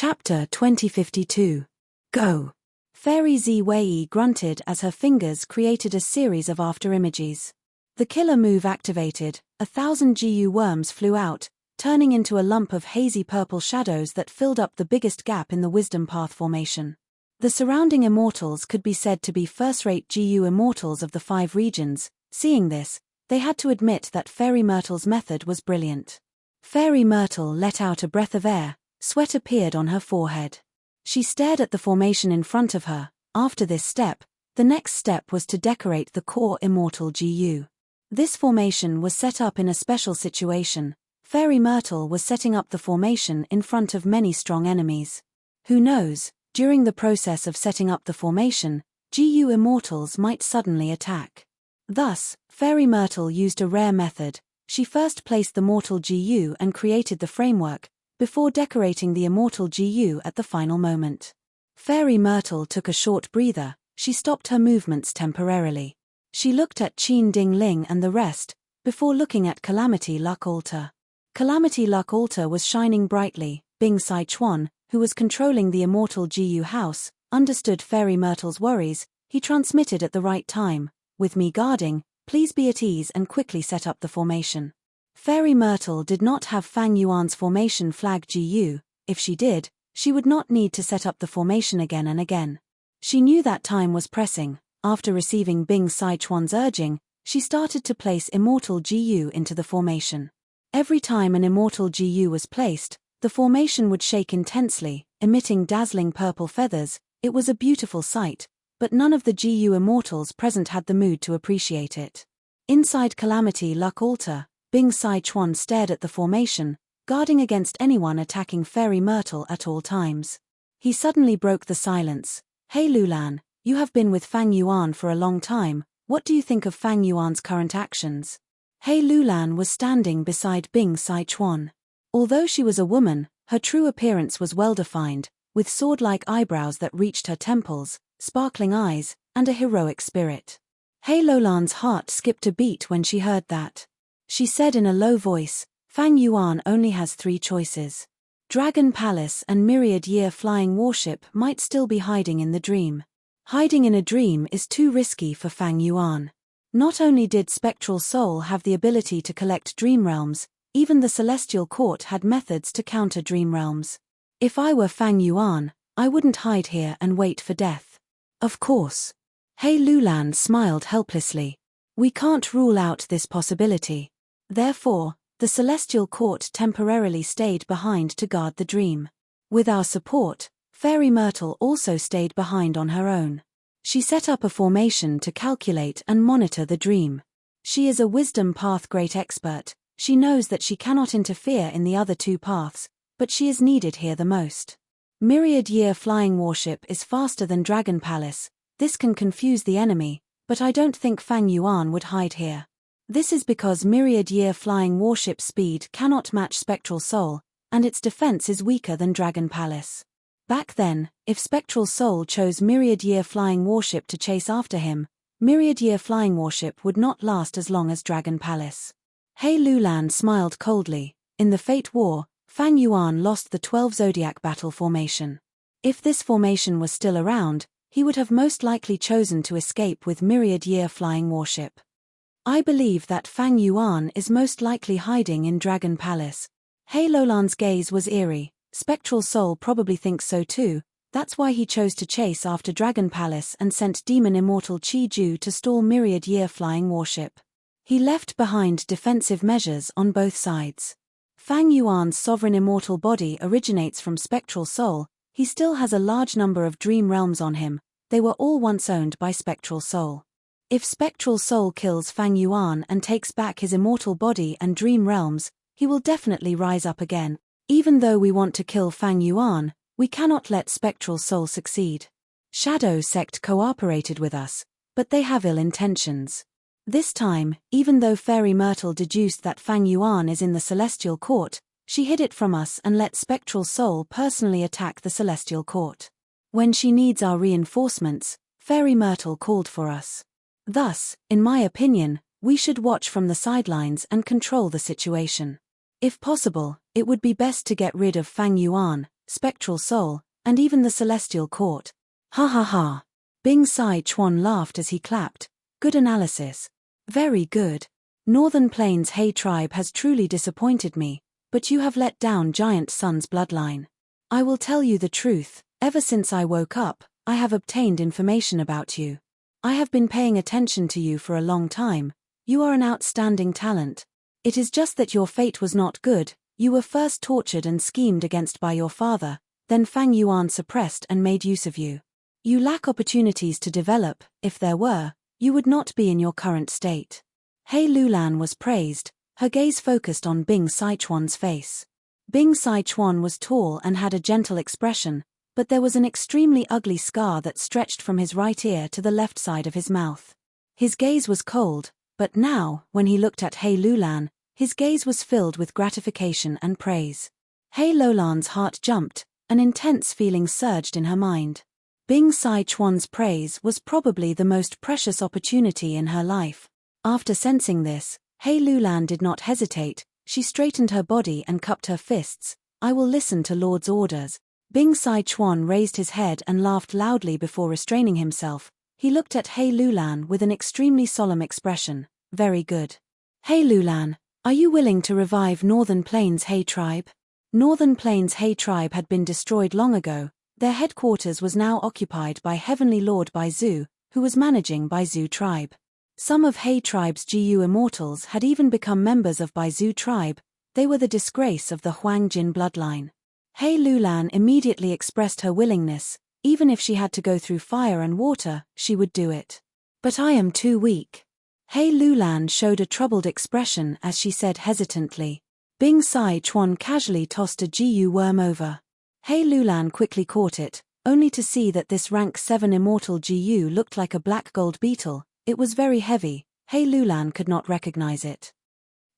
Chapter 2052. Go. Fairy Ziwei grunted as her fingers created a series of afterimages. The killer move activated, 1,000 GU worms flew out, turning into a lump of hazy purple shadows that filled up the biggest gap in the wisdom path formation. The surrounding immortals could be said to be first-rate GU immortals of the 5 regions. Seeing this, they had to admit that Fairy Myrtle's method was brilliant. Fairy Myrtle let out a breath of air. Sweat appeared on her forehead. She stared at the formation in front of her. After this step, the next step was to decorate the core immortal GU. This formation was set up in a special situation. Fairy Myrtle was setting up the formation in front of many strong enemies. Who knows, during the process of setting up the formation, GU immortals might suddenly attack. Thus, Fairy Myrtle used a rare method. She first placed the mortal GU and created the framework, before decorating the immortal GU at the final moment. Fairy Myrtle took a short breather. She stopped her movements temporarily. She looked at Qin Ding Ling and the rest, before looking at Calamity Luck Altar. Calamity Luck Altar was shining brightly. Bing Sai Chuan, who was controlling the immortal GU house, understood Fairy Myrtle's worries. He transmitted at the right time. With me guarding, please be at ease and quickly set up the formation. Fairy Myrtle did not have Fang Yuan's formation flag GU. If she did, she would not need to set up the formation again and again. She knew that time was pressing. After receiving Bing Sai Chuan's urging, she started to place immortal GU into the formation. Every time an immortal GU was placed, the formation would shake intensely, emitting dazzling purple feathers. It was a beautiful sight, but none of the GU immortals present had the mood to appreciate it. Inside Calamity Luck Altar, Bing Sai Chuan stared at the formation, guarding against anyone attacking Fairy Myrtle at all times. He suddenly broke the silence. Hey Lulan, you have been with Fang Yuan for a long time. What do you think of Fang Yuan's current actions? Hey Lulan was standing beside Bing Sai Chuan. Although she was a woman, her true appearance was well-defined, with sword-like eyebrows that reached her temples, sparkling eyes, and a heroic spirit. Hey Lulan's heart skipped a beat when she heard that. She said in a low voice, Fang Yuan only has 3 choices. Dragon Palace and Myriad Year Flying Warship might still be hiding in the dream. Hiding in a dream is too risky for Fang Yuan. Not only did Spectral Soul have the ability to collect dream realms, even the Celestial Court had methods to counter dream realms. If I were Fang Yuan, I wouldn't hide here and wait for death. Of course. Hey Lulan smiled helplessly. We can't rule out this possibility. Therefore, the Celestial Court temporarily stayed behind to guard the dream. With our support, Fairy Myrtle also stayed behind on her own. She set up a formation to calculate and monitor the dream. She is a wisdom path great expert. She knows that she cannot interfere in the other 2 paths, but she is needed here the most. Myriad Year Flying Warship is faster than Dragon Palace. This can confuse the enemy, but I don't think Fang Yuan would hide here. This is because Myriad Year Flying Warship speed cannot match Spectral Soul, and its defense is weaker than Dragon Palace. Back then, if Spectral Soul chose Myriad Year Flying Warship to chase after him, Myriad Year Flying Warship would not last as long as Dragon Palace. Hey Lulan smiled coldly. In the Fate War, Fang Yuan lost the 12 Zodiac Battle formation. If this formation was still around, he would have most likely chosen to escape with Myriad Year Flying Warship. I believe that Fang Yuan is most likely hiding in Dragon Palace. Hey Lulan's gaze was eerie. Spectral Soul probably thinks so too. That's why he chose to chase after Dragon Palace and sent Demon Immortal Chi Ju to stall Myriad Year Flying Warship. He left behind defensive measures on both sides. Fang Yuan's sovereign immortal body originates from Spectral Soul. He still has a large number of dream realms on him. They were all once owned by Spectral Soul. If Spectral Soul kills Fang Yuan and takes back his immortal body and dream realms, he will definitely rise up again. Even though we want to kill Fang Yuan, we cannot let Spectral Soul succeed. Shadow Sect cooperated with us, but they have ill intentions. This time, even though Fairy Myrtle deduced that Fang Yuan is in the Celestial Court, she hid it from us and let Spectral Soul personally attack the Celestial Court. When she needs our reinforcements, Fairy Myrtle called for us. Thus, in my opinion, we should watch from the sidelines and control the situation. If possible, it would be best to get rid of Fang Yuan. spectral soul, and even the celestial court. Ha ha ha. Bing Sai Chuan laughed as he clapped. Good analysis. Very good. Northern Plains He tribe has truly disappointed me, but you have let down Giant Sun's bloodline. I will tell you the truth, ever since I woke up, I have obtained information about you. I have been paying attention to you for a long time. You are an outstanding talent. It is just that your fate was not good. You were first tortured and schemed against by your father, then Fang Yuan suppressed and made use of you. You lack opportunities to develop. If there were, you would not be in your current state. He Lulan was praised, her gaze focused on Bing Saichuan's face. Bing Saichuan was tall and had a gentle expression, but there was an extremely ugly scar that stretched from his right ear to the left side of his mouth. His gaze was cold, but now, when he looked at He Lulan, his gaze was filled with gratification and praise. He Lulan's heart jumped, an intense feeling surged in her mind. Bing Saichuan's praise was probably the most precious opportunity in her life. After sensing this, He Lulan did not hesitate. She straightened her body and cupped her fists. I will listen to Lord's orders. Bing Saichuan raised his head and laughed loudly before restraining himself. He looked at He Lulan with an extremely solemn expression. Very good. He Lulan, are you willing to revive Northern Plains He tribe? Northern Plains He tribe had been destroyed long ago. Their headquarters was now occupied by Heavenly Lord Baizu, who was managing Baizu tribe. Some of He tribe's Gu immortals had even become members of Baizu tribe. They were the disgrace of the Huang Jin bloodline. He Lulan immediately expressed her willingness. Even if she had to go through fire and water, she would do it. But I am too weak. He Lulan showed a troubled expression as she said hesitantly. Bing Sai Chuan casually tossed a Gu worm over. He Lulan quickly caught it, only to see that this rank 7 immortal Gu looked like a black gold beetle. It was very heavy. He Lulan could not recognize it.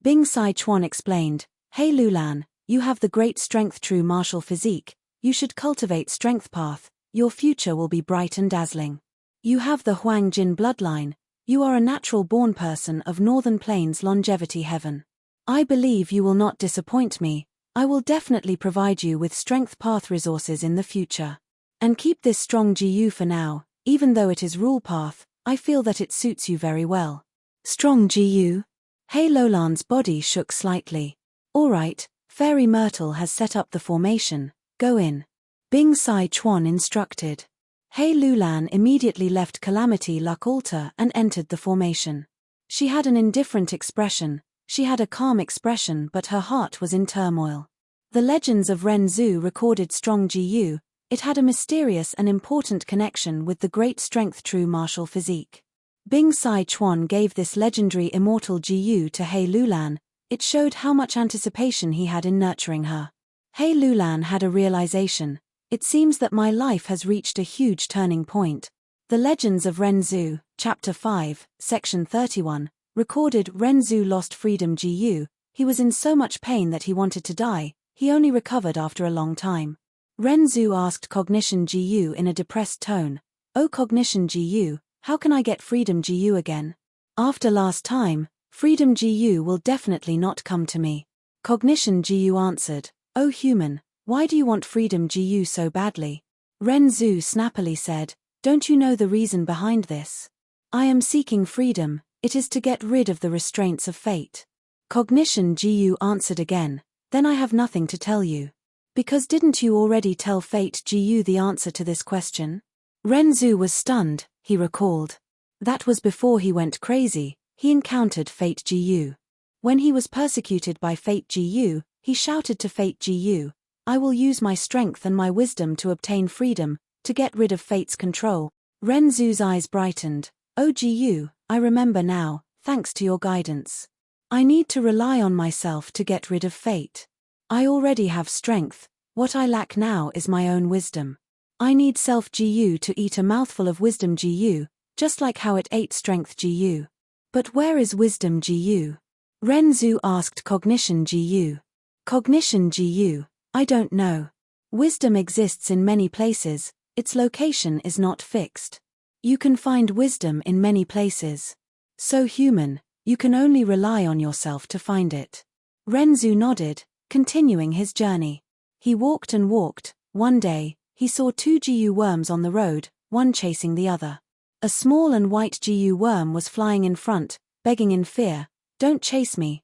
Bing Sai Chuan explained, He Lulan, you have the great strength true martial physique. You should cultivate strength path. Your future will be bright and dazzling. You have the Huang Jin bloodline. You are a natural-born person of Northern Plains longevity heaven. I believe you will not disappoint me. I will definitely provide you with strength path resources in the future. And keep this strong Gu for now, even though it is rule path, I feel that it suits you very well. Strong Gu? He Lulan's body shook slightly. Alright, Fairy Myrtle has set up the formation, go in. Bing Sai Chuan instructed. He Lulan immediately left Calamity Luck Altar and entered the formation. She had an indifferent expression. She had a calm expression, but her heart was in turmoil. The legends of Ren Zhu recorded strong Gu. It had a mysterious and important connection with the great strength true martial physique. Bing Sai Chuan gave this legendary immortal Gu to He Lulan. It showed how much anticipation he had in nurturing her. He Lulan had a realization. It seems that my life has reached a huge turning point. The Legends of Ren Zhu, Chapter 5, Section 31, recorded Ren Zhu lost freedom Gu. He was in so much pain that he wanted to die. He only recovered after a long time. Ren Zhu asked Cognition Gu in a depressed tone. Oh Cognition Gu, how can I get freedom Gu again? After last time, freedom Gu will definitely not come to me. Cognition Gu answered, Oh human, why do you want freedom Gu so badly? Ren Zhu snappily said, Don't you know the reason behind this? I am seeking freedom. It is to get rid of the restraints of fate. Cognition Gu answered again, Then I have nothing to tell you. Because didn't you already tell fate Gu the answer to this question? Ren Zhu was stunned, he recalled. That was before he went crazy. He encountered fate Gu. When he was persecuted by fate Gu, he shouted to fate Gu, I will use my strength and my wisdom to obtain freedom, to get rid of fate's control. Ren Zhu's eyes brightened. Oh Gu, I remember now, thanks to your guidance. I need to rely on myself to get rid of fate. I already have strength. What I lack now is my own wisdom. I need self Gu to eat a mouthful of wisdom Gu, just like how it ate strength Gu. But where is wisdom Gu? Ren Zhu asked Cognition Gu. Cognition Gu, I don't know. Wisdom exists in many places, its location is not fixed. You can find wisdom in many places. So human, you can only rely on yourself to find it. Ren Zhu nodded, continuing his journey. He walked and walked, One day, he saw two GU worms on the road, one chasing the other. A small and white GU worm was flying in front, begging in fear, "Don't chase me,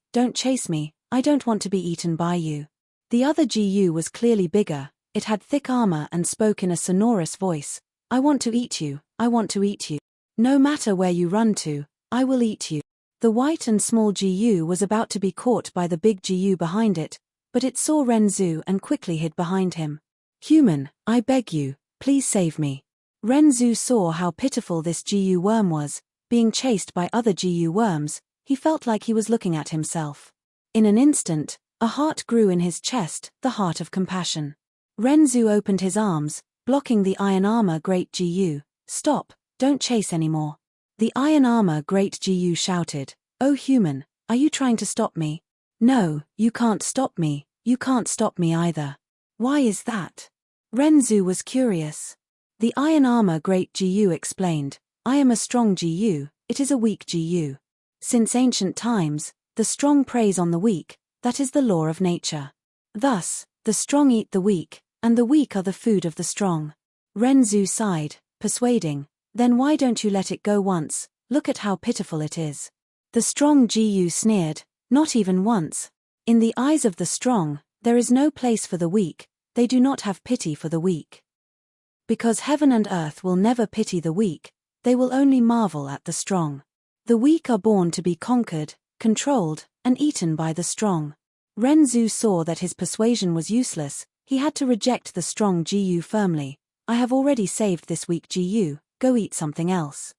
I don't want to be eaten by you." The other GU was clearly bigger, it had thick armor and spoke in a sonorous voice, "I want to eat you, I want to eat you. No matter where you run to, I will eat you." The white and small GU was about to be caught by the big GU behind it, but it saw Renzu and quickly hid behind him. "Human, I beg you, please save me." Renzu saw how pitiful this GU worm was, being chased by other GU worms. He felt like he was looking at himself. In an instant, a heart grew in his chest, the heart of compassion. Renzu opened his arms, blocking the iron armor great GU. "Stop, don't chase anymore." The iron armor great GU shouted, "Oh human, are you trying to stop me?" "No, you can't stop me, you can't stop me either." "Why is that?" Renzu was curious. The iron armor great GU explained, "I am a strong GU, it is a weak GU. Since ancient times, the strong preys on the weak, that is the law of nature. Thus, the strong eat the weak, and the weak are the food of the strong." Renzu sighed, persuading, "Then why don't you let it go once, look at how pitiful it is." The strong GU sneered, "Not even once. In the eyes of the strong, there is no place for the weak, they do not have pity for the weak. Because heaven and earth will never pity the weak, they will only marvel at the strong. The weak are born to be conquered, controlled, and eaten by the strong." Renzu saw that his persuasion was useless, he had to reject the strong GU firmly. "I have already saved this weak GU, go eat something else."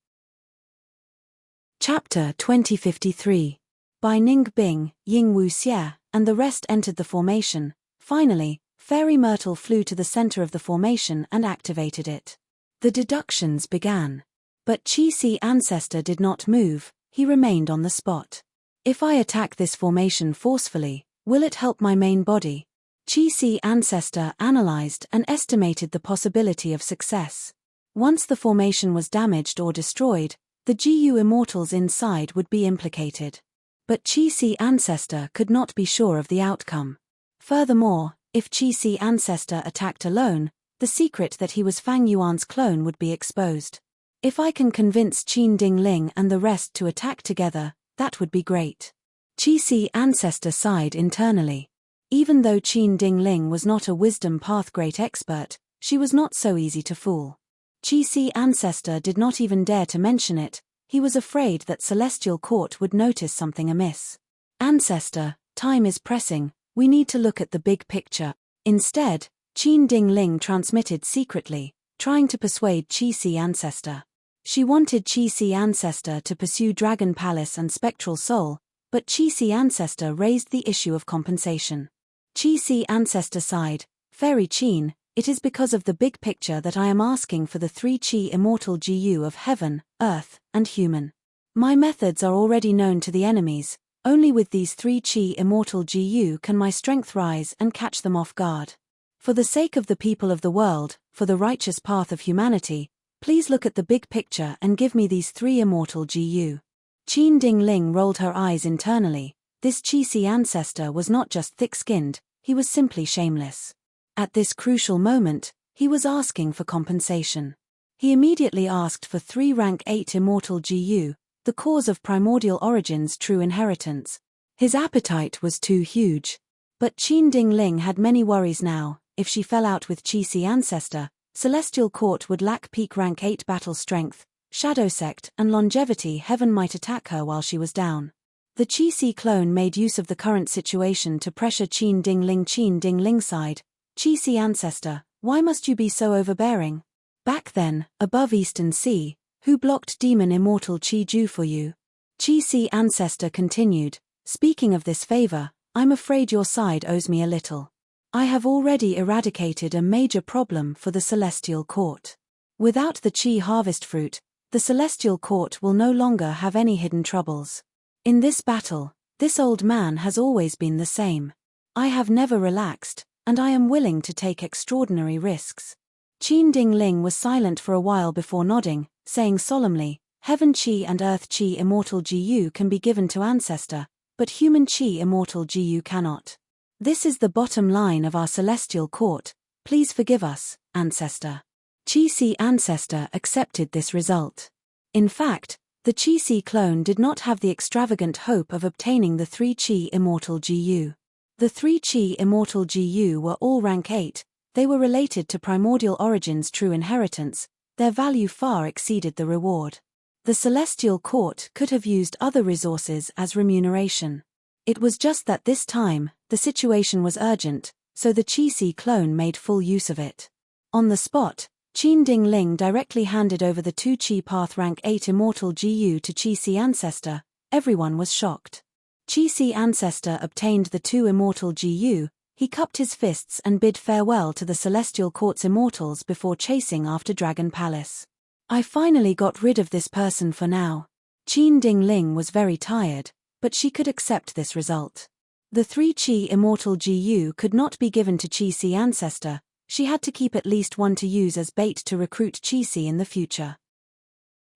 Chapter 2053. By Ning Bing, Ying Wu Xie, and the rest entered the formation. Finally, Fairy Myrtle flew to the center of the formation and activated it. The deductions began. But Qi-Si Ancestor did not move, he remained on the spot. "If I attack this formation forcefully, will it help my main body?" Qi-Si Ancestor analyzed and estimated the possibility of success. Once the formation was damaged or destroyed, the GU immortals inside would be implicated. But Qi-Si Ancestor could not be sure of the outcome. Furthermore, if Qi-Si Ancestor attacked alone, the secret that he was Fang Yuan's clone would be exposed. "If I can convince Qin Dingling and the rest to attack together, that would be great." Qi-Si Ancestor sighed internally. Even though Qin Dingling was not a wisdom path great expert, she was not so easy to fool. Qi-Si Ancestor did not even dare to mention it, he was afraid that Celestial Court would notice something amiss. "Ancestor, time is pressing, we need to look at the big picture." Instead, Qin Dingling transmitted secretly, trying to persuade Qi-Si Ancestor. She wanted Qi-Si Ancestor to pursue Dragon Palace and Spectral Soul, but Qi-Si Ancestor raised the issue of compensation. Qi-Si Ancestor sighed, "Fairy Qin, it is because of the big picture that I am asking for the 3 Qi immortal GU of heaven, earth, and human. My methods are already known to the enemies, only with these 3 Qi immortal GU can my strength rise and catch them off guard. For the sake of the people of the world, for the righteous path of humanity, please look at the big picture and give me these 3 immortal GU." Qin Dingling rolled her eyes internally. This Qi-Si Ancestor was not just thick-skinned, he was simply shameless. At this crucial moment, he was asking for compensation. He immediately asked for 3 rank 8 immortal GU, the cause of primordial origins true inheritance. His appetite was too huge. But Qin Dingling had many worries now. If she fell out with Qi-Si Ancestor, Celestial Court would lack peak rank 8 battle strength, Shadow Sect and longevity. Heaven might attack her while she was down. The Qi-Si clone made use of the current situation to pressure Qin Dingling. Qin Dingling sighed, "Qi-Si Ancestor, why must you be so overbearing? Back then, above Eastern Sea, who blocked demon immortal Qi-Ju for you?" Qi-Si Ancestor continued, "Speaking of this favor, I'm afraid your side owes me a little. I have already eradicated a major problem for the Celestial Court. Without the Qi harvest fruit, the Celestial Court will no longer have any hidden troubles. In this battle, this old man has always been the same. I have never relaxed, and I am willing to take extraordinary risks." Qin Dingling was silent for a while before nodding, saying solemnly, "Heaven Qi and Earth Qi immortal GU can be given to Ancestor, but human Qi immortal GU cannot. This is the bottom line of our Celestial Court, Please forgive us, ancestor. Qi ancestor accepted this result. In fact, the Qi clone did not have the extravagant hope of obtaining the 3 Qi immortal GU. The 3 Qi immortal GU were all rank 8, they were related to primordial origins true inheritance, their value far exceeded the reward. The celestial court could have used other resources as remuneration. It was just that this time, the situation was urgent, so the Qi clone made full use of it. On the spot, Qin Ding Ling directly handed over the 2 Qi Path rank 8 immortal GU to Qi ancestor. Everyone was shocked. Qi ancestor obtained the 2 immortal GU, he cupped his fists and bid farewell to the celestial court's immortals before chasing after Dragon Palace. I finally got rid of this person for now. Qin Ding Ling was very tired, but she could accept this result. The 3 Qi immortal GU could not be given to Qi ancestor, she had to keep at least one to use as bait to recruit Qi in the future.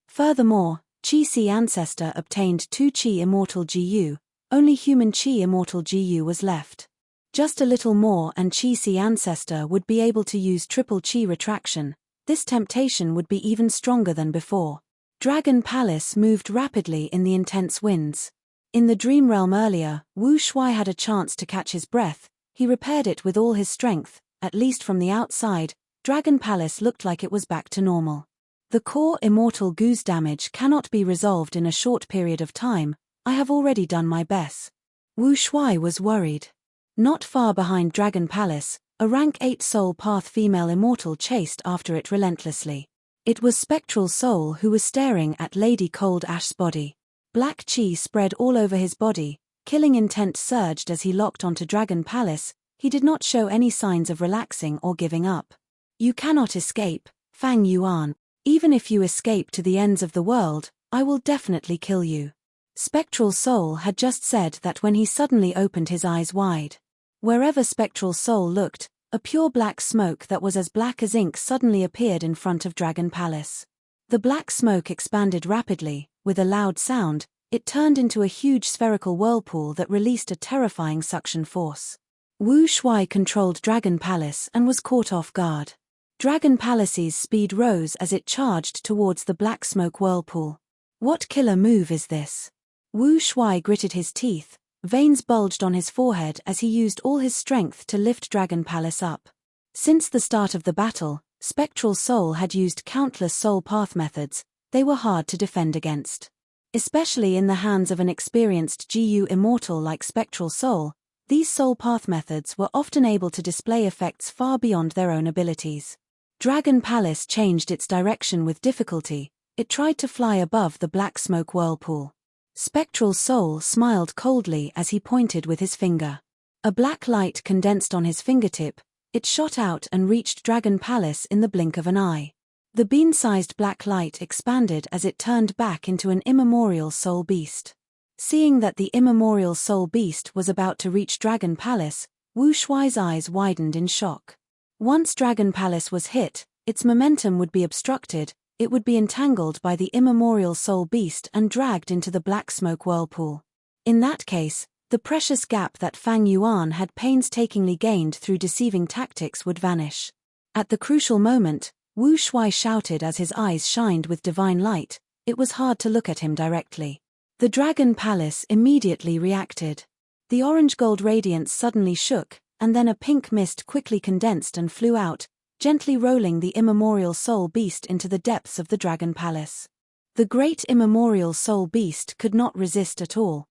Furthermore, Qi ancestor obtained 2 Qi immortal GU, only human Qi immortal GU was left. Just a little more and Qi ancestor would be able to use triple Qi retraction. This temptation would be even stronger than before. Dragon Palace moved rapidly in the intense winds. In the dream realm earlier, Wu Shuai had a chance to catch his breath, he repaired it with all his strength, at least from the outside, Dragon Palace looked like it was back to normal. The core immortal goose damage cannot be resolved in a short period of time, I have already done my best. Wu Shuai was worried. Not far behind Dragon Palace, a rank 8 soul path female immortal chased after it relentlessly. It was Spectral Soul who was staring at Lady Cold Ash's body. Black Qi spread all over his body, killing intent surged as he locked onto Dragon Palace, he did not show any signs of relaxing or giving up. You cannot escape, Fang Yuan. Even if you escape to the ends of the world, I will definitely kill you. Spectral Soul had just said that when he suddenly opened his eyes wide. Wherever Spectral Soul looked, a pure black smoke that was as black as ink suddenly appeared in front of Dragon Palace. The black smoke expanded rapidly, with a loud sound, it turned into a huge spherical whirlpool that released a terrifying suction force. Wu Shuai controlled Dragon Palace and was caught off guard. Dragon Palace's speed rose as it charged towards the black smoke whirlpool. What killer move is this? Wu Shuai gritted his teeth. Veins bulged on his forehead as he used all his strength to lift Dragon Palace up. Since the start of the battle, Spectral Soul had used countless soul path methods, they were hard to defend against. Especially in the hands of an experienced GU immortal like Spectral Soul, these soul path methods were often able to display effects far beyond their own abilities. Dragon Palace changed its direction with difficulty, it tried to fly above the black smoke whirlpool. Spectral Soul smiled coldly as he pointed with his finger. A black light condensed on his fingertip, it shot out and reached Dragon Palace in the blink of an eye. The bean-sized black light expanded as it turned back into an immemorial soul beast. Seeing that the immemorial soul beast was about to reach Dragon Palace, Wu Shuai's eyes widened in shock. Once Dragon Palace was hit, its momentum would be obstructed, it would be entangled by the immemorial soul beast and dragged into the black smoke whirlpool. In that case, the precious gap that Fang Yuan had painstakingly gained through deceiving tactics would vanish. At the crucial moment, Wu Shuai shouted as his eyes shined with divine light, it was hard to look at him directly. The Dragon Palace immediately reacted. The orange-gold radiance suddenly shook, and then a pink mist quickly condensed and flew out, gently rolling the immemorial soul beast into the depths of the Dragon Palace. The great immemorial soul beast could not resist at all.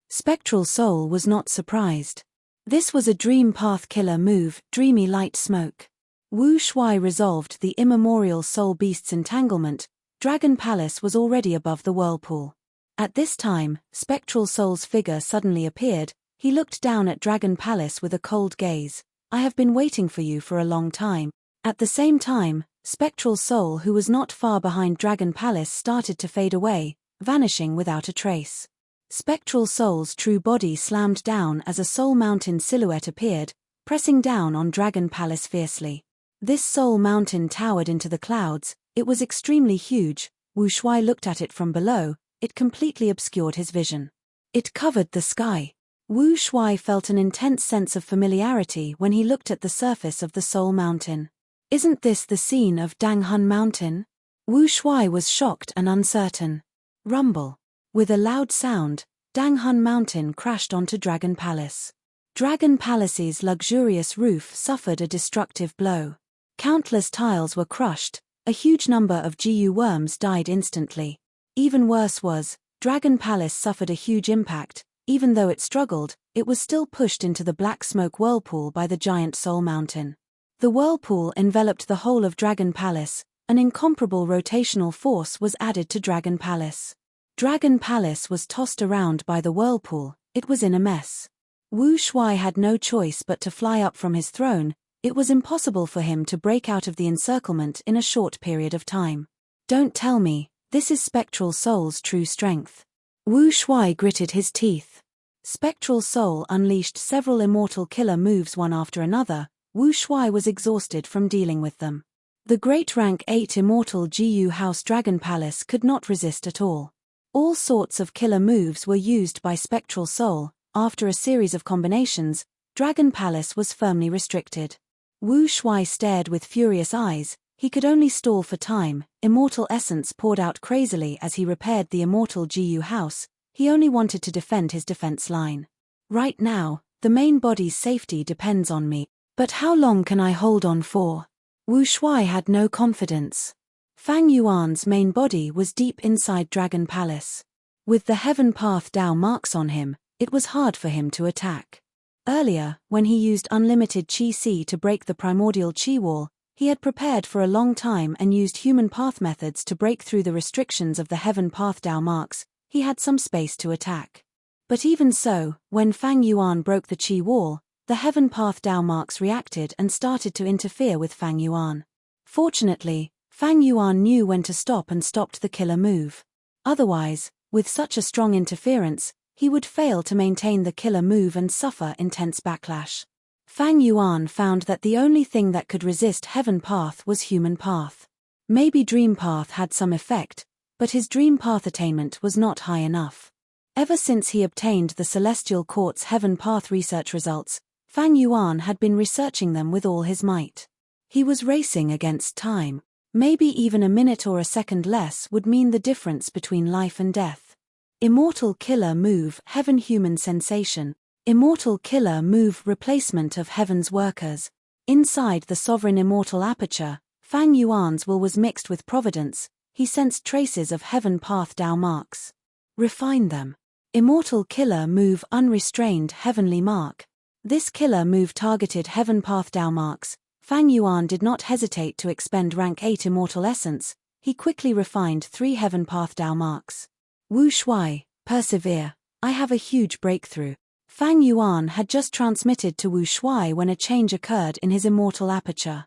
Spectral Soul was not surprised. This was a dream path killer move, dreamy light smoke. Wu Shuai resolved the immemorial soul beast's entanglement, Dragon Palace was already above the whirlpool. At this time, Spectral Soul's figure suddenly appeared, he looked down at Dragon Palace with a cold gaze. I have been waiting for you for a long time. At the same time, Spectral Soul who was not far behind Dragon Palace started to fade away, vanishing without a trace. Spectral Soul's true body slammed down as a soul mountain silhouette appeared, pressing down on Dragon Palace fiercely. This soul mountain towered into the clouds, it was extremely huge, Wu Shuai looked at it from below, it completely obscured his vision. It covered the sky. Wu Shuai felt an intense sense of familiarity when he looked at the surface of the Soul Mountain. Isn't this the scene of Danghun Mountain? Wu Shuai was shocked and uncertain. Rumble. With a loud sound, Danghun Mountain crashed onto Dragon Palace. Dragon Palace's luxurious roof suffered a destructive blow. Countless tiles were crushed, a huge number of GU worms died instantly. Even worse was, Dragon Palace suffered a huge impact. Even though it struggled, it was still pushed into the black smoke whirlpool by the giant Soul Mountain. The whirlpool enveloped the whole of Dragon Palace. An incomparable rotational force was added to Dragon Palace. Dragon Palace was tossed around by the whirlpool. It was in a mess. Wu Shuai had no choice but to fly up from his throne. It was impossible for him to break out of the encirclement in a short period of time. Don't tell me, this is Spectral Soul's true strength. Wu Shuai gritted his teeth. Spectral Soul unleashed several immortal killer moves one after another. Wu Shuai was exhausted from dealing with them. The great rank 8 immortal GU House Dragon Palace could not resist at all. All sorts of killer moves were used by Spectral Soul. After a series of combinations, Dragon Palace was firmly restricted. Wu Shuai stared with furious eyes. He could only stall for time. Immortal essence poured out crazily as he repaired the immortal GU house. He only wanted to defend his defense line. Right now, the main body's safety depends on me. But how long can I hold on for? Wu Shuai had no confidence. Fang Yuan's main body was deep inside Dragon Palace. With the Heaven Path Dao marks on him, it was hard for him to attack. Earlier, when he used unlimited Qi to break the primordial Qi wall, he had prepared for a long time and used human path methods to break through the restrictions of the Heaven Path Dao marks. He had some space to attack. But even so, when Fang Yuan broke the Qi wall, the Heaven Path Dao marks reacted and started to interfere with Fang Yuan. Fortunately, Fang Yuan knew when to stop and stopped the killer move. Otherwise, with such a strong interference, he would fail to maintain the killer move and suffer intense backlash. Fang Yuan found that the only thing that could resist Heaven Path was Human Path. Maybe Dream Path had some effect, but his Dream Path attainment was not high enough. Ever since he obtained the Celestial Court's Heaven Path research results, Fang Yuan had been researching them with all his might. He was racing against time. Maybe even a minute or a second less would mean the difference between life and death. Immortal Killer Move Heaven Human Sensation. Immortal Killer Move Replacement of Heaven's Workers. Inside the Sovereign Immortal Aperture, Fang Yuan's will was mixed with providence. He sensed traces of Heaven Path Dao marks. Refine them. Immortal Killer Move Unrestrained Heavenly Mark. This killer move targeted Heaven Path Dao marks. Fang Yuan did not hesitate to expend rank 8 immortal essence. He quickly refined 3 Heaven Path Dao marks. Wu Shuai, persevere. I have a huge breakthrough. Fang Yuan had just transmitted to Wu Shuai when a change occurred in his immortal aperture.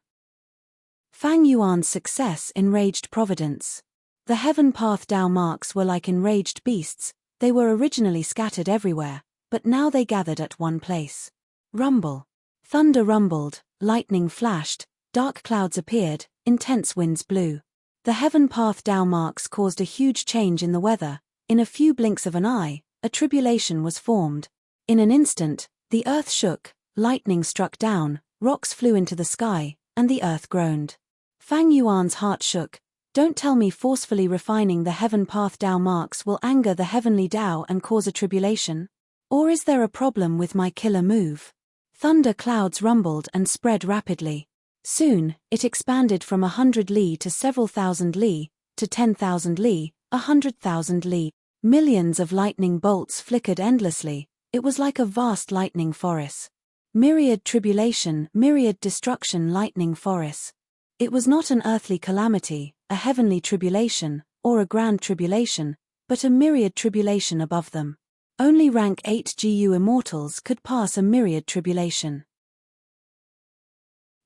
Fang Yuan's success enraged Providence. The Heaven Path Dao marks were like enraged beasts. They were originally scattered everywhere, but now they gathered at one place. Rumble. Thunder rumbled, lightning flashed, dark clouds appeared, intense winds blew. The Heaven Path Dao marks caused a huge change in the weather. In a few blinks of an eye, a tribulation was formed. In an instant, the earth shook, lightning struck down, rocks flew into the sky, and the earth groaned. Fang Yuan's heart shook. Don't tell me forcefully refining the Heaven Path Dao marks will anger the heavenly Dao and cause a tribulation? Or is there a problem with my killer move? Thunder clouds rumbled and spread rapidly. Soon, it expanded from 100 li to several thousand li, to 10,000 li, 100,000 li. Millions of lightning bolts flickered endlessly. It was like a vast lightning forest. Myriad tribulation, myriad destruction lightning forest. It was not an earthly calamity, a heavenly tribulation, or a grand tribulation, but a myriad tribulation above them. Only rank 8 GU immortals could pass a myriad tribulation.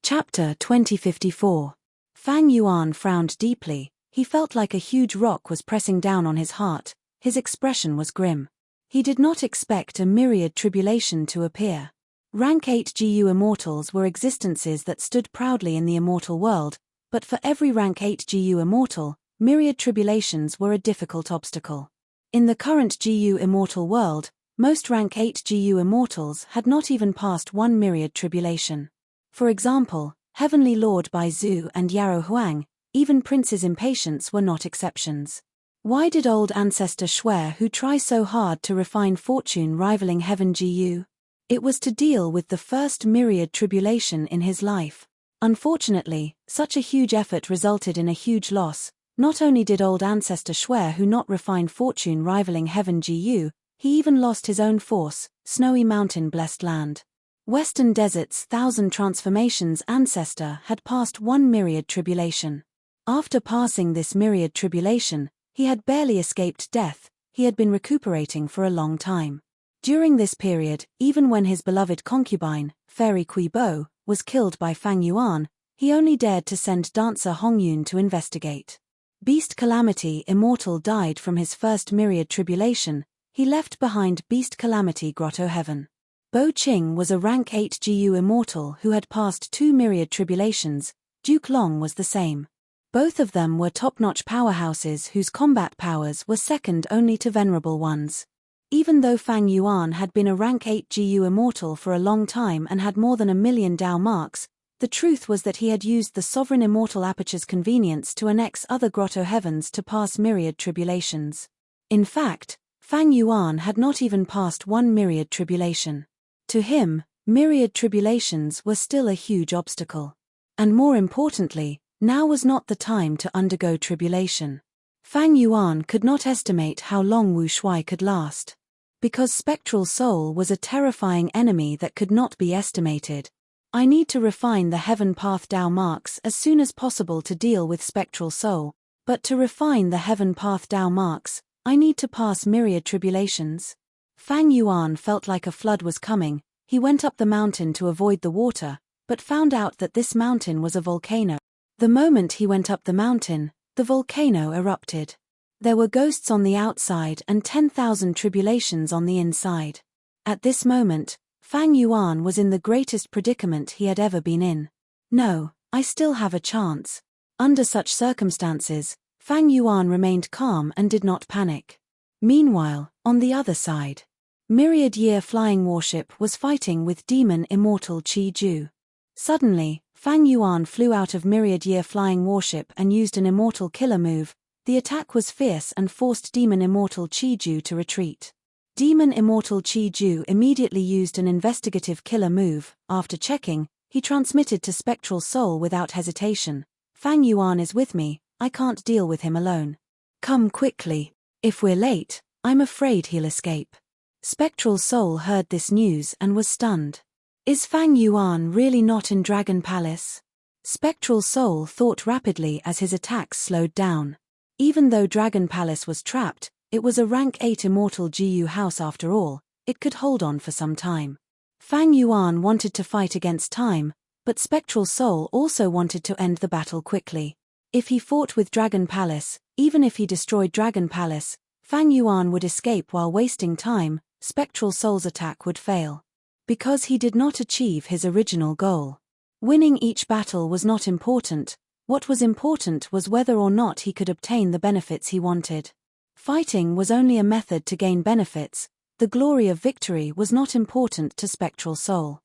Chapter 2054. Fang Yuan frowned deeply. He felt like a huge rock was pressing down on his heart. His expression was grim. He did not expect a myriad tribulation to appear. Rank 8 GU immortals were existences that stood proudly in the immortal world, but for every rank 8 GU immortal, myriad tribulations were a difficult obstacle. In the current GU immortal world, Most rank 8 GU immortals had not even passed one myriad tribulation. For example, Heavenly Lord Bai Zhu and Yarrow Huang, even Prince's Impatience were not exceptions. Why did old ancestor Shui who try so hard to refine fortune rivaling heaven GU? It was to deal with the first myriad tribulation in his life. Unfortunately, such a huge effort resulted in a huge loss. Not only did old ancestor Shui who not refine fortune rivaling heaven GU, he even lost his own force, snowy mountain blessed land. Western Desert's 1,000 transformations ancestor had passed one myriad tribulation. After passing this myriad tribulation, he had barely escaped death. He had been recuperating for a long time. During this period, even when his beloved concubine, Fairy Kui Bo, was killed by Fang Yuan, he only dared to send dancer Hong Yun to investigate. Beast Calamity Immortal died from his first myriad tribulation. He left behind Beast Calamity Grotto Heaven. Bo Qing was a rank 8 GU immortal who had passed 2 myriad tribulations. Duke Long was the same. Both of them were top-notch powerhouses whose combat powers were second only to Venerable ones. Even though Fang Yuan had been a rank 8 GU immortal for a long time and had more than 1,000,000 Dao marks, the truth was that he had used the sovereign immortal aperture's convenience to annex other grotto heavens to pass myriad tribulations. In fact, Fang Yuan had not even passed one myriad tribulation. To him, myriad tribulations were still a huge obstacle. And more importantly, now was not the time to undergo tribulation. Fang Yuan could not estimate how long Wu Shui could last. Because Spectral Soul was a terrifying enemy that could not be estimated. I need to refine the Heaven Path Dao marks as soon as possible to deal with Spectral Soul, but to refine the Heaven Path Dao marks, I need to pass myriad tribulations. Fang Yuan felt like a flood was coming. He went up the mountain to avoid the water, but found out that this mountain was a volcano. The moment he went up the mountain, the volcano erupted. There were ghosts on the outside and 10,000 tribulations on the inside. At this moment, Fang Yuan was in the greatest predicament he had ever been in. No, I still have a chance. Under such circumstances, Fang Yuan remained calm and did not panic. Meanwhile, on the other side, Myriad Year Flying Warship was fighting with Demon Immortal Qi Ju. Suddenly, Fang Yuan flew out of Myriad Year Flying Warship and used an Immortal Killer move. The attack was fierce and forced Demon Immortal Qi Ju to retreat. Demon Immortal Qi Ju immediately used an investigative killer move. After checking, he transmitted to Spectral Soul without hesitation. Fang Yuan is with me, I can't deal with him alone. Come quickly. If we're late, I'm afraid he'll escape. Spectral Soul heard this news and was stunned. Is Fang Yuan really not in Dragon Palace? Spectral Soul thought rapidly as his attacks slowed down. Even though Dragon Palace was trapped, it was a rank 8 immortal GU house after all. It could hold on for some time. Fang Yuan wanted to fight against time, but Spectral Soul also wanted to end the battle quickly. If he fought with Dragon Palace, even if he destroyed Dragon Palace, Fang Yuan would escape while wasting time. Spectral Soul's attack would fail. Because he did not achieve his original goal. Winning each battle was not important. What was important was whether or not he could obtain the benefits he wanted. Fighting was only a method to gain benefits. The glory of victory was not important to Spectral Soul.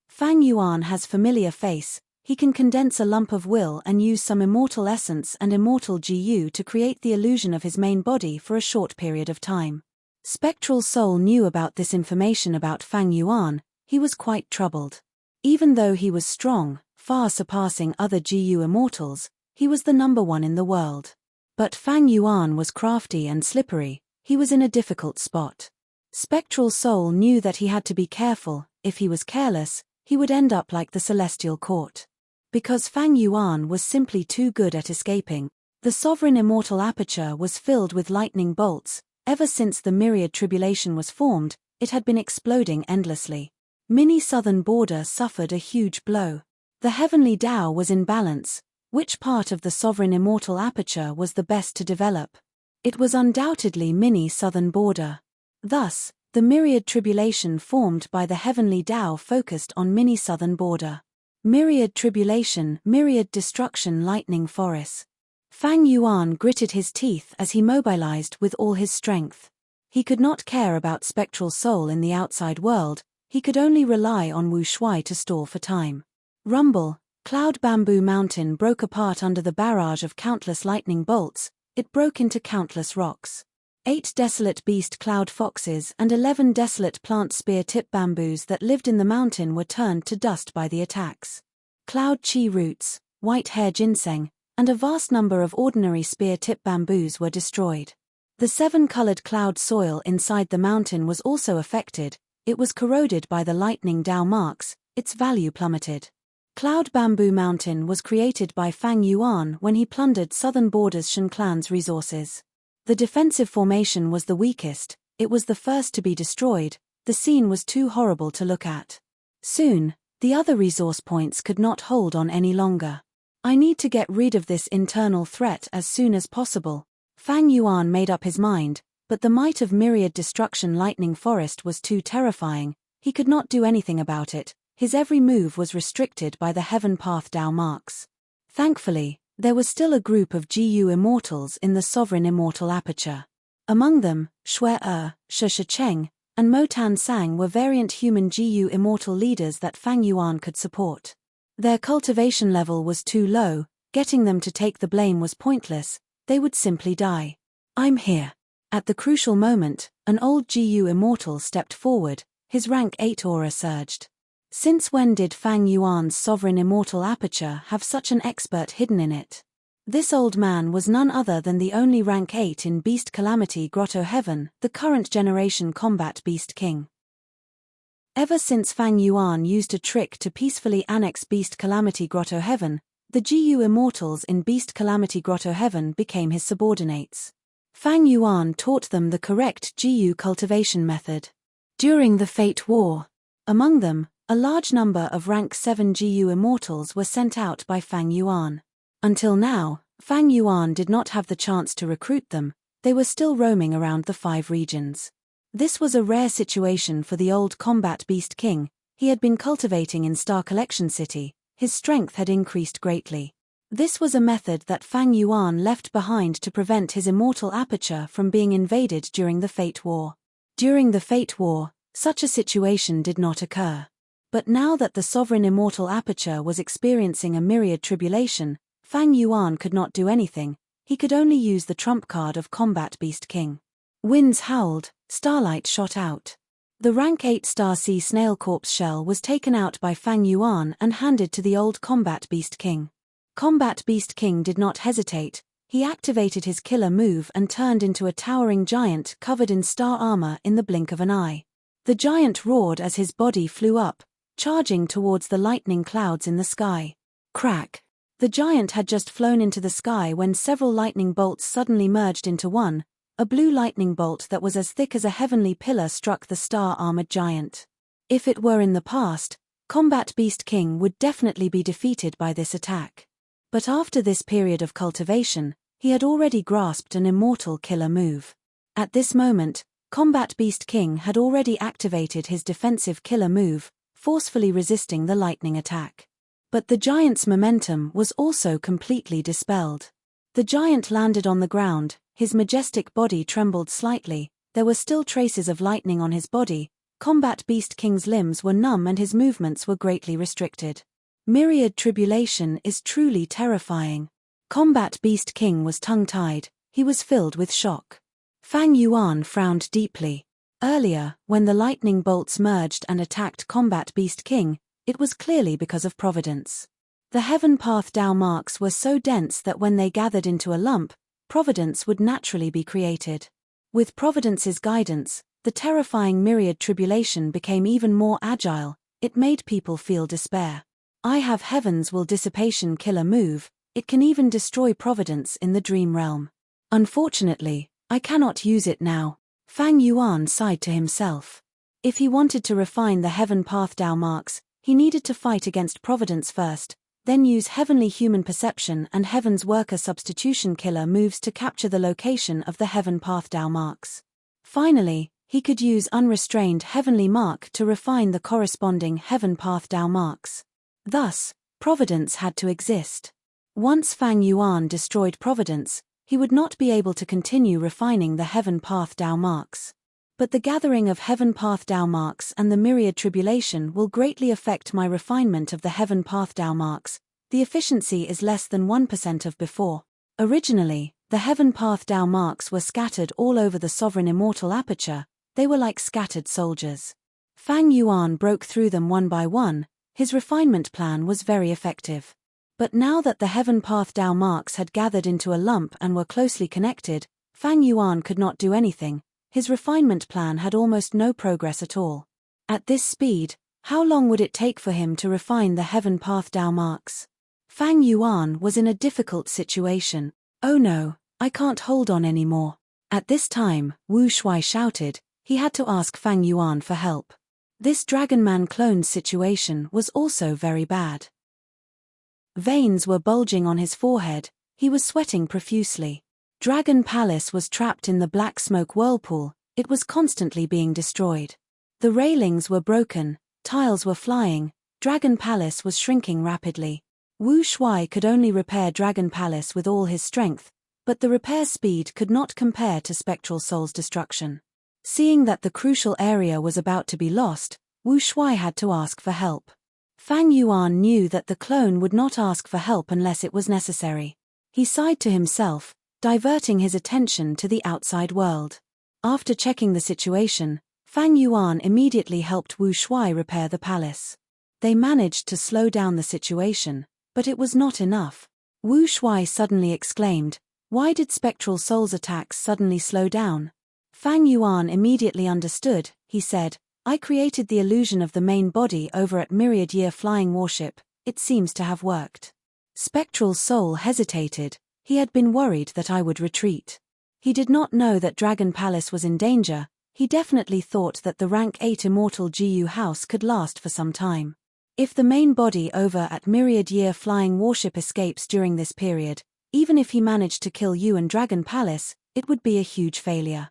Fang Yuan has familiar face. He can condense a lump of will and use some immortal essence and immortal GU to create the illusion of his main body for a short period of time. Spectral Soul knew about this information about Fang Yuan. He was quite troubled. Even though he was strong, far surpassing other GU immortals, he was the number one in the world. But Fang Yuan was crafty and slippery. He was in a difficult spot. Spectral Soul knew that he had to be careful. If he was careless, he would end up like the Celestial Court. Because Fang Yuan was simply too good at escaping, the sovereign immortal aperture was filled with lightning bolts. Ever since the myriad tribulation was formed, it had been exploding endlessly. Mini Southern Border suffered a huge blow. The heavenly Tao was in balance. Which part of the sovereign immortal aperture was the best to develop? It was undoubtedly Mini Southern Border. Thus, the myriad tribulation formed by the heavenly Tao focused on Mini Southern Border. Myriad tribulation, myriad destruction, lightning forest. Fang Yuan gritted his teeth as he mobilized with all his strength. He could not care about spectral soul in the outside world, he could only rely on Wu Shui to stall for time. Rumble, Cloud Bamboo Mountain broke apart under the barrage of countless lightning bolts, it broke into countless rocks. 8 desolate beast cloud foxes and 11 desolate plant spear-tip bamboos that lived in the mountain were turned to dust by the attacks. Cloud chi roots, white hair ginseng, and a vast number of ordinary spear-tip bamboos were destroyed. The 7-colored cloud soil inside the mountain was also affected, it was corroded by the lightning Dao marks, its value plummeted. Cloud Bamboo Mountain was created by Fang Yuan when he plundered southern borders Shan clan's resources. The defensive formation was the weakest, it was the first to be destroyed, the scene was too horrible to look at. Soon, the other resource points could not hold on any longer. I need to get rid of this internal threat as soon as possible. Fang Yuan made up his mind, but the might of myriad destruction lightning forest was too terrifying, he could not do anything about it, his every move was restricted by the heaven path Dao marks. Thankfully, there was still a group of GU immortals in the sovereign immortal aperture. Among them, Shui Shi Cheng, and Mo Tan Sang were variant human GU immortal leaders that Fang Yuan could support. Their cultivation level was too low, getting them to take the blame was pointless, they would simply die. I'm here. At the crucial moment, an old GU immortal stepped forward, his rank 8 aura surged. Since when did Fang Yuan's sovereign immortal aperture have such an expert hidden in it? This old man was none other than the only rank 8 in Beast Calamity Grotto Heaven, the current generation combat Beast King. Ever since Fang Yuan used a trick to peacefully annex Beast Calamity Grotto Heaven, the GU immortals in Beast Calamity Grotto Heaven became his subordinates. Fang Yuan taught them the correct GU cultivation method. During the Fate War, among them, a large number of rank 7 GU immortals were sent out by Fang Yuan. Until now, Fang Yuan did not have the chance to recruit them, they were still roaming around the 5 regions. This was a rare situation for the old combat Beast King, he had been cultivating in Star Collection City, his strength had increased greatly. This was a method that Fang Yuan left behind to prevent his immortal aperture from being invaded during the Fate War. During the Fate War, such a situation did not occur. But now that the sovereign immortal aperture was experiencing a myriad tribulation, Fang Yuan could not do anything, he could only use the trump card of Combat Beast King. Winds howled, starlight shot out. The rank 8 Star Sea Snail Corpse shell was taken out by Fang Yuan and handed to the old Combat Beast King. Combat Beast King did not hesitate, he activated his killer move and turned into a towering giant covered in star armor in the blink of an eye. The giant roared as his body flew up, charging towards the lightning clouds in the sky. Crack! The giant had just flown into the sky when several lightning bolts suddenly merged into one, a blue lightning bolt that was as thick as a heavenly pillar struck the star-armored giant. If it were in the past, Combat Beast King would definitely be defeated by this attack. But after this period of cultivation, he had already grasped an immortal killer move. At this moment, Combat Beast King had already activated his defensive killer move, forcefully resisting the lightning attack. But the giant's momentum was also completely dispelled. The giant landed on the ground, his majestic body trembled slightly, there were still traces of lightning on his body, Combat Beast King's limbs were numb and his movements were greatly restricted. Myriad tribulation is truly terrifying. Combat Beast King was tongue-tied, he was filled with shock. Fang Yuan frowned deeply. Earlier, when the lightning bolts merged and attacked Combat Beast King, it was clearly because of Providence. The Heaven Path Dao marks were so dense that when they gathered into a lump, Providence would naturally be created. With Providence's guidance, the terrifying myriad tribulation became even more agile, it made people feel despair. I have Heaven's Will Dissipation killer move, it can even destroy Providence in the dream realm. Unfortunately, I cannot use it now. Fang Yuan sighed to himself. If he wanted to refine the Heaven Path Dao marks, he needed to fight against Providence first, then use Heavenly Human Perception and Heaven's Worker Substitution killer moves to capture the location of the Heaven Path Dao marks. Finally, he could use Unrestrained Heavenly Mark to refine the corresponding Heaven Path Dao marks. Thus, Providence had to exist. Once Fang Yuan destroyed Providence, he would not be able to continue refining the Heaven Path Dao marks. But the gathering of heaven path Dao marks and the myriad tribulation will greatly affect my refinement of the heaven path Dao marks. The efficiency is less than 1% of before. Originally, the heaven path Dao marks were scattered all over the sovereign immortal aperture. They were like scattered soldiers. Fang Yuan broke through them one by one. His refinement plan was very effective. But now that the heaven path Dao marks had gathered into a lump and were closely connected, Fang Yuan could not do anything. His refinement plan had almost no progress at all. At this speed, how long would it take for him to refine the heaven path Dao marks? Fang Yuan was in a difficult situation. Oh no, I can't hold on anymore. At this time, Wu Shuai shouted. He had to ask Fang Yuan for help. This Dragon Man clone's situation was also very bad. Veins were bulging on his forehead, he was sweating profusely. Dragon Palace was trapped in the black smoke whirlpool, it was constantly being destroyed. The railings were broken, tiles were flying, Dragon Palace was shrinking rapidly. Wu Shuai could only repair Dragon Palace with all his strength, but the repair speed could not compare to Spectral Soul's destruction. Seeing that the crucial area was about to be lost, Wu Shuai had to ask for help. Fang Yuan knew that the clone would not ask for help unless it was necessary. He sighed to himself, diverting his attention to the outside world. After checking the situation, Fang Yuan immediately helped Wu Shuai repair the palace. They managed to slow down the situation, but it was not enough. Wu Shuai suddenly exclaimed, "Why did Spectral Soul's attacks suddenly slow down?" Fang Yuan immediately understood. He said, "I created the illusion of the main body over at Myriad Year Flying Warship, it seems to have worked." Spectral Soul hesitated. He had been worried that I would retreat. He did not know that Dragon Palace was in danger. He definitely thought that the rank 8 immortal GU house could last for some time. If the main body over at Myriad Year Flying Warship escapes during this period, even if he managed to kill you and Dragon Palace, it would be a huge failure.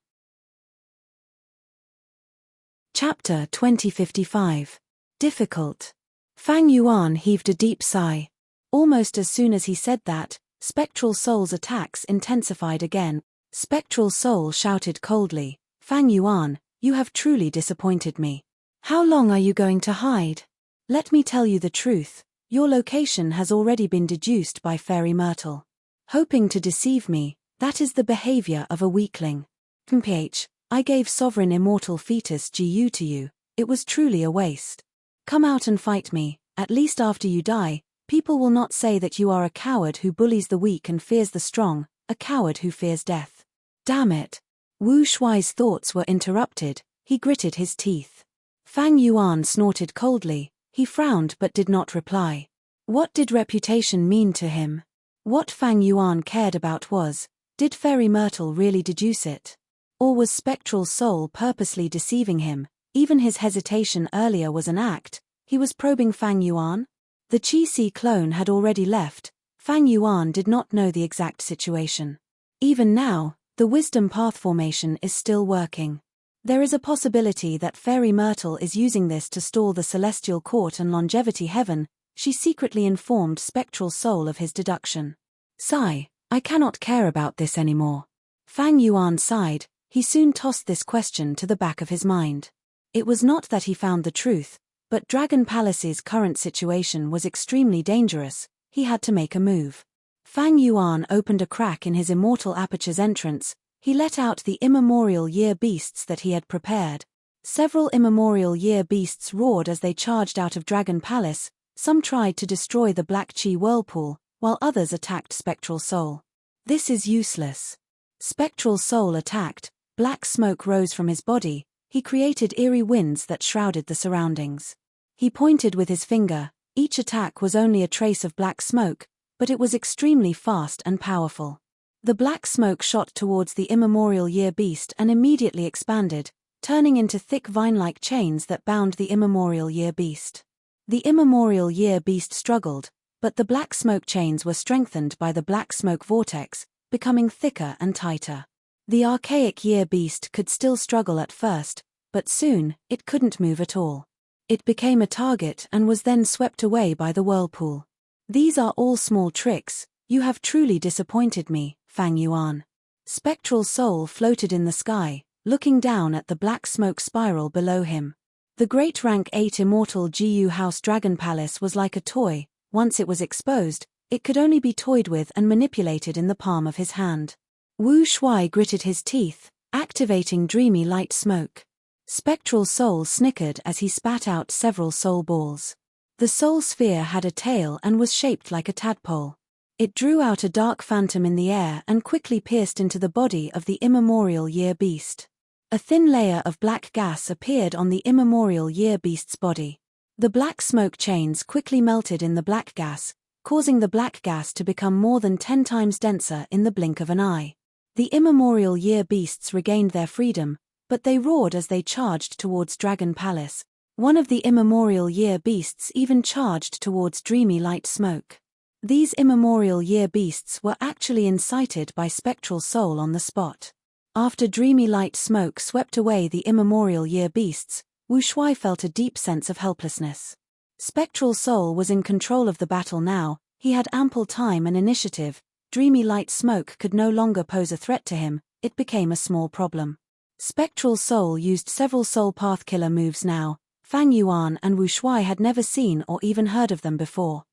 Chapter 2055. Difficult. Fang Yuan heaved a deep sigh. Almost as soon as he said that, Spectral Soul's attacks intensified again. Spectral Soul shouted coldly, "Fang Yuan, you have truly disappointed me. How long are you going to hide? Let me tell you the truth, your location has already been deduced by Fairy Myrtle. Hoping to deceive me, that is the behavior of a weakling. Mph, I gave Sovereign Immortal Fetus GU to you, it was truly a waste. Come out and fight me, at least after you die. People will not say that you are a coward who bullies the weak and fears the strong, a coward who fears death." Damn it. Wu Shuai's thoughts were interrupted, he gritted his teeth. Fang Yuan snorted coldly, he frowned but did not reply. What did reputation mean to him? What Fang Yuan cared about was, did Fairy Myrtle really deduce it? Or was Spectral Soul purposely deceiving him? Even his hesitation earlier was an act. He was probing Fang Yuan? The Qi-Si clone had already left. Fang Yuan did not know the exact situation. Even now, the wisdom path formation is still working. There is a possibility that Fairy Myrtle is using this to stall the Celestial Court and Longevity Heaven. She secretly informed Spectral Soul of his deduction. Sigh, I cannot care about this anymore. Fang Yuan sighed, he soon tossed this question to the back of his mind. It was not that he found the truth, but Dragon Palace's current situation was extremely dangerous, he had to make a move. Fang Yuan opened a crack in his immortal aperture's entrance, he let out the immemorial year beasts that he had prepared. Several immemorial year beasts roared as they charged out of Dragon Palace, some tried to destroy the Black Qi whirlpool, while others attacked Spectral Soul. This is useless. Spectral Soul attacked, black smoke rose from his body, he created eerie winds that shrouded the surroundings. He pointed with his finger, each attack was only a trace of black smoke, but it was extremely fast and powerful. The black smoke shot towards the immemorial year beast and immediately expanded, turning into thick vine-like chains that bound the immemorial year beast. The immemorial year beast struggled, but the black smoke chains were strengthened by the black smoke vortex, becoming thicker and tighter. The archaic year beast could still struggle at first, but soon, it couldn't move at all. It became a target and was then swept away by the whirlpool. These are all small tricks, you have truly disappointed me, Fang Yuan. Spectral Soul floated in the sky, looking down at the black smoke spiral below him. The great rank 8 immortal GU House Dragon Palace was like a toy. Once it was exposed, it could only be toyed with and manipulated in the palm of his hand. Wu Shuai gritted his teeth, activating dreamy light smoke. Spectral Soul snickered as he spat out several soul balls. The soul sphere had a tail and was shaped like a tadpole. It drew out a dark phantom in the air and quickly pierced into the body of the immemorial year beast. A thin layer of black gas appeared on the immemorial year beast's body. The black smoke chains quickly melted in the black gas, causing the black gas to become more than 10 times denser in the blink of an eye. The immemorial year beasts regained their freedom, but they roared as they charged towards Dragon Palace. One of the immemorial year beasts even charged towards dreamy light smoke. These immemorial year beasts were actually incited by Spectral Soul on the spot. After dreamy light smoke swept away the immemorial year beasts, Wu Shuai felt a deep sense of helplessness. Spectral Soul was in control of the battle now. He had ample time and initiative. Dreamy light smoke could no longer pose a threat to him. It became a small problem. Spectral Soul used several soul path killer moves now. Fang Yuan and Wu Shuai had never seen or even heard of them before.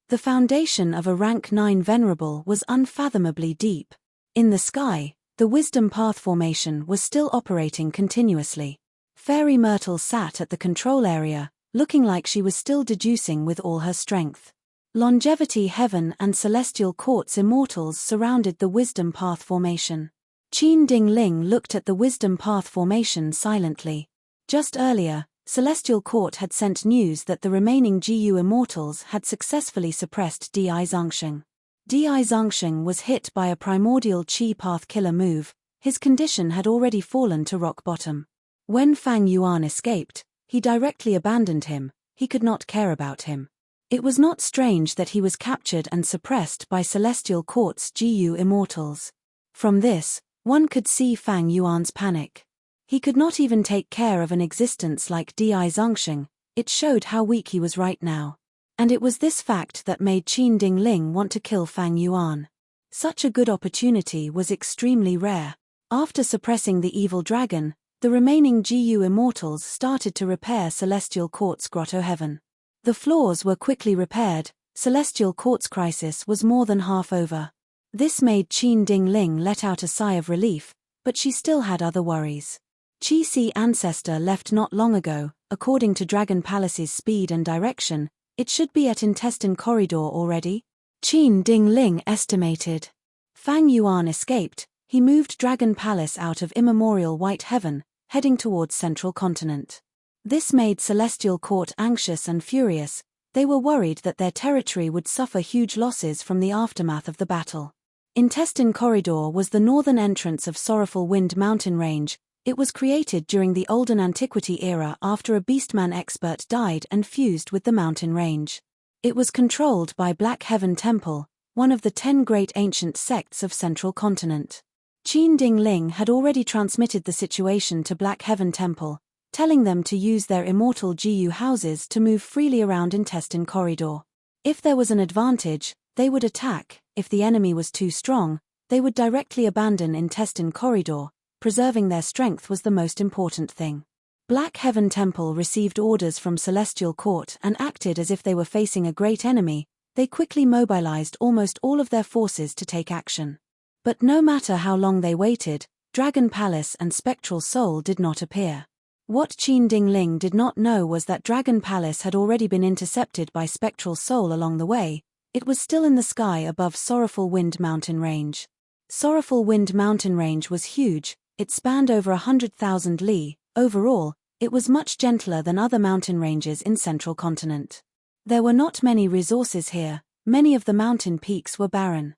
The foundation of a rank 9 Venerable was unfathomably deep. In the sky, the Wisdom Path formation was still operating continuously. Fairy Myrtle sat at the control area, looking like she was still deducing with all her strength. Longevity Heaven and Celestial Court's immortals surrounded the Wisdom Path formation. Qin Ding Ling looked at the Wisdom Path formation silently. Just earlier, Celestial Court had sent news that the remaining GU immortals had successfully suppressed Di Zongsheng. Di Zongsheng was hit by a primordial Qi Path killer move. His condition had already fallen to rock bottom. When Fang Yuan escaped, he directly abandoned him. He could not care about him. It was not strange that he was captured and suppressed by Celestial Court's GU immortals. From this, one could see Fang Yuan's panic. He could not even take care of an existence like Di Zongsheng. It showed how weak he was right now. And it was this fact that made Qin Ding Ling want to kill Fang Yuan. Such a good opportunity was extremely rare. After suppressing the evil dragon, the remaining GU immortals started to repair Celestial Court's Grotto Heaven. The flaws were quickly repaired. Celestial Court's crisis was more than half over. This made Qin Ding Ling let out a sigh of relief, but she still had other worries. Qi Si Ancestor left not long ago. According to Dragon Palace's speed and direction, it should be at Intestine Corridor already. Qin Ding Ling estimated. Fang Yuan escaped. He moved Dragon Palace out of immemorial White Heaven, heading towards Central Continent. This made Celestial Court anxious and furious. They were worried that their territory would suffer huge losses from the aftermath of the battle. Intestine Corridor was the northern entrance of Sorrowful Wind Mountain Range. It was created during the Olden Antiquity era after a Beastman expert died and fused with the mountain range. It was controlled by Black Heaven Temple, one of the 10 great ancient sects of Central Continent. Qin Ding Ling had already transmitted the situation to Black Heaven Temple, telling them to use their immortal GU houses to move freely around Intestine Corridor. If there was an advantage, they would attack. If the enemy was too strong, they would directly abandon Intestine Corridor. Preserving their strength was the most important thing. Black Heaven Temple received orders from Celestial Court and acted as if they were facing a great enemy. They quickly mobilized almost all of their forces to take action. But no matter how long they waited, Dragon Palace and Spectral Soul did not appear. What Qin Ding Ling did not know was that Dragon Palace had already been intercepted by Spectral Soul along the way. It was still in the sky above Sorrowful Wind Mountain Range. Sorrowful Wind Mountain Range was huge. It spanned over 100,000 li. Overall, it was much gentler than other mountain ranges in Central Continent. There were not many resources here. Many of the mountain peaks were barren.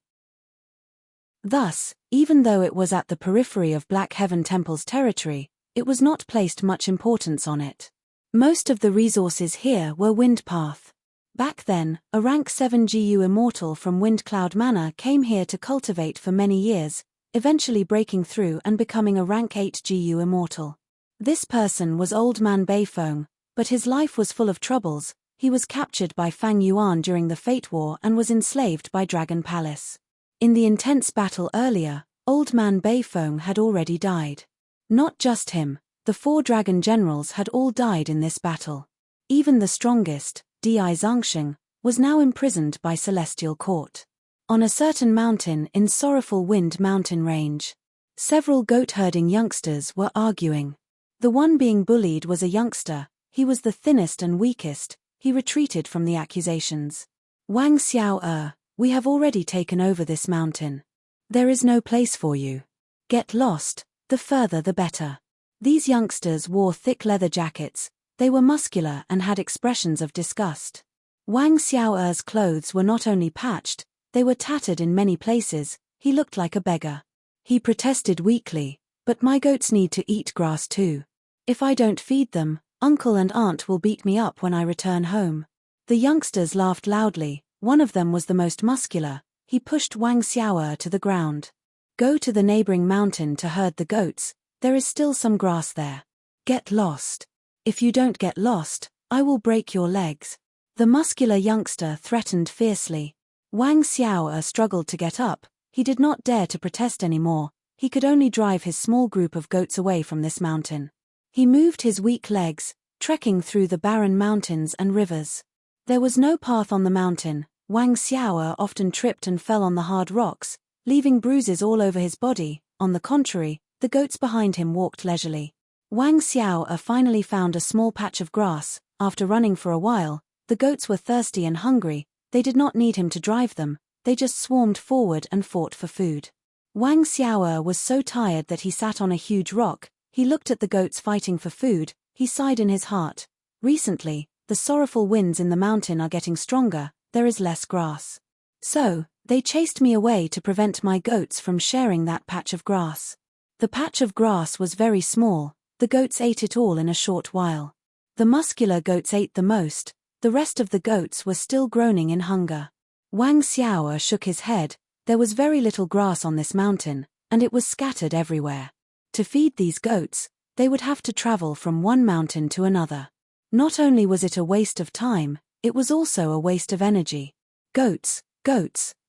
Thus, even though it was at the periphery of Black Heaven Temple's territory, it was not placed much importance on it. Most of the resources here were Wind Path. Back then, a rank 7 GU immortal from Wind Cloud Manor came here to cultivate for many years, eventually breaking through and becoming a rank 8 GU immortal. This person was Old Man Beifeng, but his life was full of troubles. He was captured by Fang Yuan during the Fate War and was enslaved by Dragon Palace. In the intense battle earlier, Old Man Beifong had already died. Not just him, the 4 dragon generals had all died in this battle. Even the strongest, Di Zhangsheng, was now imprisoned by Celestial Court. On a certain mountain in Sorrowful Wind mountain range, several goat-herding youngsters were arguing. The one being bullied was a youngster. He was the thinnest and weakest. He retreated from the accusations. Wang Xiao, we have already taken over this mountain. There is no place for you. Get lost, the further the better. These youngsters wore thick leather jackets. They were muscular and had expressions of disgust. Wang Xiao's clothes were not only patched, they were tattered in many places. He looked like a beggar. He protested weakly, but my goats need to eat grass too. If I don't feed them, uncle and aunt will beat me up when I return home. The youngsters laughed loudly. One of them was the most muscular. He pushed Wang Xiao to the ground. Go to the neighboring mountain to herd the goats. There is still some grass there. Get lost. If you don't get lost, I will break your legs. The muscular youngster threatened fiercely. Wang Xiao struggled to get up. He did not dare to protest anymore. He could only drive his small group of goats away from this mountain. He moved his weak legs, trekking through the barren mountains and rivers. There was no path on the mountain. Wang Xiao often tripped and fell on the hard rocks, leaving bruises all over his body. On the contrary, the goats behind him walked leisurely. Wang Xiao finally found a small patch of grass. After running for a while, the goats were thirsty and hungry. They did not need him to drive them. They just swarmed forward and fought for food. Wang Xiao was so tired that he sat on a huge rock. He looked at the goats fighting for food. He sighed in his heart. Recently, the sorrowful winds in the mountain are getting stronger. There is less grass. So, they chased me away to prevent my goats from sharing that patch of grass. The patch of grass was very small. The goats ate it all in a short while. The muscular goats ate the most. The rest of the goats were still groaning in hunger. Wang Xiao shook his head. There was very little grass on this mountain, and it was scattered everywhere. To feed these goats, they would have to travel from one mountain to another. Not only was it a waste of time, it was also a waste of energy. Goats,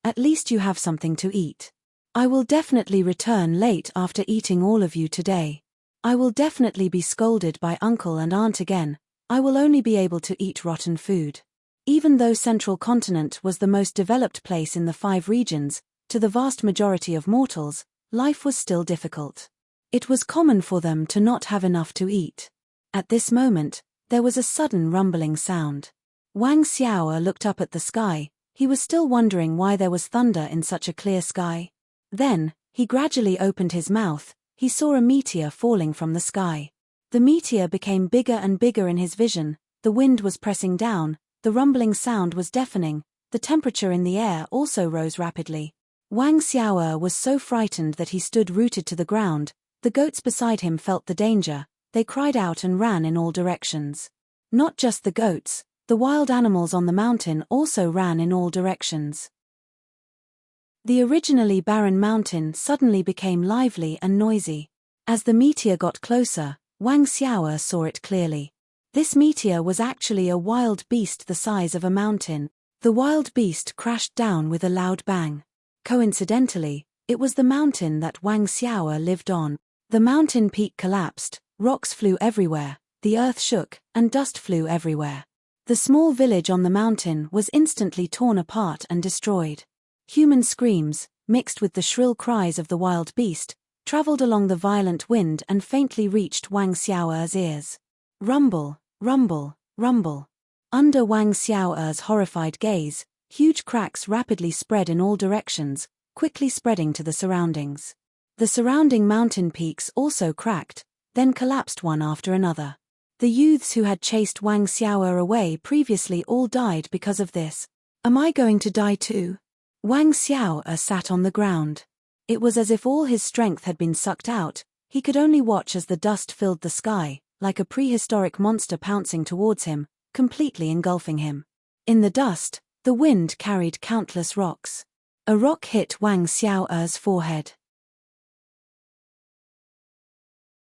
at least you have something to eat. I will definitely return late after eating all of you today. I will definitely be scolded by uncle and aunt again. I will only be able to eat rotten food. Even though Central Continent was the most developed place in the 5 regions, to the vast majority of mortals, life was still difficult. It was common for them to not have enough to eat. At this moment, there was a sudden rumbling sound. Wang Xiao looked up at the sky. He was still wondering why there was thunder in such a clear sky. Then, he gradually opened his mouth. He saw a meteor falling from the sky. The meteor became bigger and bigger in his vision. The wind was pressing down. The rumbling sound was deafening. The temperature in the air also rose rapidly. Wang Xiao was so frightened that he stood rooted to the ground. The goats beside him felt the danger. They cried out and ran in all directions. Not just the goats, the wild animals on the mountain also ran in all directions. The originally barren mountain suddenly became lively and noisy. As the meteor got closer, Wang Xiao saw it clearly. This meteor was actually a wild beast the size of a mountain. The wild beast crashed down with a loud bang. Coincidentally, it was the mountain that Wang Xiao lived on. The mountain peak collapsed, rocks flew everywhere, the earth shook, and dust flew everywhere. The small village on the mountain was instantly torn apart and destroyed. Human screams, mixed with the shrill cries of the wild beast, traveled along the violent wind and faintly reached Wang Xiao's ears. Rumble, rumble, rumble. Under Wang Xiao's horrified gaze, huge cracks rapidly spread in all directions, quickly spreading to the surroundings. The surrounding mountain peaks also cracked, then collapsed one after another. The youths who had chased Wang Xiao away previously all died because of this. Am I going to die too? Wang Xiao sat on the ground. It was as if all his strength had been sucked out. He could only watch as the dust filled the sky, like a prehistoric monster pouncing towards him, completely engulfing him. In the dust, the wind carried countless rocks. A rock hit Wang Xiao's forehead.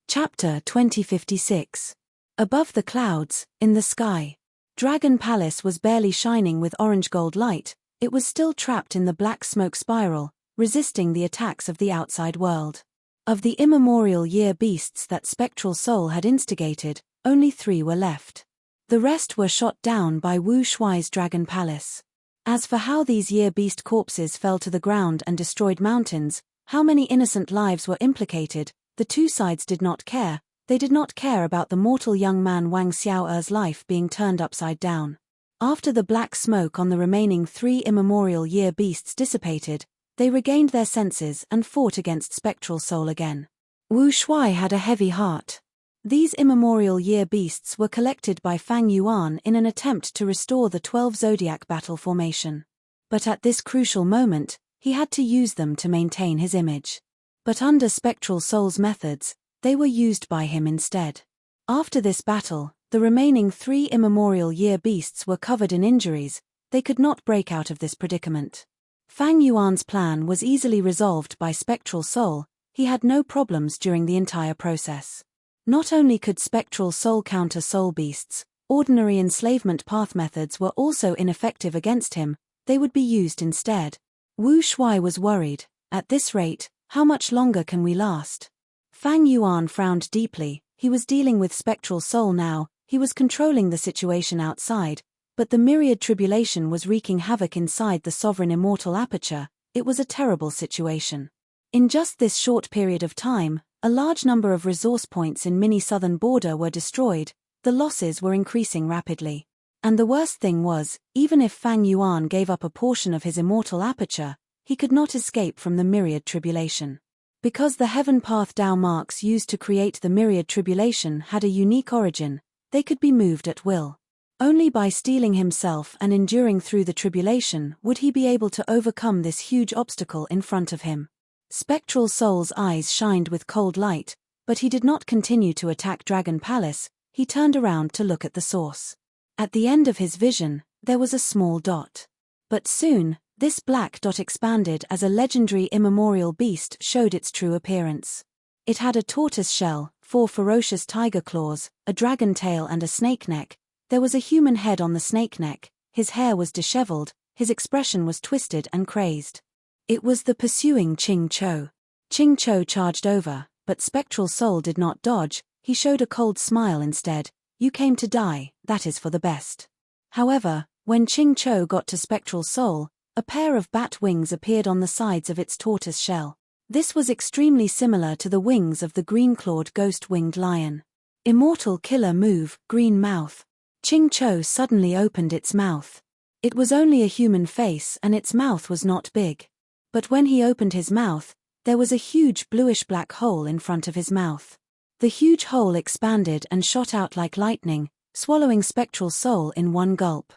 Chapter 2056. Above the clouds, in the sky. Dragon Palace was barely shining with orange-gold light. It was still trapped in the black smoke spiral, resisting the attacks of the outside world. Of the immemorial year beasts that Spectral Soul had instigated, only 3 were left. The rest were shot down by Wu Shuai's Dragon Palace. As for how these year beast corpses fell to the ground and destroyed mountains, how many innocent lives were implicated, the two sides did not care. They did not care about the mortal young man Wang Xiaoer's life being turned upside down. After the black smoke on the remaining 3 immemorial year beasts dissipated, they regained their senses and fought against Spectral Soul again. Wu Shuai had a heavy heart. These immemorial year beasts were collected by Fang Yuan in an attempt to restore the 12 zodiac battle formation. But at this crucial moment, he had to use them to maintain his image. But under Spectral Soul's methods, they were used by him instead. After this battle, the remaining 3 immemorial year beasts were covered in injuries. They could not break out of this predicament. Fang Yuan's plan was easily resolved by Spectral Soul. He had no problems during the entire process. Not only could Spectral Soul counter soul beasts, ordinary enslavement path methods were also ineffective against him. They would be used instead. Wu Shuai was worried. At this rate, how much longer can we last? Fang Yuan frowned deeply. He was dealing with Spectral Soul now. He was controlling the situation outside, but the myriad tribulation was wreaking havoc inside the sovereign immortal aperture. It was a terrible situation. In just this short period of time, a large number of resource points in mini southern border were destroyed. The losses were increasing rapidly. And the worst thing was, even if Fang Yuan gave up a portion of his immortal aperture, he could not escape from the myriad tribulation. Because the heaven path Dao marks used to create the myriad tribulation had a unique origin, they could be moved at will. Only by steeling himself and enduring through the tribulation would he be able to overcome this huge obstacle in front of him. Spectral Soul's eyes shined with cold light, but he did not continue to attack Dragon Palace. He turned around to look at the source. At the end of his vision, there was a small dot. But soon, this black dot expanded as a legendary immemorial beast showed its true appearance. It had a tortoise shell, 4 ferocious tiger claws, a dragon tail and a snake neck. There was a human head on the snake neck. His hair was disheveled, his expression was twisted and crazed. It was the pursuing Ching Cho. Ching Cho charged over, but Spectral Soul did not dodge. He showed a cold smile instead. You came to die, that is for the best. However, when Ching Cho got to Spectral Soul, a pair of bat wings appeared on the sides of its tortoise shell. This was extremely similar to the wings of the green-clawed ghost-winged lion. Immortal killer move, green mouth. Ching Cho suddenly opened its mouth. It was only a human face and its mouth was not big. But when he opened his mouth, there was a huge bluish-black hole in front of his mouth. The huge hole expanded and shot out like lightning, swallowing Spectral Soul in one gulp.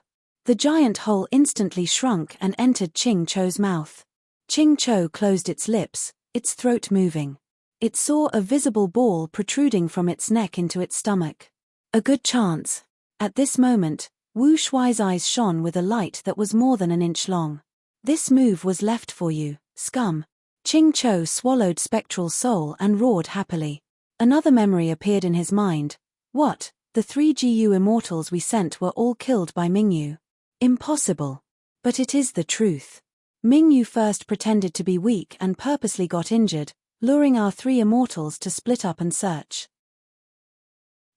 The giant hole instantly shrunk and entered Ching Cho's mouth. Ching Cho closed its lips, its throat moving. It saw a visible ball protruding from its neck into its stomach. A good chance. At this moment, Wu Shuai's eyes shone with a light that was more than an inch long. This move was left for you, scum. Ching Cho swallowed Spectral Soul and roared happily. Another memory appeared in his mind. What? The 3 GU immortals we sent were all killed by Mingyu. Impossible. But it is the truth. Mingyu first pretended to be weak and purposely got injured, luring our 3 immortals to split up and search.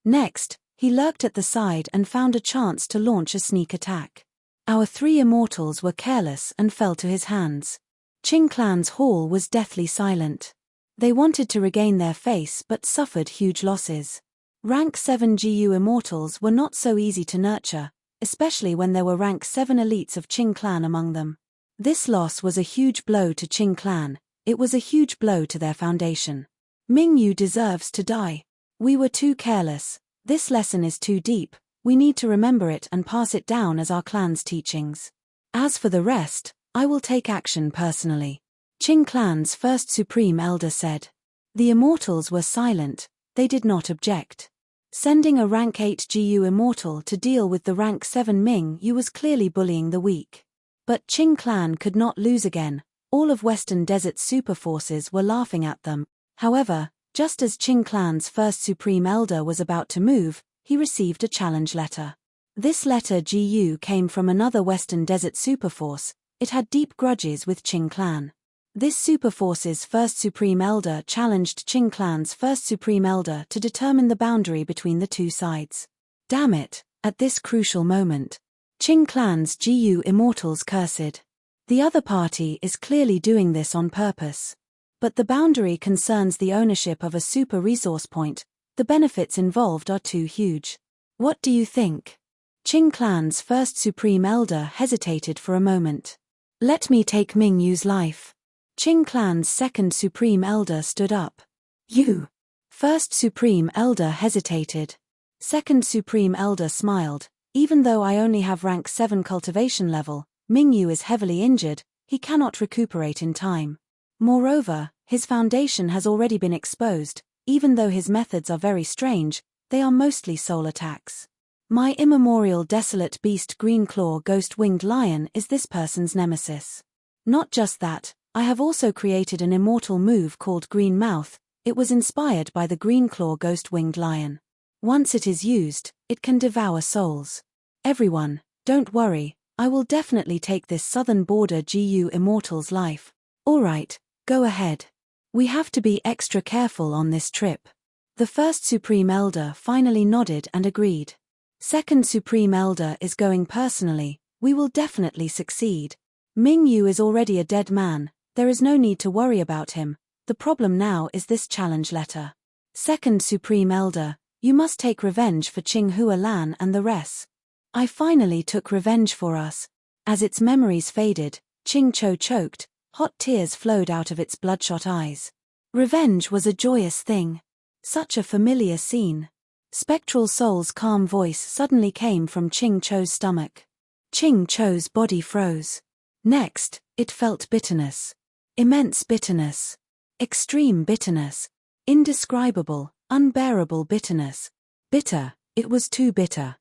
Next, he lurked at the side and found a chance to launch a sneak attack. Our 3 immortals were careless and fell to his hands. Qing Clan's hall was deathly silent. They wanted to regain their face but suffered huge losses. Rank 7 GU immortals were not so easy to nurture, especially when there were rank 7 elites of Qing Clan among them. This loss was a huge blow to Qing Clan. It was a huge blow to their foundation. Mingyu deserves to die. We were too careless. This lesson is too deep. We need to remember it and pass it down as our clan's teachings. As for the rest, I will take action personally. Qing Clan's first supreme elder said. The immortals were silent. They did not object. Sending a rank 8 GU immortal to deal with the rank 7 Ming Yu was clearly bullying the weak. But Qing Clan could not lose again. All of Western Desert's super forces were laughing at them. However, just as Qing Clan's first supreme elder was about to move, he received a challenge letter. This letter GU came from another Western Desert superforce. It had deep grudges with Qing Clan. This Super Force's first Supreme Elder challenged Qing Clan's first Supreme Elder to determine the boundary between the two sides. Damn it, at this crucial moment. Qing Clan's GU Immortals cursed. The other party is clearly doing this on purpose. But the boundary concerns the ownership of a super resource point. The benefits involved are too huge. What do you think? Qing Clan's first Supreme Elder hesitated for a moment. Let me take Ming Yu's life. Qing Clan's second Supreme Elder stood up. You. First Supreme Elder hesitated. Second Supreme Elder smiled. Even though I only have rank 7 cultivation level, Ming Yu is heavily injured, he cannot recuperate in time. Moreover, his foundation has already been exposed. Even though his methods are very strange, they are mostly soul attacks. My immemorial desolate beast Greenclaw Ghost-Winged Lion is this person's nemesis. Not just that, I have also created an immortal move called Green Mouth. It was inspired by the Greenclaw Ghost-Winged Lion. Once it is used, it can devour souls. Everyone, don't worry, I will definitely take this southern border GU Immortal's life. Alright, go ahead. We have to be extra careful on this trip. The first Supreme Elder finally nodded and agreed. Second Supreme Elder is going personally, we will definitely succeed. Ming Yu is already a dead man, there is no need to worry about him. The problem now is this challenge letter. Second Supreme Elder, you must take revenge for Qing Hua Lan and the rest. I finally took revenge for us. As its memories faded, Qing Cho choked, hot tears flowed out of its bloodshot eyes. Revenge was a joyous thing. Such a familiar scene. Spectral Soul's calm voice suddenly came from Qing Cho's stomach. Qing Cho's body froze. Next, it felt bitterness. Immense bitterness. Extreme bitterness. Indescribable, unbearable bitterness. Bitter, it was too bitter.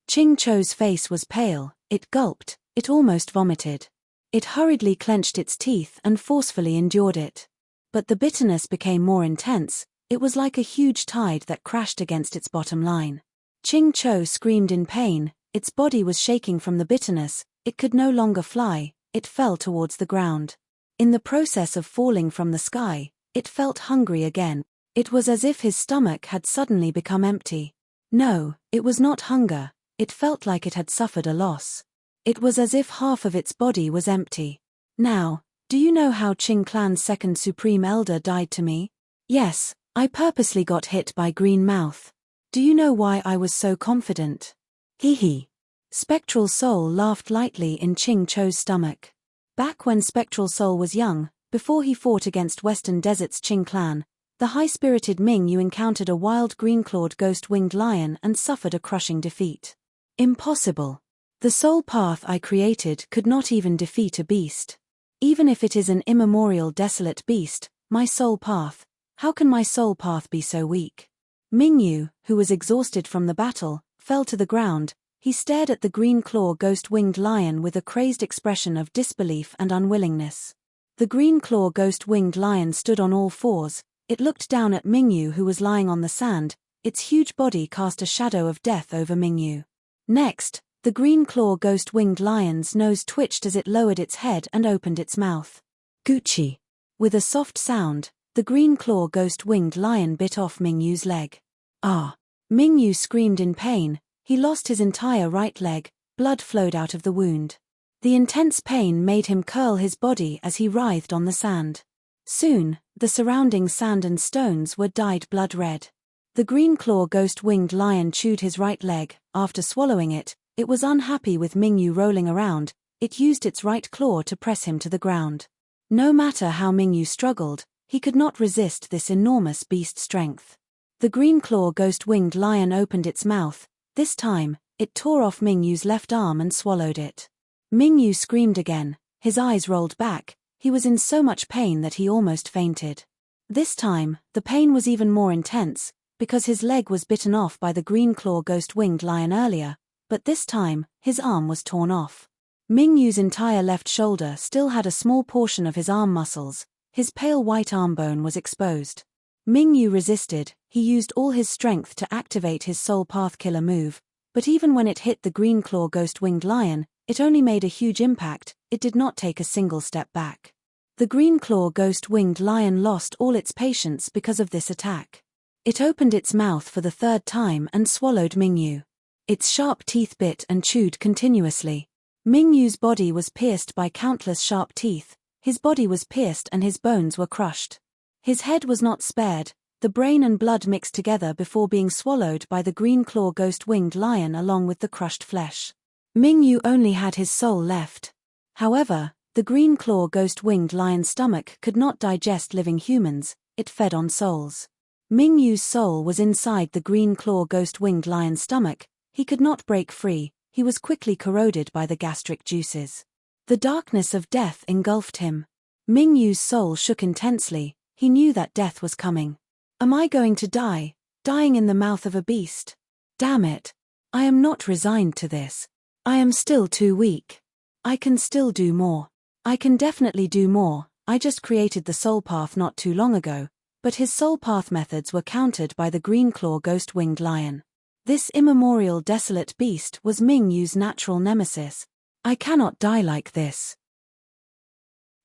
Qing Cho's face was pale, it gulped, it almost vomited. It hurriedly clenched its teeth and forcefully endured it. But the bitterness became more intense, it was like a huge tide that crashed against its bottom line. Qing Cho screamed in pain, its body was shaking from the bitterness, it could no longer fly, it fell towards the ground. In the process of falling from the sky, it felt hungry again. It was as if his stomach had suddenly become empty. No, it was not hunger, it felt like it had suffered a loss. It was as if half of its body was empty. Now, do you know how Qing Clan's second Supreme Elder died to me? Yes, I purposely got hit by Green Mouth. Do you know why I was so confident? Hee. Spectral Soul laughed lightly in Qing Cho's stomach. Back when Spectral Soul was young, before he fought against Western Desert's Qing Clan, the high-spirited Ming Yu encountered a wild green-clawed ghost-winged lion and suffered a crushing defeat. Impossible. The soul path I created could not even defeat a beast. Even if it is an immemorial desolate beast, my soul path, how can my soul path be so weak? Ming Yu, who was exhausted from the battle, fell to the ground. He stared at the green-claw ghost-winged lion with a crazed expression of disbelief and unwillingness. The green-claw ghost-winged lion stood on all fours. It looked down at Ming Yu who was lying on the sand. Its huge body cast a shadow of death over Ming Yu. Next, the green-claw ghost-winged lion's nose twitched as it lowered its head and opened its mouth. Gucci. With a soft sound, the green-claw ghost-winged lion bit off Ming Yu's leg. Ah! Ming Yu screamed in pain. He lost his entire right leg, blood flowed out of the wound. The intense pain made him curl his body as he writhed on the sand. Soon, the surrounding sand and stones were dyed blood red. The green-claw ghost-winged lion chewed his right leg. After swallowing it, it was unhappy with Ming Yu rolling around. It used its right claw to press him to the ground. No matter how Ming Yu struggled, he could not resist this enormous beast strength. The green-claw ghost-winged lion opened its mouth. This time, it tore off Ming Yu's left arm and swallowed it. Ming Yu screamed again, his eyes rolled back, he was in so much pain that he almost fainted. This time, the pain was even more intense, because his leg was bitten off by the green-claw ghost-winged lion earlier, but this time, his arm was torn off. Ming Yu's entire left shoulder still had a small portion of his arm muscles, his pale white arm bone was exposed. Ming Yu resisted, he used all his strength to activate his soul path killer move, but even when it hit the green-claw ghost-winged lion, it only made a huge impact. it did not take a single step back. The green claw ghost-winged lion lost all its patience because of this attack. It opened its mouth for the third time and swallowed Mingyu. Its sharp teeth bit and chewed continuously. Mingyu's body was pierced by countless sharp teeth, his body was pierced and his bones were crushed. His head was not spared, the brain and blood mixed together before being swallowed by the green claw ghost-winged lion along with the crushed flesh. Mingyu only had his soul left. However, the green claw ghost-winged lion's stomach could not digest living humans, it fed on souls. Mingyu's soul was inside the green claw ghost-winged lion's stomach, he could not break free, he was quickly corroded by the gastric juices. The darkness of death engulfed him. Mingyu's soul shook intensely, he knew that death was coming. Am I going to die, dying in the mouth of a beast? Damn it. I am not resigned to this. I am still too weak. I can still do more. I can definitely do more, I just created the soul path not too long ago, but his soul path methods were countered by the green claw ghost-winged lion. This immemorial desolate beast was Mingyu's natural nemesis. I cannot die like this.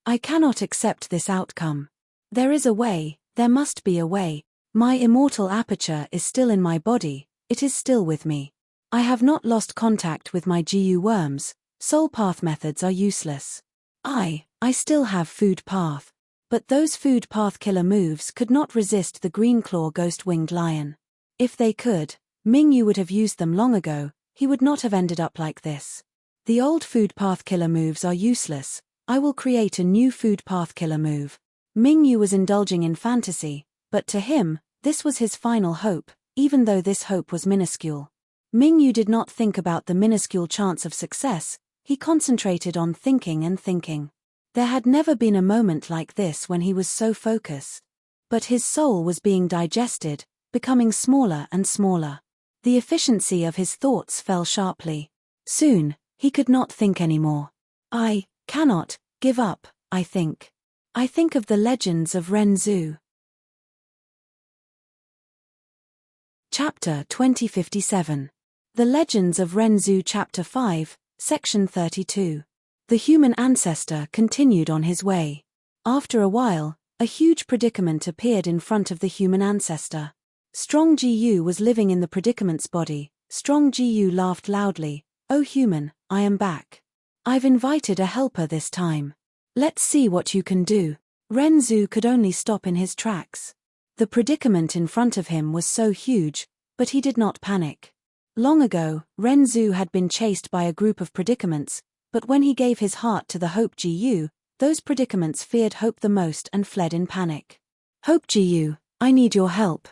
I cannot accept this outcome. There is a way, there must be a way. My immortal aperture is still in my body, it is still with me. I have not lost contact with my GU worms, soul path methods are useless. I still have food path. But those food path killer moves could not resist the green claw ghost-winged lion. If they could, Mingyu would have used them long ago, he would not have ended up like this. The old food path killer moves are useless, I will create a new food path killer move. Mingyu was indulging in fantasy, but to him, this was his final hope, even though this hope was minuscule. Mingyu did not think about the minuscule chance of success, he concentrated on thinking and thinking. There had never been a moment like this when he was so focused. But his soul was being digested, becoming smaller and smaller. The efficiency of his thoughts fell sharply. Soon, he could not think anymore. I cannot give up, I think. I think of the legends of Renzu. Chapter 2057. The Legends of Renzu Chapter 5, Section 32. The human ancestor continued on his way. After a while, a huge predicament appeared in front of the human ancestor. Strong Gu was living in the predicament's body. Strong Gu laughed loudly. Oh human, I am back. I've invited a helper this time. Let's see what you can do. Renzu could only stop in his tracks. The predicament in front of him was so huge, but he did not panic. Long ago, Renzu had been chased by a group of predicaments, but when he gave his heart to the Hope Gu, those predicaments feared Hope the most and fled in panic. Hope Gu, I need your help.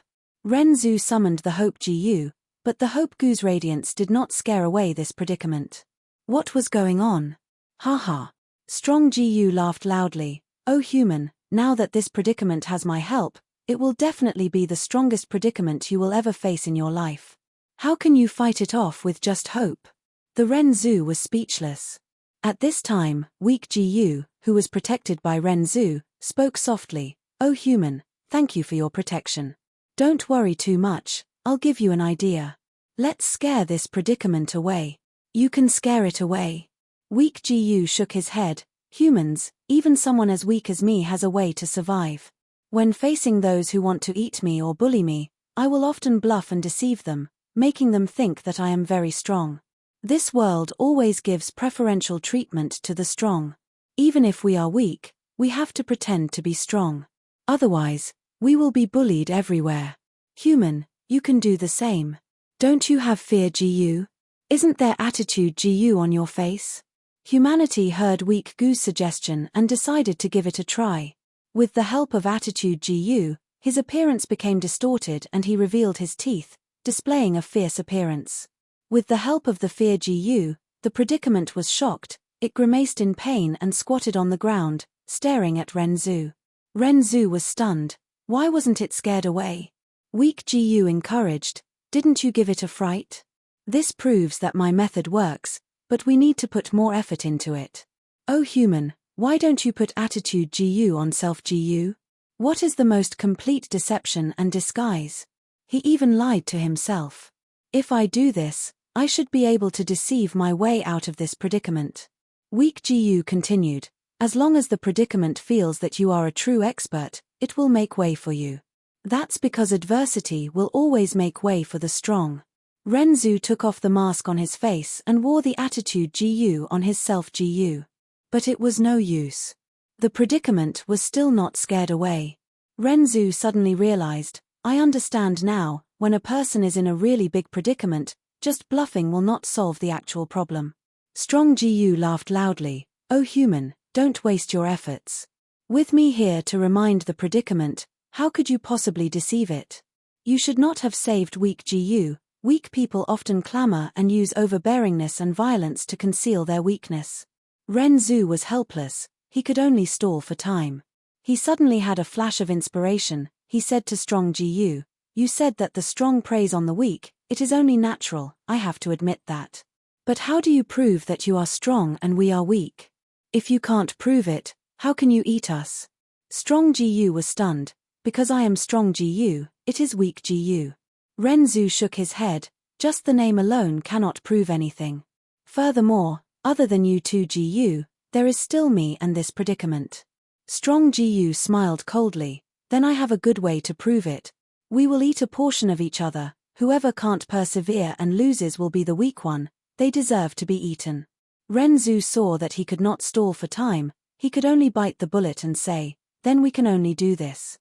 Renzu summoned the Hope Gu, but the Hope Gu's radiance did not scare away this predicament. What was going on? Haha. Strong Gu laughed loudly. Oh human, now that this predicament has my help, it will definitely be the strongest predicament you will ever face in your life. How can you fight it off with just hope? The Renzu was speechless. At this time, weak Gu, who was protected by Renzu, spoke softly. Oh human, thank you for your protection. Don't worry too much, I'll give you an idea. Let's scare this predicament away. You can scare it away. Weak Gu shook his head. Humans, even someone as weak as me has a way to survive. When facing those who want to eat me or bully me, I will often bluff and deceive them, making them think that I am very strong. This world always gives preferential treatment to the strong. Even if we are weak, we have to pretend to be strong. Otherwise, we will be bullied everywhere. Human, you can do the same. Don't you have fear, Gu? Isn't there attitude, Gu, on your face? Humanity heard weak Gu's suggestion and decided to give it a try. With the help of attitude Gu, his appearance became distorted and he revealed his teeth, displaying a fierce appearance. With the help of the fear Gu, the predicament was shocked, it grimaced in pain and squatted on the ground, staring at Renzu. Renzu was stunned. Why wasn't it scared away? Weak Gu encouraged. Didn't you give it a fright? This proves that my method works, but we need to put more effort into it. Oh human, why don't you put attitude Gu on self Gu? What is the most complete deception and disguise? He even lied to himself. If I do this, I should be able to deceive my way out of this predicament. Weak Gu continued, as long as the predicament feels that you are a true expert, it will make way for you. That's because adversity will always make way for the strong. Renzu took off the mask on his face and wore the attitude Gu on his self Gu. But it was no use. The predicament was still not scared away. Renzu suddenly realized, I understand now, when a person is in a really big predicament, just bluffing will not solve the actual problem. Strong Gu laughed loudly, "Oh human, don't waste your efforts. With me here to remind the predicament, how could you possibly deceive it? You should not have saved weak Gu. Weak people often clamor and use overbearingness and violence to conceal their weakness." Renzu was helpless, he could only stall for time. He suddenly had a flash of inspiration. He said to Strong Gu, "You said that the strong preys on the weak, it is only natural, I have to admit that. But how do you prove that you are strong and we are weak? If you can't prove it, how can you eat us?" Strong Gu was stunned. "Because I am Strong Gu, it is weak Gu." Renzu shook his head, "Just the name alone cannot prove anything. Furthermore, other than you two Gu, there is still me and this predicament." Strong Gu smiled coldly, "Then I have a good way to prove it. We will eat a portion of each other, whoever can't persevere and loses will be the weak one, they deserve to be eaten." Renzu saw that he could not stall for time, he could only bite the bullet and say, "Then we can only do this.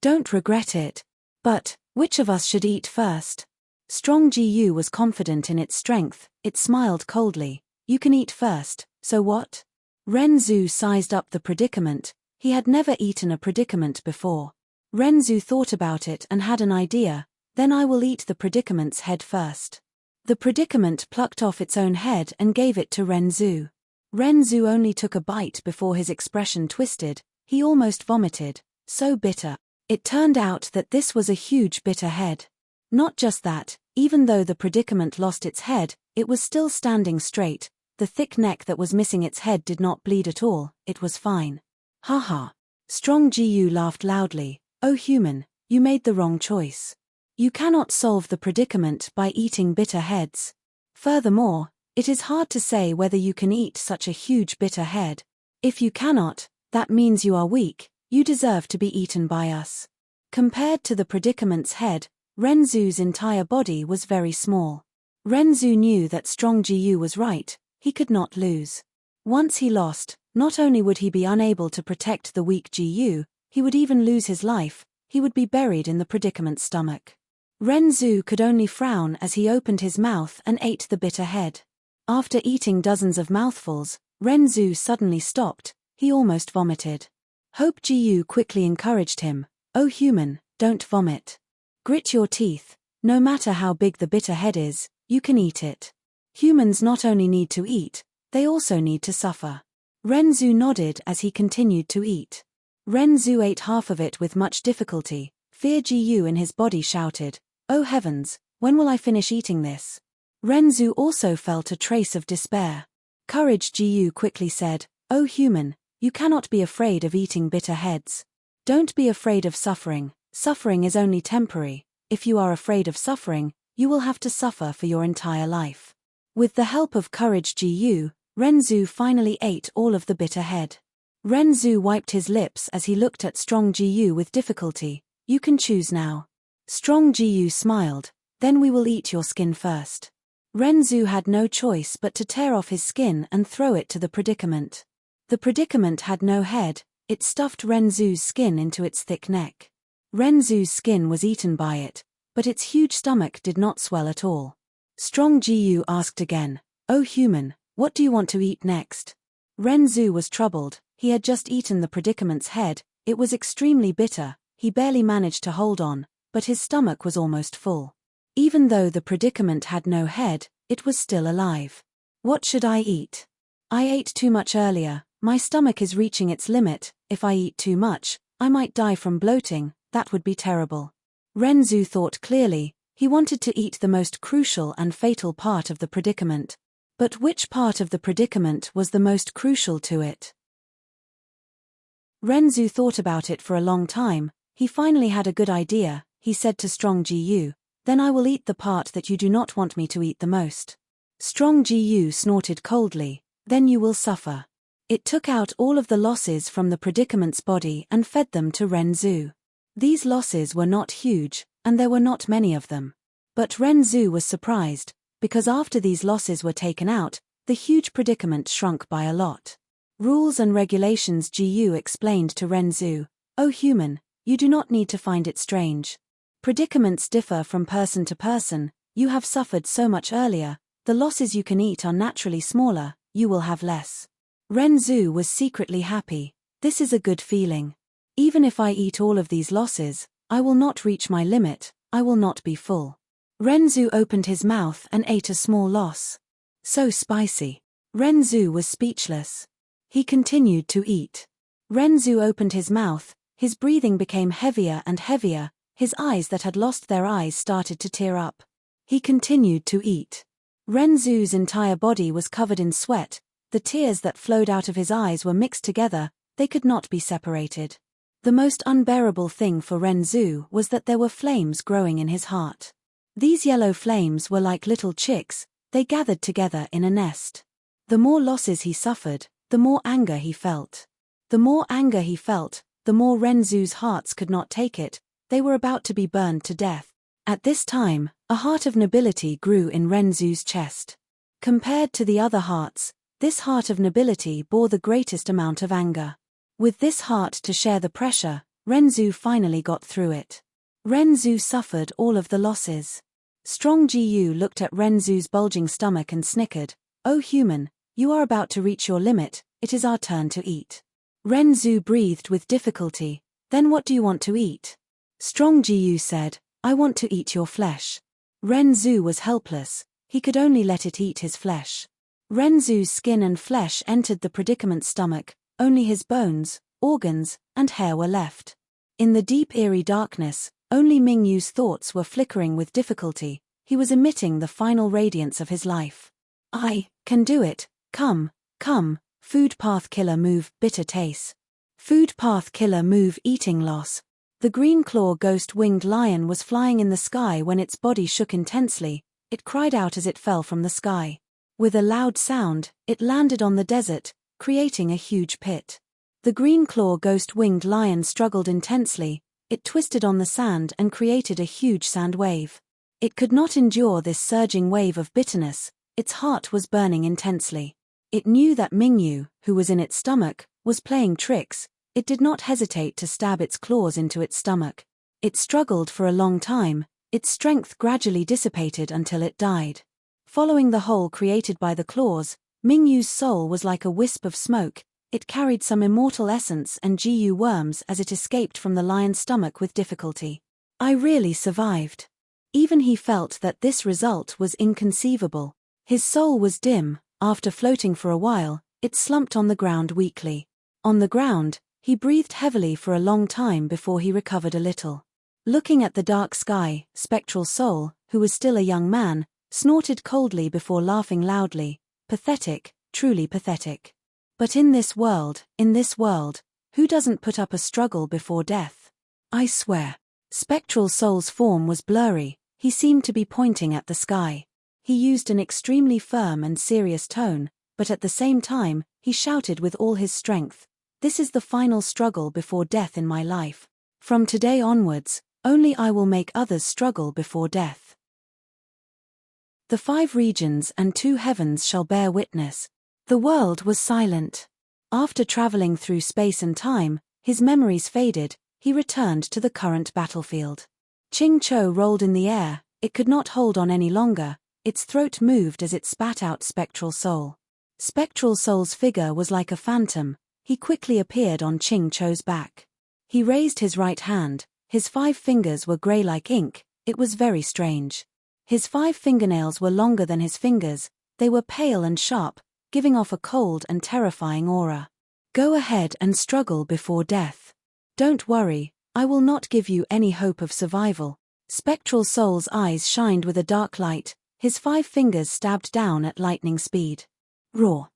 Don't regret it. But, which of us should eat first?" Strong Gu was confident in its strength, it smiled coldly, "You can eat first, so what?" Renzu sized up the predicament, he had never eaten a predicament before. Renzu thought about it and had an idea, "Then I will eat the predicament's head first." The predicament plucked off its own head and gave it to Renzu. Renzu only took a bite before his expression twisted, he almost vomited, so bitter. It turned out that this was a huge bitter head. Not just that, even though the predicament lost its head, it was still standing straight, the thick neck that was missing its head did not bleed at all, it was fine. Haha. Strong Gu laughed loudly, "Oh human, you made the wrong choice. You cannot solve the predicament by eating bitter heads. Furthermore, it is hard to say whether you can eat such a huge bitter head. If you cannot, that means you are weak, you deserve to be eaten by us." Compared to the predicament's head, Renzu's entire body was very small. Renzu knew that Strong Gu was right, he could not lose. Once he lost, not only would he be unable to protect the weak Gu, he would even lose his life, he would be buried in the predicament's stomach. Renzu could only frown as he opened his mouth and ate the bitter head. After eating dozens of mouthfuls, Renzu suddenly stopped, he almost vomited. Hope Gu quickly encouraged him, "Oh human, don't vomit. Grit your teeth, no matter how big the bitter head is, you can eat it. Humans not only need to eat, they also need to suffer." Renzu nodded as he continued to eat. Renzu ate half of it with much difficulty, fear Gu in his body shouted, "Oh heavens, when will I finish eating this?" Renzu also felt a trace of despair. Courage Gu quickly said, "Oh human, you cannot be afraid of eating bitter heads. Don't be afraid of suffering, suffering is only temporary, if you are afraid of suffering, you will have to suffer for your entire life." With the help of Courage Gu, Renzu finally ate all of the bitter head. Renzu wiped his lips as he looked at Strong Gu with difficulty, "You can choose now." Strong Gu smiled, "Then we will eat your skin first." Renzu had no choice but to tear off his skin and throw it to the predicament. The predicament had no head, it stuffed Renzu's skin into its thick neck. Renzu's skin was eaten by it, but its huge stomach did not swell at all. Strong Gu asked again, "Oh human, what do you want to eat next?" Renzu was troubled, he had just eaten the predicament's head, it was extremely bitter, he barely managed to hold on, but his stomach was almost full. Even though the predicament had no head, it was still alive. "What should I eat? I ate too much earlier, my stomach is reaching its limit, if I eat too much, I might die from bloating, that would be terrible." Renzu thought clearly, he wanted to eat the most crucial and fatal part of the predicament. But which part of the predicament was the most crucial to it? Renzu thought about it for a long time, he finally had a good idea, he said to Strong Gu, "Then I will eat the part that you do not want me to eat the most." Strong Gu snorted coldly, Then you will suffer. It took out all of the losses from the predicament's body and fed them to Renzu. These losses were not huge, and there were not many of them. But Renzu was surprised, because after these losses were taken out, the huge predicament shrunk by a lot. Rules and regulations. Gu explained to Renzu, "O human, you do not need to find it strange. Predicaments differ from person to person, you have suffered so much earlier, the losses you can eat are naturally smaller, you will have less." Renzu was secretly happy. This is a good feeling. Even if I eat all of these losses, I will not reach my limit, I will not be full. Renzu opened his mouth and ate a small loss. So spicy. Renzu was speechless. He continued to eat. Renzu opened his mouth, his breathing became heavier and heavier, his eyes that had lost their eyes started to tear up. He continued to eat. Renzu's entire body was covered in sweat, the tears that flowed out of his eyes were mixed together, they could not be separated. The most unbearable thing for Renzu was that there were flames growing in his heart. These yellow flames were like little chicks, they gathered together in a nest. The more losses he suffered, the more anger he felt. The more anger he felt, the more Renzu's hearts could not take it, they were about to be burned to death. At this time, a heart of nobility grew in Renzu's chest. Compared to the other hearts, this heart of nobility bore the greatest amount of anger. With this heart to share the pressure, Renzu finally got through it. Renzu suffered all of the losses. Strong Gu looked at Renzu's bulging stomach and snickered, "O human, you are about to reach your limit, it is our turn to eat." Renzu breathed with difficulty, "Then what do you want to eat?" Strong Gu said, "I want to eat your flesh." Renzu was helpless, he could only let it eat his flesh. Renzu's skin and flesh entered the predicament's stomach, only his bones, organs, and hair were left. In the deep eerie darkness, only Mingyu's thoughts were flickering with difficulty, he was emitting the final radiance of his life. "I can do it, come, come, food path killer move, bitter taste. Food path killer move, eating loss." The green claw ghost-winged lion was flying in the sky when its body shook intensely, it cried out as it fell from the sky. With a loud sound, it landed on the desert, creating a huge pit. The green claw ghost-winged lion struggled intensely, it twisted on the sand and created a huge sand wave. It could not endure this surging wave of bitterness, its heart was burning intensely. It knew that Mingyu, who was in its stomach, was playing tricks, it did not hesitate to stab its claws into its stomach. It struggled for a long time, its strength gradually dissipated until it died. Following the hole created by the claws, Mingyu's soul was like a wisp of smoke, it carried some immortal essence and Gu worms as it escaped from the lion's stomach with difficulty. I really survived. Even he felt that this result was inconceivable. His soul was dim, after floating for a while, it slumped on the ground weakly. On the ground, he breathed heavily for a long time before he recovered a little. Looking at the dark sky, Spectral Soul, who was still a young man, snorted coldly before laughing loudly. Pathetic, truly pathetic. But in this world, who doesn't put up a struggle before death? I swear. Spectral Soul's form was blurry, he seemed to be pointing at the sky. He used an extremely firm and serious tone, but at the same time, he shouted with all his strength, "This is the final struggle before death in my life. From today onwards, only I will make others struggle before death. The 5 regions and 2 heavens shall bear witness." The world was silent. After traveling through space and time, his memories faded, he returned to the current battlefield. Ching Cho rolled in the air, it could not hold on any longer, its throat moved as it spat out Spectral Soul. Spectral Soul's figure was like a phantom, he quickly appeared on Ching Cho's back. He raised his right hand, his 5 fingers were grey like ink, it was very strange. His 5 fingernails were longer than his fingers, they were pale and sharp, giving off a cold and terrifying aura. "Go ahead and struggle before death. Don't worry, I will not give you any hope of survival." Spectral Soul's eyes shined with a dark light, his 5 fingers stabbed down at lightning speed. Roar.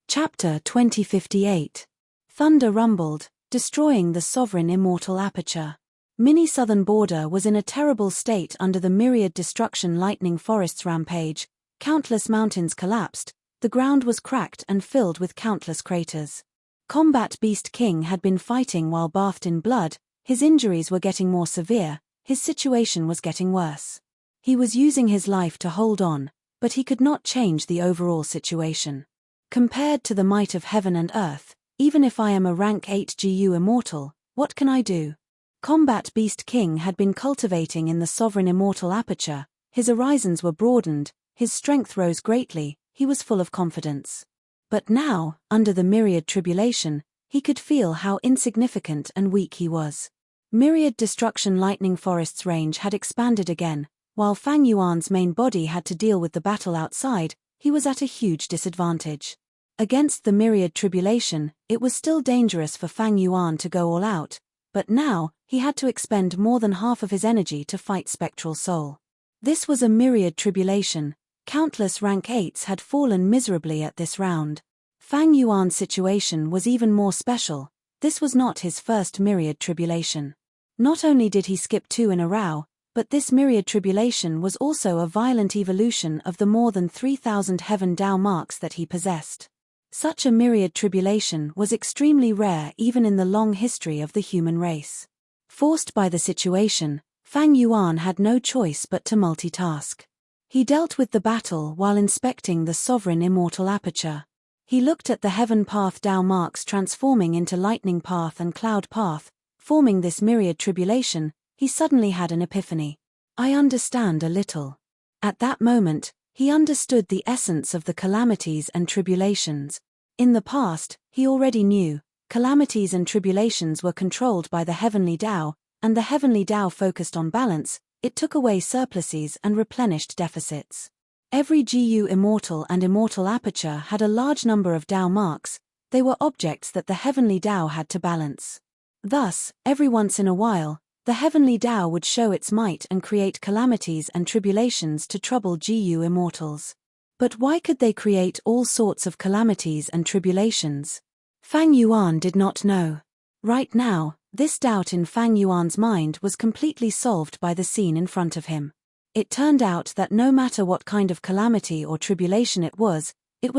Chapter 2058. Thunder rumbled, destroying the sovereign immortal aperture. Mini Southern Border was in a terrible state under the myriad destruction lightning forest's rampage, Countless mountains collapsed, the ground was cracked and filled with countless craters. Combat Beast King had been fighting while bathed in blood, his injuries were getting more severe, his situation was getting worse. He was using his life to hold on, but he could not change the overall situation. Compared to the might of heaven and earth, even if I am a rank 8 GU immortal, what can I do? Combat Beast King had been cultivating in the sovereign immortal aperture, his horizons were broadened, his strength rose greatly, he was full of confidence. But now, under the myriad tribulation, he could feel how insignificant and weak he was. Myriad destruction lightning forest's range had expanded again, while Fang Yuan's main body had to deal with the battle outside, he was at a huge disadvantage. Against the myriad tribulation, it was still dangerous for Fang Yuan to go all out, but now, he had to expend more than half of his energy to fight Spectral Soul. This was a myriad tribulation, countless rank 8s had fallen miserably at this round. Fang Yuan's situation was even more special, this was not his first myriad tribulation. Not only did he skip 2 in a row, but this myriad tribulation was also a violent evolution of the more than 3,000 heaven Dao marks that he possessed. Such a myriad tribulation was extremely rare even in the long history of the human race. Forced by the situation, Fang Yuan had no choice but to multitask. He dealt with the battle while inspecting the sovereign immortal aperture. He looked at the heaven path Dao marks transforming into lightning path and cloud path, forming this myriad tribulation. He suddenly had an epiphany. I understand a little. At that moment, he understood the essence of the calamities and tribulations. In the past, he already knew, calamities and tribulations were controlled by the heavenly Dao, and the heavenly Dao focused on balance, it took away surpluses and replenished deficits. Every GU immortal and immortal aperture had a large number of Dao marks, they were objects that the heavenly Dao had to balance. Thus, every once in a while, the heavenly Dao would show its might and create calamities and tribulations to trouble GU immortals. But why could they create all sorts of calamities and tribulations? Fang Yuan did not know. Right now, this doubt in Fang Yuan's mind was completely solved by the scene in front of him. It turned out that no matter what kind of calamity or tribulation it was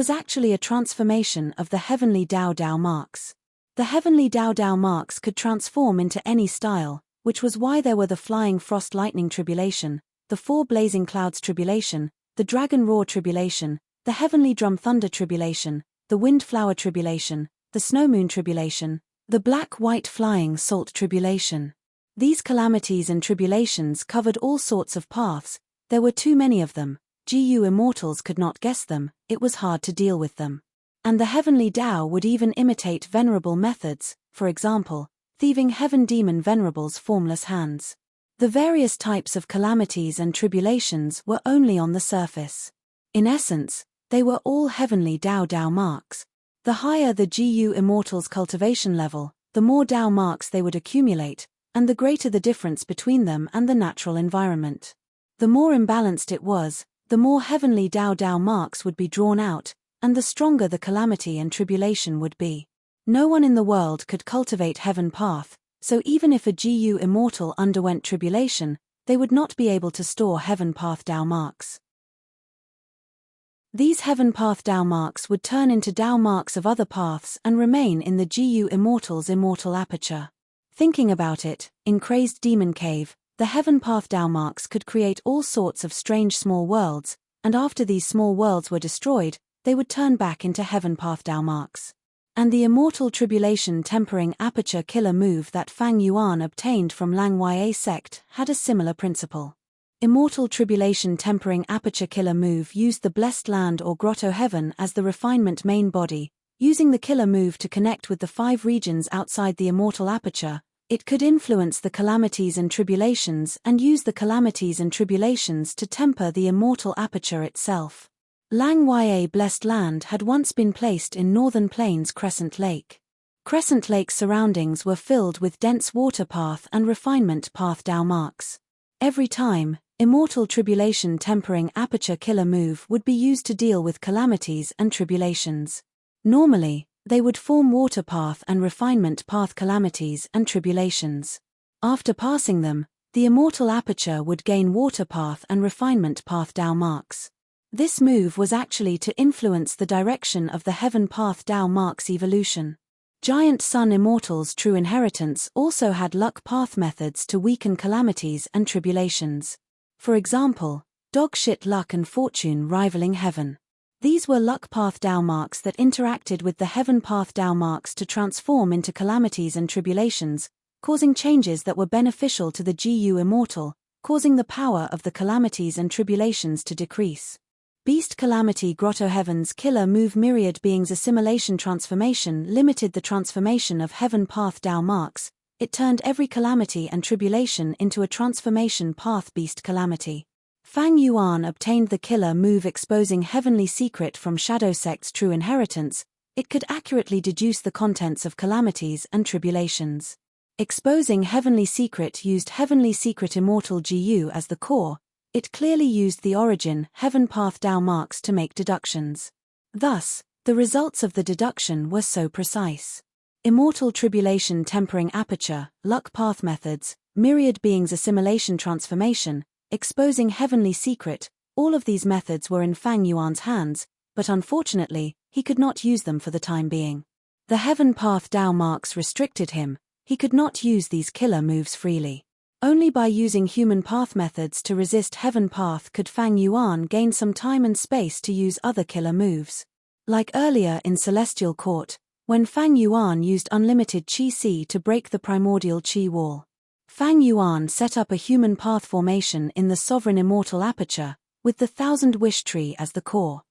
actually a transformation of the heavenly Dao marks. The heavenly Dao marks could transform into any style, which was why there were the flying frost lightning tribulation, the 4 blazing clouds tribulation, the dragon roar tribulation, the heavenly drum thunder tribulation, the wind flower tribulation, the snow moon tribulation, the black-white flying salt tribulation. These calamities and tribulations covered all sorts of paths, there were too many of them, GU immortals could not guess them, it was hard to deal with them. And the heavenly Dao would even imitate Venerable methods, for example, thieving heaven demon Venerable's formless hands. The various types of calamities and tribulations were only on the surface. In essence, they were all heavenly Dao marks. The higher the GU immortal's cultivation level, the more Dao marks they would accumulate, and the greater the difference between them and the natural environment. The more imbalanced it was, the more heavenly Dao marks would be drawn out, and the stronger the calamity and tribulation would be. No one in the world could cultivate heaven path, so even if a GU immortal underwent tribulation, they would not be able to store heaven path Dao marks. These heaven path Dao marks would turn into Dao marks of other paths and remain in the GU immortal's immortal aperture. Thinking about it, in Crazed Demon Cave, the heaven path Dao marks could create all sorts of strange small worlds, and after these small worlds were destroyed, they would turn back into heaven path Dao marks. And the immortal tribulation tempering aperture killer move that Fang Yuan obtained from Lang Ya sect had a similar principle. Immortal tribulation tempering aperture killer move used the blessed land or grotto heaven as the refinement main body, using the killer move to connect with the 5 regions outside the immortal aperture. It could influence the calamities and tribulations and use the calamities and tribulations to temper the immortal aperture itself. Lang Ya Blessed Land had once been placed in Northern Plains Crescent Lake. Crescent Lake's surroundings were filled with dense water path and refinement path Dao marks. Every time, immortal tribulation tempering aperture killer move would be used to deal with calamities and tribulations. Normally, they would form water path and refinement path calamities and tribulations. After passing them, the immortal aperture would gain water path and refinement path Dao marks. This move was actually to influence the direction of the Heaven Path Tao Mark's evolution. Giant Sun Immortal's true inheritance also had luck path methods to weaken calamities and tribulations. For example, dogshit luck and fortune rivaling heaven. These were luck path Tao marks that interacted with the Heaven Path Tao marks to transform into calamities and tribulations, causing changes that were beneficial to the GU Immortal, causing the power of the calamities and tribulations to decrease. Beast Calamity Grotto Heaven's killer move Myriad Beings Assimilation Transformation limited the transformation of Heaven Path Tao marks. It turned every calamity and tribulation into a transformation path Beast Calamity. Fang Yuan obtained the killer move exposing Heavenly Secret from Shadow Sect's true inheritance. It could accurately deduce the contents of calamities and tribulations. Exposing Heavenly Secret used Heavenly Secret Immortal GU as the core. It clearly used the origin Heaven Path Tao marks to make deductions. Thus, the results of the deduction were so precise. Immortal Tribulation Tempering Aperture, Luck Path Methods, Myriad Beings Assimilation Transformation, Exposing Heavenly Secret, all of these methods were in Fang Yuan's hands, but unfortunately, he could not use them for the time being. The Heaven Path Tao marks restricted him. He could not use these killer moves freely. Only by using human path methods to resist Heaven Path could Fang Yuan gain some time and space to use other killer moves. Like earlier in Celestial Court, when Fang Yuan used unlimited Qi to break the primordial Qi wall. Fang Yuan set up a human path formation in the Sovereign Immortal Aperture, with the Thousand Wish Tree as the core.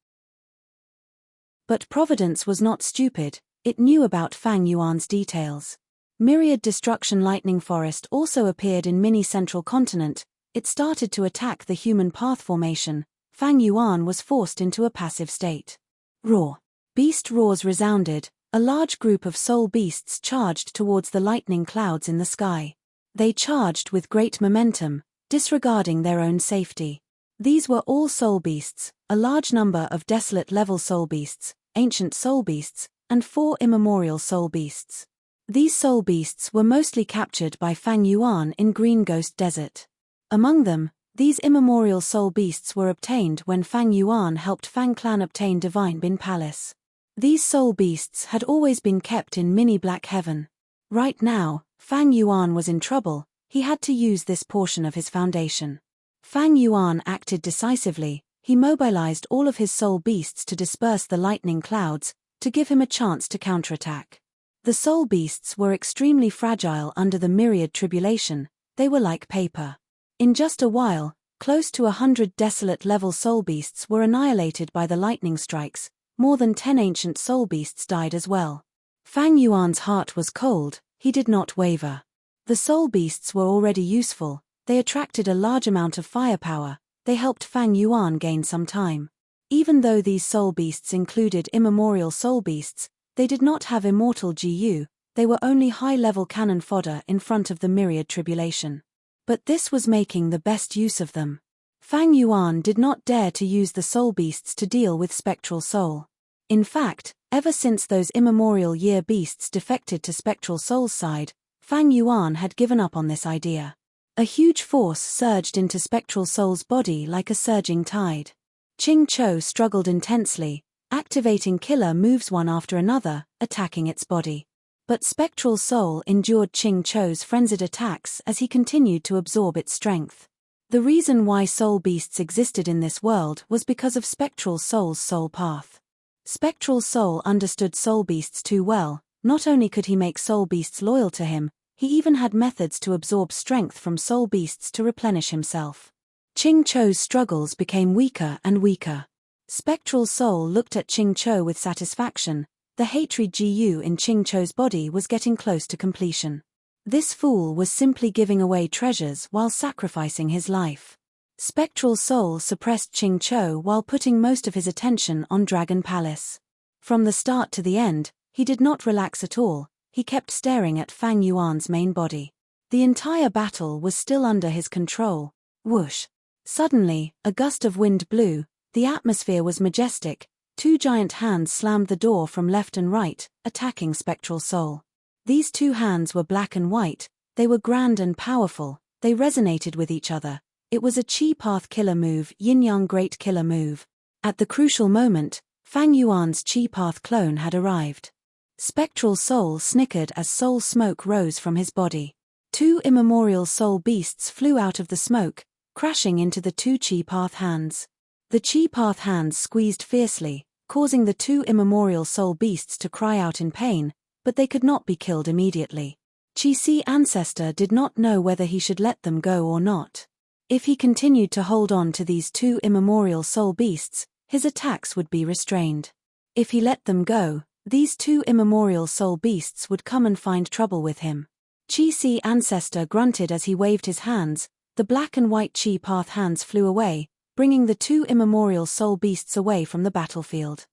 But Providence was not stupid, it knew about Fang Yuan's details. Myriad Destruction Lightning Forest also appeared in Mini Central Continent. It started to attack the human path formation. Fang Yuan was forced into a passive state. Roar. Beast roars resounded. A large group of soul beasts charged towards the lightning clouds in the sky. They charged with great momentum, disregarding their own safety. These were all soul beasts, a large number of desolate level soul beasts, ancient soul beasts, and 4 immemorial soul beasts. These soul beasts were mostly captured by Fang Yuan in Green Ghost Desert. Among them, these immemorial soul beasts were obtained when Fang Yuan helped Fang Clan obtain Divine Bin Palace. These soul beasts had always been kept in Mini Black Heaven. Right now, Fang Yuan was in trouble. He had to use this portion of his foundation. Fang Yuan acted decisively. He mobilized all of his soul beasts to disperse the lightning clouds, to give him a chance to counterattack. The soul beasts were extremely fragile under the myriad tribulation. They were like paper. In just a while, close to 100 desolate level soul beasts were annihilated by the lightning strikes. More than 10 ancient soul beasts died as well. Fang Yuan's heart was cold. He did not waver. The soul beasts were already useful. They attracted a large amount of firepower. They helped Fang Yuan gain some time. Even though these soul beasts included immemorial soul beasts, they did not have immortal GU. They were only high-level cannon fodder in front of the myriad tribulation. But this was making the best use of them. Fang Yuan did not dare to use the soul beasts to deal with Spectral Soul. In fact, ever since those immemorial year beasts defected to Spectral Soul's side, Fang Yuan had given up on this idea. A huge force surged into Spectral Soul's body like a surging tide. Ching Cho struggled intensely, activating killer moves one after another, attacking its body. But Spectral Soul endured Ching Cho's frenzied attacks as he continued to absorb its strength. The reason why soul beasts existed in this world was because of Spectral Soul's soul path. Spectral Soul understood soul beasts too well. Not only could he make soul beasts loyal to him, he even had methods to absorb strength from soul beasts to replenish himself. Ching Cho's struggles became weaker and weaker. Spectral Soul looked at Ching Cho with satisfaction. The hatred GU in Ching Cho's body was getting close to completion. This fool was simply giving away treasures while sacrificing his life. Spectral Soul suppressed Ching Cho while putting most of his attention on Dragon Palace. From the start to the end, he did not relax at all. He kept staring at Fang Yuan's main body. The entire battle was still under his control. Whoosh! Suddenly, a gust of wind blew. The atmosphere was majestic. 2 giant hands slammed the door from left and right, attacking Spectral Soul. These 2 hands were black and white. They were grand and powerful. They resonated with each other. It was a Chi Path killer move, Yin Yang Great killer move. At the crucial moment, Fang Yuan's Chi Path clone had arrived. Spectral Soul snickered as soul smoke rose from his body. Two immemorial soul beasts flew out of the smoke, crashing into the two Chi Path hands. The Chi Path hands squeezed fiercely, causing the two immemorial soul beasts to cry out in pain, but they could not be killed immediately. Chi-Si Ancestor did not know whether he should let them go or not. If he continued to hold on to these two immemorial soul beasts, his attacks would be restrained. If he let them go, these two immemorial soul beasts would come and find trouble with him. Chi-Si Ancestor grunted as he waved his hands. The black and white Chi Path hands flew away, bringing the two immemorial soul beasts away from the battlefield.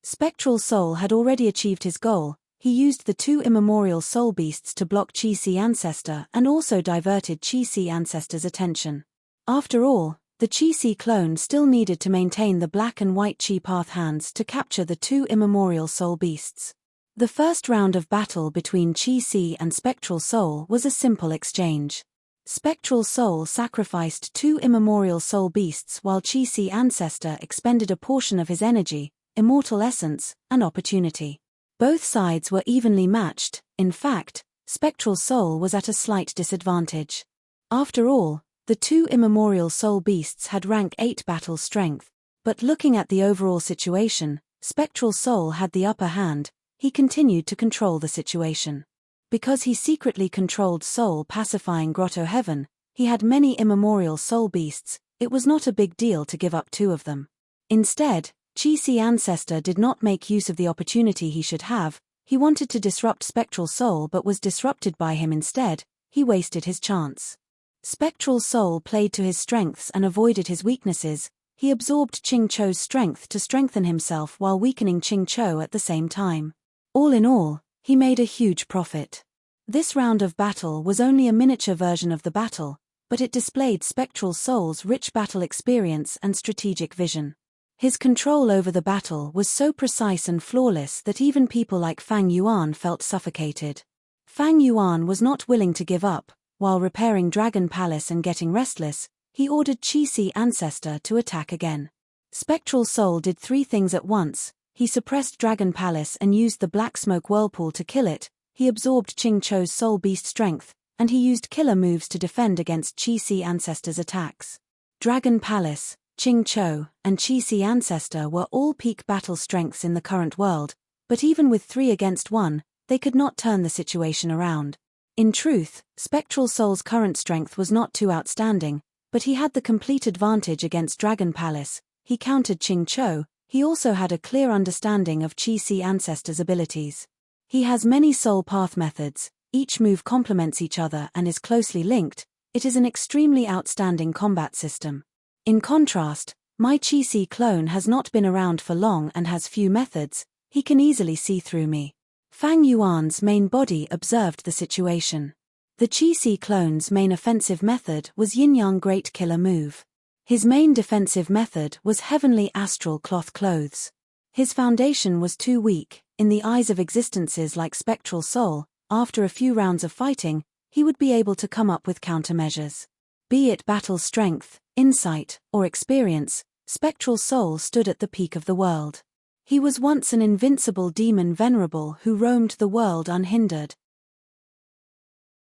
Spectral Soul had already achieved his goal. He used the two immemorial soul beasts to block Chi-Si Ancestor and also diverted Chi-Si Ancestor's attention. After all, the Chi-Si clone still needed to maintain the black and white Chi Path hands to capture the two immemorial soul beasts. The first round of battle between Chi-Si and Spectral Soul was a simple exchange. Spectral Soul sacrificed two immemorial soul beasts while Chi-Si Ancestor expended a portion of his energy, immortal essence, and opportunity. Both sides were evenly matched. In fact, Spectral Soul was at a slight disadvantage. After all, the two immemorial soul beasts had rank 8 battle strength, but looking at the overall situation, Spectral Soul had the upper hand. He continued to control the situation. Because he secretly controlled Soul pacifying Grotto Heaven, he had many immemorial soul beasts. It was not a big deal to give up 2 of them. Instead, Chi-Si Ancestor did not make use of the opportunity he should have. He wanted to disrupt Spectral Soul but was disrupted by him instead. He wasted his chance. Spectral Soul played to his strengths and avoided his weaknesses. He absorbed Ching Cho's strength to strengthen himself while weakening Ching Cho at the same time. All in all, he made a huge profit. This round of battle was only a miniature version of the battle, but it displayed Spectral Soul's rich battle experience and strategic vision. His control over the battle was so precise and flawless that even people like Fang Yuan felt suffocated. Fang Yuan was not willing to give up. While repairing Dragon Palace and getting restless, he ordered Chi-Si Ancestor to attack again. Spectral Soul did 3 things at once. He suppressed Dragon Palace and used the Black Smoke Whirlpool to kill it. He absorbed Ching Cho's soul beast strength, and he used killer moves to defend against Chi-Si Ancestor's attacks. Dragon Palace, Ching Cho, and Chi-Si Ancestor were all peak battle strengths in the current world, but even with 3 against 1, they could not turn the situation around. In truth, Spectral Soul's current strength was not too outstanding, but he had the complete advantage against Dragon Palace. He countered Ching Cho. He also had a clear understanding of Chi-Si Ancestor's abilities. He has many soul path methods. Each move complements each other and is closely linked. It is an extremely outstanding combat system. In contrast, my Chi-Si clone has not been around for long and has few methods. He can easily see through me. Fang Yuan's main body observed the situation. The Chi-Si clone's main offensive method was Yin-Yang Great Killer Move. His main defensive method was Heavenly Astral Cloth Clothes. His foundation was too weak. In the eyes of existences like Spectral Soul, after a few rounds of fighting, he would be able to come up with countermeasures. Be it battle strength, insight, or experience, Spectral Soul stood at the peak of the world. He was once an invincible demon Venerable who roamed the world unhindered.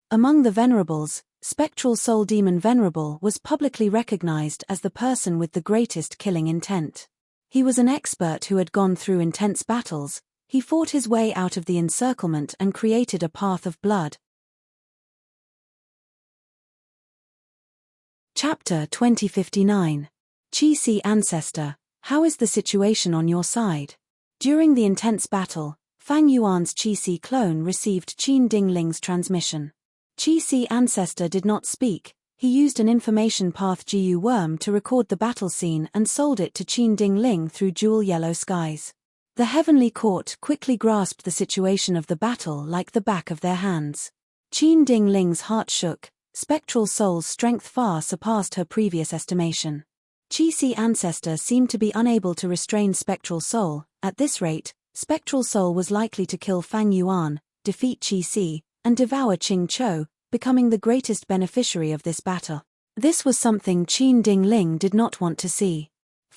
Among the Venerables, Spectral Soul Demon Venerable was publicly recognized as the person with the greatest killing intent. He was an expert who had gone through intense battles. He fought his way out of the encirclement and created a path of blood. Chapter 2059. Chi-Si Ancestor, how is the situation on your side? During the intense battle, Fang Yuan's Chi-Si clone received Qin Dingling's transmission. Chi-Si Ancestor did not speak. He used an information path GU worm to record the battle scene and sold it to Qin Dingling through Jewel Yellow Skies. The Heavenly Court quickly grasped the situation of the battle like the back of their hands. Qin Dingling's heart shook. Spectral Soul's strength far surpassed her previous estimation. Chi-Si Ancestor seemed to be unable to restrain Spectral Soul. At this rate, Spectral Soul was likely to kill Fang Yuan, defeat Chi-Si, and devour Ching Cho, becoming the greatest beneficiary of this battle. This was something Qin Dingling did not want to see.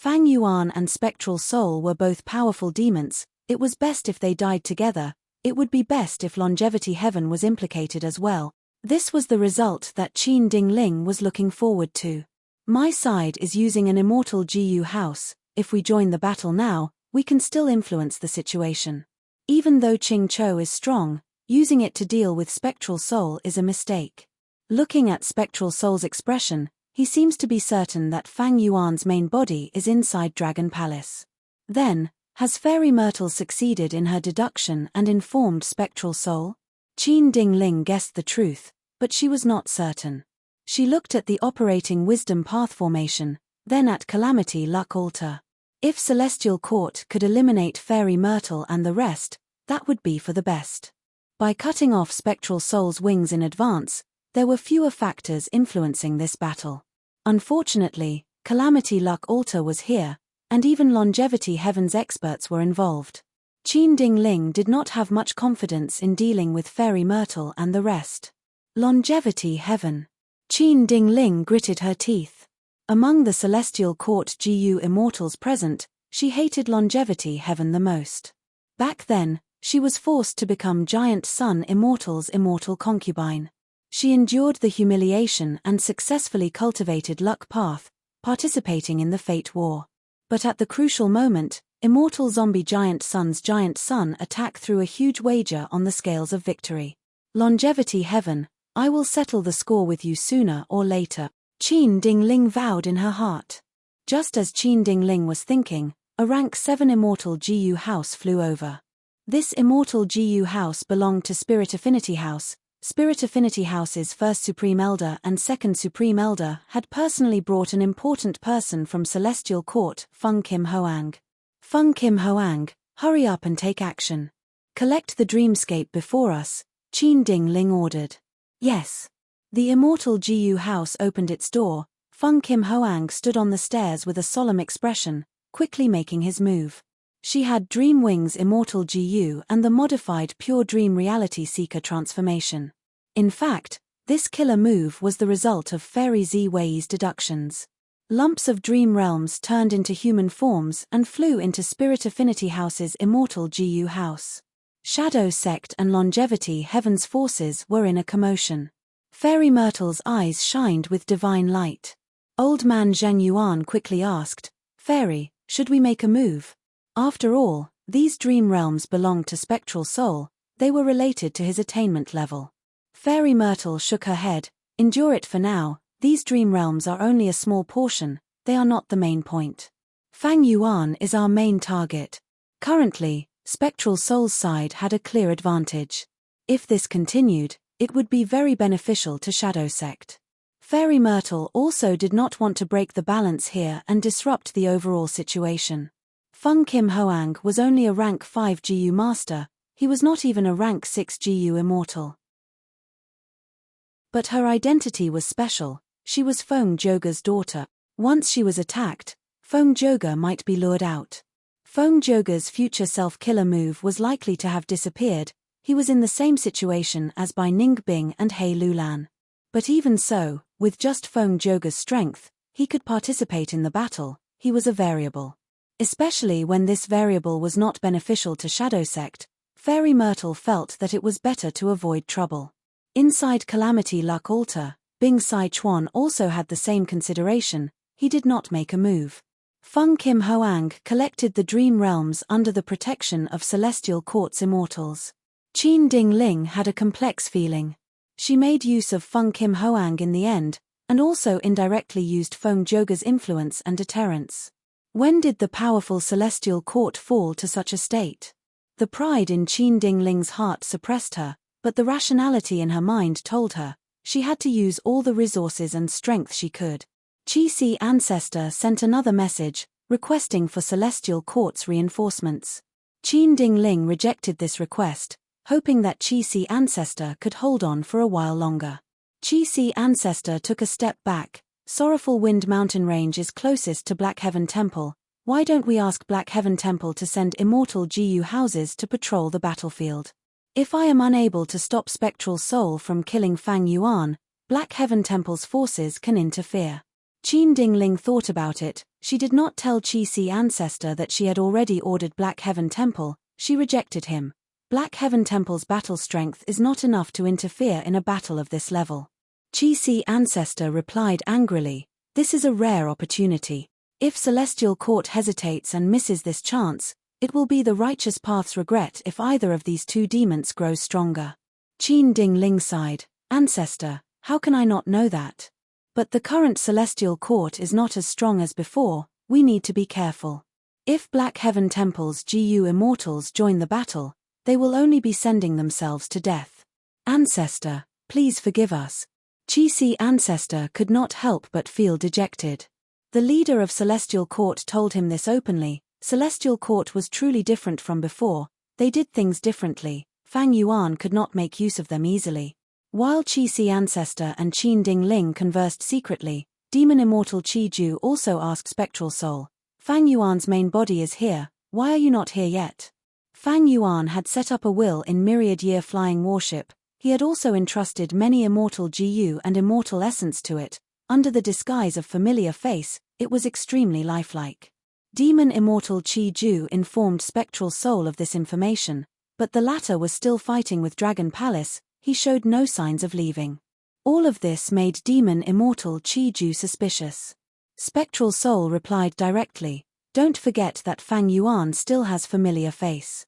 Fang Yuan and Spectral Soul were both powerful demons. It was best if they died together. It would be best if Longevity Heaven was implicated as well. This was the result that Qin Dingling was looking forward to. My side is using an immortal GU house. If we join the battle now, we can still influence the situation. Even though Qing Chou is strong, using it to deal with Spectral Soul is a mistake. Looking at Spectral Soul's expression, he seems to be certain that Fang Yuan's main body is inside Dragon Palace. Then, has Fairy Myrtle succeeded in her deduction and informed Spectral Soul? Qin Dingling guessed the truth, but she was not certain. She looked at the operating wisdom path formation, then at Calamity Luck Altar. If Celestial Court could eliminate Fairy Myrtle and the rest, that would be for the best. By cutting off Spectral Soul's wings in advance, there were fewer factors influencing this battle. Unfortunately, Calamity Luck Altar was here, and even Longevity Heaven's experts were involved. Qin Dingling did not have much confidence in dealing with Fairy Myrtle and the rest. Longevity Heaven. Qin Dingling gritted her teeth. Among the Celestial Court GU immortals present, she hated Longevity Heaven the most. Back then, she was forced to become Giant Sun Immortal's immortal concubine. She endured the humiliation and successfully cultivated Luck Path, participating in the Fate War. But at the crucial moment, Immortal Zombie Giant Sun's Giant Sun attacked through a huge wager on the scales of victory. Longevity Heaven, I will settle the score with you sooner or later, Qin Dingling vowed in her heart. Just as Qin Dingling was thinking, a rank 7 immortal GU house flew over. This immortal GU house belonged to Spirit Affinity House. Spirit Affinity House's first Supreme Elder and second Supreme Elder had personally brought an important person from Celestial Court, Feng Kim Hoang. Feng Kim Hoang, hurry up and take action. Collect the dreamscape before us, Qin Dingling ordered. Yes. The immortal GU house opened its door. Feng Kim Hoang stood on the stairs with a solemn expression, quickly making his move. She had Dream Wings Immortal GU and the modified Pure Dream Reality Seeker transformation. In fact, this killer move was the result of Fairy Z Wei's deductions. Lumps of dream realms turned into human forms and flew into Spirit Affinity House's immortal GU house. Shadow Sect and Longevity Heaven's forces were in a commotion. Fairy Myrtle's eyes shined with divine light. Old man Zheng Yuan quickly asked, Fairy, should we make a move? After all, these dream realms belonged to Spectral Soul, they were related to his attainment level. Fairy Myrtle shook her head, endure it for now, these dream realms are only a small portion, they are not the main point. Fang Yuan is our main target. Currently, Spectral Soul's side had a clear advantage. If this continued, it would be very beneficial to Shadow Sect. Fairy Myrtle also did not want to break the balance here and disrupt the overall situation. Feng Kim Hoang was only a rank 5 GU master, he was not even a rank 6 GU immortal. But her identity was special, she was Feng Joga's daughter. Once she was attacked, Feng Joga might be lured out. Feng Joga's future self-killer move was likely to have disappeared, he was in the same situation as Bai Ningbing and He Lulan. But even so, with just Feng Joga's strength, he could participate in the battle, he was a variable. Especially when this variable was not beneficial to Shadow Sect, Fairy Myrtle felt that it was better to avoid trouble. Inside Calamity Luck Altar, Bing Sai Chuan also had the same consideration, he did not make a move. Feng Kim Hoang collected the dream realms under the protection of Celestial Court's immortals. Qin Dingling had a complex feeling. She made use of Feng Kim Hoang in the end, and also indirectly used Feng Joga's influence and deterrence. When did the powerful Celestial Court fall to such a state? The pride in Qin Dingling's heart suppressed her, but the rationality in her mind told her, she had to use all the resources and strength she could. Qi Si Ancestor sent another message, requesting for Celestial Court's reinforcements. Qin Dingling rejected this request, hoping that Qi Si Ancestor could hold on for a while longer. Qi Si Ancestor took a step back. Sorrowful Wind Mountain Range is closest to Black Heaven Temple. Why don't we ask Black Heaven Temple to send immortal GU houses to patrol the battlefield? If I am unable to stop Spectral Soul from killing Fang Yuan, Black Heaven Temple's forces can interfere. Qin Dingling thought about it. She did not tell Qi Si ancestor that she had already ordered Black Heaven Temple. She rejected him. Black Heaven Temple's battle strength is not enough to interfere in a battle of this level. Qi Si ancestor replied angrily, "This is a rare opportunity. If Celestial Court hesitates and misses this chance, it will be the righteous path's regret if either of these two demons grows stronger." Qin Dingling sighed, "Ancestor, how can I not know that? But the current Celestial Court is not as strong as before, we need to be careful. If Black Heaven Temple's GU immortals join the battle, they will only be sending themselves to death. Ancestor, please forgive us." Qi Si ancestor could not help but feel dejected. The leader of Celestial Court told him this openly. Celestial Court was truly different from before, they did things differently, Fang Yuan could not make use of them easily. While Qi Si ancestor and Qin Dingling conversed secretly, demon immortal Qi Ju also asked Spectral Soul, "Fang Yuan's main body is here, why are you not here yet?" Fang Yuan had set up a will in myriad-year flying warship. He had also entrusted many immortal GU and immortal essence to it. Under the disguise of familiar face, it was extremely lifelike. Demon immortal Qi Ju informed Spectral Soul of this information, but the latter was still fighting with Dragon Palace. He showed no signs of leaving. All of this made demon immortal Qi Ju suspicious. Spectral Soul replied directly, "Don't forget that Fang Yuan still has familiar face.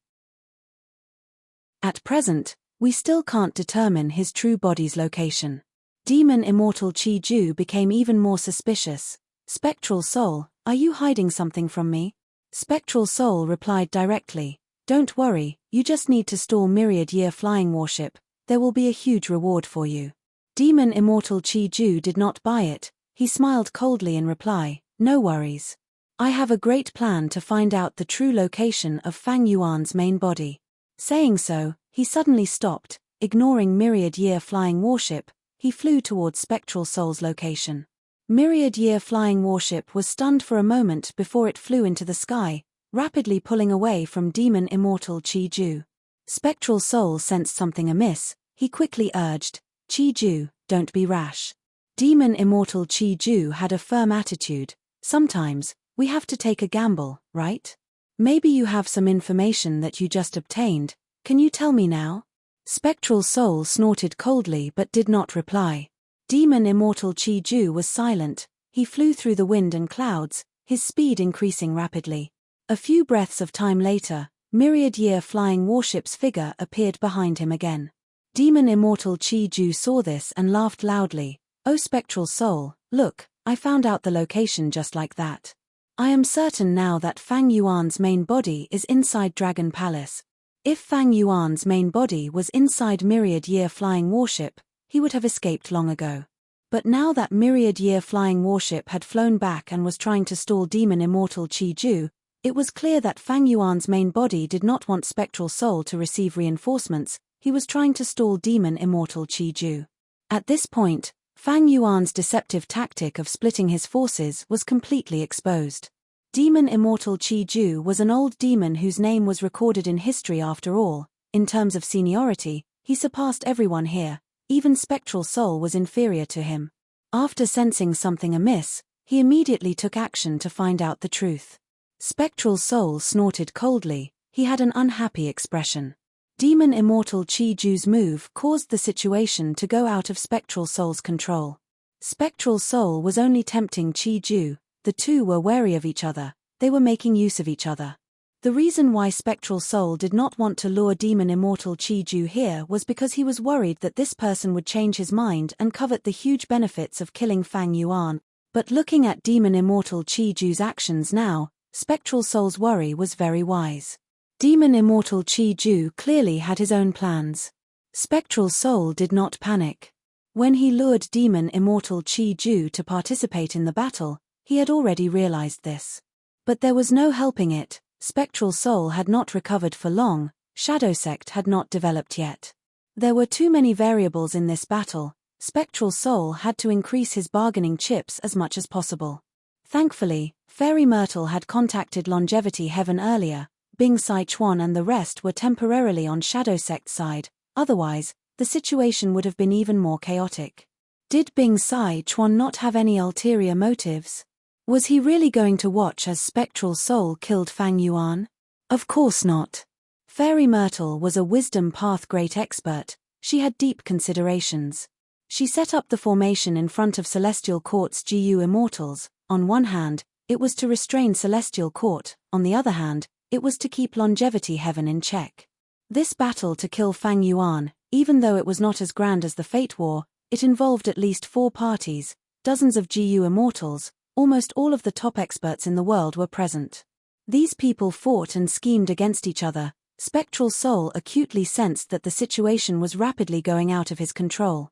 At present, we still can't determine his true body's location." Demon immortal Qi Ju became even more suspicious. "Spectral Soul, are you hiding something from me?" Spectral Soul replied directly, "Don't worry, you just need to store myriad-year flying warship. There will be a huge reward for you." Demon immortal Qi Ju did not buy it. He smiled coldly in reply, "No worries. I have a great plan to find out the true location of Fang Yuan's main body." Saying so, he suddenly stopped. Ignoring myriad-year flying warship, he flew towards Spectral Soul's location. Myriad-year flying warship was stunned for a moment before it flew into the sky, rapidly pulling away from demon immortal Qi Ju. Spectral Soul sensed something amiss. He quickly urged, "Qi Ju, don't be rash." Demon immortal Qi Ju had a firm attitude. "Sometimes, we have to take a gamble, right? Maybe you have some information that you just obtained. Can you tell me now?" Spectral Soul snorted coldly but did not reply. Demon immortal Qi Ju was silent. He flew through the wind and clouds, his speed increasing rapidly. A few breaths of time later, myriad-year flying warship's figure appeared behind him again. Demon immortal Qi Ju saw this and laughed loudly. "Oh Spectral Soul, look, I found out the location just like that. I am certain now that Fang Yuan's main body is inside Dragon Palace. If Fang Yuan's main body was inside myriad-year flying warship, he would have escaped long ago. But now that myriad-year flying warship had flown back and was trying to stall demon immortal Qi Ju, it was clear that Fang Yuan's main body did not want Spectral Soul to receive reinforcements. He was trying to stall demon immortal Qi Ju. At this point, Fang Yuan's deceptive tactic of splitting his forces was completely exposed. Demon immortal Qi Ju was an old demon whose name was recorded in history after all. In terms of seniority, he surpassed everyone here. Even Spectral Soul was inferior to him. After sensing something amiss, he immediately took action to find out the truth. Spectral Soul snorted coldly. He had an unhappy expression. Demon immortal Qi Ju's move caused the situation to go out of Spectral Soul's control. Spectral Soul was only tempting Qi Ju. The two were wary of each other. They were making use of each other. The reason why Spectral Soul did not want to lure demon immortal Qi Ju here was because he was worried that this person would change his mind and covet the huge benefits of killing Fang Yuan. But looking at demon immortal Qi Ju's actions now, Spectral Soul's worry was very wise. Demon immortal Qi Ju clearly had his own plans. Spectral Soul did not panic. When he lured demon immortal Qi Ju to participate in the battle, he had already realized this. But there was no helping it. Spectral Soul had not recovered for long. Shadow Sect had not developed yet. There were too many variables in this battle. Spectral Soul had to increase his bargaining chips as much as possible. Thankfully, Fairy Myrtle had contacted Longevity Heaven earlier. Bing Saichuan and the rest were temporarily on Shadow Sect's side, otherwise, the situation would have been even more chaotic. Did Bing Sai Chuan not have any ulterior motives? Was he really going to watch as Spectral Soul killed Fang Yuan? Of course not. Fairy Myrtle was a wisdom path great expert. She had deep considerations. She set up the formation in front of Celestial Court's GU Immortals. On one hand, it was to restrain Celestial Court, on the other hand, it was to keep Longevity Heaven in check. This battle to kill Fang Yuan, even though it was not as grand as the Fate War, it involved at least 4 parties, dozens of GU Immortals, almost all of the top experts in the world were present. These people fought and schemed against each other. Spectral Soul acutely sensed that the situation was rapidly going out of his control.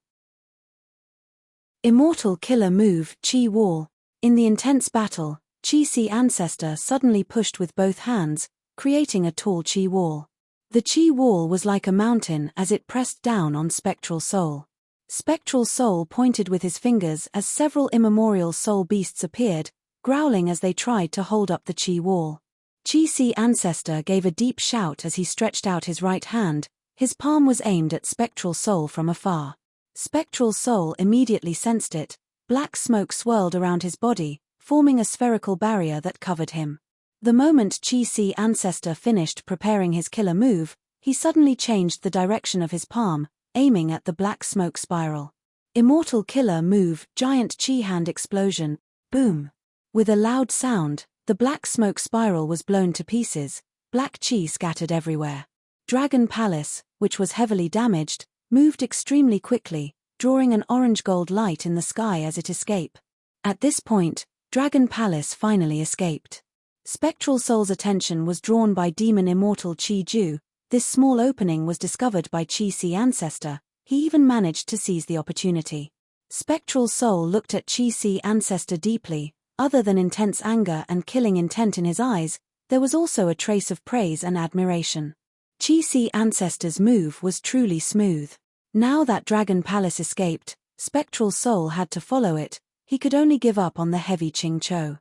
Immortal Killer Move, Chi Wall. In the intense battle, Chi-Si Ancestor suddenly pushed with both hands, creating a tall Chi Wall. The Chi Wall was like a mountain as it pressed down on Spectral Soul. Spectral Soul pointed with his fingers as several immemorial soul beasts appeared, growling as they tried to hold up the Chi Wall. Chi-Si Ancestor gave a deep shout as he stretched out his right hand. His palm was aimed at Spectral Soul from afar. Spectral Soul immediately sensed it. Black smoke swirled around his body, forming a spherical barrier that covered him. The moment Chi-Si Ancestor finished preparing his killer move, he suddenly changed the direction of his palm, aiming at the black smoke spiral. Immortal Killer Move, Giant Chi Hand Explosion. Boom! With a loud sound, the black smoke spiral was blown to pieces, black chi scattered everywhere. Dragon Palace, which was heavily damaged, moved extremely quickly, drawing an orange-gold light in the sky as it escaped. At this point, Dragon Palace finally escaped. Spectral Soul's attention was drawn by Demon Immortal Chi Ju. This small opening was discovered by Chi-Si Ancestor. He even managed to seize the opportunity. Spectral Soul looked at Chi-Si Ancestor deeply. Other than intense anger and killing intent in his eyes, there was also a trace of praise and admiration. Chi-Si Ancestor's move was truly smooth. Now that Dragon Palace escaped, Spectral Soul had to follow it. He could only give up on the heavy Ching Cho.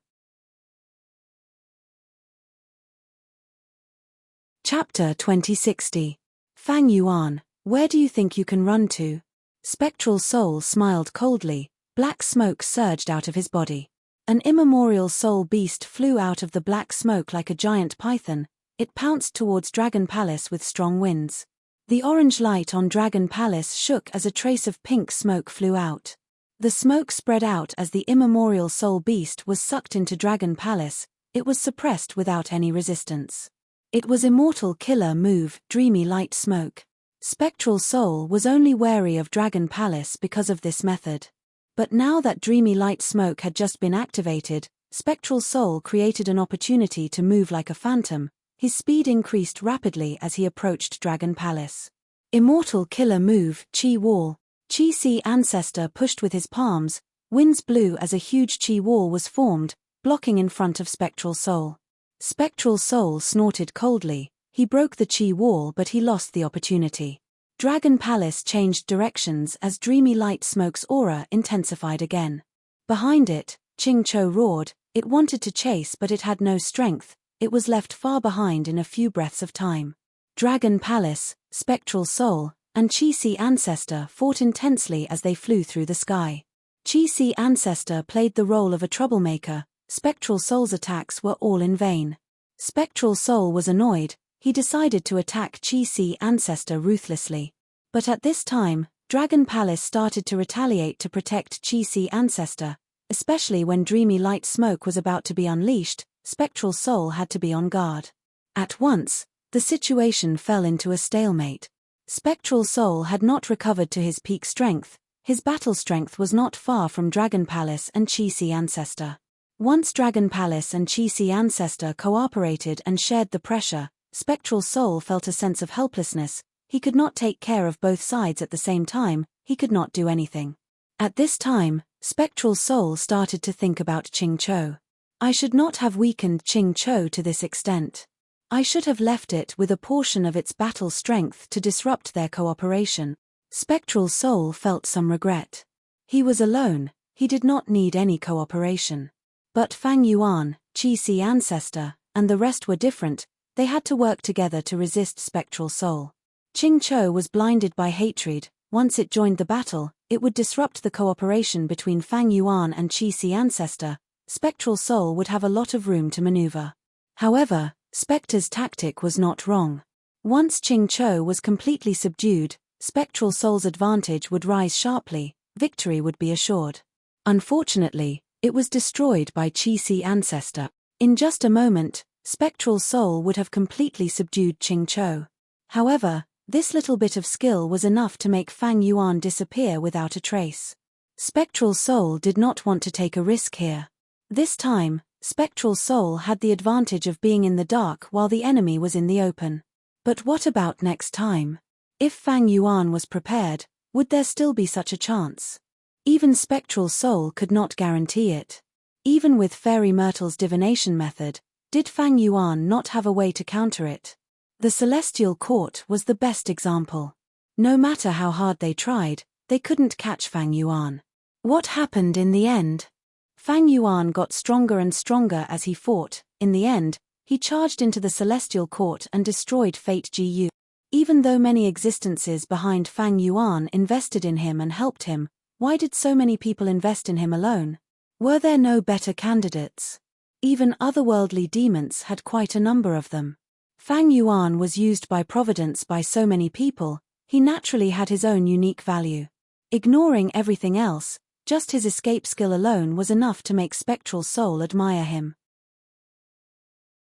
Chapter 2060. Fang Yuan, where do you think you can run to? Spectral Soul smiled coldly. Black smoke surged out of his body. An immemorial soul beast flew out of the black smoke like a giant python. It pounced towards Dragon Palace with strong winds. The orange light on Dragon Palace shook as a trace of pink smoke flew out. The smoke spread out as the immemorial soul beast was sucked into Dragon Palace. It was suppressed without any resistance. It was Immortal Killer Move, Dreamy Light Smoke. Spectral Soul was only wary of Dragon Palace because of this method. But now that Dreamy Light Smoke had just been activated, Spectral Soul created an opportunity to move like a phantom. His speed increased rapidly as he approached Dragon Palace. Immortal Killer Move, Chi Wall. Chi-Si Ancestor pushed with his palms. Winds blew as a huge Chi Wall was formed, blocking in front of Spectral Soul. Spectral Soul snorted coldly. He broke the Chi Wall, but he lost the opportunity. Dragon Palace changed directions as Dreamy Light Smoke's aura intensified again. Behind it, Ching Cho roared. It wanted to chase, but it had no strength. It was left far behind in a few breaths of time. Dragon Palace, Spectral Soul, and Chi-Si Ancestor fought intensely as they flew through the sky. Chi-Si Ancestor played the role of a troublemaker. Spectral Soul's attacks were all in vain. Spectral Soul was annoyed. He decided to attack Chi-Si Ancestor ruthlessly. But at this time, Dragon Palace started to retaliate to protect Chi-Si Ancestor. Especially when Dreamy Light Smoke was about to be unleashed, Spectral Soul had to be on guard. At once, the situation fell into a stalemate. Spectral Soul had not recovered to his peak strength. His battle strength was not far from Dragon Palace and Chi-Si Ancestor. Once Dragon Palace and Chi-Si Ancestor cooperated and shared the pressure, Spectral Soul felt a sense of helplessness. He could not take care of both sides at the same time. He could not do anything. At this time, Spectral Soul started to think about Ching Cho. I should not have weakened Ching Cho to this extent. I should have left it with a portion of its battle strength to disrupt their cooperation. Spectral Soul felt some regret. He was alone. He did not need any cooperation. But Fang Yuan, Chi-Si Ancestor, and the rest were different. They had to work together to resist Spectral Soul. Ching Cho was blinded by hatred. once it joined the battle, it would disrupt the cooperation between Fang Yuan and Qi ancestor. Spectral Soul would have a lot of room to maneuver. However, Spectre's tactic was not wrong. Once Qing Chou was completely subdued, Spectral Soul's advantage would rise sharply, victory would be assured. Unfortunately, it was destroyed by Qi ancestor. In just a moment, Spectral Soul would have completely subdued Qing Chou. However, this little bit of skill was enough to make Fang Yuan disappear without a trace. Spectral Soul did not want to take a risk here. This time, Spectral Soul had the advantage of being in the dark while the enemy was in the open. But what about next time? If Fang Yuan was prepared, would there still be such a chance? Even Spectral Soul could not guarantee it. Even with Fairy Myrtle's divination method, did Fang Yuan not have a way to counter it? The Celestial Court was the best example. No matter how hard they tried, they couldn't catch Fang Yuan. What happened in the end? Fang Yuan got stronger and stronger as he fought. In the end, he charged into the Celestial Court and destroyed Fate Gu. Even though many existences behind Fang Yuan invested in him and helped him, why did so many people invest in him alone? Were there no better candidates? Even otherworldly demons had quite a number of them. Fang Yuan was used by Providence by so many people, he naturally had his own unique value. Ignoring everything else, just his escape skill alone was enough to make Spectral Soul admire him.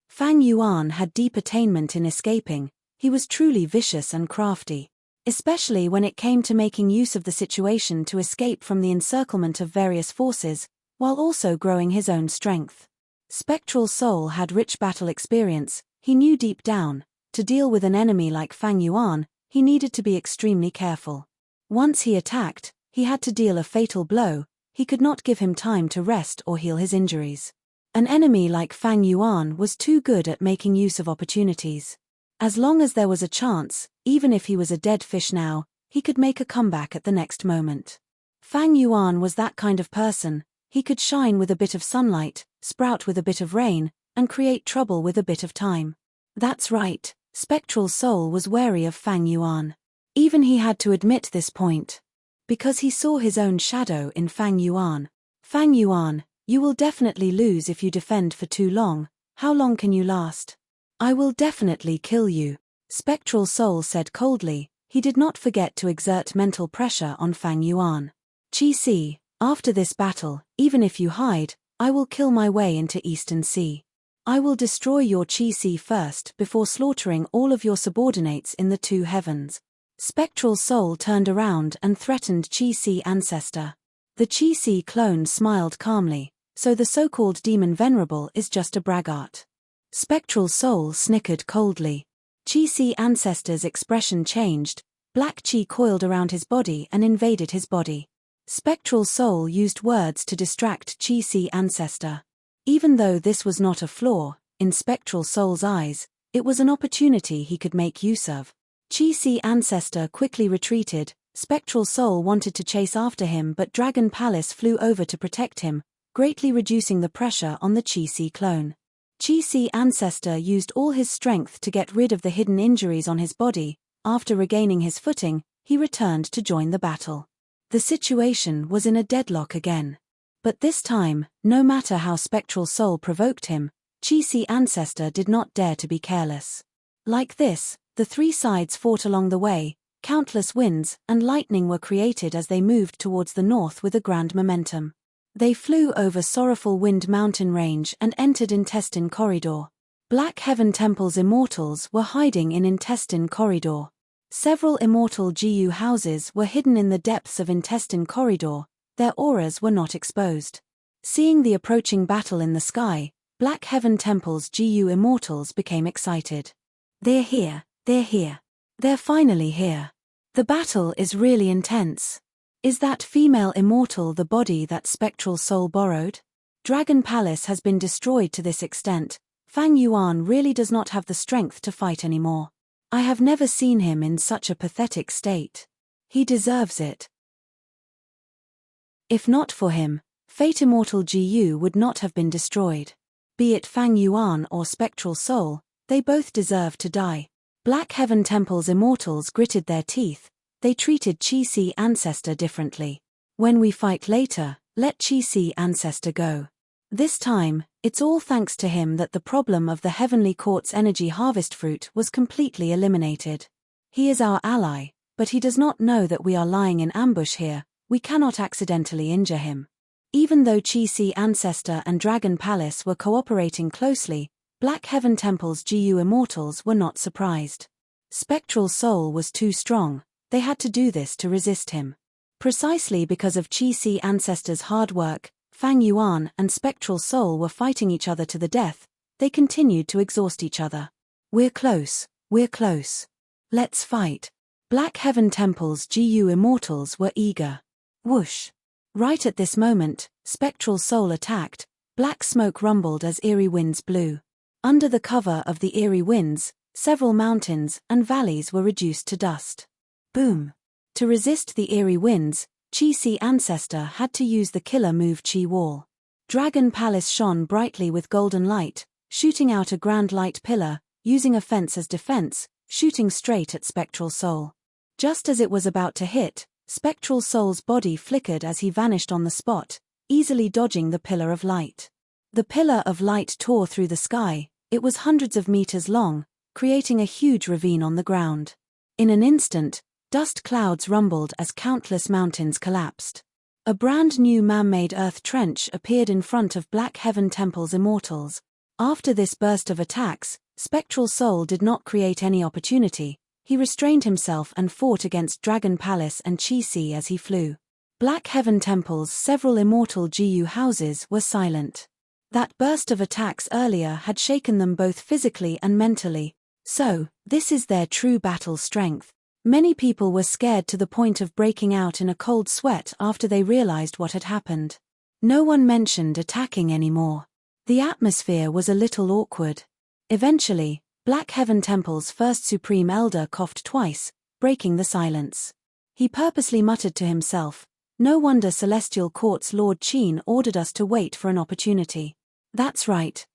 Fang Yuan had deep attainment in escaping, he was truly vicious and crafty. Especially when it came to making use of the situation to escape from the encirclement of various forces, while also growing his own strength. Spectral Soul had rich battle experience, he knew deep down, to deal with an enemy like Fang Yuan, he needed to be extremely careful. Once he attacked, he had to deal a fatal blow, he could not give him time to rest or heal his injuries. An enemy like Fang Yuan was too good at making use of opportunities. As long as there was a chance, even if he was a dead fish now, he could make a comeback at the next moment. Fang Yuan was that kind of person, he could shine with a bit of sunlight, sprout with a bit of rain, and create trouble with a bit of time. That's right, Spectral Soul was wary of Fang Yuan. Even he had to admit this point. Because he saw his own shadow in Fang Yuan. Fang Yuan, you will definitely lose if you defend for too long, how long can you last? I will definitely kill you, Spectral Soul said coldly. He did not forget to exert mental pressure on Fang Yuan. Qi, after this battle, even if you hide, I will kill my way into Eastern Sea. I will destroy your Qi first before slaughtering all of your subordinates in the two heavens. Spectral Soul turned around and threatened Qi ancestor. The Qi clone smiled calmly, so the so-called demon Venerable is just a braggart. Spectral Soul snickered coldly. Qi ancestor's expression changed, black Qi coiled around his body and invaded his body. Spectral Soul used words to distract Qi ancestor. Even though this was not a flaw, in Spectral Soul's eyes, it was an opportunity he could make use of. Qi ancestor quickly retreated, Spectral Soul wanted to chase after him but Dragon Palace flew over to protect him, greatly reducing the pressure on the Qi clone. Qi ancestor used all his strength to get rid of the hidden injuries on his body. After regaining his footing, he returned to join the battle. The situation was in a deadlock again. But this time, no matter how Spectral Soul provoked him, Qi ancestor did not dare to be careless. Like this, the three sides fought along the way, countless winds and lightning were created as they moved towards the north with a grand momentum. They flew over Sorrowful Wind mountain range and entered Intestine Corridor. Black Heaven Temple's immortals were hiding in Intestine Corridor. Several immortal Gu houses were hidden in the depths of Intestine Corridor, their auras were not exposed. Seeing the approaching battle in the sky, Black Heaven Temple's Gu immortals became excited. They're here, they're here. They're finally here. The battle is really intense. Is that female immortal the body that Spectral Soul borrowed? Dragon Palace has been destroyed to this extent. Fang Yuan really does not have the strength to fight anymore. I have never seen him in such a pathetic state. He deserves it. If not for him, Fate Immortal Gu would not have been destroyed. Be it Fang Yuan or Spectral Soul, they both deserve to die. Black Heaven Temple's immortals gritted their teeth. They treated Qi ancestor differently. When we fight later, let Qi ancestor go. This time, it's all thanks to him that the problem of the Heavenly Court's energy harvest fruit was completely eliminated. He is our ally, but he does not know that we are lying in ambush here. We cannot accidentally injure him. Even though Qi ancestor and Dragon Palace were cooperating closely, Black Heaven Temple's GU immortals were not surprised. Spectral Soul was too strong. They had to do this to resist him. Precisely because of Qi ancestor's hard work, Fang Yuan and Spectral Soul were fighting each other to the death. They continued to exhaust each other. We're close. We're close. Let's fight. Black Heaven Temple's GU immortals were eager. Whoosh. Right at this moment, Spectral Soul attacked. Black smoke rumbled as eerie winds blew. Under the cover of the eerie winds, several mountains and valleys were reduced to dust. Boom. To resist the eerie winds, Qi ancestor had to use the killer move Qi Wall. Dragon Palace shone brightly with golden light, shooting out a grand light pillar, using a fence as defense, shooting straight at Spectral Soul. Just as it was about to hit, Spectral Soul's body flickered as he vanished on the spot, easily dodging the pillar of light. The pillar of light tore through the sky. It was hundreds of meters long, creating a huge ravine on the ground. In an instant, dust clouds rumbled as countless mountains collapsed. A brand new man-made earth trench appeared in front of Black Heaven Temple's immortals. After this burst of attacks, Spectral Soul did not create any opportunity. He restrained himself and fought against Dragon Palace and Qi as he flew. Black Heaven Temple's several immortal GU houses were silent. That burst of attacks earlier had shaken them both physically and mentally. So, this is their true battle strength. Many people were scared to the point of breaking out in a cold sweat after they realized what had happened. No one mentioned attacking anymore. The atmosphere was a little awkward. Eventually, Black Heaven Temple's first Supreme Elder coughed twice, breaking the silence. He purposely muttered to himself, "No wonder Celestial Court's Lord Qin ordered us to wait for an opportunity. That's right,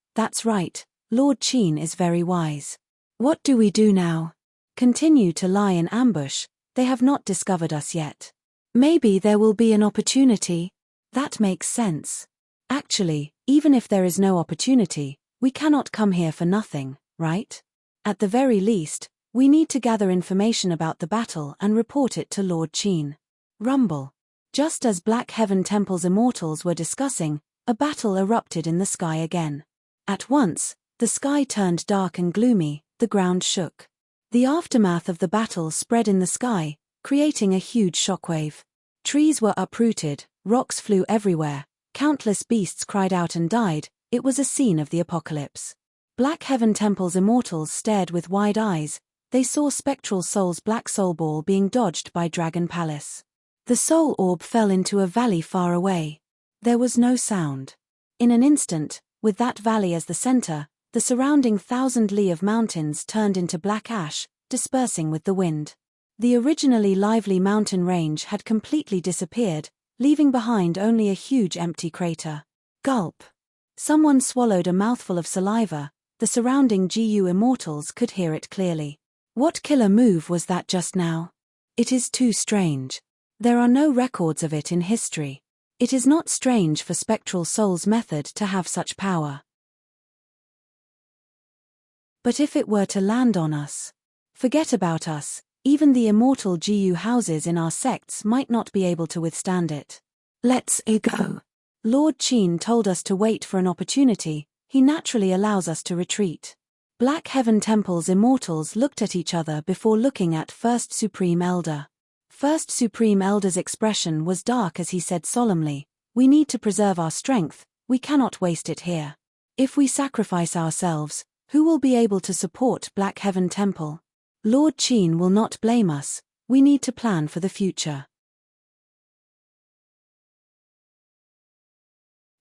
Lord Qin is very wise. What do we do now? Continue to lie in ambush? They have not discovered us yet. Maybe there will be an opportunity. That makes sense. Actually, even if there is no opportunity, we cannot come here for nothing, right? At the very least, we need to gather information about the battle and report it to Lord Qin." Rumble. Just as Black Heaven Temple's immortals were discussing, a battle erupted in the sky again. At once, the sky turned dark and gloomy, the ground shook. The aftermath of the battle spread in the sky, creating a huge shockwave. Trees were uprooted, rocks flew everywhere, countless beasts cried out and died. It was a scene of the apocalypse. Black Heaven Temple's immortals stared with wide eyes. They saw Spectral Soul's black soul ball being dodged by Dragon Palace. The soul orb fell into a valley far away. There was no sound. In an instant, with that valley as the center, the surrounding 1,000 li of mountains turned into black ash, dispersing with the wind. The originally lively mountain range had completely disappeared, leaving behind only a huge empty crater. Gulp. Someone swallowed a mouthful of saliva. The surrounding GU immortals could hear it clearly. What killer move was that just now? It is too strange. There are no records of it in history. It is not strange for Spectral Soul's method to have such power. But if it were to land on us? Forget about us, even the immortal GU houses in our sects might not be able to withstand it. Let's go. Lord Qin told us to wait for an opportunity. He naturally allows us to retreat. Black Heaven Temple's immortals looked at each other before looking at First Supreme Elder. First Supreme Elder's expression was dark as he said solemnly, "We need to preserve our strength, we cannot waste it here. If we sacrifice ourselves, who will be able to support Black Heaven Temple? Lord Qin will not blame us, we need to plan for the future."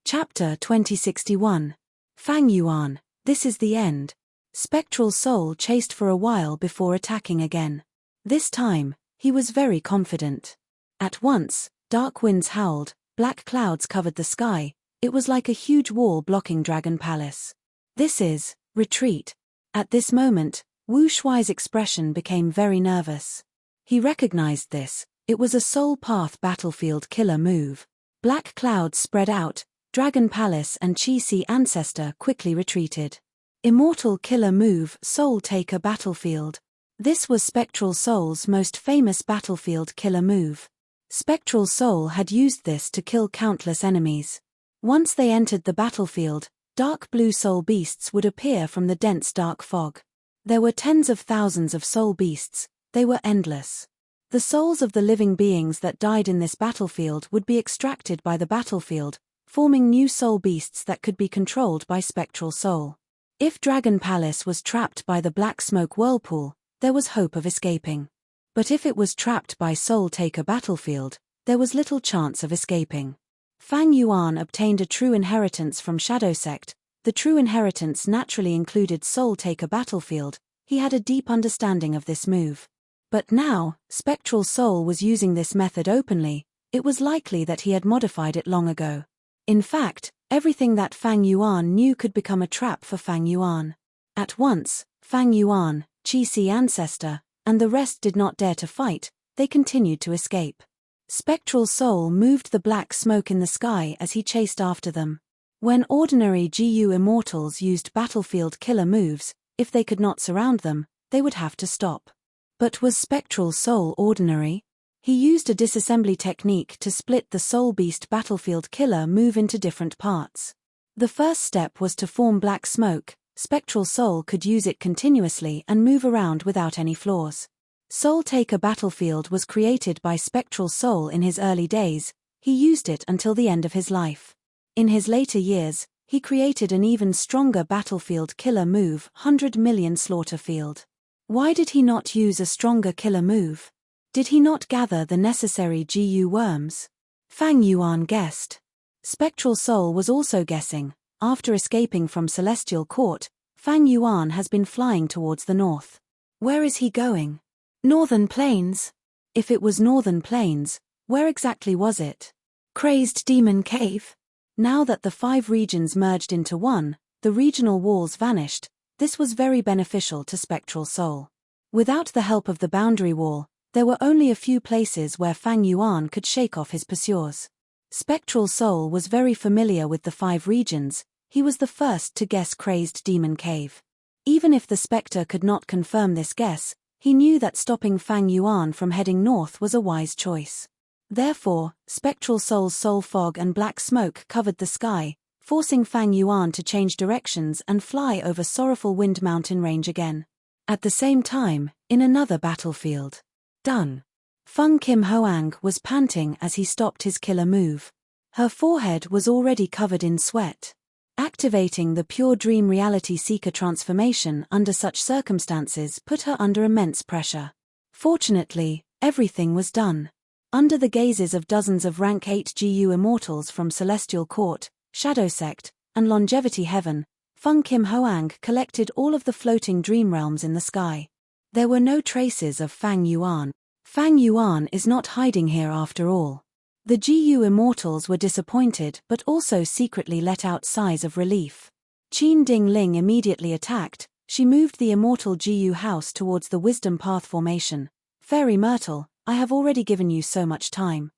Chapter 2061. Fang Yuan, this is the end. Spectral Soul chased for a while before attacking again. This time, he was very confident. At once, dark winds howled, black clouds covered the sky. It was like a huge wall blocking Dragon Palace. This is retreat. At this moment, Wu Shuai's expression became very nervous. He recognized this. It was a soul path battlefield killer move. Black clouds spread out. Dragon Palace and Chi-Si ancestor quickly retreated. Immortal killer move, Soul Taker battlefield. This was Spectral Soul's most famous battlefield killer move. Spectral Soul had used this to kill countless enemies. Once they entered the battlefield, dark blue soul beasts would appear from the dense dark fog. There were tens of thousands of soul beasts. They were endless. The souls of the living beings that died in this battlefield would be extracted by the battlefield, forming new soul beasts that could be controlled by Spectral Soul. If Dragon Palace was trapped by the black smoke whirlpool, there was hope of escaping. But if it was trapped by Soul Taker battlefield, there was little chance of escaping. Fang Yuan obtained a true inheritance from Shadow Sect. The true inheritance naturally included Soul Taker battlefield. He had a deep understanding of this move. But now, Spectral Soul was using this method openly. It was likely that he had modified it long ago. In fact, everything that Fang Yuan knew could become a trap for Fang Yuan. At once, Fang Yuan, Chi-Si ancestor, and the rest did not dare to fight. They continued to escape. Spectral Soul moved the black smoke in the sky as he chased after them. When ordinary GU immortals used battlefield killer moves, if they could not surround them, they would have to stop. But was Spectral Soul ordinary? He used a disassembly technique to split the Soul Beast battlefield killer move into different parts. The first step was to form black smoke. Spectral Soul could use it continuously and move around without any flaws. Soul Taker battlefield was created by Spectral Soul in his early days. He used it until the end of his life. In his later years, he created an even stronger battlefield killer move, 100 million slaughter field. Why did he not use a stronger killer move? Did he not gather the necessary GU worms? Fang Yuan guessed. Spectral Soul was also guessing. After escaping from Celestial Court, Fang Yuan has been flying towards the north. Where is he going? Northern Plains? If it was Northern Plains, where exactly was it? Crazed Demon Cave? Now that the 5 regions merged into one, the regional walls vanished. This was very beneficial to Spectral Soul. Without the help of the boundary wall, there were only a few places where Fang Yuan could shake off his pursuers. Spectral Soul was very familiar with the 5 regions. He was the first to guess Crazed Demon Cave. Even if the Spectre could not confirm this guess, he knew that stopping Fang Yuan from heading north was a wise choice. Therefore, Spectral Soul's soul fog and black smoke covered the sky, forcing Fang Yuan to change directions and fly over Sorrowful Wind Mountain Range again. At the same time, in another battlefield. Done. Feng Kim Hoang was panting as he stopped his killer move. Her forehead was already covered in sweat. Activating the Pure Dream Reality Seeker transformation under such circumstances put her under immense pressure. Fortunately, everything was done. Under the gazes of dozens of rank 8 GU immortals from Celestial Court, Shadow Sect, and Longevity Heaven, Feng Kim Hoang collected all of the floating dream realms in the sky. There were no traces of Fang Yuan. Fang Yuan is not hiding here after all. The GU immortals were disappointed but also secretly let out sighs of relief. Qin Ding Ling immediately attacked. She moved the immortal GU house towards the Wisdom Path formation. Fairy Myrtle, I have already given you so much time.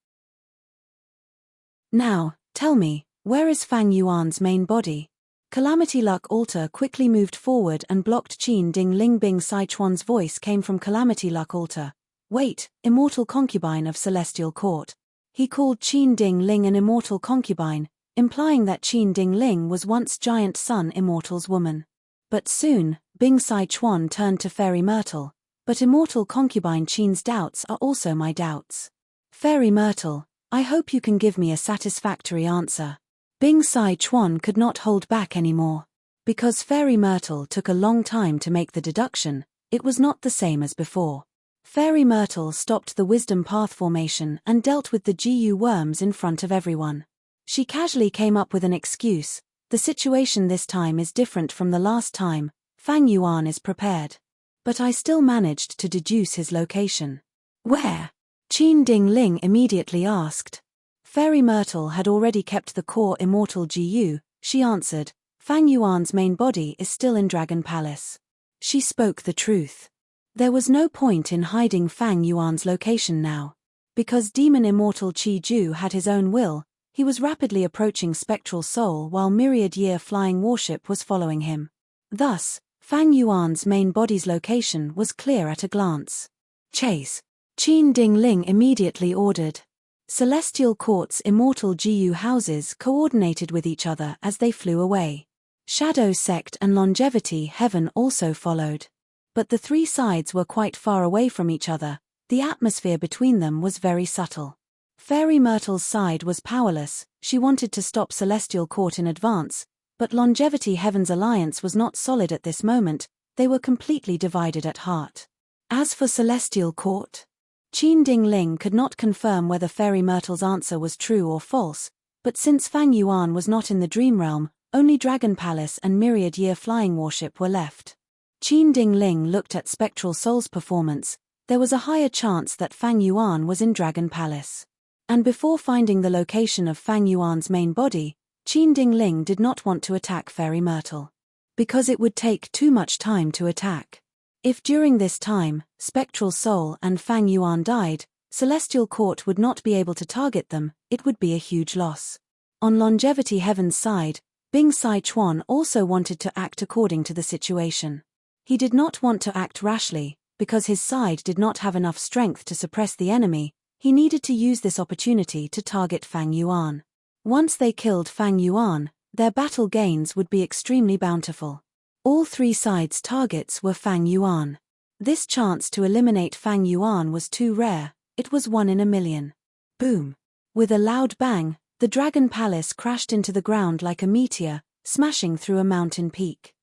Now, tell me, where is Fang Yuan's main body? Calamity Luck Altar quickly moved forward and blocked Qin Ding Ling. Bing Sichuan's voice came from Calamity Luck Altar. Wait, immortal concubine of Celestial Court. He called Qin Ding Ling an immortal concubine, implying that Qin Ding Ling was once Giant Sun Immortal's woman. But soon, Bing Sichuan turned to Fairy Myrtle. But immortal concubine Qin's doubts are also my doubts. Fairy Myrtle, I hope you can give me a satisfactory answer. Bing Sichuan could not hold back anymore. Because Fairy Myrtle took a long time to make the deduction, it was not the same as before. Fairy Myrtle stopped the Wisdom Path formation and dealt with the GU worms in front of everyone. She casually came up with an excuse. The situation this time is different from the last time. Fang Yuan is prepared. But I still managed to deduce his location. Where? Qin Ding Ling immediately asked. Fairy Myrtle had already kept the core immortal GU. She answered, Fang Yuan's main body is still in Dragon Palace. She spoke the truth. There was no point in hiding Fang Yuan's location now. Because demon immortal Qi Ju had his own will, he was rapidly approaching Spectral Soul while myriad-year flying warship was following him. Thus, Fang Yuan's main body's location was clear at a glance. Chase. Qin Ding Ling immediately ordered. Celestial Court's immortal Jiyu houses coordinated with each other as they flew away. Shadow Sect and Longevity Heaven also followed. But the three sides were quite far away from each other. The atmosphere between them was very subtle. Fairy Myrtle's side was powerless, she wanted to stop Celestial Court in advance, but Longevity Heaven's alliance was not solid at this moment, they were completely divided at heart. As for Celestial Court, Qin Ding Ling could not confirm whether Fairy Myrtle's answer was true or false, but since Fang Yuan was not in the Dream Realm, only Dragon Palace and Myriad-Year Flying Warship were left. Qin Ding Ling looked at Spectral Soul's performance. There was a higher chance that Fang Yuan was in Dragon Palace. And before finding the location of Fang Yuan's main body, Qin Ding Ling did not want to attack Fairy Myrtle. Because it would take too much time to attack. If during this time, Spectral Soul and Fang Yuan died, Celestial Court would not be able to target them, it would be a huge loss. On Longevity Heaven's side, Bing Sai Chuan also wanted to act according to the situation. He did not want to act rashly. Because his side did not have enough strength to suppress the enemy, he needed to use this opportunity to target Fang Yuan. Once they killed Fang Yuan, their battle gains would be extremely bountiful. All three sides' targets were Fang Yuan. This chance to eliminate Fang Yuan was too rare, it was 1 in a million. Boom! With a loud bang, the Dragon Palace crashed into the ground like a meteor, smashing through a mountain peak.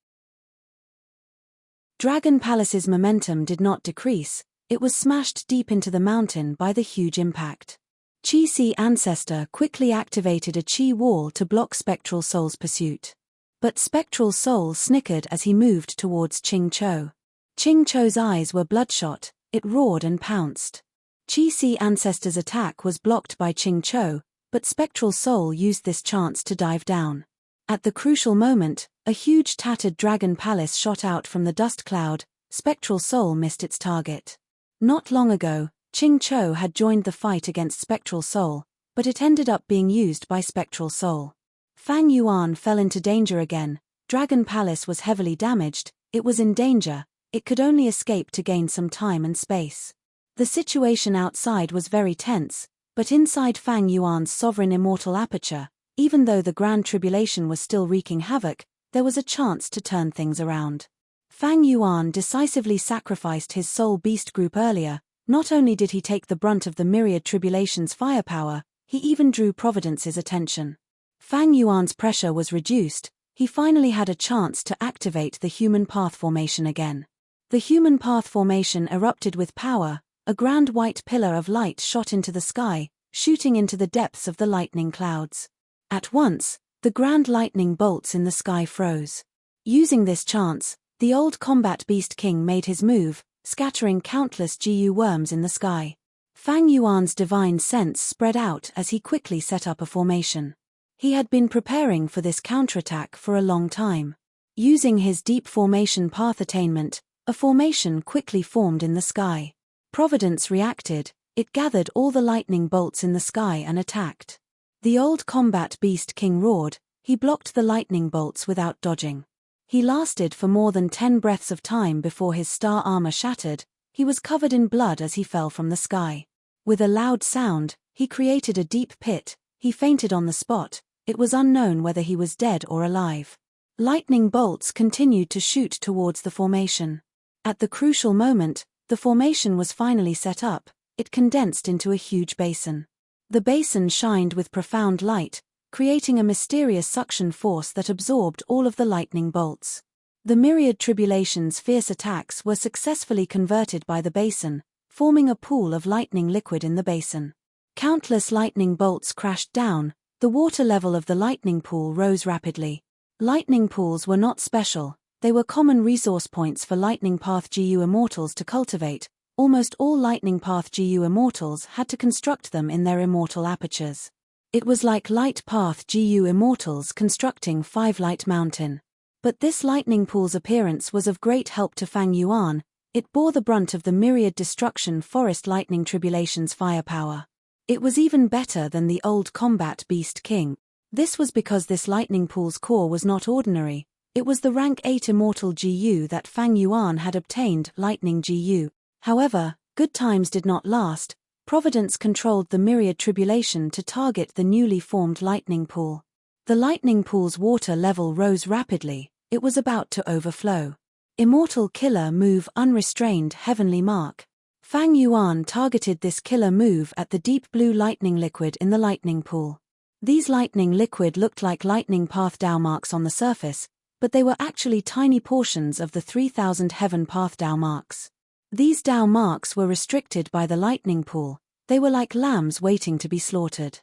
Dragon Palace's momentum did not decrease, it was smashed deep into the mountain by the huge impact. Qi Si Ancestor quickly activated a Qi wall to block Spectral Soul's pursuit. But Spectral Soul snickered as he moved towards Qing Cho. Qing Cho's eyes were bloodshot, it roared and pounced. Qi Si Ancestor's attack was blocked by Qing Cho, but Spectral Soul used this chance to dive down. At the crucial moment, a huge tattered Dragon Palace shot out from the dust cloud. Spectral Soul missed its target. Not long ago, Qing Cho had joined the fight against Spectral Soul, but it ended up being used by Spectral Soul. Fang Yuan fell into danger again. Dragon Palace was heavily damaged, it was in danger, it could only escape to gain some time and space. The situation outside was very tense, but inside Fang Yuan's sovereign immortal aperture, even though the Grand Tribulation was still wreaking havoc, there was a chance to turn things around. Fang Yuan decisively sacrificed his soul beast group earlier. Not only did he take the brunt of the myriad tribulation's firepower, he even drew Providence's attention. Fang Yuan's pressure was reduced, he finally had a chance to activate the Human Path Formation again. The Human Path Formation erupted with power, a grand white pillar of light shot into the sky, shooting into the depths of the lightning clouds. At once, the grand lightning bolts in the sky froze. Using this chance, the old combat beast king made his move, scattering countless GU worms in the sky. Fang Yuan's divine sense spread out as he quickly set up a formation. He had been preparing for this counterattack for a long time. Using his deep formation path attainment, a formation quickly formed in the sky. Providence reacted, it gathered all the lightning bolts in the sky and attacked. The old combat beast king roared, he blocked the lightning bolts without dodging. He lasted for more than 10 breaths of time before his star armor shattered, he was covered in blood as he fell from the sky. With a loud sound, he created a deep pit, he fainted on the spot, it was unknown whether he was dead or alive. Lightning bolts continued to shoot towards the formation. At the crucial moment, the formation was finally set up, it condensed into a huge basin. The basin shined with profound light, creating a mysterious suction force that absorbed all of the lightning bolts. The myriad tribulation's fierce attacks were successfully converted by the basin, forming a pool of lightning liquid in the basin. Countless lightning bolts crashed down, the water level of the lightning pool rose rapidly. Lightning pools were not special, they were common resource points for Lightning Path GU Immortals to cultivate. Almost all Lightning Path GU Immortals had to construct them in their immortal apertures. It was like Light Path GU Immortals constructing 5 Light Mountain. But this lightning pool's appearance was of great help to Fang Yuan, It bore the brunt of the myriad destruction forest lightning tribulation's firepower. It was even better than the old combat beast king. This was because this lightning pool's core was not ordinary. It was the rank 8 immortal GU that Fang Yuan had obtained, lightning GU. However, good times did not last. Providence controlled the myriad tribulation to target the newly formed lightning pool. The lightning pool's water level rose rapidly. It was about to overflow. Immortal killer move unrestrained heavenly mark. Fang Yuan targeted this killer move at the deep blue lightning liquid in the lightning pool. These lightning liquid looked like lightning path Dao marks on the surface, but they were actually tiny portions of the 3000 heaven path Dao marks. These Dao marks were restricted by the lightning pool. They were like lambs waiting to be slaughtered.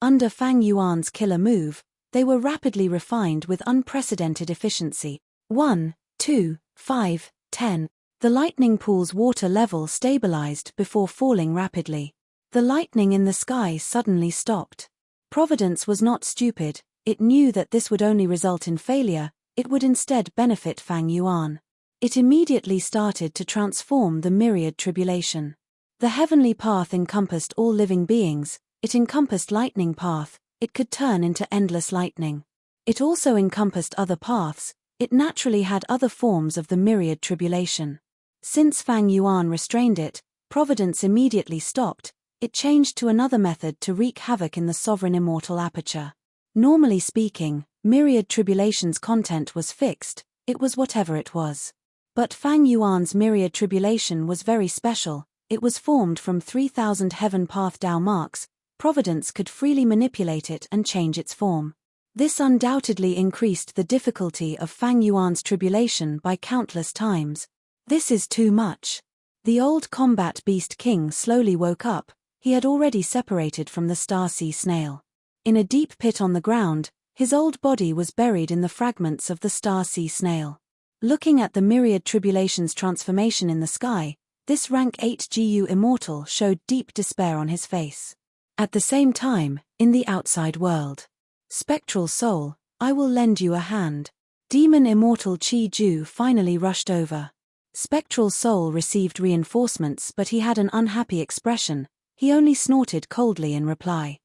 Under Fang Yuan's killer move, they were rapidly refined with unprecedented efficiency. 1, 2, 5, 10. The lightning pool's water level stabilized before falling rapidly. The lightning in the sky suddenly stopped. Providence was not stupid. It knew that this would only result in failure. It would instead benefit Fang Yuan. It immediately started to transform the myriad tribulation. The heavenly path encompassed all living beings. It encompassed lightning path. It could turn into endless lightning. It also encompassed other paths. It naturally had other forms of the myriad tribulation. Since Fang Yuan restrained it, Providence immediately stopped. It changed to another method to wreak havoc in the sovereign immortal aperture. Normally speaking, myriad tribulation's content was fixed. It was whatever it was. But Fang Yuan's myriad tribulation was very special. It was formed from 3000 heaven path Dao marks. Providence could freely manipulate it and change its form. This undoubtedly increased the difficulty of Fang Yuan's tribulation by countless times. This is too much. The old combat beast king slowly woke up. He had already separated from the star sea snail. In a deep pit on the ground, his old body was buried in the fragments of the star sea snail. Looking at the myriad tribulation's transformation in the sky, this rank 8 GU immortal showed deep despair on his face. At the same time, in the outside world. Spectral soul, I will lend you a hand. Demon immortal Chi Ju finally rushed over. Spectral soul received reinforcements, but he had an unhappy expression. He only snorted coldly in reply.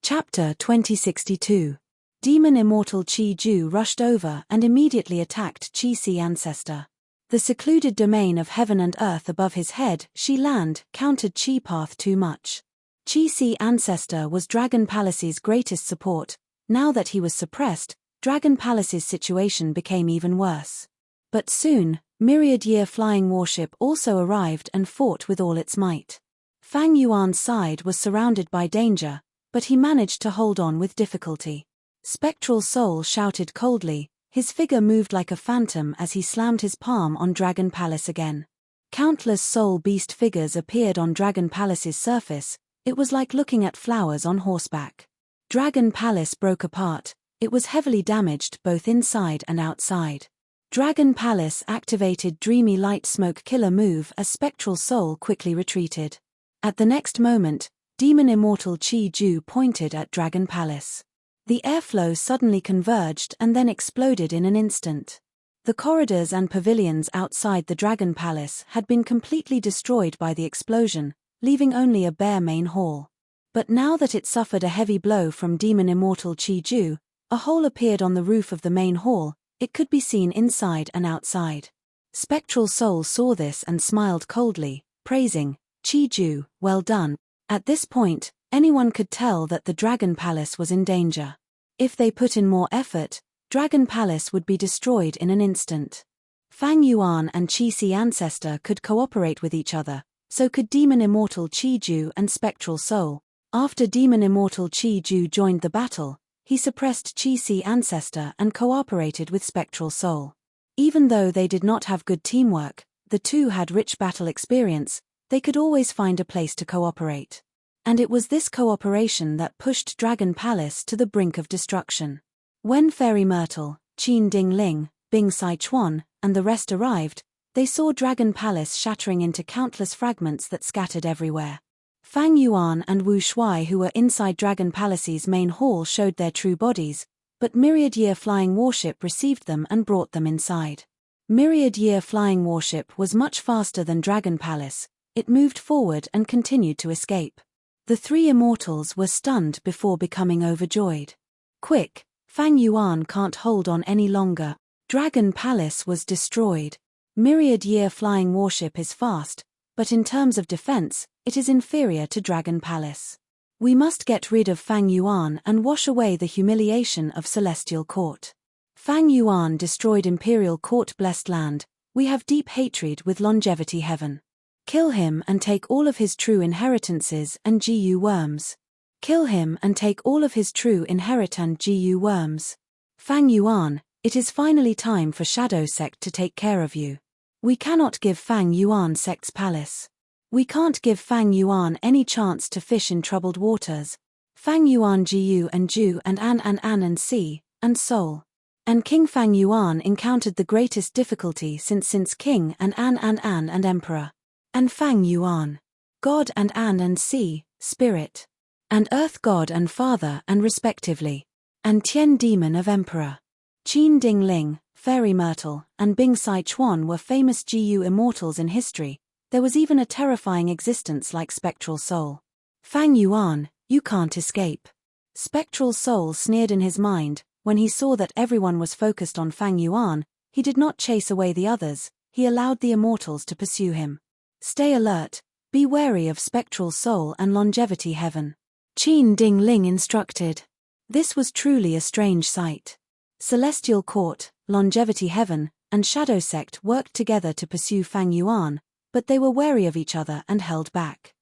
Chapter 2062. Demon immortal Chi Ju rushed over and immediately attacked Chi Si ancestor. The secluded domain of heaven and earth above his head, Shi Land, countered Chi path too much. Chi Si ancestor was Dragon Palace's greatest support. Now that he was suppressed, Dragon Palace's situation became even worse. But soon, myriad-year flying warship also arrived and fought with all its might. Fang Yuan's side was surrounded by danger, but he managed to hold on with difficulty. Spectral soul shouted coldly. His figure moved like a phantom as he slammed his palm on Dragon Palace again. Countless soul beast figures appeared on Dragon Palace's surface. It was like looking at flowers on horseback. Dragon Palace broke apart. It was heavily damaged both inside and outside. Dragon Palace activated Dreamy Light Smoke Killer move as Spectral Soul quickly retreated. At the next moment, Demon Immortal Chi Ju pointed at Dragon Palace. The airflow suddenly converged and then exploded in an instant. The corridors and pavilions outside the Dragon Palace had been completely destroyed by the explosion, leaving only a bare main hall. But now that it suffered a heavy blow from Demon Immortal Chi Ju, a hole appeared on the roof of the main hall. It could be seen inside and outside. Spectral Soul saw this and smiled coldly, praising, Chi Ju, well done. At this point, anyone could tell that the Dragon Palace was in danger. If they put in more effort, Dragon Palace would be destroyed in an instant. Fang Yuan and Chi Si ancestor could cooperate with each other, so could Demon Immortal Chi Ju and Spectral Soul. After Demon Immortal Chi Ju joined the battle, he suppressed Chi Si ancestor and cooperated with Spectral Soul. Even though they did not have good teamwork, the two had rich battle experience, they could always find a place to cooperate. And it was this cooperation that pushed Dragon Palace to the brink of destruction. When Fairy Myrtle, Qin Ding Ling, Bing Sai Chuan, and the rest arrived, they saw Dragon Palace shattering into countless fragments that scattered everywhere. Fang Yuan and Wu Shuai, who were inside Dragon Palace's main hall, showed their true bodies. but myriad-year flying warship received them and brought them inside. Myriad-year flying warship was much faster than Dragon Palace. It moved forward and continued to escape. The three immortals were stunned before becoming overjoyed. Quick, Fang Yuan can't hold on any longer. Dragon Palace was destroyed. Myriad-year flying warship is fast, but in terms of defense, it is inferior to Dragon Palace. We must get rid of Fang Yuan and wash away the humiliation of Celestial Court. Fang Yuan destroyed Imperial Court Blessed Land. We have deep hatred with Longevity Heaven. Kill him and take all of his true inheritances and GU worms. Kill him and take all of his true inherit and GU worms. Fang Yuan, it is finally time for Shadow Sect to take care of you. We cannot give Fang Yuan Sect's palace. We can't give Fang Yuan any chance to fish in troubled waters. Fang Yuan GU and Ju and An and Sea, and Soul. And King Fang Yuan encountered the greatest difficulty since King and An and Emperor. And Fang Yuan, God and An and Sea, Spirit. And Earth God and Father and respectively. And Tian Demon of Emperor. Qin Ding Ling, Fairy Myrtle, and Bing Sai Chuan were famous GU immortals in history. There was even a terrifying existence like Spectral Soul. Fang Yuan, you can't escape. Spectral Soul sneered in his mind. When he saw that everyone was focused on Fang Yuan, he did not chase away the others, he allowed the immortals to pursue him. Stay alert, be wary of Spectral Soul and Longevity Heaven. Qin Ding Ling instructed. This was truly a strange sight. Celestial Court, Longevity Heaven, and Shadow Sect worked together to pursue Fang Yuan, but they were wary of each other and held back.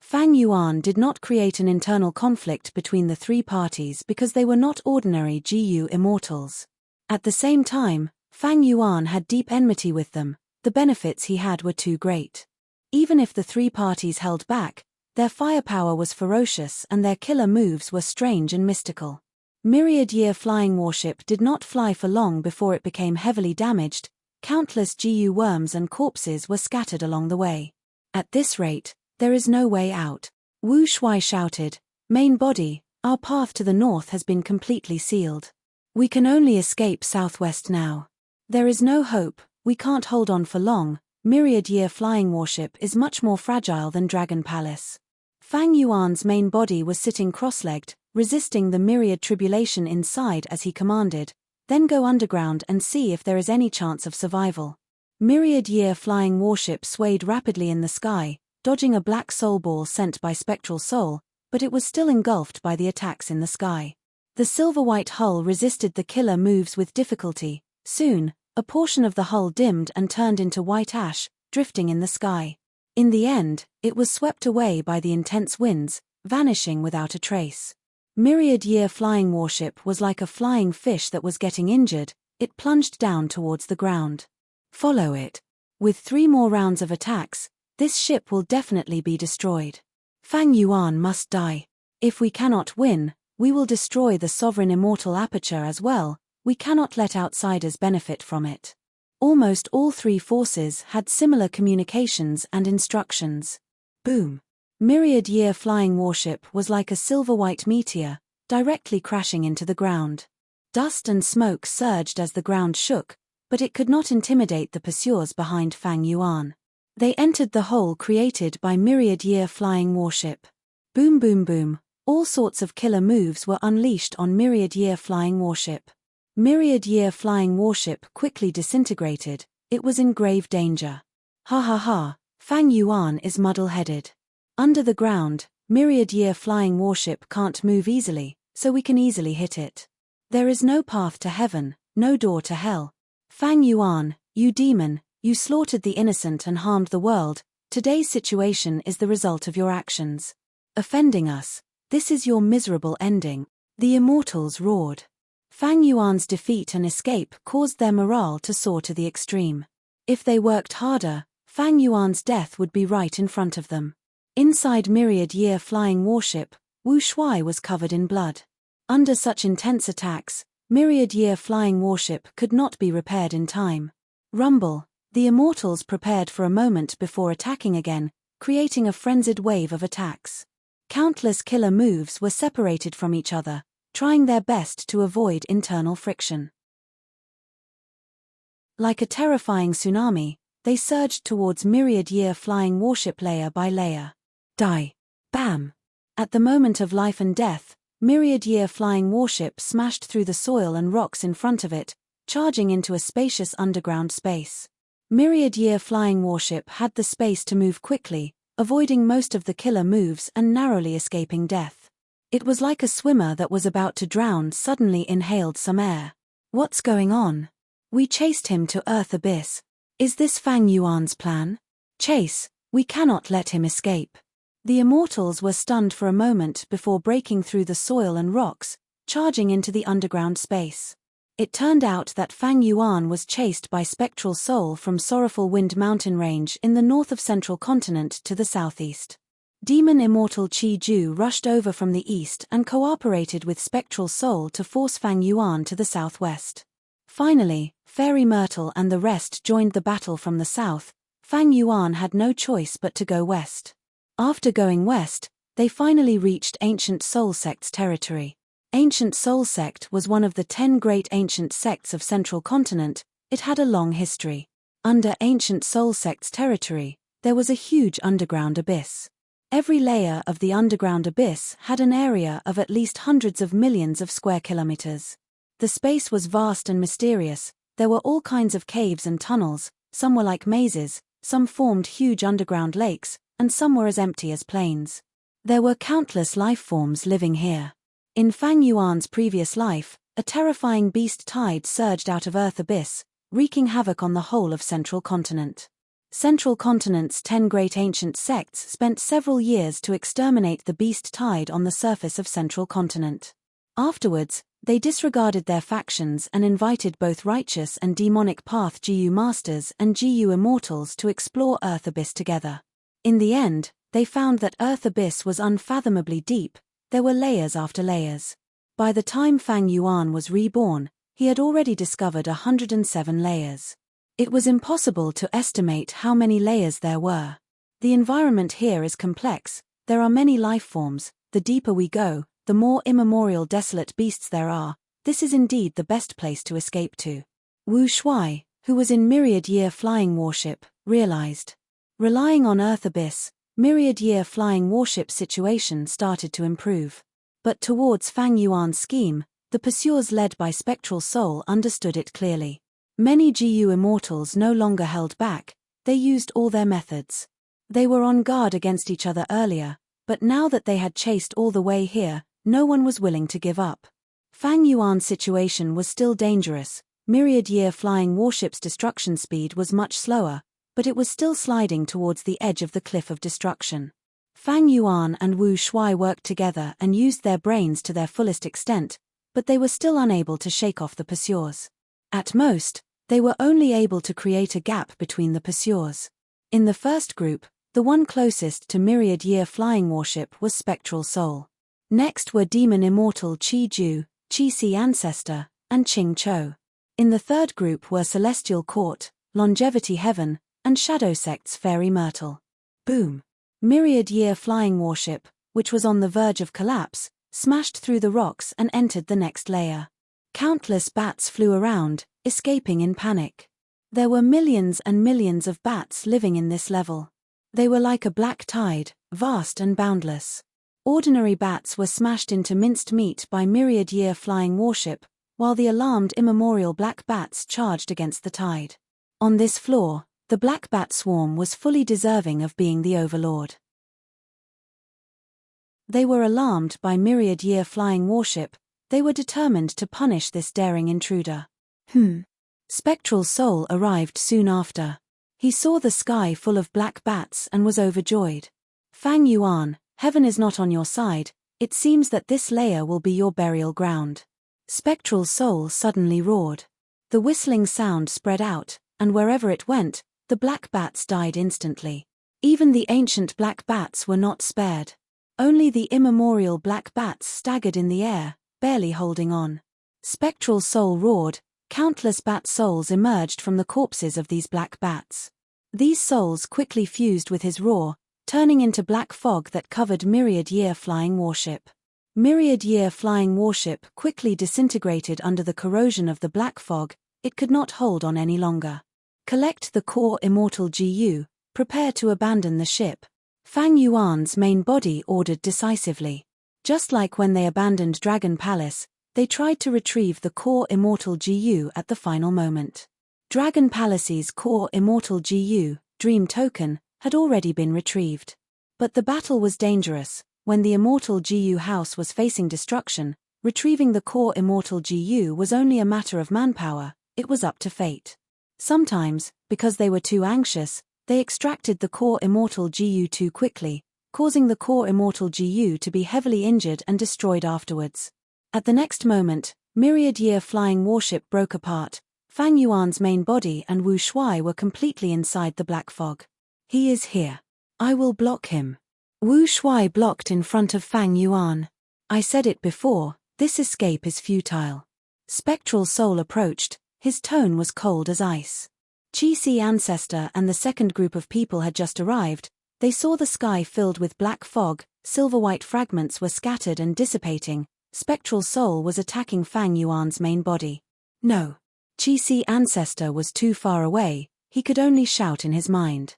Fang Yuan did not create an internal conflict between the three parties because they were not ordinary GU immortals. At the same time, Fang Yuan had deep enmity with them. The benefits he had were too great. Even if the three parties held back, their firepower was ferocious and their killer moves were strange and mystical. Myriad-year flying warship did not fly for long before it became heavily damaged. Countless GU worms and corpses were scattered along the way. At this rate, there is no way out. Wu Shuai shouted, Main body, our path to the north has been completely sealed. We can only escape southwest now. There is no hope, we can't hold on for long. Myriad-year flying warship is much more fragile than Dragon Palace. Fang Yuan's main body was sitting cross-legged, resisting the myriad tribulation inside as he commanded, then go underground and see if there is any chance of survival. Myriad-year flying warship swayed rapidly in the sky, dodging a black soul ball sent by Spectral Soul, but it was still engulfed by the attacks in the sky. The silver-white hull resisted the killer moves with difficulty. Soon, a portion of the hull dimmed and turned into white ash, drifting in the sky. In the end, it was swept away by the intense winds, vanishing without a trace. Myriad-year flying warship was like a flying fish that was getting injured. It plunged down towards the ground. Follow it. With 3 more rounds of attacks, this ship will definitely be destroyed. Fang Yuan must die. If we cannot win, we will destroy the sovereign immortal aperture as well. We cannot let outsiders benefit from it. Almost all 3 forces had similar communications and instructions. Boom. Myriad-year flying warship was like a silver-white meteor, directly crashing into the ground. Dust and smoke surged as the ground shook, but it could not intimidate the pursuers behind Fang Yuan. They entered the hole created by myriad-year flying warship. Boom boom boom, all sorts of killer moves were unleashed on myriad-year flying warship. Myriad-year flying warship quickly disintegrated. It was in grave danger. Ha ha ha, Fang Yuan is muddle-headed. Under the ground, myriad-year flying warship can't move easily, so we can easily hit it. There is no path to heaven, no door to hell. Fang Yuan, you demon, you slaughtered the innocent and harmed the world. Today's situation is the result of your actions. Offending us, this is your miserable ending. The immortals roared. Fang Yuan's defeat and escape caused their morale to soar to the extreme. If they worked harder, Fang Yuan's death would be right in front of them. Inside myriad-year flying warship, Wu Shuai was covered in blood. Under such intense attacks, myriad-year flying warship could not be repaired in time. Rumble, the immortals prepared for a moment before attacking again, creating a frenzied wave of attacks. Countless killer moves were separated from each other. trying their best to avoid internal friction. Like a terrifying tsunami, they surged towards myriad-year flying warship layer by layer. Die. Bam! At the moment of life and death, myriad-year flying warship smashed through the soil and rocks in front of it, charging into a spacious underground space. Myriad-year flying warship had the space to move quickly, avoiding most of the killer moves and narrowly escaping death. It was like a swimmer that was about to drown suddenly inhaled some air. What's going on? We chased him to Earth Abyss. Is this Fang Yuan's plan? Chase, we cannot let him escape. The immortals were stunned for a moment before breaking through the soil and rocks, charging into the underground space. It turned out that Fang Yuan was chased by Spectral Soul from Sorrowful Wind mountain range in the north of Central Continent to the southeast. Demon Immortal Qi Ju rushed over from the east and cooperated with Spectral Soul to force Fang Yuan to the southwest. Finally, Fairy Myrtle and the rest joined the battle from the south. Fang Yuan had no choice but to go west. After going west, they finally reached Ancient Soul Sect's territory. Ancient Soul Sect was one of the 10 great ancient sects of Central Continent. It had a long history. Under Ancient Soul Sect's territory, there was a huge underground abyss. Every layer of the underground abyss had an area of at least hundreds of millions of square kilometers. The space was vast and mysterious. There were all kinds of caves and tunnels, some were like mazes, some formed huge underground lakes, and some were as empty as plains. There were countless life forms living here. In Fang Yuan's previous life, a terrifying beast tide surged out of Earth Abyss, wreaking havoc on the whole of Central Continent. Central Continent's 10 great ancient sects spent several years to exterminate the beast tide on the surface of Central Continent. Afterwards, they disregarded their factions and invited both righteous and demonic path GU masters and GU immortals to explore Earth Abyss together. In the end, they found that Earth Abyss was unfathomably deep. There were layers after layers. By the time Fang Yuan was reborn, he had already discovered 107 layers. It was impossible to estimate how many layers there were. The environment here is complex, there are many life forms, the deeper we go, the more immemorial desolate beasts there are. This is indeed the best place to escape to. Wu Shuai, who was in myriad-year flying warship, realized. Relying on Earth Abyss, myriad-year flying warship situation started to improve. But towards Fang Yuan's scheme, the pursuers led by Spectral Soul understood it clearly. Many GU immortals no longer held back, they used all their methods. They were on guard against each other earlier, but now that they had chased all the way here, no one was willing to give up. Fang Yuan's situation was still dangerous. Myriad-year flying warship's destruction speed was much slower, but it was still sliding towards the edge of the cliff of destruction. Fang Yuan and Wu Shuai worked together and used their brains to their fullest extent, but they were still unable to shake off the pursuers. At most, they were only able to create a gap between the pursuers. In the first group, the one closest to myriad-year flying warship was Spectral Soul. Next were Demon Immortal Qi Ju, Qi Si Ancestor, and Qing Chou. In the third group were Celestial Court, Longevity Heaven, and Shadow Sect's Fairy Myrtle. Boom! Myriad-year flying warship, which was on the verge of collapse, smashed through the rocks and entered the next layer. Countless bats flew around, escaping in panic. There were millions and millions of bats living in this level. They were like a black tide, vast and boundless. Ordinary bats were smashed into minced meat by myriad-year flying warship, while the alarmed immemorial black bats charged against the tide. On this floor, the black bat swarm was fully deserving of being the overlord. They were alarmed by myriad-year flying warship. They were determined to punish this daring intruder. Spectral Soul arrived soon after. He saw the sky full of black bats and was overjoyed. Fang Yuan, heaven is not on your side, it seems that this layer will be your burial ground. Spectral Soul suddenly roared. The whistling sound spread out, and wherever it went, the black bats died instantly. Even the ancient black bats were not spared. Only the immemorial black bats staggered in the air, barely holding on. Spectral Soul roared, countless bat souls emerged from the corpses of these black bats. These souls quickly fused with his roar, turning into black fog that covered myriad-year flying warship. Myriad-year flying warship quickly disintegrated under the corrosion of the black fog. It could not hold on any longer. Collect the core immortal GU, prepare to abandon the ship. Fang Yuan's main body ordered decisively. Just like when they abandoned Dragon Palace, they tried to retrieve the core immortal GU at the final moment. Dragon Palace's core immortal GU, Dream Token, had already been retrieved. But the battle was dangerous. When the immortal GU house was facing destruction, retrieving the core immortal GU was only a matter of manpower, it was up to fate. Sometimes, because they were too anxious, they extracted the core immortal GU too quickly, causing the core immortal GU to be heavily injured and destroyed afterwards. At the next moment, myriad-year flying warship broke apart. Fang Yuan's main body and Wu Shuai were completely inside the black fog. He is here. I will block him. Wu Shuai blocked in front of Fang Yuan. I said it before, this escape is futile. Spectral Soul approached, his tone was cold as ice. Qi Ancestor and the second group of people had just arrived. They saw the sky filled with black fog, silver-white fragments were scattered and dissipating. Spectral Soul was attacking Fang Yuan's main body. No. Qi Ancestor was too far away, he could only shout in his mind.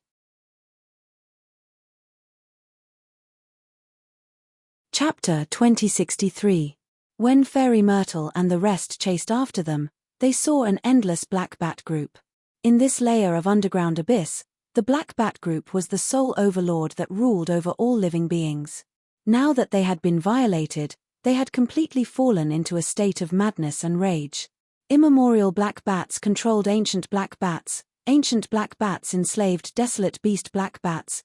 Chapter 2063. When Fairy Myrtle and the rest chased after them, they saw an endless black bat group. In this layer of underground abyss, the black bat group was the sole overlord that ruled over all living beings. Now that they had been violated, they had completely fallen into a state of madness and rage. Immemorial black bats controlled ancient black bats enslaved desolate beast black bats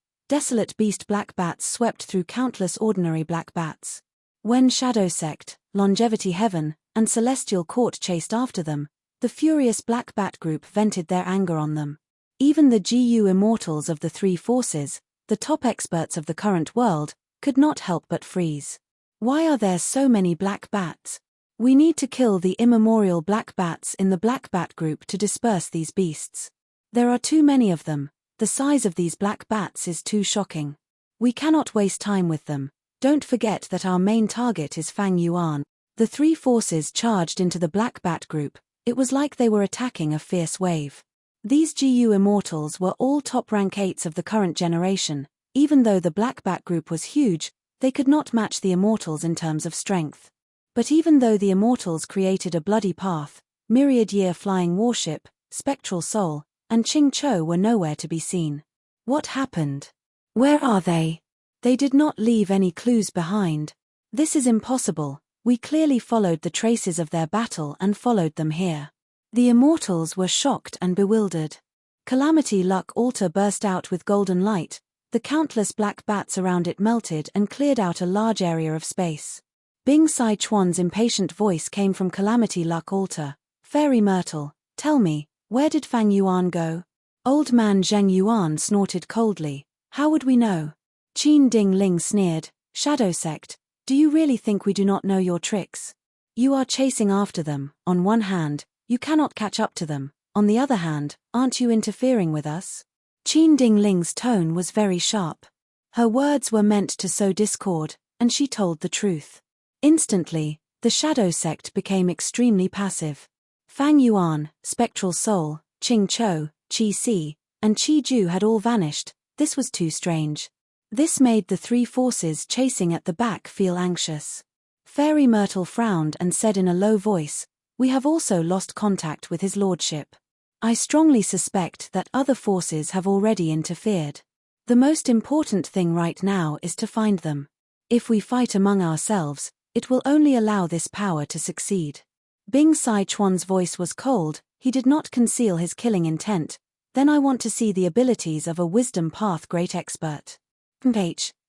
swept through countless ordinary black bats. When Shadow Sect, Longevity Heaven, and Celestial Court chased after them, the furious black bat group vented their anger on them. Even the GU immortals of the three forces, the top experts of the current world, could not help but freeze. Why are there so many black bats? We need to kill the immemorial black bats in the black bat group to disperse these beasts. There are too many of them, the size of these black bats is too shocking. We cannot waste time with them. Don't forget that our main target is Fang Yuan. The three forces charged into the black bat group. It was like they were attacking a fierce wave. These GU immortals were all top rank 8s of the current generation. Even though the black bat group was huge, they could not match the immortals in terms of strength. But even though the immortals created a bloody path, myriad-year flying warship, Spectral Soul, and Ching Cho were nowhere to be seen. What happened? Where are they? They did not leave any clues behind. This is impossible. We clearly followed the traces of their battle and followed them here. The immortals were shocked and bewildered. Calamity Luck Altar burst out with golden light. The countless black bats around it melted and cleared out a large area of space. Bing Sai Chuan's impatient voice came from Calamity Luck Altar. Fairy Myrtle, tell me, where did Fang Yuan go? Old man Zheng Yuan snorted coldly. How would we know? Qin Ding Ling sneered. Shadow Sect, do you really think we do not know your tricks? You are chasing after them. On one hand, you cannot catch up to them. On the other hand, aren't you interfering with us? Qin Ding Ling's tone was very sharp. Her words were meant to sow discord, and she told the truth. Instantly, the Shadow Sect became extremely passive. Fang Yuan, Spectral Soul, Ching Cho, Qi Si, and Qi Ju had all vanished. This was too strange. This made the three forces chasing at the back feel anxious. Fairy Myrtle frowned and said in a low voice, "We have also lost contact with his lordship. I strongly suspect that other forces have already interfered. The most important thing right now is to find them. If we fight among ourselves, it will only allow this power to succeed." Bing Sai Chuan's voice was cold, he did not conceal his killing intent. Then I want to see the abilities of a wisdom path great expert.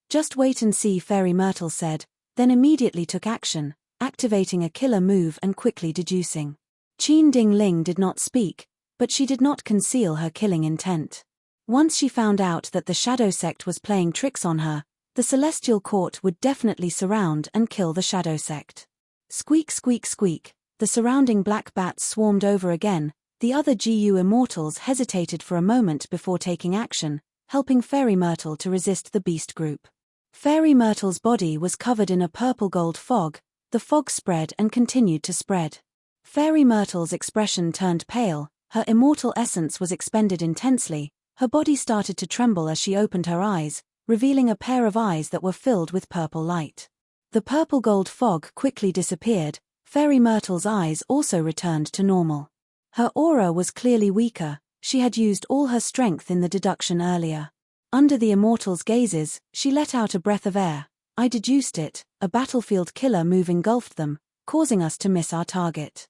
Just wait and see, Fairy Myrtle said, then immediately took action, activating a killer move and quickly deducing. Qin Ding Ling did not speak, but she did not conceal her killing intent. Once she found out that the Shadow Sect was playing tricks on her, the Celestial Court would definitely surround and kill the Shadow Sect. Squeak squeak squeak, the surrounding black bats swarmed over again. The other GU immortals hesitated for a moment before taking action, helping Fairy Myrtle to resist the beast group. Fairy Myrtle's body was covered in a purple-gold fog. The fog spread and continued to spread. Fairy Myrtle's expression turned pale, her immortal essence was expended intensely, her body started to tremble as she opened her eyes, revealing a pair of eyes that were filled with purple light. The purple-gold fog quickly disappeared, Fairy Myrtle's eyes also returned to normal. Her aura was clearly weaker, she had used all her strength in the deduction earlier. Under the immortal's gazes, she let out a breath of air. I deduced it, a battlefield killer move engulfed them, causing us to miss our target.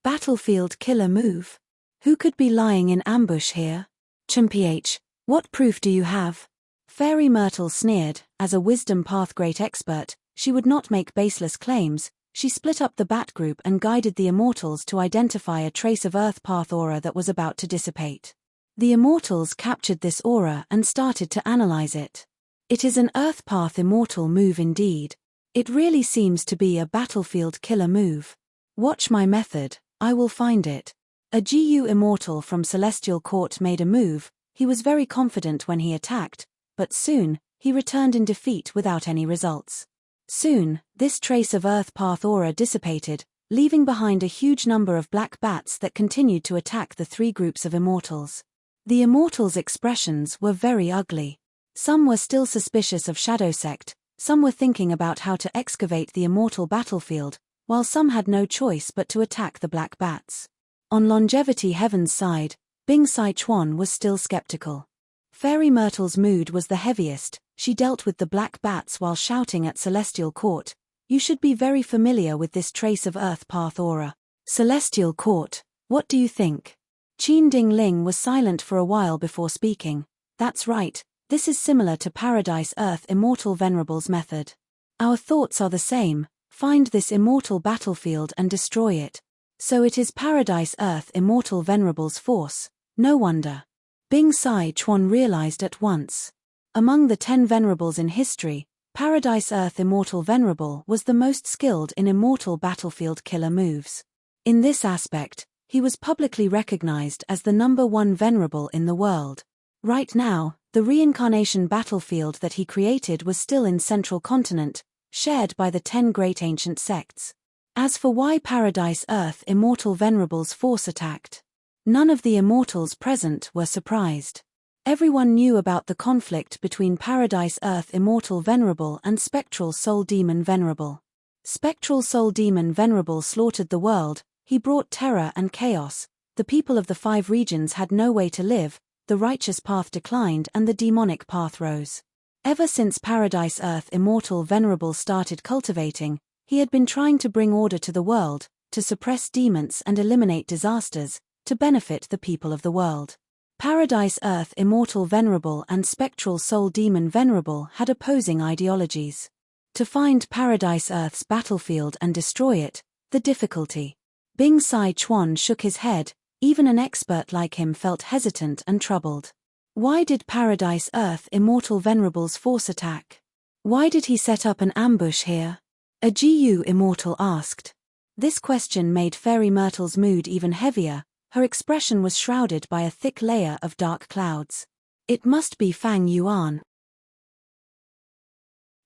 Battlefield killer move? Who could be lying in ambush here? Chimph, what proof do you have? Fairy Myrtle sneered. As a wisdom path great expert, she would not make baseless claims. She split up the bat group and guided the immortals to identify a trace of earth path aura that was about to dissipate. The immortals captured this aura and started to analyze it. It is an earth path immortal move indeed. It really seems to be a battlefield killer move. Watch my method, I will find it. A GU immortal from Celestial Court made a move. He was very confident when he attacked, but soon, he returned in defeat without any results. Soon, this trace of earth path aura dissipated, leaving behind a huge number of black bats that continued to attack the three groups of immortals. The immortals' expressions were very ugly. Some were still suspicious of Shadow Sect, some were thinking about how to excavate the immortal battlefield, while some had no choice but to attack the black bats. On Longevity Heaven's side, Bing Sai Chuan was still skeptical. Fairy Myrtle's mood was the heaviest. She dealt with the black bats while shouting at Celestial Court, "You should be very familiar with this trace of earth path aura. Celestial Court, what do you think?" Qin Ding Ling was silent for a while before speaking. "That's right, this is similar to Paradise Earth Immortal Venerable's method. Our thoughts are the same, find this immortal battlefield and destroy it. So it is Paradise Earth Immortal Venerable's force, no wonder." Bing Sai Chuan realized at once. Among the 10 Venerables in history, Paradise Earth Immortal Venerable was the most skilled in immortal battlefield killer moves. In this aspect, he was publicly recognized as the #1 Venerable in the world. Right now, the reincarnation battlefield that he created was still in Central Continent, shared by the 10 great ancient sects. As for why Paradise Earth Immortal Venerable's force attacked, none of the immortals present were surprised. Everyone knew about the conflict between Paradise Earth Immortal Venerable and Spectral Soul Demon Venerable. Spectral Soul Demon Venerable slaughtered the world, he brought terror and chaos, the people of the 5 regions had no way to live, the righteous path declined and the demonic path rose. Ever since Paradise Earth Immortal Venerable started cultivating, he had been trying to bring order to the world, to suppress demons and eliminate disasters, to benefit the people of the world. Paradise Earth Immortal Venerable and Spectral Soul Demon Venerable had opposing ideologies. To find Paradise Earth's battlefield and destroy it, the difficulty. Bing Sai Chuan shook his head, even an expert like him felt hesitant and troubled. Why did Paradise Earth Immortal Venerable's force attack? Why did he set up an ambush here? A GU Immortal asked. This question made Fairy Myrtle's mood even heavier. Her expression was shrouded by a thick layer of dark clouds. It must be Fang Yuan.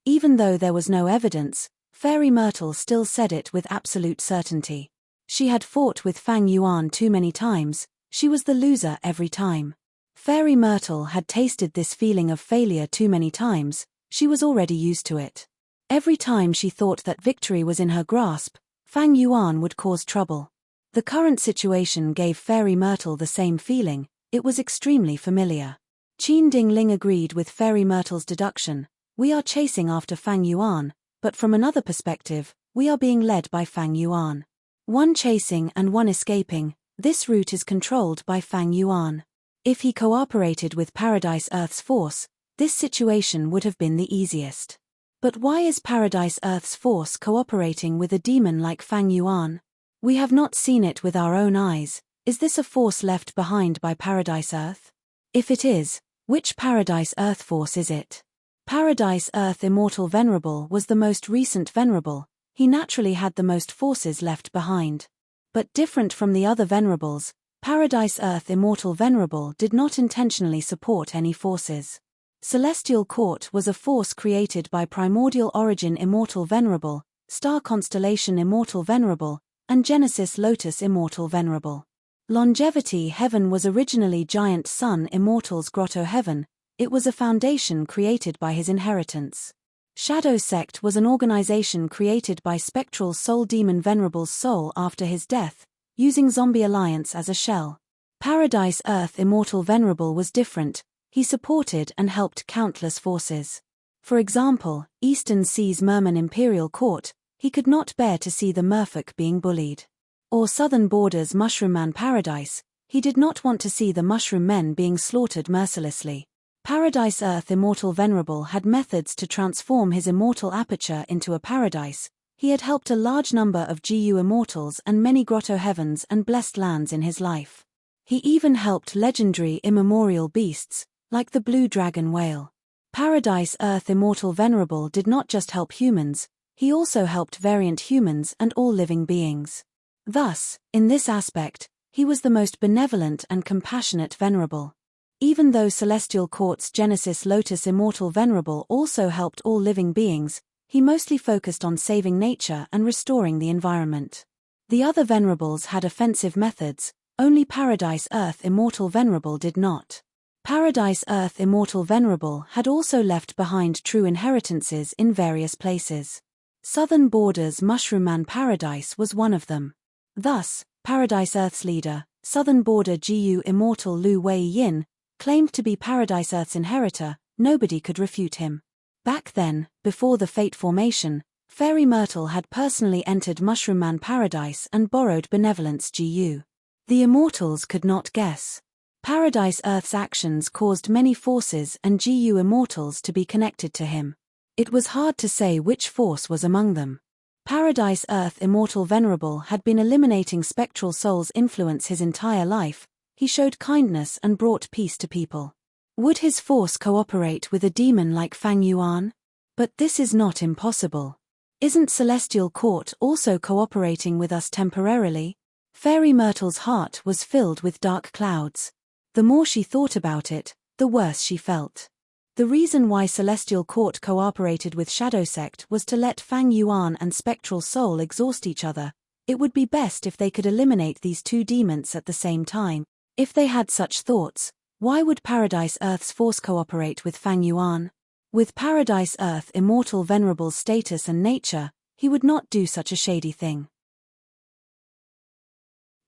Even though there was no evidence, Fairy Myrtle still said it with absolute certainty. She had fought with Fang Yuan too many times, she was the loser every time. Fairy Myrtle had tasted this feeling of failure too many times, she was already used to it. Every time she thought that victory was in her grasp, Fang Yuan would cause trouble. The current situation gave Fairy Myrtle the same feeling, it was extremely familiar. Qin Ding Ling agreed with Fairy Myrtle's deduction, we are chasing after Fang Yuan, but from another perspective, we are being led by Fang Yuan. One chasing and one escaping, this route is controlled by Fang Yuan. If he cooperated with Paradise Earth's force, this situation would have been the easiest. But why is Paradise Earth's force cooperating with a demon like Fang Yuan? We have not seen it with our own eyes. Is this a force left behind by Paradise Earth? If it is, which Paradise Earth force is it? Paradise Earth Immortal Venerable was the most recent Venerable, he naturally had the most forces left behind. But different from the other Venerables, Paradise Earth Immortal Venerable did not intentionally support any forces. Celestial Court was a force created by primordial origin Immortal Venerable, star constellation Immortal Venerable, and Genesis Lotus Immortal Venerable. Longevity Heaven was originally Giant Sun Immortal's Grotto Heaven. It was a foundation created by his inheritance. Shadow Sect was an organization created by Spectral Soul Demon Venerable's soul after his death, using Zombie Alliance as a shell. Paradise Earth Immortal Venerable was different. He supported and helped countless forces. For example, Eastern Seas Merman Imperial Court, he could not bear to see the merfolk being bullied. Or Southern Borders Mushroom Man Paradise, he did not want to see the mushroom men being slaughtered mercilessly. Paradise Earth Immortal Venerable had methods to transform his immortal aperture into a paradise. He had helped a large number of GU immortals and many grotto heavens and blessed lands in his life. He even helped legendary immemorial beasts, like the blue dragon whale. Paradise Earth Immortal Venerable did not just help humans, he also helped variant humans and all living beings. Thus, in this aspect, he was the most benevolent and compassionate Venerable. Even though Celestial Court's Genesis Lotus Immortal Venerable also helped all living beings, he mostly focused on saving nature and restoring the environment. The other Venerables had offensive methods, only Paradise Earth Immortal Venerable did not. Paradise Earth Immortal Venerable had also left behind true inheritances in various places. Southern Borders Mushroom Man Paradise was one of them. Thus, Paradise Earth's leader, Southern Border GU Immortal Lu Wei Yin, claimed to be Paradise Earth's inheritor. Nobody could refute him. Back then, before the Fate formation, Fairy Myrtle had personally entered Mushroom Man Paradise and borrowed Benevolence GU. The Immortals could not guess. Paradise Earth's actions caused many forces and GU Immortals to be connected to him. It was hard to say which force was among them. Paradise Earth Immortal Venerable had been eliminating spectral souls' influence his entire life. He showed kindness and brought peace to people. Would his force cooperate with a demon like Fang Yuan? But this is not impossible. Isn't Celestial Court also cooperating with us temporarily? Fairy Myrtle's heart was filled with dark clouds. The more she thought about it, the worse she felt. The reason why Celestial Court cooperated with Shadow Sect was to let Fang Yuan and Spectral Soul exhaust each other. It would be best if they could eliminate these two demons at the same time. If they had such thoughts, why would Paradise Earth's force cooperate with Fang Yuan? With Paradise Earth Immortal Venerable's status and nature, he would not do such a shady thing.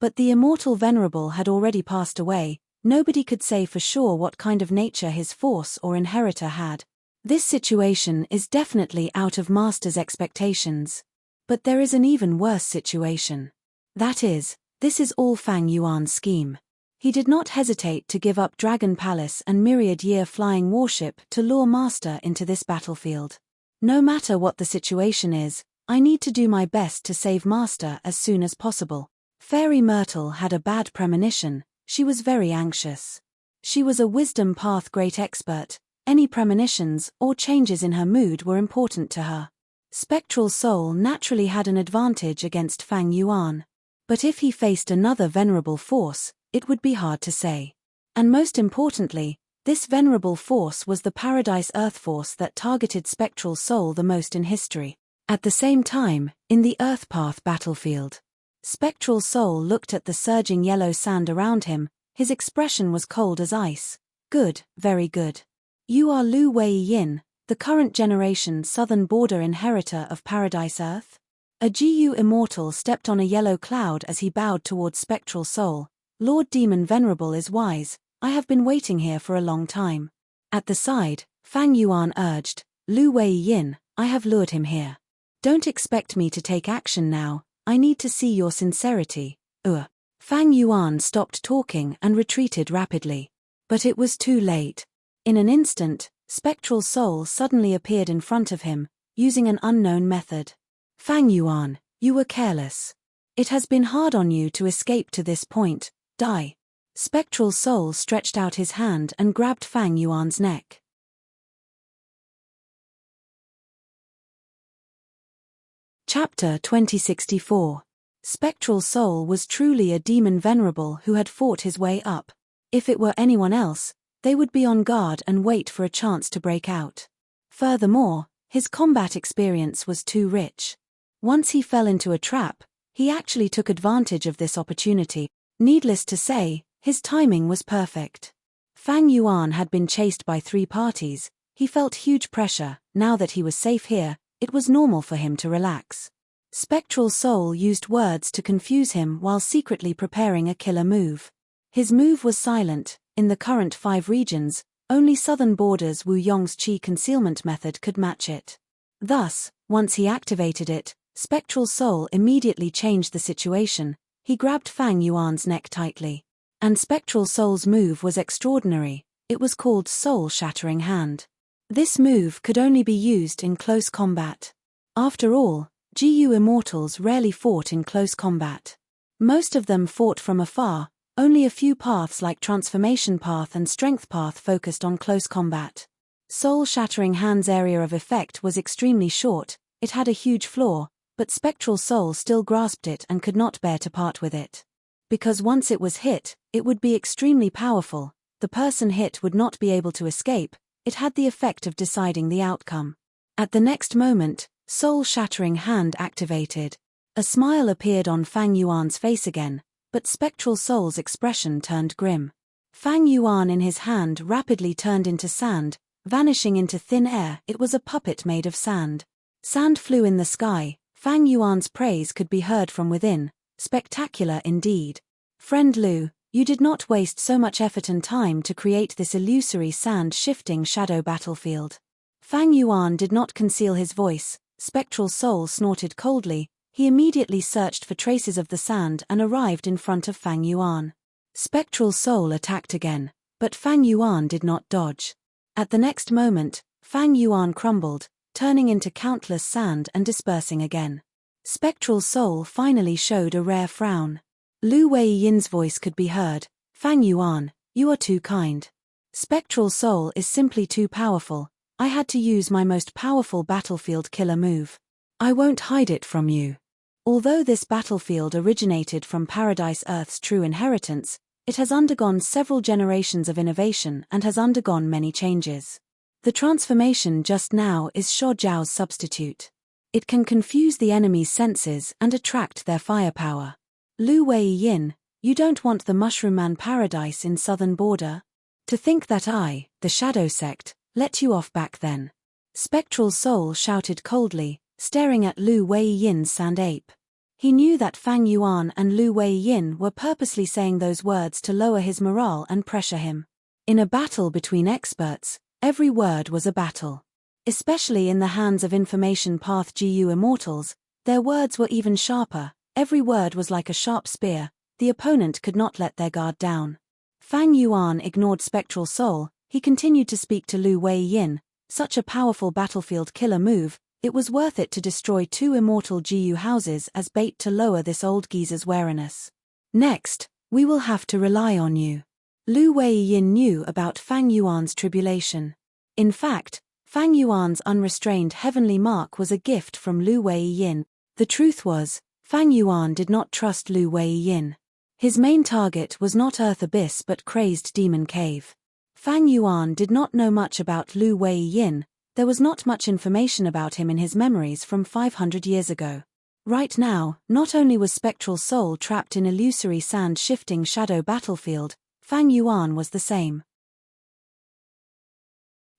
But the Immortal Venerable had already passed away. Nobody could say for sure what kind of nature his force or inheritor had. This situation is definitely out of Master's expectations. But there is an even worse situation. That is, this is all Fang Yuan's scheme. He did not hesitate to give up Dragon Palace and myriad-year flying warship to lure Master into this battlefield. No matter what the situation is, I need to do my best to save Master as soon as possible. Fairy Myrtle had a bad premonition. She was very anxious. She was a wisdom path great expert. Any premonitions or changes in her mood were important to her. Spectral Soul naturally had an advantage against Fang Yuan. But if he faced another venerable force, it would be hard to say. And most importantly, this venerable force was the Paradise Earth force that targeted Spectral Soul the most in history. At the same time, in the Earthpath battlefield, Spectral Soul looked at the surging yellow sand around him. His expression was cold as ice. Good, very good. You are Lu Wei Yin, the current generation Southern Border inheritor of Paradise Earth? A GU Immortal stepped on a yellow cloud as he bowed towards Spectral Soul. Lord Demon Venerable is wise. I have been waiting here for a long time. At the side, Fang Yuan urged, Lu Wei Yin, I have lured him here. Don't expect me to take action now. I need to see your sincerity. Fang Yuan stopped talking and retreated rapidly. But it was too late. In an instant, Spectral Soul suddenly appeared in front of him, using an unknown method. Fang Yuan, you were careless. It has been hard on you to escape to this point. Die. Spectral Soul stretched out his hand and grabbed Fang Yuan's neck. Chapter 2064. Spectral Soul was truly a demon venerable who had fought his way up. If it were anyone else, They would be on guard and wait for a chance to break out. Furthermore, his combat experience was too rich. Once he fell into a trap, he actually took advantage of this opportunity. Needless to say, his timing was perfect. Fang Yuan had been chased by 3 parties. He felt huge pressure. Now that he was safe here, it was normal for him to relax. Spectral Soul used words to confuse him while secretly preparing a killer move. His move was silent. In the current 5 regions, only southern borders Wu Yong's Qi concealment method could match it. Thus, once he activated it, Spectral Soul immediately changed the situation. He grabbed Fang Yuan's neck tightly. And Spectral Soul's move was extraordinary. It was called Soul Shattering Hand. This move could only be used in close combat. After all, GU Immortals rarely fought in close combat. Most of them fought from afar. Only a few paths like Transformation Path and Strength Path focused on close combat. Soul Shattering Hand's area of effect was extremely short. It had a huge flaw, but Spectral Soul still grasped it and could not bear to part with it. Because once it was hit, it would be extremely powerful. The person hit would not be able to escape. It had the effect of deciding the outcome. At the next moment, Soul Shattering Hand activated. A smile appeared on Fang Yuan's face again, but Spectral Soul's expression turned grim. Fang Yuan in his hand rapidly turned into sand, vanishing into thin air. It was a puppet made of sand. Sand flew in the sky. Fang Yuan's praise could be heard from within. Spectacular indeed. Friend Lu, you did not waste so much effort and time to create this illusory sand-shifting shadow battlefield. Fang Yuan did not conceal his voice. Spectral Soul snorted coldly. He immediately searched for traces of the sand and arrived in front of Fang Yuan. Spectral Soul attacked again, but Fang Yuan did not dodge. At the next moment, Fang Yuan crumbled, turning into countless sand and dispersing again. Spectral Soul finally showed a rare frown. Lu Weiyin's voice could be heard. Fang Yuan, you are too kind. Spectral Soul is simply too powerful. I had to use my most powerful battlefield killer move. I won't hide it from you. Although this battlefield originated from Paradise Earth's true inheritance, it has undergone several generations of innovation and has undergone many changes. The transformation just now is Shuo Zhao's substitute. It can confuse the enemy's senses and attract their firepower. Lu Weiyin, you don't want the Mushroom Man Paradise in southern border? To think that I, the Shadow Sect, let you off back then. Spectral Soul shouted coldly, staring at Lu Weiyin's sand ape. He knew that Fang Yuan and Lu Weiyin were purposely saying those words to lower his morale and pressure him. In a battle between experts, every word was a battle. Especially in the hands of Information Path GU Immortals, their words were even sharper. Every word was like a sharp spear. The opponent could not let their guard down. Fang Yuan ignored Spectral Soul. He continued to speak to Lu Weiyin. Such a powerful battlefield killer move, it was worth it to destroy 2 immortal GU houses as bait to lower this old geezer's wariness. Next, we will have to rely on you. Lu Weiyin knew about Fang Yuan's tribulation. In fact, Fang Yuan's unrestrained heavenly mark was a gift from Lu Weiyin. The truth was, Fang Yuan did not trust Lu Weiyin. His main target was not Earth Abyss but Crazed Demon Cave. Fang Yuan did not know much about Lu Weiyin. There was not much information about him in his memories from 500 years ago. Right now, not only was Spectral Soul trapped in illusory sand-shifting shadow battlefield, Fang Yuan was the same.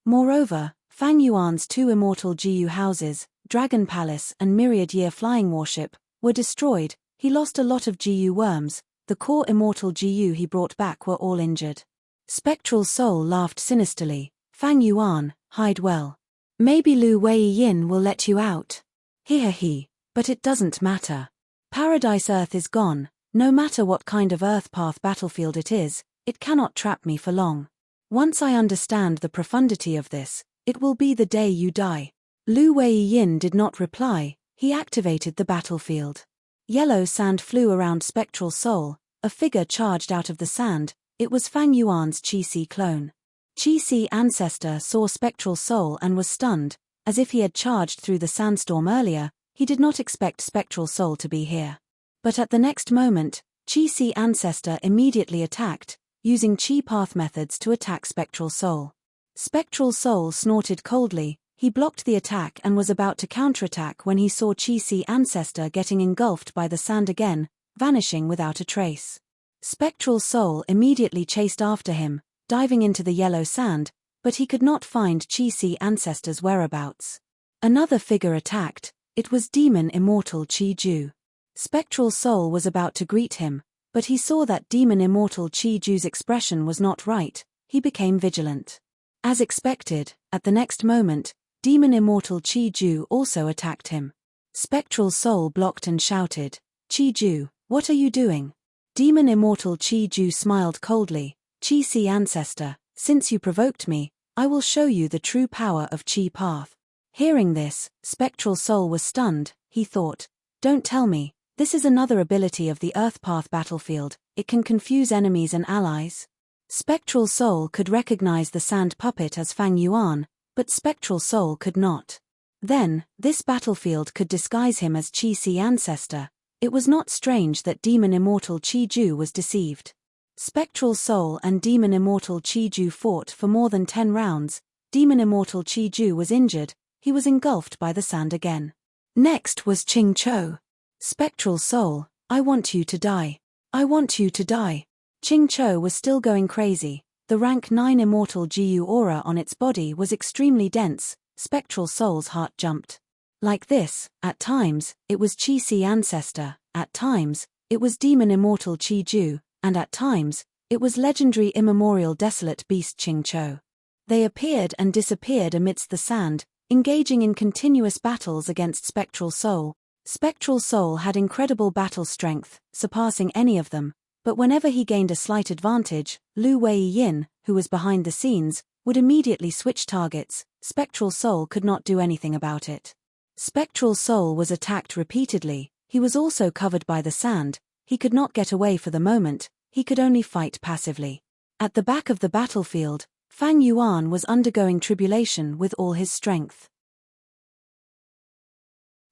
Moreover, Fang Yuan's 2 immortal GU houses, Dragon Palace and Myriad Year Flying Warship, were destroyed. He lost a lot of GU worms. The core immortal GU he brought back were all injured. Spectral Soul laughed sinisterly. Fang Yuan, hide well. Maybe Lu Weiyin will let you out. He, but it doesn't matter. Paradise Earth is gone. No matter what kind of Earth Path battlefield it is, it cannot trap me for long. Once I understand the profundity of this, it will be the day you die. Lu Weiyin did not reply. He activated the battlefield. Yellow sand flew around Spectral Soul. A figure charged out of the sand. It was Fang Yuan's Qi clone. Qi ancestor saw Spectral Soul and was stunned. As if he had charged through the sandstorm earlier, he did not expect Spectral Soul to be here. But at the next moment, Qi ancestor immediately attacked, using Chi path methods to attack Spectral Soul. Spectral Soul snorted coldly. He blocked the attack and was about to counterattack when he saw Chi Ancestor getting engulfed by the sand again, vanishing without a trace. Spectral Soul immediately chased after him, diving into the yellow sand, but he could not find Chi Ancestor's whereabouts. Another figure attacked. It was Demon Immortal Chi Ju. Spectral Soul was about to greet him, but he saw that Demon Immortal Chi Ju's expression was not right. He became vigilant. As expected, at the next moment, Demon Immortal Chi Ju also attacked him. Spectral Soul blocked and shouted, "Chi Ju, what are you doing?" Demon Immortal Chi Ju smiled coldly, "Chi Ancestor, since you provoked me, I will show you the true power of Chi Path." Hearing this, Spectral Soul was stunned. He thought, "Don't tell me, this is another ability of the Earth Path battlefield, it can confuse enemies and allies." Spectral Soul could recognize the sand puppet as Fang Yuan, but Spectral Soul could not. Then, this battlefield could disguise him as Chi Ancestor. It was not strange that Demon Immortal Chi Ju was deceived. Spectral Soul and Demon Immortal Chi Ju fought for more than 10 rounds. Demon Immortal Chi Ju was injured. He was engulfed by the sand again. Next was Ching Cho. "Spectral Soul, I want you to die. I want you to die." Ching Cho was still going crazy. The rank 9 Immortal GU aura on its body was extremely dense. Spectral Soul's heart jumped. Like this, at times, it was Chi Ancestor, at times, it was Demon Immortal Chi Ju, and at times, it was legendary immemorial desolate beast Ching Cho. They appeared and disappeared amidst the sand, engaging in continuous battles against Spectral Soul. Spectral Soul had incredible battle strength, surpassing any of them, but whenever he gained a slight advantage, Lu Wei Yin, who was behind the scenes, would immediately switch targets. Spectral Soul could not do anything about it. Spectral Soul was attacked repeatedly. He was also covered by the sand. He could not get away for the moment. He could only fight passively. At the back of the battlefield, Fang Yuan was undergoing tribulation with all his strength.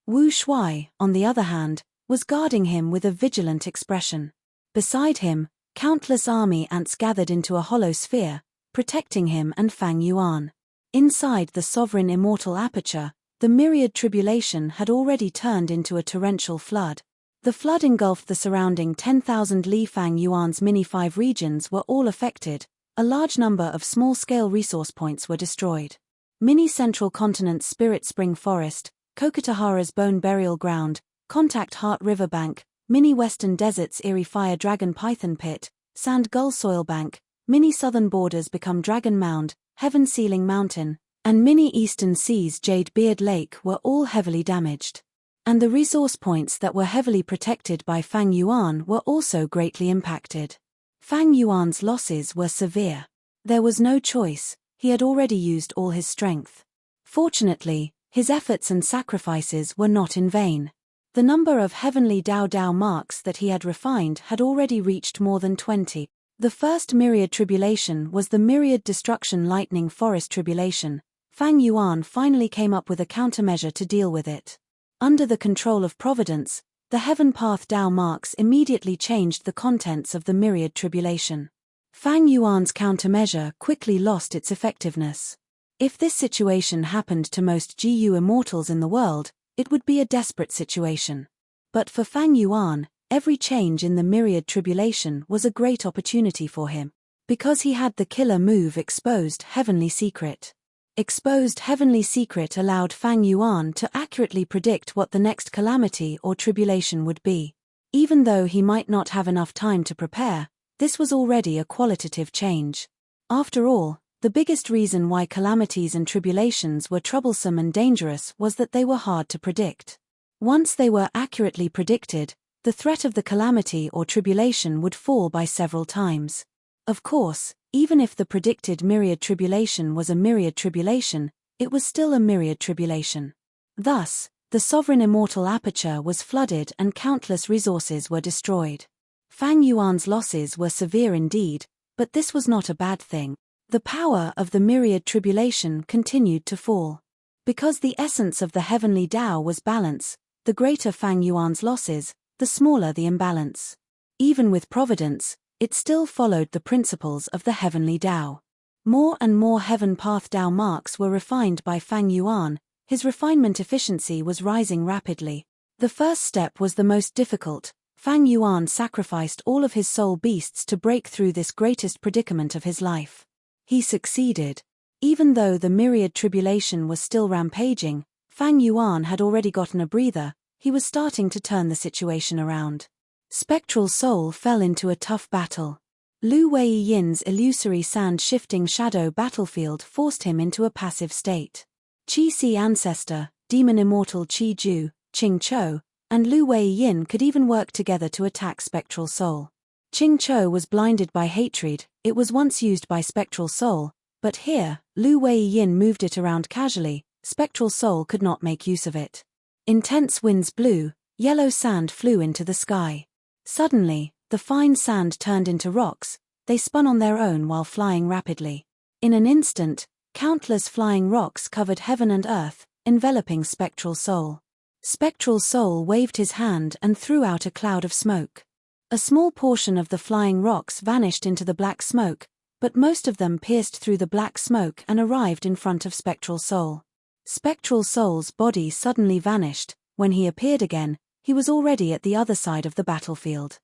Wu Shuai, on the other hand, was guarding him with a vigilant expression. Beside him, countless army ants gathered into a hollow sphere, protecting him and Fang Yuan. Inside the sovereign immortal aperture, the myriad tribulation had already turned into a torrential flood. The flood engulfed the surrounding 10,000 li. Fang Yuan's mini-5 regions were all affected. A large number of small-scale resource points were destroyed. Mini-Central Continent's Spirit Spring Forest, Kokotahara's Bone Burial Ground, Contact Heart Riverbank, Mini-Western Desert's Eerie Fire Dragon Python Pit, Sand Gull Soil Bank, Mini-Southern Borders Become Dragon Mound, Heaven Sealing Mountain, and Mini-Eastern Seas Jade Beard Lake were all heavily damaged. And the resource points that were heavily protected by Fang Yuan were also greatly impacted. Fang Yuan's losses were severe. There was no choice, he had already used all his strength. Fortunately, his efforts and sacrifices were not in vain. The number of heavenly Dao marks that he had refined had already reached more than 20. The first myriad tribulation was the Myriad Destruction Lightning Forest Tribulation. Fang Yuan finally came up with a countermeasure to deal with it. Under the control of Providence, the Heaven Path Dao marks immediately changed the contents of the myriad tribulation. Fang Yuan's countermeasure quickly lost its effectiveness. If this situation happened to most GU immortals in the world, it would be a desperate situation. But for Fang Yuan, every change in the myriad tribulation was a great opportunity for him. Because he had the killer move Exposed Heavenly Secret. Exposed Heavenly Secret allowed Fang Yuan to accurately predict what the next calamity or tribulation would be. Even though he might not have enough time to prepare, this was already a qualitative change. After all, the biggest reason why calamities and tribulations were troublesome and dangerous was that they were hard to predict. Once they were accurately predicted, the threat of the calamity or tribulation would fall by several times. Of course, even if the predicted myriad tribulation was a myriad tribulation, it was still a myriad tribulation. Thus, the sovereign immortal aperture was flooded and countless resources were destroyed. Fang Yuan's losses were severe indeed, but this was not a bad thing. The power of the myriad tribulation continued to fall. Because the essence of the heavenly Tao was balance, the greater Fang Yuan's losses, the smaller the imbalance. Even with Providence, It still followed the principles of the heavenly Tao. More and more heaven path Tao marks were refined by Fang Yuan. His refinement efficiency was rising rapidly. The first step was the most difficult. Fang Yuan sacrificed all of his soul beasts to break through this greatest predicament of his life. He succeeded. Even though the myriad tribulation was still rampaging, Fang Yuan had already gotten a breather. He was starting to turn the situation around. Spectral Soul fell into a tough battle. Lu Weiyin's illusory sand-shifting shadow battlefield forced him into a passive state. Qi-Si Ancestor, Demon Immortal Qi-Ju, Qing-Cho, and Lu Weiyin could even work together to attack Spectral Soul. Qing-Cho was blinded by hatred. It was once used by Spectral Soul, but here, Lu Weiyin moved it around casually. Spectral Soul could not make use of it. Intense winds blew, yellow sand flew into the sky. Suddenly, the fine sand turned into rocks. They spun on their own while flying rapidly. In an instant, countless flying rocks covered heaven and earth, enveloping Spectral Soul. Spectral Soul waved his hand and threw out a cloud of smoke. A small portion of the flying rocks vanished into the black smoke, but most of them pierced through the black smoke and arrived in front of Spectral Soul. Spectral Soul's body suddenly vanished. When he appeared again, he was already at the other side of the battlefield.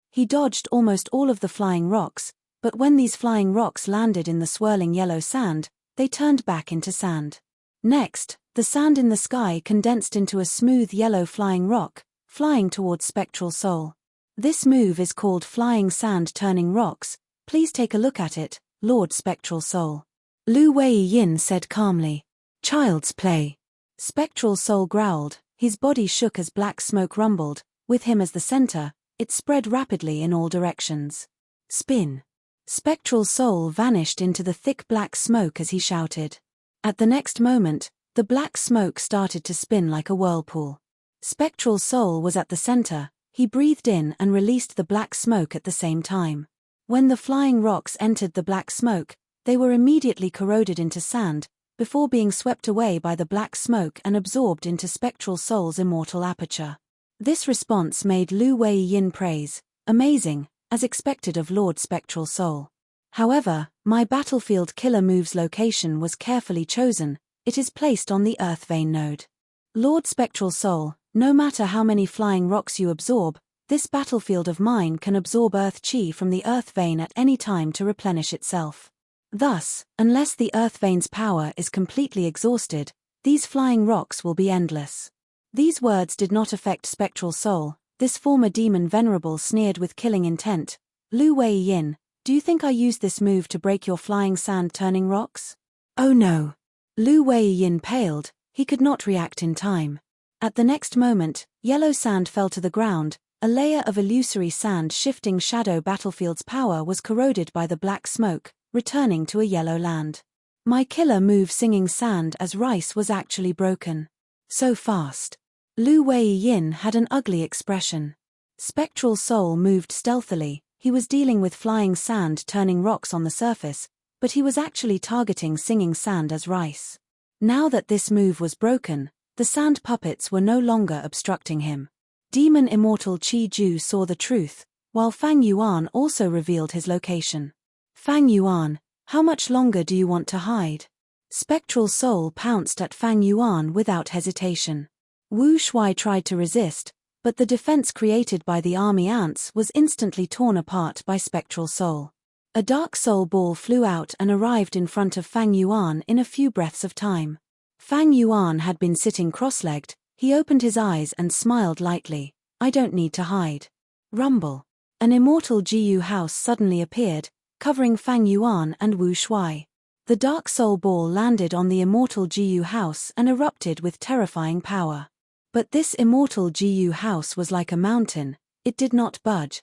He dodged almost all of the flying rocks, but when these flying rocks landed in the swirling yellow sand, they turned back into sand. Next, the sand in the sky condensed into a smooth yellow flying rock, flying towards Spectral Soul. This move is called Flying Sand Turning Rocks. Please take a look at it, Lord Spectral Soul. Lu Weiyin said calmly. Child's play. Spectral Soul growled. His body shook as black smoke rumbled. With him as the center, it spread rapidly in all directions. Spin. Spectral Soul vanished into the thick black smoke as he shouted. At the next moment, the black smoke started to spin like a whirlpool. Spectral Soul was at the center. He breathed in and released the black smoke at the same time. When the flying rocks entered the black smoke, they were immediately corroded into sand, before being swept away by the black smoke and absorbed into Spectral Soul's immortal aperture. This response made Lu Weiyin praise, amazing, as expected of Lord Spectral Soul. However, my battlefield killer move's location was carefully chosen. It is placed on the Earth Vein node. Lord Spectral Soul, no matter how many flying rocks you absorb, this battlefield of mine can absorb Earth Chi from the Earth Vein at any time to replenish itself. Thus, unless the Earth Vein's power is completely exhausted, these flying rocks will be endless. These words did not affect Spectral Soul. This former demon Venerable sneered with killing intent. Lu Weiyin, do you think I used this move to break your flying sand turning rocks? Oh no. Lu Weiyin paled. He could not react in time. At the next moment, yellow sand fell to the ground. A layer of illusory sand shifting shadow battlefield's power was corroded by the black smoke, returning to a yellow land. My killer move singing sand as rice was actually broken. So fast. Lu Weiyin had an ugly expression. Spectral Soul moved stealthily. He was dealing with flying sand turning rocks on the surface, but he was actually targeting singing sand as rice. Now that this move was broken, the sand puppets were no longer obstructing him. Demon Immortal Qi-Ju saw the truth, while Fang Yuan also revealed his location. Fang Yuan, how much longer do you want to hide? Spectral Soul pounced at Fang Yuan without hesitation. Wu Shuai tried to resist, but the defense created by the army ants was instantly torn apart by Spectral Soul. A dark soul ball flew out and arrived in front of Fang Yuan in a few breaths of time. Fang Yuan had been sitting cross-legged. He opened his eyes and smiled lightly. I don't need to hide. Rumble. An immortal Jiyu house suddenly appeared, covering Fang Yuan and Wu Shuai. The dark soul ball landed on the immortal Jiyu house and erupted with terrifying power. But this immortal Jiyu house was like a mountain. It did not budge.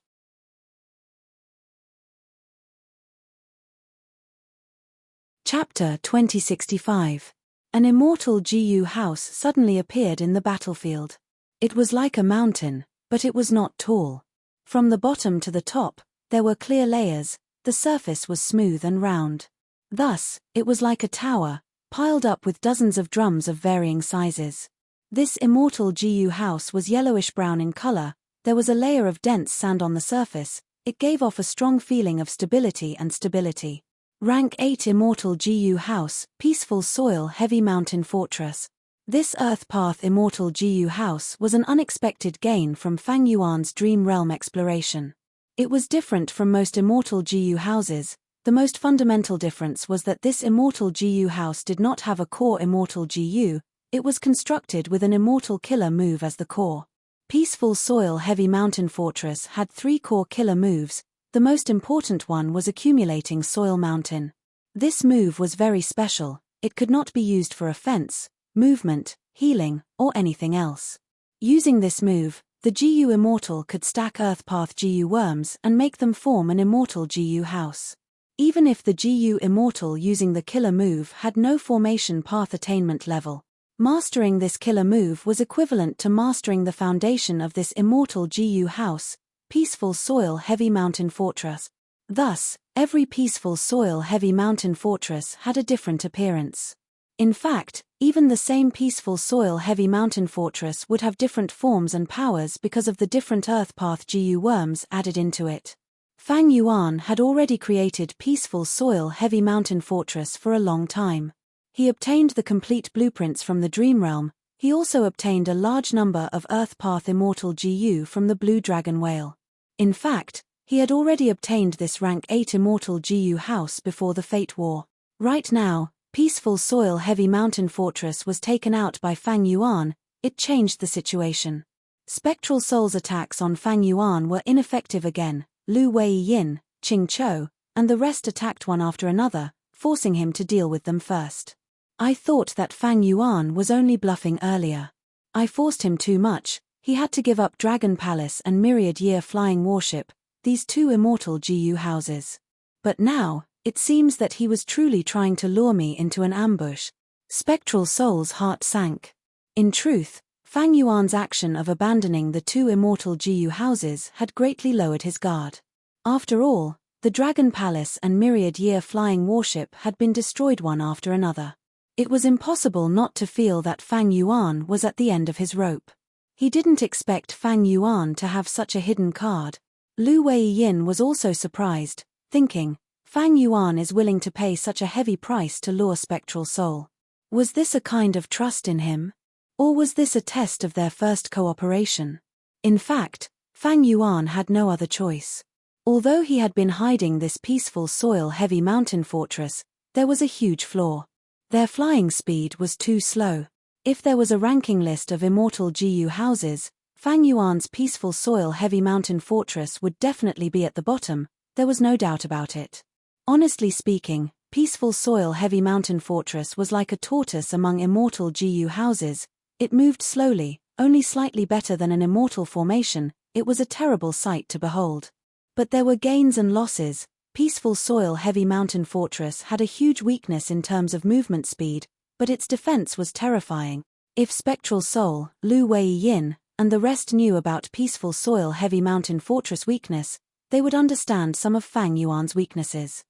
Chapter 2065. An immortal Jiyu house suddenly appeared in the battlefield. It was like a mountain, but it was not tall. From the bottom to the top, there were clear layers. The surface was smooth and round. Thus, it was like a tower, piled up with dozens of drums of varying sizes. This immortal Jiyu house was yellowish-brown in color. There was a layer of dense sand on the surface. It gave off a strong feeling of stability and stability. Rank 8 Immortal GU House, Peaceful Soil Heavy Mountain Fortress. This Earth Path Immortal GU House was an unexpected gain from Fang Yuan's Dream Realm exploration. It was different from most Immortal GU houses. The most fundamental difference was that this Immortal GU house did not have a core Immortal GU, it was constructed with an Immortal Killer move as the core. Peaceful Soil Heavy Mountain Fortress had 3 core killer moves. The most important one was Accumulating Soil Mountain. This move was very special. It could not be used for offense, movement, healing, or anything else. Using this move, the GU Immortal could stack Earth Path GU worms and make them form an Immortal GU house. Even if the GU Immortal using the killer move had no formation path attainment level, mastering this killer move was equivalent to mastering the foundation of this Immortal GU house, Peaceful Soil Heavy Mountain Fortress. Thus, every Peaceful Soil Heavy Mountain Fortress had a different appearance. In fact, even the same Peaceful Soil Heavy Mountain Fortress would have different forms and powers because of the different Earth Path GU worms added into it. Fang Yuan had already created Peaceful Soil Heavy Mountain Fortress for a long time. He obtained the complete blueprints from the Dream Realm. He also obtained a large number of Earth Path Immortal GU from the Blue Dragon Whale. In fact, he had already obtained this rank 8 Immortal GU house before the Fate War. Right now, Peaceful Soil Heavy Mountain Fortress was taken out by Fang Yuan. It changed the situation. Spectral Soul's attacks on Fang Yuan were ineffective again. Lu Weiyin, Qing Chou, and the rest attacked one after another, forcing him to deal with them first. I thought that Fang Yuan was only bluffing earlier. I forced him too much. He had to give up Dragon Palace and Myriad Year Flying Warship, these 2 Immortal GU houses. But now, it seems that he was truly trying to lure me into an ambush. Spectral Soul's heart sank. In truth, Fang Yuan's action of abandoning the 2 Immortal GU houses had greatly lowered his guard. After all, the Dragon Palace and Myriad Year Flying Warship had been destroyed one after another. It was impossible not to feel that Fang Yuan was at the end of his rope. He didn't expect Fang Yuan to have such a hidden card. Lu Weiyin was also surprised, thinking, Fang Yuan is willing to pay such a heavy price to lure Spectral Soul. Was this a kind of trust in him? Or was this a test of their first cooperation? In fact, Fang Yuan had no other choice. Although he had been hiding this Peaceful Soil Heavy Mountain Fortress, there was a huge flaw. Their flying speed was too slow. If there was a ranking list of Immortal GU houses, Fang Yuan's Peaceful Soil Heavy Mountain Fortress would definitely be at the bottom, there was no doubt about it. Honestly speaking, Peaceful Soil Heavy Mountain Fortress was like a tortoise among Immortal GU houses. It moved slowly, only slightly better than an immortal formation. It was a terrible sight to behold. But there were gains and losses. Peaceful Soil Heavy Mountain Fortress had a huge weakness in terms of movement speed, but its defense was terrifying. If Spectral Soul, Lu Weiyin, and the rest knew about Peaceful Soil Heavy Mountain Fortress weakness, they would understand some of Fang Yuan's weaknesses.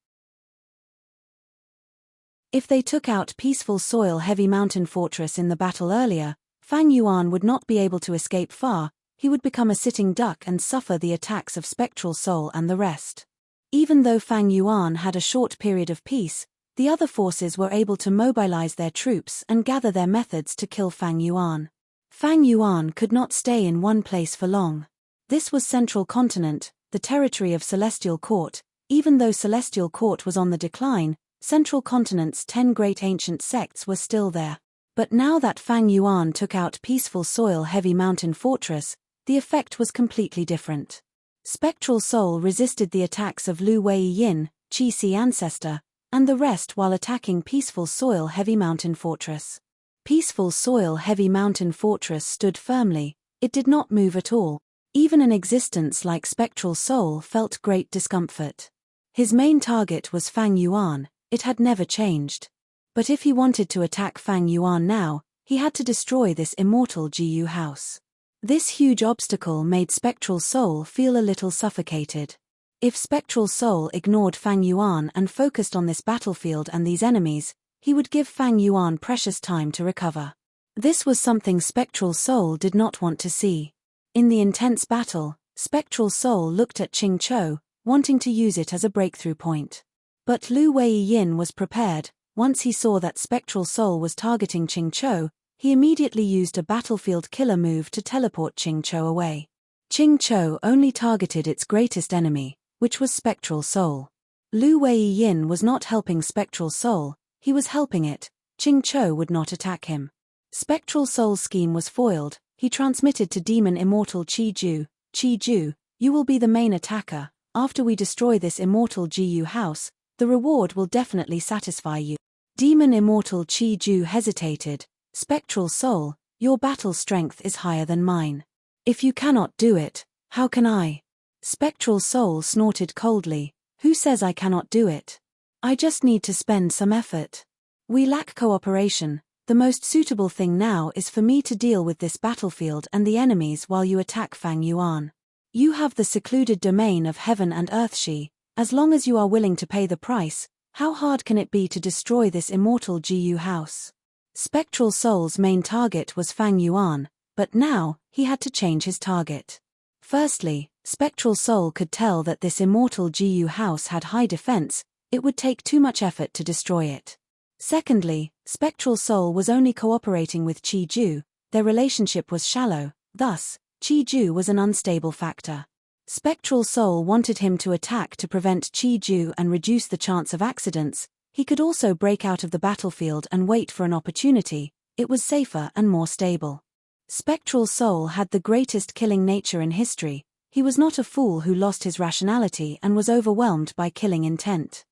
If they took out Peaceful Soil Heavy Mountain Fortress in the battle earlier, Fang Yuan would not be able to escape far. He would become a sitting duck and suffer the attacks of Spectral Soul and the rest. Even though Fang Yuan had a short period of peace, the other forces were able to mobilize their troops and gather their methods to kill Fang Yuan. Fang Yuan could not stay in one place for long. This was Central Continent, the territory of Celestial Court. Even though Celestial Court was on the decline, Central Continent's 10 great ancient sects were still there. But now that Fang Yuan took out Peaceful Soil Heavy Mountain Fortress, the effect was completely different. Spectral Soul resisted the attacks of Lu Weiyin, Qi Si Ancestor, and the rest while attacking Peaceful Soil Heavy Mountain Fortress. Peaceful Soil Heavy Mountain Fortress stood firmly. It did not move at all. Even an existence like Spectral Soul felt great discomfort. His main target was Fang Yuan. It had never changed. But if he wanted to attack Fang Yuan now, he had to destroy this Immortal GU house. This huge obstacle made Spectral Soul feel a little suffocated. If Spectral Soul ignored Fang Yuan and focused on this battlefield and these enemies, he would give Fang Yuan precious time to recover. This was something Spectral Soul did not want to see. In the intense battle, Spectral Soul looked at Ching Cho, wanting to use it as a breakthrough point. But Lu Wei-yin was prepared. Once he saw that Spectral Soul was targeting Ching Cho, he immediately used a battlefield killer move to teleport Ching Cho away. Ching Cho only targeted its greatest enemy, which was Spectral Soul. Lu Wei-yin was not helping Spectral Soul, he was helping it. Ching Cho would not attack him. Spectral Soul's scheme was foiled. He transmitted to Demon Immortal Chi-Ju, "Chi-Ju, you will be the main attacker. After we destroy this Immortal Ji-Yu house, the reward will definitely satisfy you." Demon Immortal Chi-Ju hesitated. "Spectral Soul, your battle strength is higher than mine. If you cannot do it, how can I?" Spectral Soul snorted coldly. "Who says I cannot do it? I just need to spend some effort. We lack cooperation. The most suitable thing now is for me to deal with this battlefield and the enemies while you attack Fang Yuan. You have the secluded domain of heaven and earth. As long as you are willing to pay the price, how hard can it be to destroy this Immortal Ji-Yu house?" Spectral Soul's main target was Fang Yuan, but now, he had to change his target. Firstly, Spectral Soul could tell that this Immortal Ji-Yu house had high defense. It would take too much effort to destroy it. Secondly, Spectral Soul was only cooperating with Chi-Ju, their relationship was shallow, thus, Chi-Ju was an unstable factor. Spectral Soul wanted him to attack to prevent Chi-Ju and reduce the chance of accidents. He could also break out of the battlefield and wait for an opportunity. It was safer and more stable. Spectral Soul had the greatest killing nature in history. He was not a fool who lost his rationality and was overwhelmed by killing intent.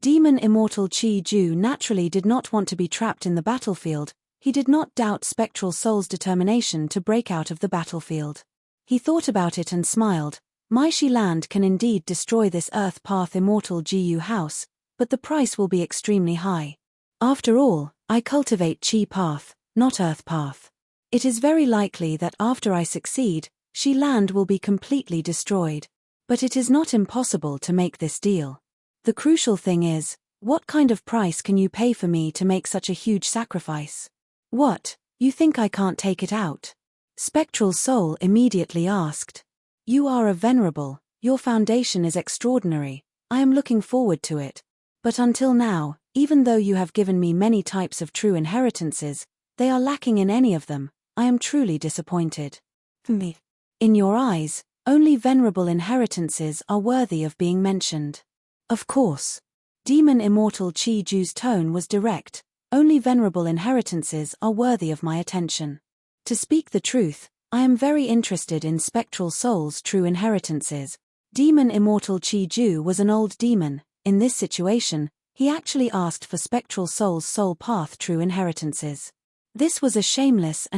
Demon Immortal Chi-Ju naturally did not want to be trapped in the battlefield. He did not doubt Spectral Soul's determination to break out of the battlefield. He thought about it and smiled. "My Shi land can indeed destroy this Earth Path Immortal Ji-Yu house, but the price will be extremely high. After all, I cultivate Chi Path, not Earth Path. It is very likely that after I succeed, Shi land will be completely destroyed. But it is not impossible to make this deal. The crucial thing is, what kind of price can you pay for me to make such a huge sacrifice?" "What, you think I can't take it out?" Spectral Soul immediately asked. "You are a Venerable, your foundation is extraordinary, I am looking forward to it. But until now, even though you have given me many types of true inheritances, they are lacking in any of them. I am truly disappointed. Me. In your eyes, only Venerable inheritances are worthy of being mentioned." "Of course." Demon Immortal Chi-Ju's tone was direct. "Only Venerable inheritances are worthy of my attention. To speak the truth, I am very interested in Spectral Soul's true inheritances." Demon Immortal Chi-Ju was an old demon. In this situation, he actually asked for Spectral Soul's soul path true inheritances. This was a shameless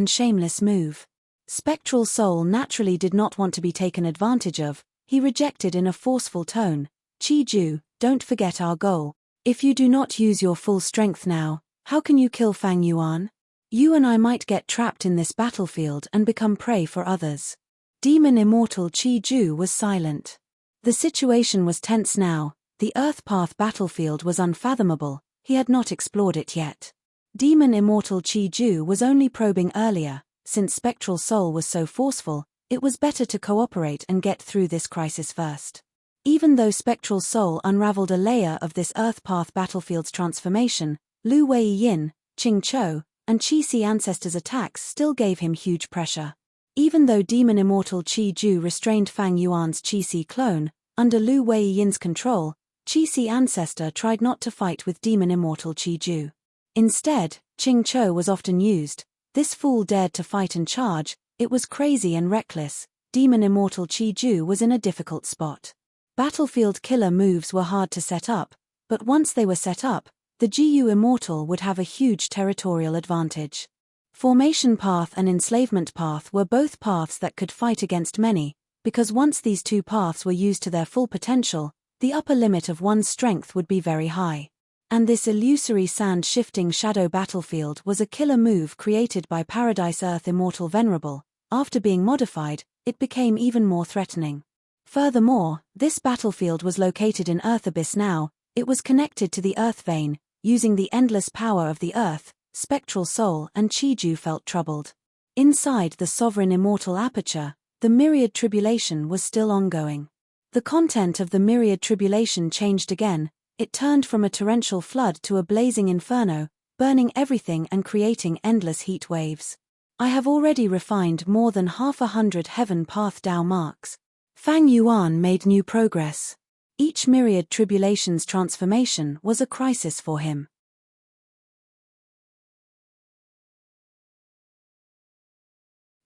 move. Spectral Soul naturally did not want to be taken advantage of. He rejected in a forceful tone. "Chi-Ju, don't forget our goal. If you do not use your full strength now, how can you kill Fang Yuan? You and I might get trapped in this battlefield and become prey for others." Demon Immortal Chi-Ju was silent. The situation was tense now. The Earth Path battlefield was unfathomable. He had not explored it yet. Demon Immortal Chi-Ju was only probing earlier. Since Spectral Soul was so forceful, it was better to cooperate and get through this crisis first. Even though Spectral Soul unraveled a layer of this Earth Path battlefield's transformation, Lu Wei-yin, Ching Cho, and Chi-Si ancestors' attacks still gave him huge pressure. Even though Demon Immortal Chi-Ju restrained Fang Yuan's Chi-Si clone, under Lu Wei-yin's control, Chi-Si ancestor tried not to fight with Demon Immortal Chi-Ju. Instead, Ching Cho was often used. This fool dared to fight and charge. It was crazy and reckless. Demon Immortal Chi-Ju was in a difficult spot. Battlefield killer moves were hard to set up, but once they were set up, the Ji-Yu Immortal would have a huge territorial advantage. Formation Path and Enslavement Path were both paths that could fight against many, because once these two paths were used to their full potential, the upper limit of one's strength would be very high. And this illusory sand-shifting shadow battlefield was a killer move created by Paradise Earth Immortal Venerable. After being modified, it became even more threatening. Furthermore, this battlefield was located in Earth Abyss now. It was connected to the Earth Vein. Using the endless power of the Earth, Spectral Soul and Chi-Ju felt troubled. Inside the sovereign immortal aperture, the myriad tribulation was still ongoing. The content of the myriad tribulation changed again. It turned from a torrential flood to a blazing inferno, burning everything and creating endless heat waves. I have already refined more than 100 heaven path Tao marks. Fang Yuan made new progress. Each myriad tribulation's transformation was a crisis for him.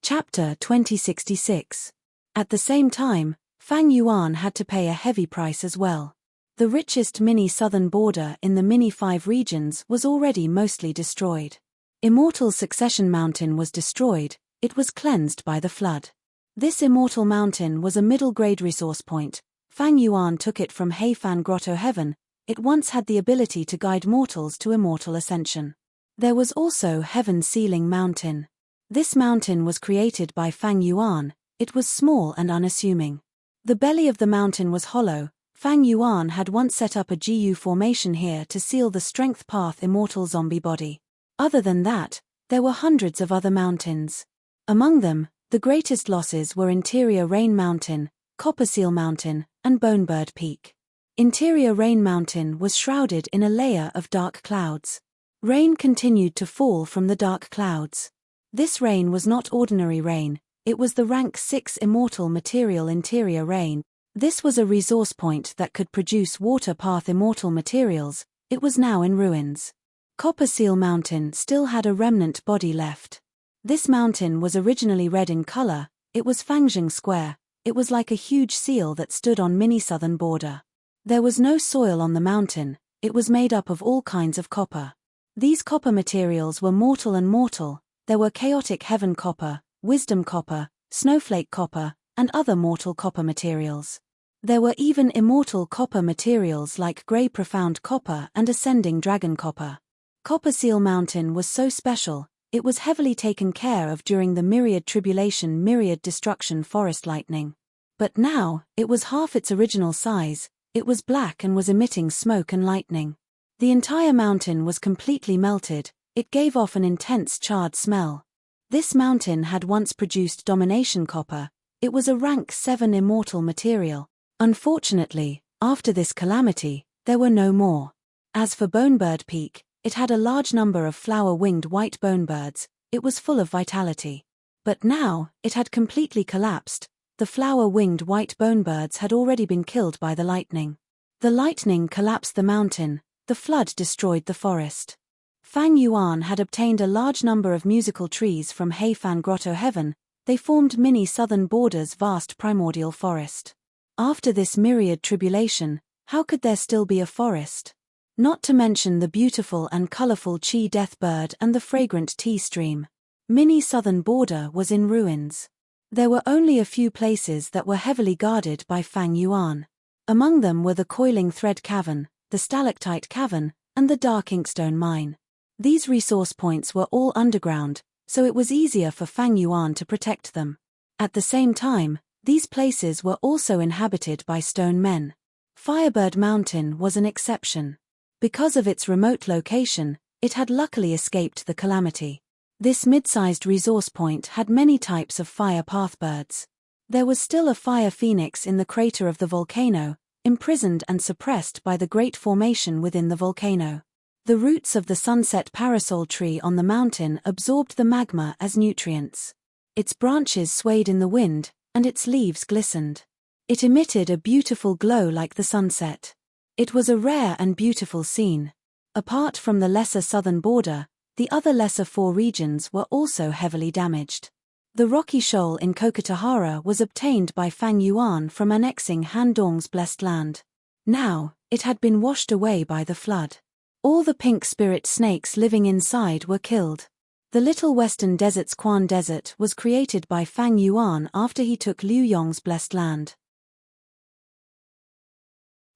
Chapter 2066. At the same time, Fang Yuan had to pay a heavy price as well. The richest mini southern border in the mini 5 regions was already mostly destroyed. Immortal Succession Mountain was destroyed, it was cleansed by the flood. This immortal mountain was a middle-grade resource point. Fang Yuan took it from Heifan Grotto Heaven. It once had the ability to guide mortals to immortal ascension. There was also Heaven Sealing Mountain. This mountain was created by Fang Yuan. It was small and unassuming. The belly of the mountain was hollow. Fang Yuan had once set up a GU formation here to seal the strength path immortal zombie body. Other than that, there were hundreds of other mountains. Among them, the greatest losses were Interior Rain Mountain, Copper Seal Mountain, and Bonebird Peak. Interior Rain Mountain was shrouded in a layer of dark clouds. Rain continued to fall from the dark clouds. This rain was not ordinary rain, it was the rank 6 immortal material interior rain. This was a resource point that could produce water path immortal materials. It was now in ruins. Copper Seal Mountain still had a remnant body left. This mountain was originally red in color. It was Fangjing Square. It was like a huge seal that stood on mini southern border. There was no soil on the mountain. It was made up of all kinds of copper. These copper materials were mortal and mortal. There were chaotic heaven copper, wisdom copper, snowflake copper, and other mortal copper materials. There were even immortal copper materials like grey profound copper and ascending dragon copper. Copper Seal Mountain was so special, it was heavily taken care of during the myriad tribulation myriad destruction forest lightning. But now, it was half its original size, it was black and was emitting smoke and lightning. The entire mountain was completely melted, it gave off an intense charred smell. This mountain had once produced domination copper, it was a rank 7 immortal material. Unfortunately, after this calamity, there were no more. As for Bonebird Peak, it had a large number of flower-winged white bonebirds, it was full of vitality. But now, it had completely collapsed. The flower-winged white bonebirds had already been killed by the lightning. The lightning collapsed the mountain, the flood destroyed the forest. Fang Yuan had obtained a large number of musical trees from Heifan Grotto Heaven. They formed mini southern border's vast primordial forest. After this myriad tribulation, how could there still be a forest? Not to mention the beautiful and colorful Chi Death Bird and the fragrant tea stream. Mini southern border was in ruins. There were only a few places that were heavily guarded by Fang Yuan. Among them were the Coiling Thread Cavern, the Stalactite Cavern, and the Dark Inkstone Mine. These resource points were all underground, so it was easier for Fang Yuan to protect them. At the same time, these places were also inhabited by stone men. Firebird Mountain was an exception. Because of its remote location, it had luckily escaped the calamity. This mid-sized resource point had many types of fire pathbirds. There was still a fire phoenix in the crater of the volcano, imprisoned and suppressed by the great formation within the volcano. The roots of the sunset parasol tree on the mountain absorbed the magma as nutrients. Its branches swayed in the wind, and its leaves glistened. It emitted a beautiful glow like the sunset. It was a rare and beautiful scene. Apart from the lesser southern border, the other lesser 4 regions were also heavily damaged. The rocky shoal in Kokotahara was obtained by Fang Yuan from annexing Han Dong's blessed land. Now, it had been washed away by the flood. All the pink spirit snakes living inside were killed. The Little Western Desert's Quan Desert was created by Fang Yuan after he took Liu Yong's blessed land.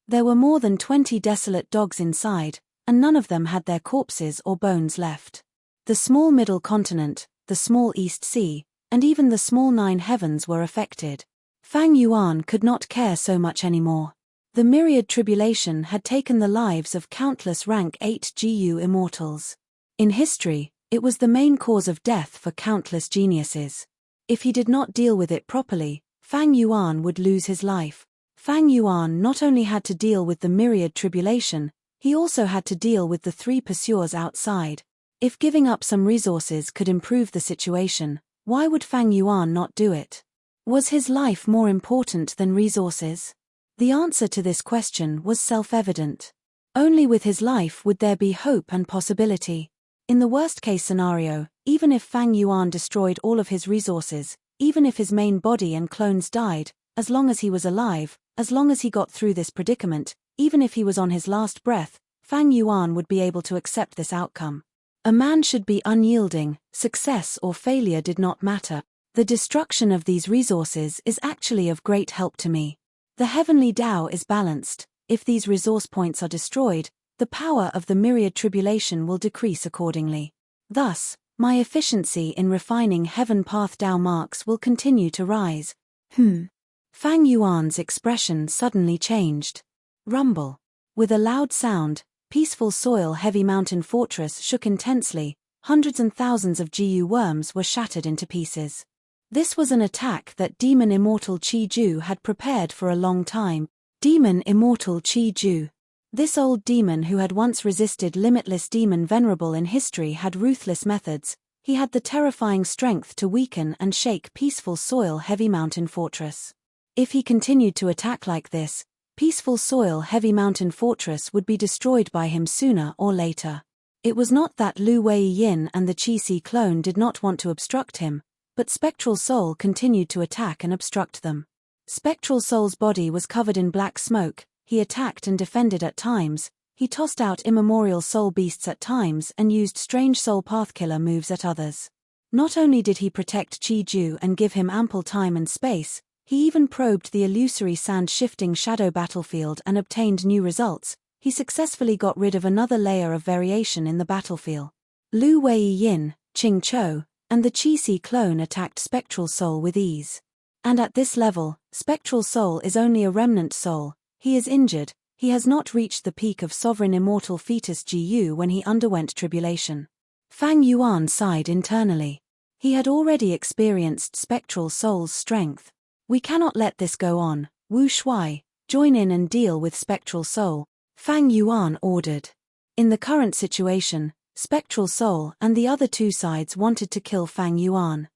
There were more than 20 desolate dogs inside, and none of them had their corpses or bones left. The small middle continent, the small East Sea, and even the small 9 heavens were affected. Fang Yuan could not care so much anymore. The myriad tribulation had taken the lives of countless rank 8 GU immortals. In history, It was the main cause of death for countless geniuses. If he did not deal with it properly, Fang Yuan would lose his life. Fang Yuan not only had to deal with the myriad tribulation, he also had to deal with the 3 pursuers outside. If giving up some resources could improve the situation, why would Fang Yuan not do it? Was his life more important than resources? The answer to this question was self-evident. Only with his life would there be hope and possibility. In the worst-case scenario, even if Fang Yuan destroyed all of his resources, even if his main body and clones died, as long as he was alive, as long as he got through this predicament, even if he was on his last breath, Fang Yuan would be able to accept this outcome. A man should be unyielding, success or failure did not matter. The destruction of these resources is actually of great help to me. The heavenly Tao is balanced. If these resource points are destroyed, the power of the myriad tribulation will decrease accordingly. Thus, my efficiency in refining heaven path Tao marks will continue to rise. Fang Yuan's expression suddenly changed. Rumble. With a loud sound, peaceful soil heavy mountain fortress shook intensely, hundreds and thousands of GU worms were shattered into pieces. This was an attack that Demon Immortal Chi Ju had prepared for a long time. Demon Immortal Chi Ju. This old demon who had once resisted limitless demon Venerable in history had ruthless methods. He had the terrifying strength to weaken and shake peaceful soil heavy mountain fortress. If he continued to attack like this, peaceful soil heavy mountain fortress would be destroyed by him sooner or later. It was not that Lu Wei-yin and the Qi-Si clone did not want to obstruct him, but Spectral Soul continued to attack and obstruct them. Spectral Soul's body was covered in black smoke. He attacked and defended at times, he tossed out immemorial soul beasts at times and used strange soul pathkiller moves at others. Not only did he protect Chi Ju and give him ample time and space, he even probed the illusory sand-shifting shadow battlefield and obtained new results. He successfully got rid of another layer of variation in the battlefield. Lu Wei-yin, Qing Chou, and the Qi-Si clone attacked Spectral Soul with ease. And at this level, Spectral Soul is only a remnant soul. He is injured, he has not reached the peak of sovereign immortal fetus GU when he underwent tribulation. Fang Yuan sighed internally. He had already experienced Spectral Soul's strength. We cannot let this go on. Wu Shuai, join in and deal with Spectral Soul, Fang Yuan ordered. In the current situation, Spectral Soul and the other 2 sides wanted to kill Fang Yuan.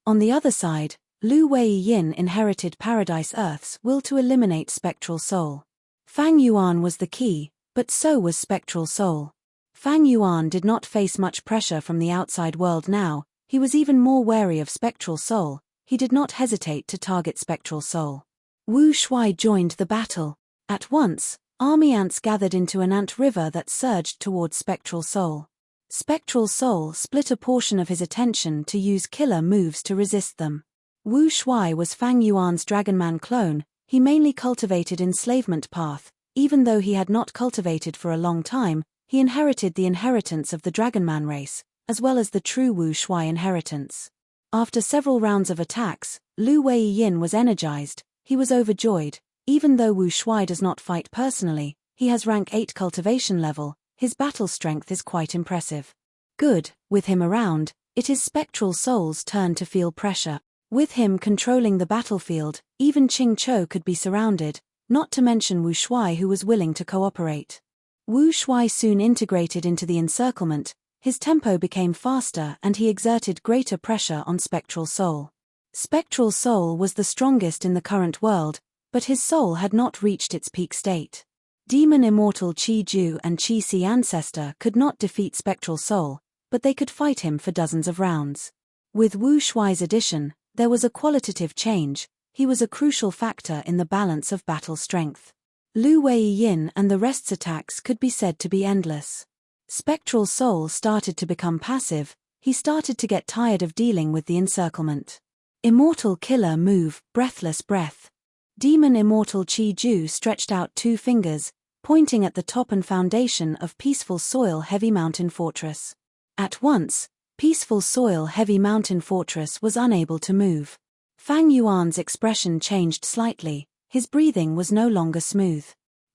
On the other side, Lu Wei-yin inherited Paradise Earth's will to eliminate Spectral Soul. Fang Yuan was the key, but so was Spectral Soul. Fang Yuan did not face much pressure from the outside world now, he was even more wary of Spectral Soul, he did not hesitate to target Spectral Soul. Wu Shuai joined the battle. At once, army ants gathered into an ant river that surged towards Spectral Soul. Spectral Soul split a portion of his attention to use killer moves to resist them. Wu Shuai was Fang Yuan's Dragonman clone, he mainly cultivated enslavement path, even though he had not cultivated for a long time, he inherited the inheritance of the Dragonman race, as well as the true Wu Shuai inheritance. After several rounds of attacks, Lu Wei-yin was energized, he was overjoyed, even though Wu Shuai does not fight personally, he has rank 8 cultivation level, his battle strength is quite impressive. Good, with him around, it is Spectral Soul's turn to feel pressure. With him controlling the battlefield, even Qing Chou could be surrounded, not to mention Wu Shuai who was willing to cooperate. Wu Shuai soon integrated into the encirclement, his tempo became faster and he exerted greater pressure on Spectral Soul. Spectral Soul was the strongest in the current world, but his soul had not reached its peak state. Demon Immortal Chi Ju and Qi-Si Ancestor could not defeat Spectral Soul, but they could fight him for dozens of rounds. With Wu Shuai's addition, there was a qualitative change, he was a crucial factor in the balance of battle strength. Lu Wei-yin and the rest's attacks could be said to be endless. Spectral Soul started to become passive, he started to get tired of dealing with the encirclement. Immortal Killer Move, Breathless Breath. Demon Immortal Chi Ju stretched out 2 fingers, pointing at the top and foundation of Peaceful Soil Heavy Mountain Fortress. At once, Peaceful Soil Heavy Mountain Fortress was unable to move. Fang Yuan's expression changed slightly, his breathing was no longer smooth.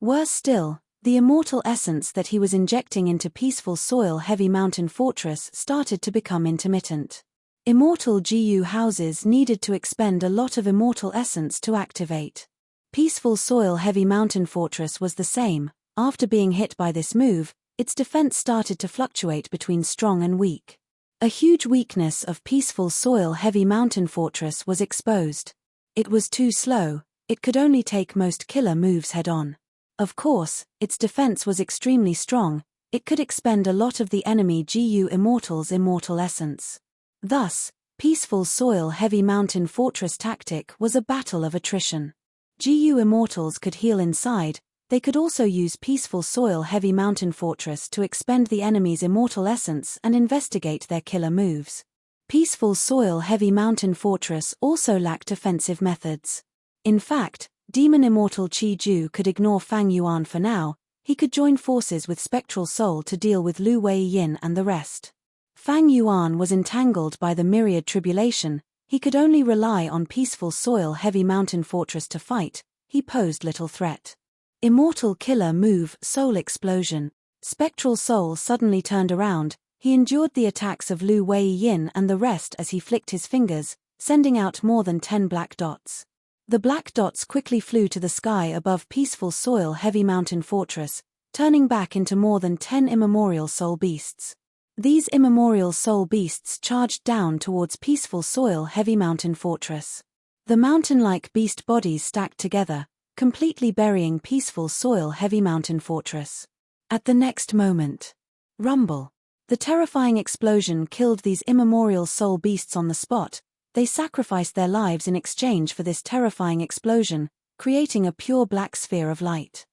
Worse still, The immortal essence that he was injecting into peaceful soil heavy mountain fortress started to become intermittent. Immortal GU houses needed to expend a lot of immortal essence to activate. Peaceful soil heavy mountain fortress was the same. After being hit by this move, its defense started to fluctuate between strong and weak. A huge weakness of peaceful soil heavy mountain fortress was exposed. It was too slow, it could only take most killer moves head-on. Of course, its defense was extremely strong, it could expend a lot of the enemy GU Immortal's immortal essence. Thus, peaceful soil heavy mountain fortress tactic was a battle of attrition. GU Immortals could heal inside, they could also use peaceful soil heavy mountain fortress to expend the enemy's immortal essence and investigate their killer moves. Peaceful soil heavy mountain fortress also lacked offensive methods. In fact, Demon Immortal Chi Ju could ignore Fang Yuan for now, he could join forces with Spectral Soul to deal with Lu Wei Yin and the rest. Fang Yuan was entangled by the myriad tribulation, he could only rely on peaceful soil heavy mountain fortress to fight, he posed little threat. Immortal killer move, Soul Explosion. Spectral Soul suddenly turned around, he endured the attacks of Lu Wei Yin and the rest as he flicked his fingers, sending out more than 10 black dots. The black dots quickly flew to the sky above peaceful soil heavy mountain fortress, turning back into more than 10 immemorial soul beasts. These immemorial soul beasts charged down towards peaceful soil heavy mountain fortress. The mountain-like beast bodies stacked together, completely burying peaceful soil heavy mountain fortress. At the next moment, rumble. The terrifying explosion killed these immemorial soul beasts on the spot. They sacrificed their lives in exchange for this terrifying explosion, creating a pure black sphere of light.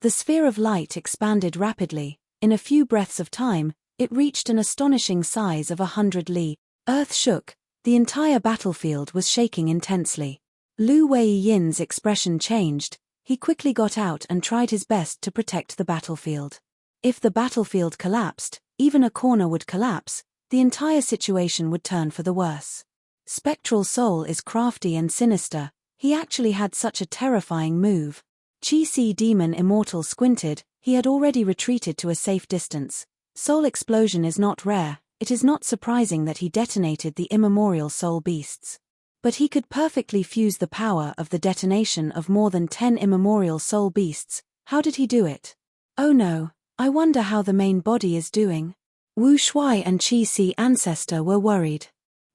The sphere of light expanded rapidly. In a few breaths of time, it reached an astonishing size of 100 li. Earth shook, the entire battlefield was shaking intensely. Lu Wei Yin's expression changed, he quickly got out and tried his best to protect the battlefield. If the battlefield collapsed, even a corner would collapse, the entire situation would turn for the worse. Spectral Soul is crafty and sinister, he actually had such a terrifying move. Chi-Si Demon Immortal squinted, he had already retreated to a safe distance. Soul explosion is not rare, it is not surprising that he detonated the immemorial soul beasts. But he could perfectly fuse the power of the detonation of more than 10 immemorial soul beasts. How did he do it? Oh no, I wonder how the main body is doing. Wu Shuai and Chi-Si Ancestor were worried.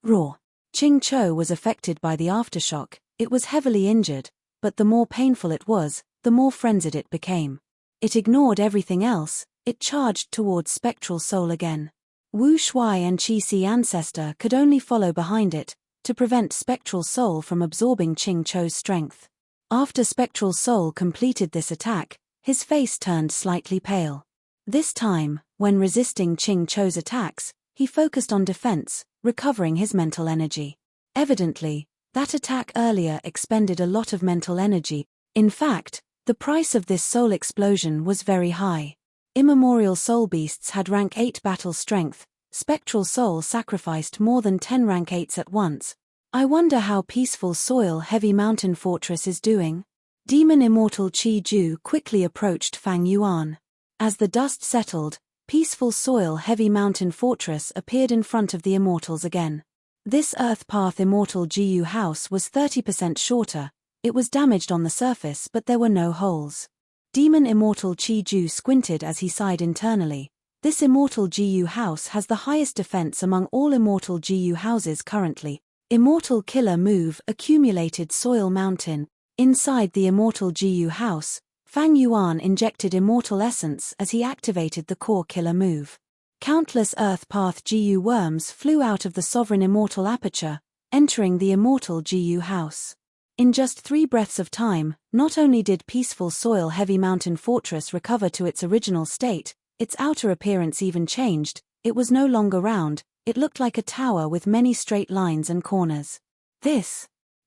Raw. Ching Cho was affected by the aftershock, it was heavily injured, but the more painful it was, the more frenzied it became. It ignored everything else, it charged towards Spectral Soul again. Wu Shuai and Chi-Si Ancestor could only follow behind it, to prevent Spectral Soul from absorbing Ching Cho's strength. After Spectral Soul completed this attack, his face turned slightly pale. This time, when resisting Ching Cho's attacks, he focused on defense, recovering his mental energy. Evidently, that attack earlier expended a lot of mental energy. In fact, the price of this soul explosion was very high. Immemorial soul beasts had rank 8 battle strength, Spectral Soul sacrificed more than 10 rank 8s at once. I wonder how peaceful soil heavy mountain fortress is doing. Demon Immortal Chi Ju quickly approached Fang Yuan. As the dust settled, peaceful soil heavy mountain fortress appeared in front of the immortals again. This Earth Path Immortal GU house was 30% shorter, it was damaged on the surface but there were no holes. Demon Immortal Chi Ju squinted as he sighed internally. This Immortal GU house has the highest defense among all Immortal GU houses currently. Immortal Killer Move Accumulated Soil Mountain. Inside the Immortal GU house, Fang Yuan injected Immortal Essence as he activated the core killer move. Countless Earth Path GU worms flew out of the Sovereign Immortal Aperture, entering the Immortal GU house. In just 3 breaths of time, not only did peaceful soil heavy mountain fortress recover to its original state, its outer appearance even changed, it was no longer round, it looked like a tower with many straight lines and corners.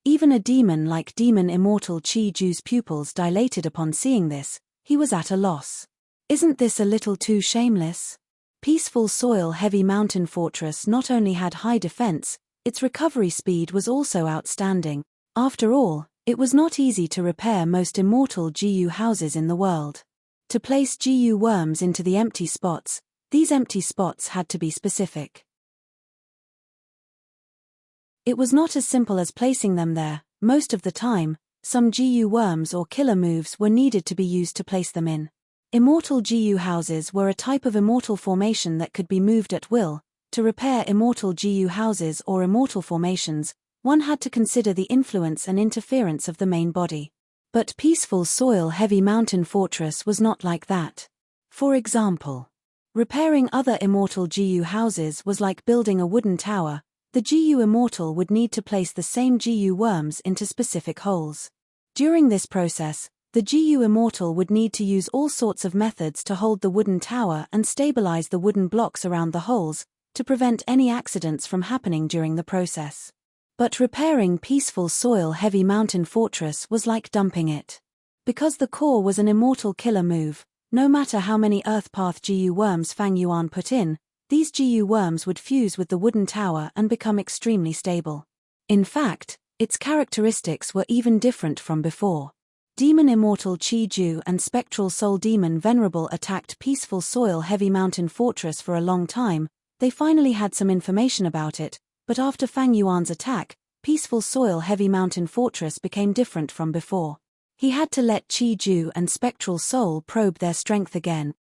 Even a demon like Demon Immortal Chi Ju's pupils dilated upon seeing this, he was at a loss. Isn't this a little too shameless? Peaceful soil heavy mountain fortress not only had high defense, its recovery speed was also outstanding. After all, It was not easy to repair most immortal GU houses in the world. To place GU worms into the empty spots, these empty spots had to be specific. It was not as simple as placing them there. Most of the time, some GU worms or killer moves were needed to be used to place them in. Immortal GU houses were a type of immortal formation that could be moved at will. To repair immortal GU houses or immortal formations, one had to consider the influence and interference of the main body. But peaceful soil-heavy mountain fortress was not like that. For example, repairing other immortal GU houses was like building a wooden tower. The GU immortal would need to place the same GU worms into specific holes. During this process, the GU immortal would need to use all sorts of methods to hold the wooden tower and stabilize the wooden blocks around the holes, to prevent any accidents from happening during the process. But repairing peaceful soil-heavy mountain fortress was like dumping it. Because the core was an immortal killer move, no matter how many Earth Path GU worms Fang Yuan put in, these GU worms would fuse with the wooden tower and become extremely stable. In fact, its characteristics were even different from before. Demon Immortal Chi Ju and Spectral Soul Demon Venerable attacked peaceful soil-heavy mountain fortress for a long time. They finally had some information about it, but after Fang Yuan's attack, peaceful soil-heavy mountain fortress became different from before. He had to let Chi Ju and Spectral Soul probe their strength again.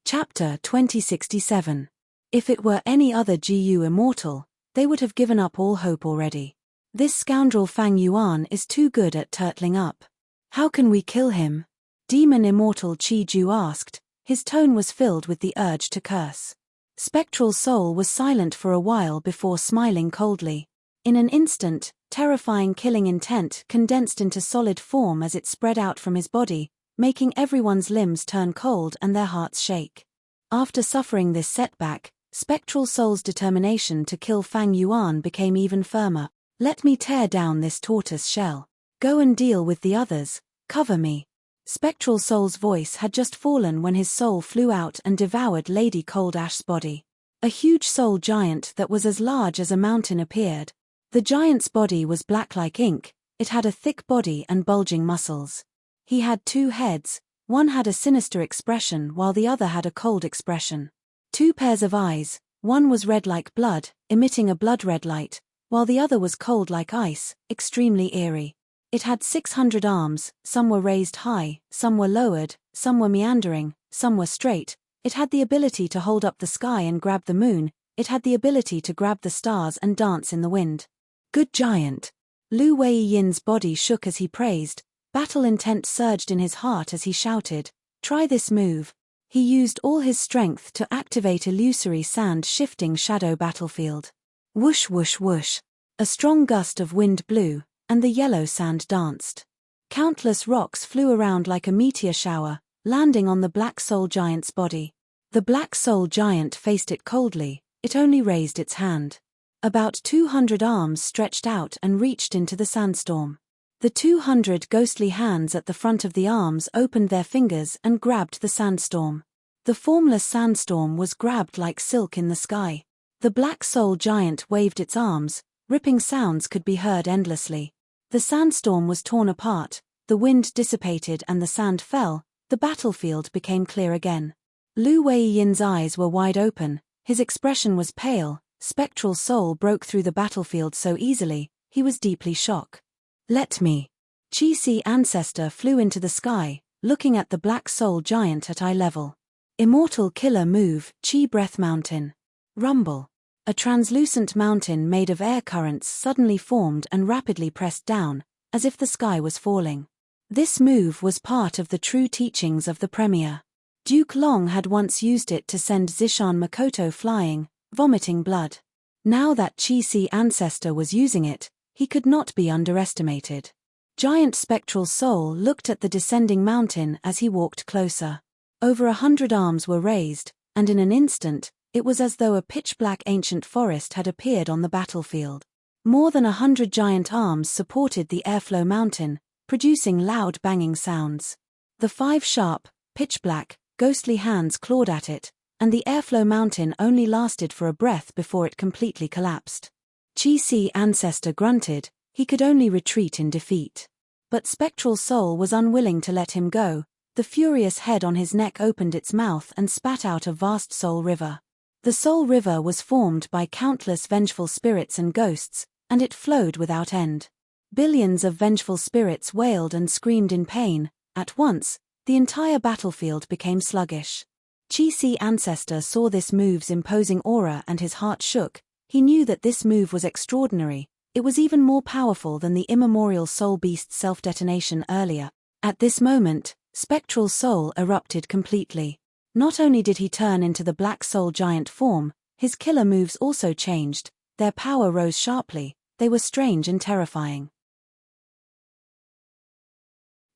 Chapter 2067. If it were any other GU immortal, they would have given up all hope already. This scoundrel Fang Yuan is too good at turtling up. How can we kill him? Demon Immortal Chi Ju asked. His tone was filled with the urge to curse. Spectral Soul was silent for a while before smiling coldly. In an instant, terrifying killing intent condensed into solid form as it spread out from his body, making everyone's limbs turn cold and their hearts shake. After suffering this setback, Spectral Soul's determination to kill Fang Yuan became even firmer. Let me tear down this tortoise shell. Go and deal with the others. Cover me. Spectral Soul's voice had just fallen when his soul flew out and devoured Lady Cold Ash's body. A huge soul giant that was as large as a mountain appeared. The giant's body was black like ink. It had a thick body and bulging muscles. He had two heads. One had a sinister expression while the other had a cold expression. Two pairs of eyes, one was red like blood, emitting a blood-red light, while the other was cold like ice, extremely eerie. It had 600 arms, some were raised high, some were lowered, some were meandering, some were straight. It had the ability to hold up the sky and grab the moon. It had the ability to grab the stars and dance in the wind. Good giant. Lu Weiyin's body shook as he praised. Battle intent surged in his heart as he shouted, "Try this move." He used all his strength to activate illusory sand-shifting shadow battlefield. Whoosh whoosh whoosh. A strong gust of wind blew, and the yellow sand danced. Countless rocks flew around like a meteor shower, landing on the Black Soul Giant's body. The Black Soul Giant faced it coldly. It only raised its hand. About 200 arms stretched out and reached into the sandstorm. The 200 ghostly hands at the front of the arms opened their fingers and grabbed the sandstorm. The formless sandstorm was grabbed like silk in the sky. The Black Soul Giant waved its arms. Ripping sounds could be heard endlessly. The sandstorm was torn apart, the wind dissipated and the sand fell. The battlefield became clear again. Lu Weiyin's eyes were wide open, his expression was pale. Spectral Soul broke through the battlefield so easily, he was deeply shocked. Let me. Chi-Si Ancestor flew into the sky, looking at the Black Soul Giant at eye level. Immortal Killer Move, Chi Breath Mountain. Rumble. A translucent mountain made of air currents suddenly formed and rapidly pressed down, as if the sky was falling. This move was part of the true teachings of the Premier. Duke Long had once used it to send Zishan Makoto flying, vomiting blood. Now that Chi-Si Ancestor was using it, he could not be underestimated. Giant Spectral Soul looked at the descending mountain as he walked closer. Over 100 arms were raised, and in an instant, it was as though a pitch-black ancient forest had appeared on the battlefield. More than 100 giant arms supported the airflow mountain, producing loud banging sounds. The 5 sharp, pitch-black, ghostly hands clawed at it, and the airflow mountain only lasted for a breath before it completely collapsed. Chi-Si ancestor grunted, he could only retreat in defeat. But Spectral Soul was unwilling to let him go. The furious head on his neck opened its mouth and spat out a vast soul river. The soul river was formed by countless vengeful spirits and ghosts, and it flowed without end. Billions of vengeful spirits wailed and screamed in pain. At once, the entire battlefield became sluggish. Chi-Si ancestor saw this move's imposing aura and his heart shook. He knew that this move was extraordinary. It was even more powerful than the immemorial soul beast's self-detonation earlier. At this moment, Spectral Soul erupted completely. Not only did he turn into the black soul giant form, his killer moves also changed. Their power rose sharply. They were strange and terrifying.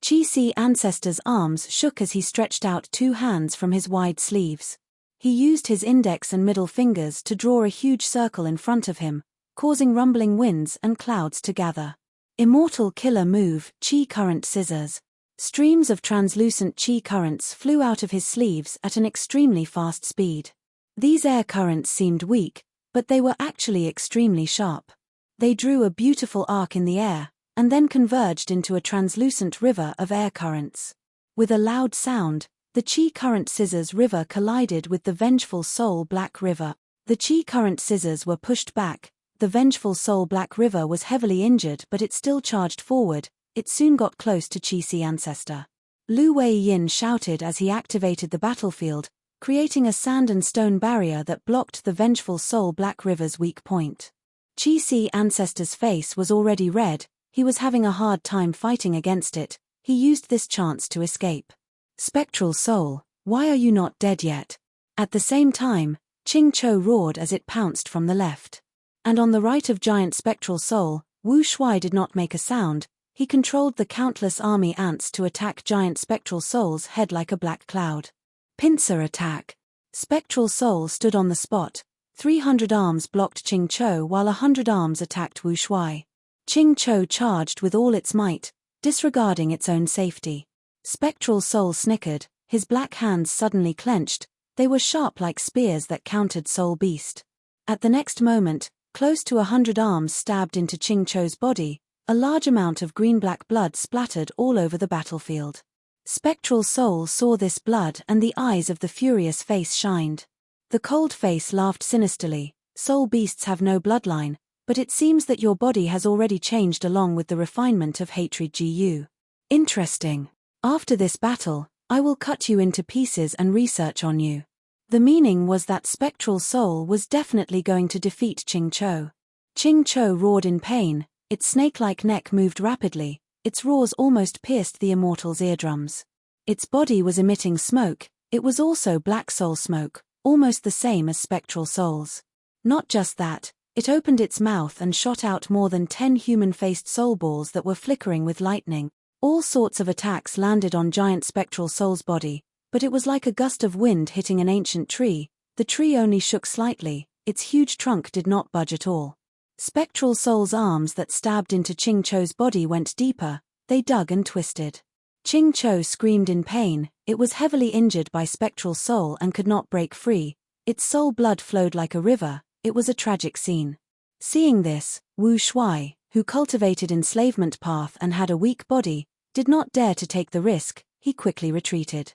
Chi-Si ancestor's arms shook as he stretched out two hands from his wide sleeves. He used his index and middle fingers to draw a huge circle in front of him, causing rumbling winds and clouds to gather. Immortal killer move, Chi Current Scissors. Streams of translucent chi currents flew out of his sleeves at an extremely fast speed. These air currents seemed weak, but they were actually extremely sharp. They drew a beautiful arc in the air, and then converged into a translucent river of air currents. With a loud sound, the Chi Current Scissors River collided with the vengeful Soul Black River. The Chi Current Scissors were pushed back. The vengeful Soul Black River was heavily injured, but it still charged forward. It soon got close to Chi-Si ancestor. Lu Wei-Yin shouted as he activated the battlefield, creating a sand and stone barrier that blocked the vengeful Soul Black River's weak point. Chi-Si ancestor's face was already red. He was having a hard time fighting against it. He used this chance to escape. Spectral Soul, why are you not dead yet? At the same time, Ching Cho roared as it pounced from the left. And on the right of giant Spectral Soul, Wu Shuai did not make a sound. He controlled the countless army ants to attack giant Spectral Soul's head like a black cloud. Pincer attack. Spectral Soul stood on the spot. 300 arms blocked Ching Cho while 100 arms attacked Wu Shuai. Ching Cho charged with all its might, disregarding its own safety. Spectral Soul snickered, his black hands suddenly clenched. They were sharp like spears that countered Soul Beast. At the next moment, close to 100 arms stabbed into Ching Cho's body. A large amount of green-black blood splattered all over the battlefield. Spectral Soul saw this blood and the eyes of the furious face shined. The cold face laughed sinisterly. Soul beasts have no bloodline, but it seems that your body has already changed along with the refinement of hatred GU. Interesting. After this battle, I will cut you into pieces and research on you. The meaning was that Spectral Soul was definitely going to defeat Ching Cho. Ching Cho roared in pain. Its snake-like neck moved rapidly. Its roars almost pierced the immortal's eardrums. Its body was emitting smoke. It was also black soul smoke, almost the same as Spectral Soul's. Not just that, it opened its mouth and shot out more than 10 human-faced soul balls that were flickering with lightning. All sorts of attacks landed on giant Spectral Soul's body, but it was like a gust of wind hitting an ancient tree. The tree only shook slightly. Its huge trunk did not budge at all. Spectral Soul's arms that stabbed into Ching Cho's body went deeper. They dug and twisted. Ching Cho screamed in pain. It was heavily injured by Spectral Soul and could not break free. Its soul blood flowed like a river. It was a tragic scene. Seeing this, Wu Shuai, who cultivated enslavement path and had a weak body, did not dare to take the risk. He quickly retreated.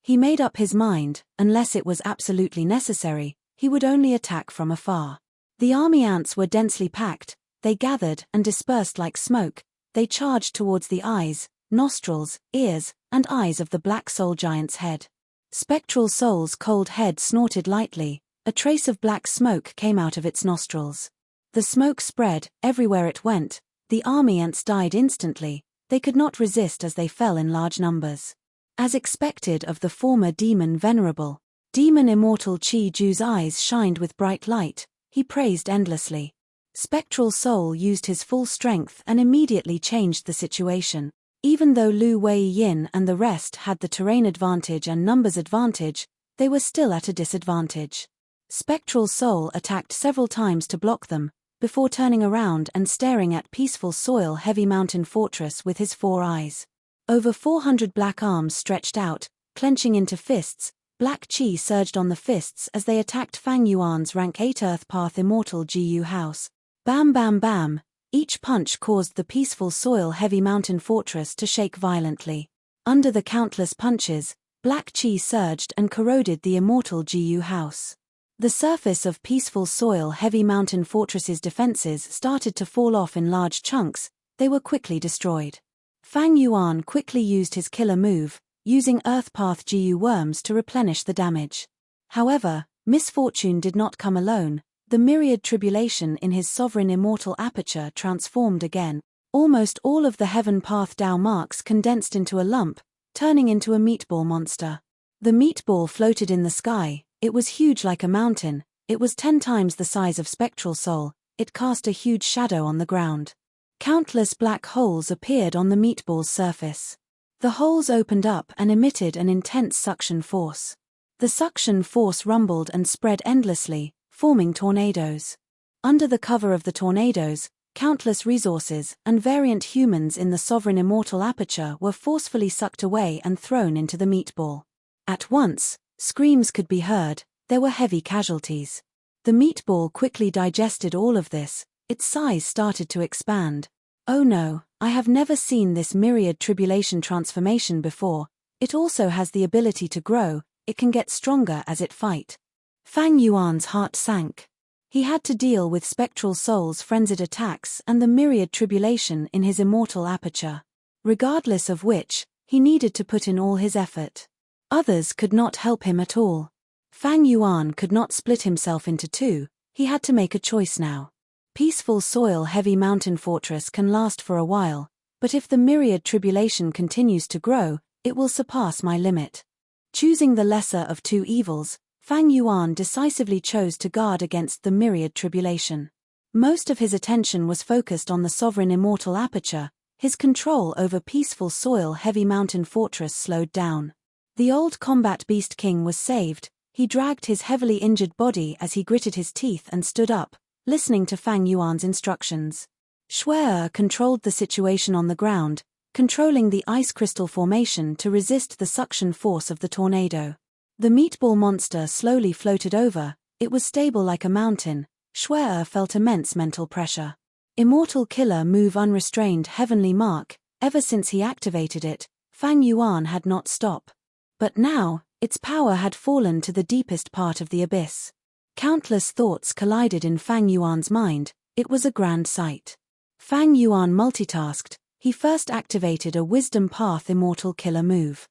He made up his mind, unless it was absolutely necessary, he would only attack from afar. The army ants were densely packed. They gathered and dispersed like smoke. They charged towards the eyes, nostrils, ears, and eyes of the black soul giant's head. Spectral Soul's cold head snorted lightly. A trace of black smoke came out of its nostrils. The smoke spread everywhere it went. The army ants died instantly. They could not resist as they fell in large numbers. As expected of the former demon Venerable, Demon Immortal Chi Ju's eyes shined with bright light. He praised endlessly. Spectral Soul used his full strength and immediately changed the situation. Even though Lu Wei-Yin and the rest had the terrain advantage and numbers advantage, they were still at a disadvantage. Spectral Soul attacked several times to block them, before turning around and staring at peaceful soil-heavy mountain fortress with his 4 eyes. Over 400 black arms stretched out, clenching into fists. Black Chi surged on the fists as they attacked Fang Yuan's rank 8 Earth Path Immortal GU house. Bam bam bam! Each punch caused the peaceful soil-heavy mountain fortress to shake violently. Under the countless punches, Black Chi surged and corroded the immortal GU house. The surface of peaceful soil-heavy mountain fortress's defenses started to fall off in large chunks. They were quickly destroyed. Fang Yuan quickly used his killer move, using Earth Path GU worms to replenish the damage. However, misfortune did not come alone. The myriad tribulation in his sovereign immortal aperture transformed again. Almost all of the Heaven Path Dao marks condensed into a lump, turning into a meatball monster. The meatball floated in the sky. It was huge like a mountain. It was 10 times the size of Spectral Soul. It cast a huge shadow on the ground. Countless black holes appeared on the meatball's surface. The holes opened up and emitted an intense suction force. The suction force rumbled and spread endlessly, forming tornadoes. Under the cover of the tornadoes, countless resources and variant humans in the sovereign immortal aperture were forcefully sucked away and thrown into the meatball. At once, screams could be heard. There were heavy casualties. The meatball quickly digested all of this. Its size started to expand. Oh no, I have never seen this myriad tribulation transformation before. It also has the ability to grow. It can get stronger as it fight. Fang Yuan's heart sank. He had to deal with Spectral Soul's frenzied attacks and the myriad tribulation in his immortal aperture. Regardless of which, he needed to put in all his effort. Others could not help him at all. Fang Yuan could not split himself into two. He had to make a choice now. Peaceful soil-heavy mountain fortress can last for a while, but if the myriad tribulation continues to grow, it will surpass my limit. Choosing the lesser of two evils, Fang Yuan decisively chose to guard against the myriad tribulation. Most of his attention was focused on the sovereign immortal aperture. His control over peaceful soil-heavy mountain fortress slowed down. The old combat beast king was saved. He dragged his heavily injured body as he gritted his teeth and stood up, listening to Fang Yuan's instructions. Shuai controlled the situation on the ground, controlling the ice crystal formation to resist the suction force of the tornado. The meatball monster slowly floated over. It was stable like a mountain. Shuai felt immense mental pressure. Immortal Killer Move Unrestrained Heavenly Mark. Ever since he activated it, Fang Yuan had not stopped. But now, its power had fallen to the deepest part of the abyss. Countless thoughts collided in Fang Yuan's mind. It was a grand sight. Fang Yuan multitasked. He first activated a Wisdom Path Immortal Killer Move.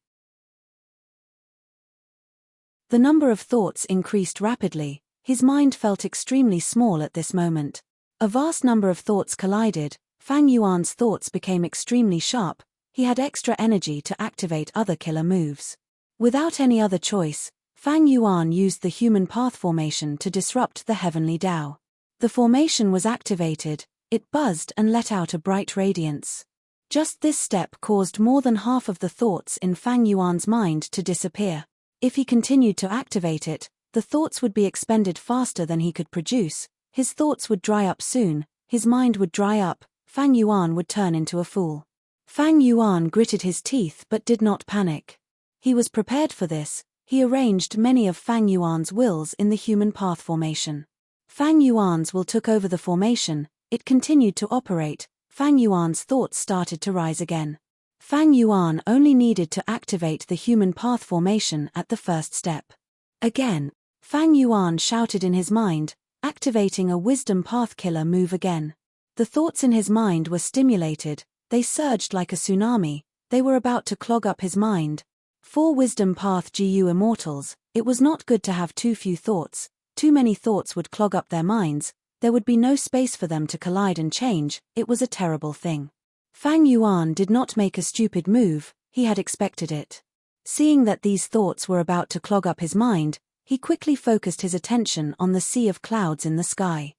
The number of thoughts increased rapidly. His mind felt extremely small at this moment. A vast number of thoughts collided. Fang Yuan's thoughts became extremely sharp. He had extra energy to activate other killer moves. Without any other choice, Fang Yuan used the human path formation to disrupt the heavenly Tao. The formation was activated. It buzzed and let out a bright radiance. Just this step caused more than half of the thoughts in Fang Yuan's mind to disappear. If he continued to activate it, the thoughts would be expended faster than he could produce. His thoughts would dry up soon. His mind would dry up. Fang Yuan would turn into a fool. Fang Yuan gritted his teeth but did not panic. He was prepared for this. He arranged many of Fang Yuan's wills in the human path formation. Fang Yuan's will took over the formation. It continued to operate. Fang Yuan's thoughts started to rise again. Fang Yuan only needed to activate the human path formation at the first step. Again, Fang Yuan shouted in his mind, activating a Wisdom Path Killer Move again. The thoughts in his mind were stimulated. They surged like a tsunami. They were about to clog up his mind. 4 Wisdom Path GU Immortals. It was not good to have too few thoughts. Too many thoughts would clog up their minds. There would be no space for them to collide and change. It was a terrible thing. Fang Yuan did not make a stupid move. He had expected it. Seeing that these thoughts were about to clog up his mind, he quickly focused his attention on the sea of clouds in the sky.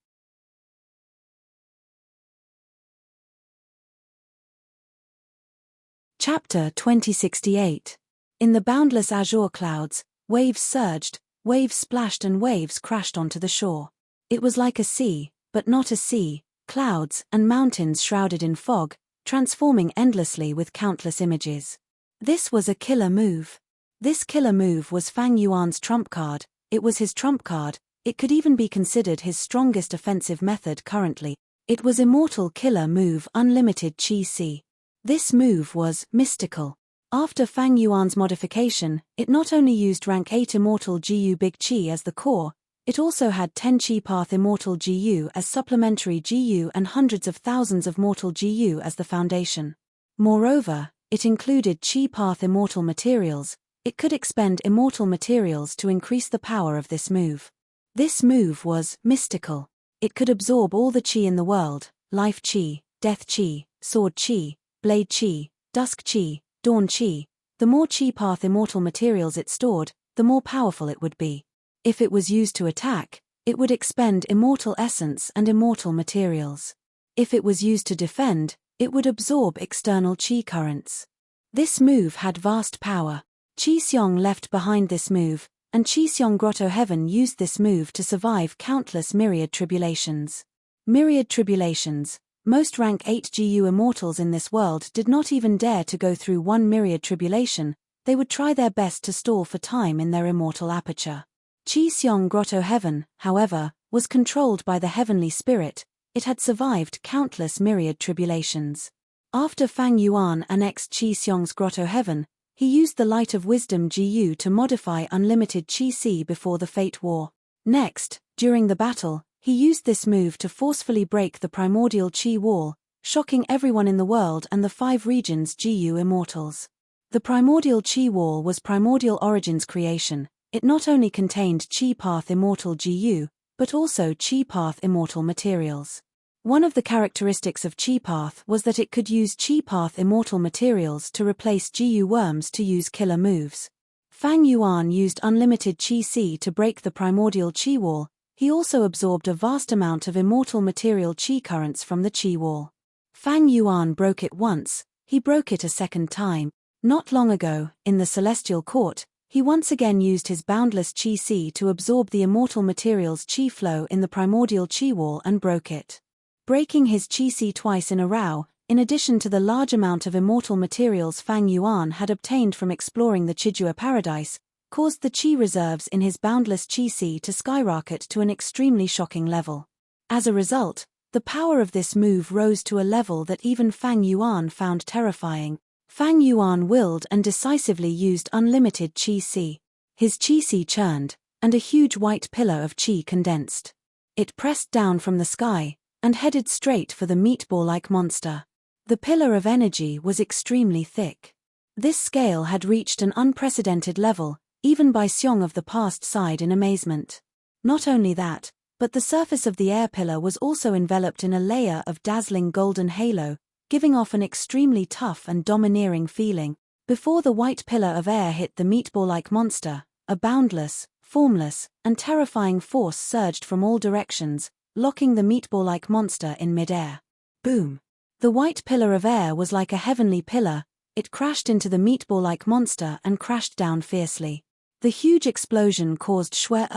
Chapter 2068. In the boundless azure clouds, waves surged, waves splashed and waves crashed onto the shore. It was like a sea, but not a sea, clouds and mountains shrouded in fog, transforming endlessly with countless images. This was a killer move. This killer move was Fang Yuan's trump card. It was his trump card. It could even be considered his strongest offensive method currently. It was Immortal Killer Move Unlimited Qi Si. This move was mystical. After Fang Yuan's modification, it not only used rank 8 Immortal GU Big Qi as the core, it also had 10 Qi Path Immortal GU as supplementary GU and hundreds of thousands of Mortal GU as the foundation. Moreover, it included Qi Path Immortal Materials. It could expend immortal materials to increase the power of this move. This move was mystical. It could absorb all the Qi in the world: life Qi, death Qi, sword Qi, blade Qi, dusk Qi, dawn Qi. The more Qi Path Immortal materials it stored, the more powerful it would be. If it was used to attack, it would expend immortal essence and immortal materials. If it was used to defend, it would absorb external Qi currents. This move had vast power. Qi Xiong left behind this move, and Qi Xiong Grotto Heaven used this move to survive countless myriad tribulations. Myriad tribulations. Most rank 8 GU immortals in this world did not even dare to go through one myriad tribulation. They would try their best to stall for time in their immortal aperture. Qi Xiong Grotto Heaven, however, was controlled by the heavenly spirit. It had survived countless myriad tribulations. After Fang Yuan annexed Qi Xiong's Grotto Heaven, he used the Light of Wisdom GU to modify Unlimited Qi Si before the Fate War. Next, during the battle, he used this move to forcefully break the primordial Qi wall, shocking everyone in the world and the 5 regions GU immortals. The primordial Qi wall was Primordial Origin's creation. It not only contained Qi Path Immortal GU, but also Qi Path Immortal materials. One of the characteristics of Qi Path was that it could use Qi Path Immortal materials to replace GU worms to use killer moves. Fang Yuan used Unlimited Qi Si to break the primordial Qi wall. He also absorbed a vast amount of immortal material Qi currents from the Qi wall. Fang Yuan broke it once, he broke it a second time. Not long ago, in the Celestial Court, he once again used his boundless Qi Si to absorb the immortal materials Qi flow in the primordial Qi wall and broke it. Breaking his Qi Si twice in a row, in addition to the large amount of immortal materials Fang Yuan had obtained from exploring the Qijua paradise, caused the Qi reserves in his boundless Qi Si to skyrocket to an extremely shocking level. As a result, the power of this move rose to a level that even Fang Yuan found terrifying. Fang Yuan willed and decisively used Unlimited Qi Si. His Qi Si churned, and a huge white pillar of Qi condensed. It pressed down from the sky, and headed straight for the meatball-like monster. The pillar of energy was extremely thick. This scale had reached an unprecedented level, even by Xiong of the past sighed in amazement. Not only that, but the surface of the air pillar was also enveloped in a layer of dazzling golden halo, giving off an extremely tough and domineering feeling. Before the white pillar of air hit the meatball-like monster, a boundless, formless, and terrifying force surged from all directions, locking the meatball-like monster in mid-air. Boom! The white pillar of air was like a heavenly pillar. It crashed into the meatball-like monster and crashed down fiercely. The huge explosion caused Shui,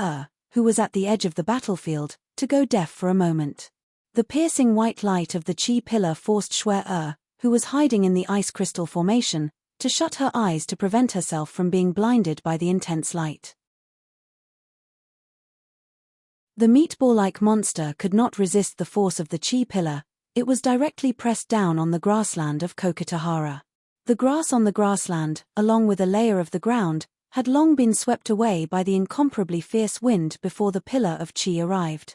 who was at the edge of the battlefield, to go deaf for a moment. The piercing white light of the Qi pillar forced Shui, who was hiding in the ice crystal formation, to shut her eyes to prevent herself from being blinded by the intense light. The meatball-like monster could not resist the force of the Qi pillar. It was directly pressed down on the grassland of Kokitahara. The grass on the grassland, along with a layer of the ground, had long been swept away by the incomparably fierce wind before the pillar of Qi arrived.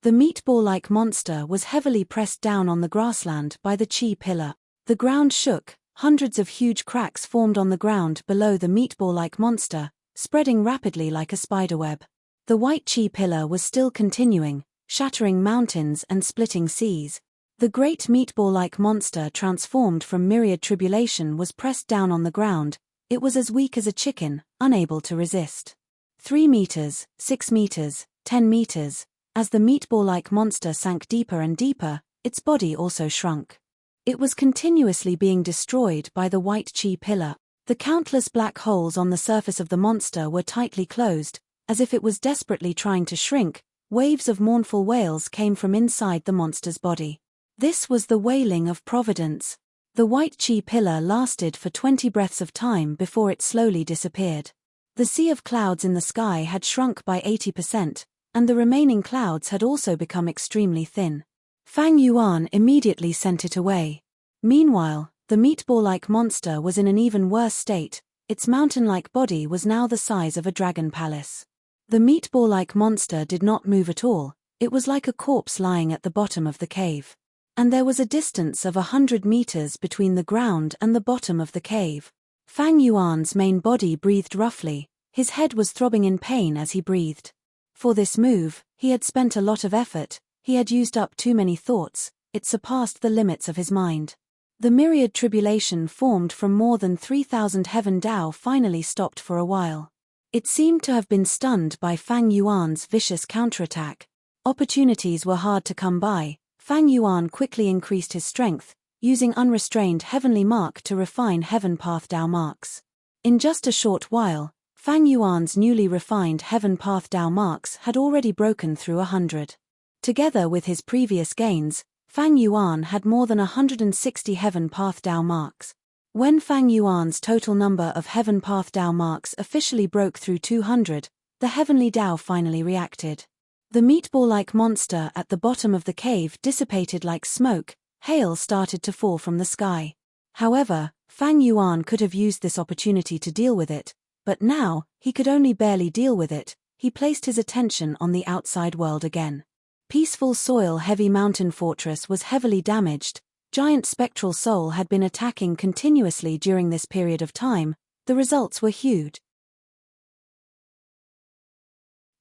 The meatball-like monster was heavily pressed down on the grassland by the Qi pillar. The ground shook, hundreds of huge cracks formed on the ground below the meatball-like monster, spreading rapidly like a spiderweb. The white Qi pillar was still continuing, shattering mountains and splitting seas. The great meatball-like monster transformed from myriad tribulation was pressed down on the ground. It was as weak as a chicken, unable to resist. 3 meters, 6 meters, 10 meters. As the meatball-like monster sank deeper and deeper, its body also shrunk. It was continuously being destroyed by the white Qi pillar. The countless black holes on the surface of the monster were tightly closed, as if it was desperately trying to shrink. Waves of mournful wails came from inside the monster's body. This was the wailing of Providence. The white chi pillar lasted for 20 breaths of time before it slowly disappeared. The sea of clouds in the sky had shrunk by 80%, and the remaining clouds had also become extremely thin. Fang Yuan immediately sent it away. Meanwhile, the meatball-like monster was in an even worse state. Its mountain-like body was now the size of a dragon palace. The meatball-like monster did not move at all. It was like a corpse lying at the bottom of the cave. And there was a distance of 100 meters between the ground and the bottom of the cave. Fang Yuan's main body breathed roughly. His head was throbbing in pain as he breathed. For this move, he had spent a lot of effort. He had used up too many thoughts. It surpassed the limits of his mind. The myriad tribulation formed from more than 3,000 heaven Dao finally stopped for a while. It seemed to have been stunned by Fang Yuan's vicious counterattack. Opportunities were hard to come by. Fang Yuan quickly increased his strength, using unrestrained heavenly mark to refine heaven path Dao marks. In just a short while, Fang Yuan's newly refined heaven path Dao marks had already broken through 100. Together with his previous gains, Fang Yuan had more than 160 heaven path Dao marks. When Fang Yuan's total number of heaven path Dao marks officially broke through 200, the heavenly Dao finally reacted. The meatball-like monster at the bottom of the cave dissipated like smoke. Hail started to fall from the sky. However, Fang Yuan could have used this opportunity to deal with it, but now, he could only barely deal with it. He placed his attention on the outside world again. Peaceful soil-heavy mountain fortress was heavily damaged. Giant spectral soul had been attacking continuously during this period of time. The results were huge.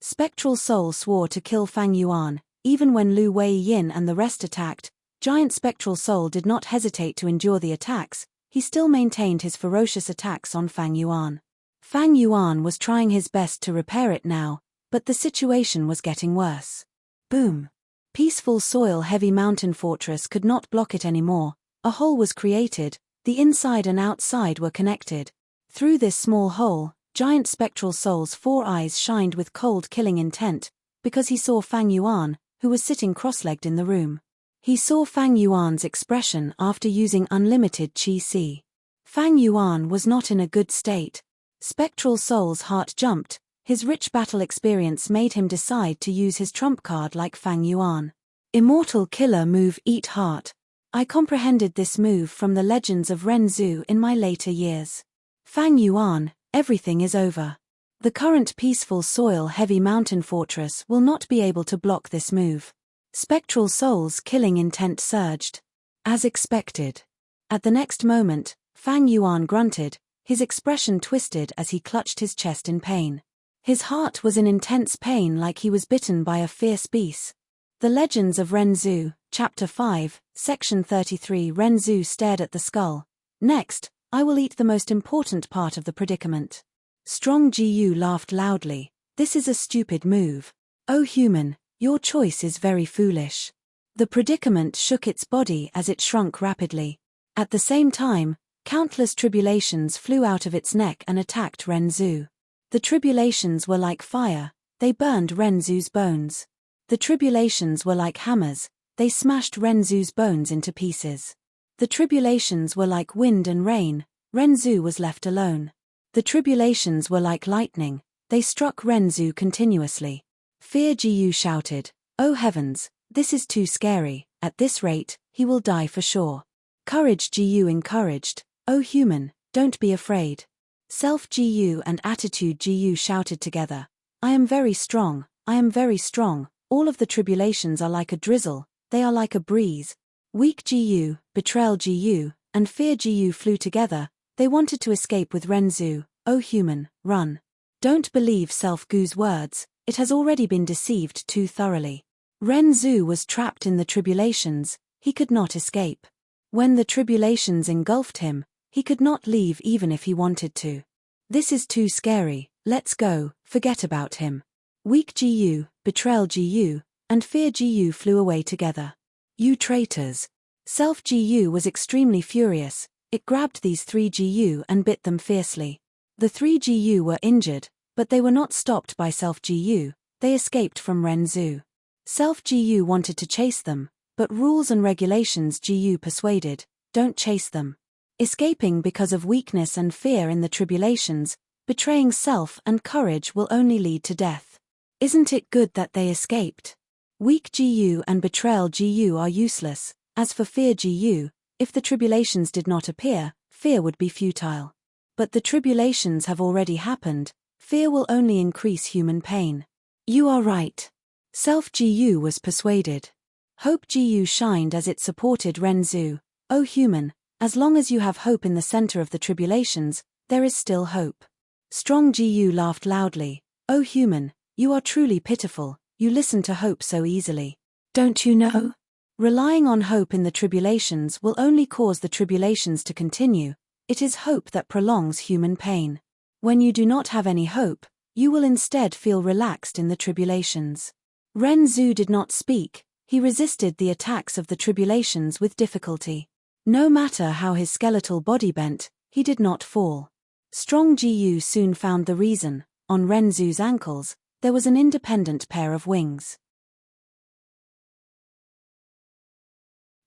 Spectral soul swore to kill Fang Yuan. Even when Lu Wei-yin and the rest attacked, giant spectral soul did not hesitate to endure the attacks. He still maintained his ferocious attacks on Fang Yuan. Fang Yuan was trying his best to repair it now, but the situation was getting worse. Boom! Peaceful soil-heavy mountain fortress could not block it anymore. A hole was created. The inside and outside were connected. Through this small hole, giant spectral soul's 4 eyes shined with cold killing intent, because he saw Fang Yuan, who was sitting cross-legged in the room. He saw Fang Yuan's expression after using unlimited Qi. Fang Yuan was not in a good state. Spectral soul's heart jumped. His rich battle experience made him decide to use his trump card like Fang Yuan. Immortal killer move Eat Heart. I comprehended this move from the legends of Ren Zhu in my later years. Fang Yuan, everything is over. The current peaceful soil-heavy mountain fortress will not be able to block this move. Spectral soul's killing intent surged. As expected. At the next moment, Fang Yuan grunted, his expression twisted as he clutched his chest in pain. His heart was in intense pain like he was bitten by a fierce beast. The Legends of Ren Zhu, Chapter 5, Section 33. Ren Zhu stared at the skull. Next, I will eat the most important part of the predicament. Strong Ji laughed loudly. This is a stupid move. Oh human, your choice is very foolish. The predicament shook its body as it shrunk rapidly. At the same time, countless tribulations flew out of its neck and attacked Ren Zhu. The tribulations were like fire. They burned Ren Zhu's bones. The tribulations were like hammers. They smashed Ren Zhu's bones into pieces. The tribulations were like wind and rain. Ren Zhu was left alone. The tribulations were like lightning. They struck Ren Zhu continuously. Fear Ji shouted, "Oh heavens, this is too scary. At this rate, he will die for sure." Courage Ji encouraged, "Oh human, don't be afraid." Self Ji and attitude Ji shouted together, "I am very strong, I am very strong. All of the tribulations are like a drizzle, they are like a breeze." Weak Ji, betrayal Ji, and fear Ji flew together. They wanted to escape with Ren Zhu. "Oh human, run. Don't believe Self-Gu's words, it has already been deceived too thoroughly." Ren Zhu was trapped in the tribulations, he could not escape. When the tribulations engulfed him, he could not leave even if he wanted to. "This is too scary, let's go, forget about him." Weak Ji, betrayal Ji, and fear Ji flew away together. "You traitors." Self Ji was extremely furious. It grabbed these 3 Ji and bit them fiercely. The 3 Ji were injured, but they were not stopped by Self Ji. They escaped from Ren Zhu. Self Ji wanted to chase them, but rules and regulations Ji persuaded. don't chase them. Escaping because of weakness and fear in the tribulations, betraying self and courage will only lead to death. Isn't it good that they escaped? Weak GU and betrayal GU are useless. As for fear GU, if the tribulations did not appear, fear would be futile. But the tribulations have already happened, fear will only increase human pain. You are right. Self GU was persuaded. Hope GU shined as it supported Renzu. O human, as long as you have hope in the center of the tribulations, there is still hope. Strong GU laughed loudly. O human, you are truly pitiful, you listen to hope so easily. Don't you know? Relying on hope in the tribulations will only cause the tribulations to continue. It is hope that prolongs human pain. When you do not have any hope, you will instead feel relaxed in the tribulations. Renzu did not speak, he resisted the attacks of the tribulations with difficulty. No matter how his skeletal body bent, he did not fall. Strong GU soon found the reason. On Renzu's ankles, there was an independent pair of wings.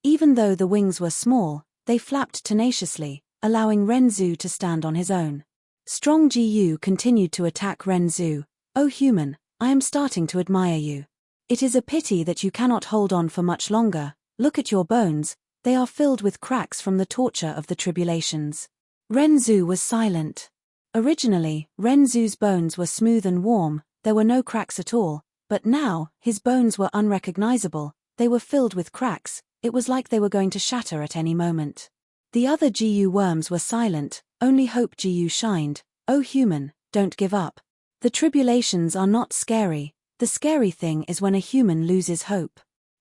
Even though the wings were small, they flapped tenaciously, allowing Renzu to stand on his own. Strong GU continued to attack Renzu. O human, I am starting to admire you. It is a pity that you cannot hold on for much longer. Look at your bones, they are filled with cracks from the torture of the tribulations. Renzu was silent. Originally, Renzu's bones were smooth and warm, there were no cracks at all, but now, his bones were unrecognizable, they were filled with cracks, it was like they were going to shatter at any moment. The other GU worms were silent, only Hope GU shined. O human, don't give up. The tribulations are not scary, the scary thing is when a human loses hope.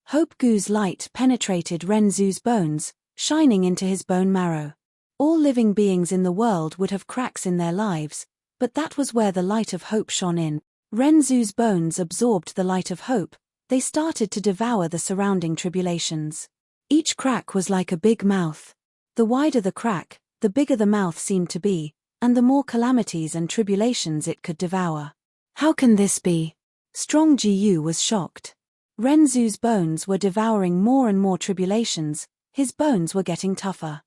Hope GU's light penetrated Renzu's bones, shining into his bone marrow. All living beings in the world would have cracks in their lives, but that was where the light of hope shone in. Renzu's bones absorbed the light of hope, they started to devour the surrounding tribulations. Each crack was like a big mouth. The wider the crack, the bigger the mouth seemed to be, and the more calamities and tribulations it could devour. How can this be? Strong GU was shocked. Renzu's bones were devouring more and more tribulations, his bones were getting tougher.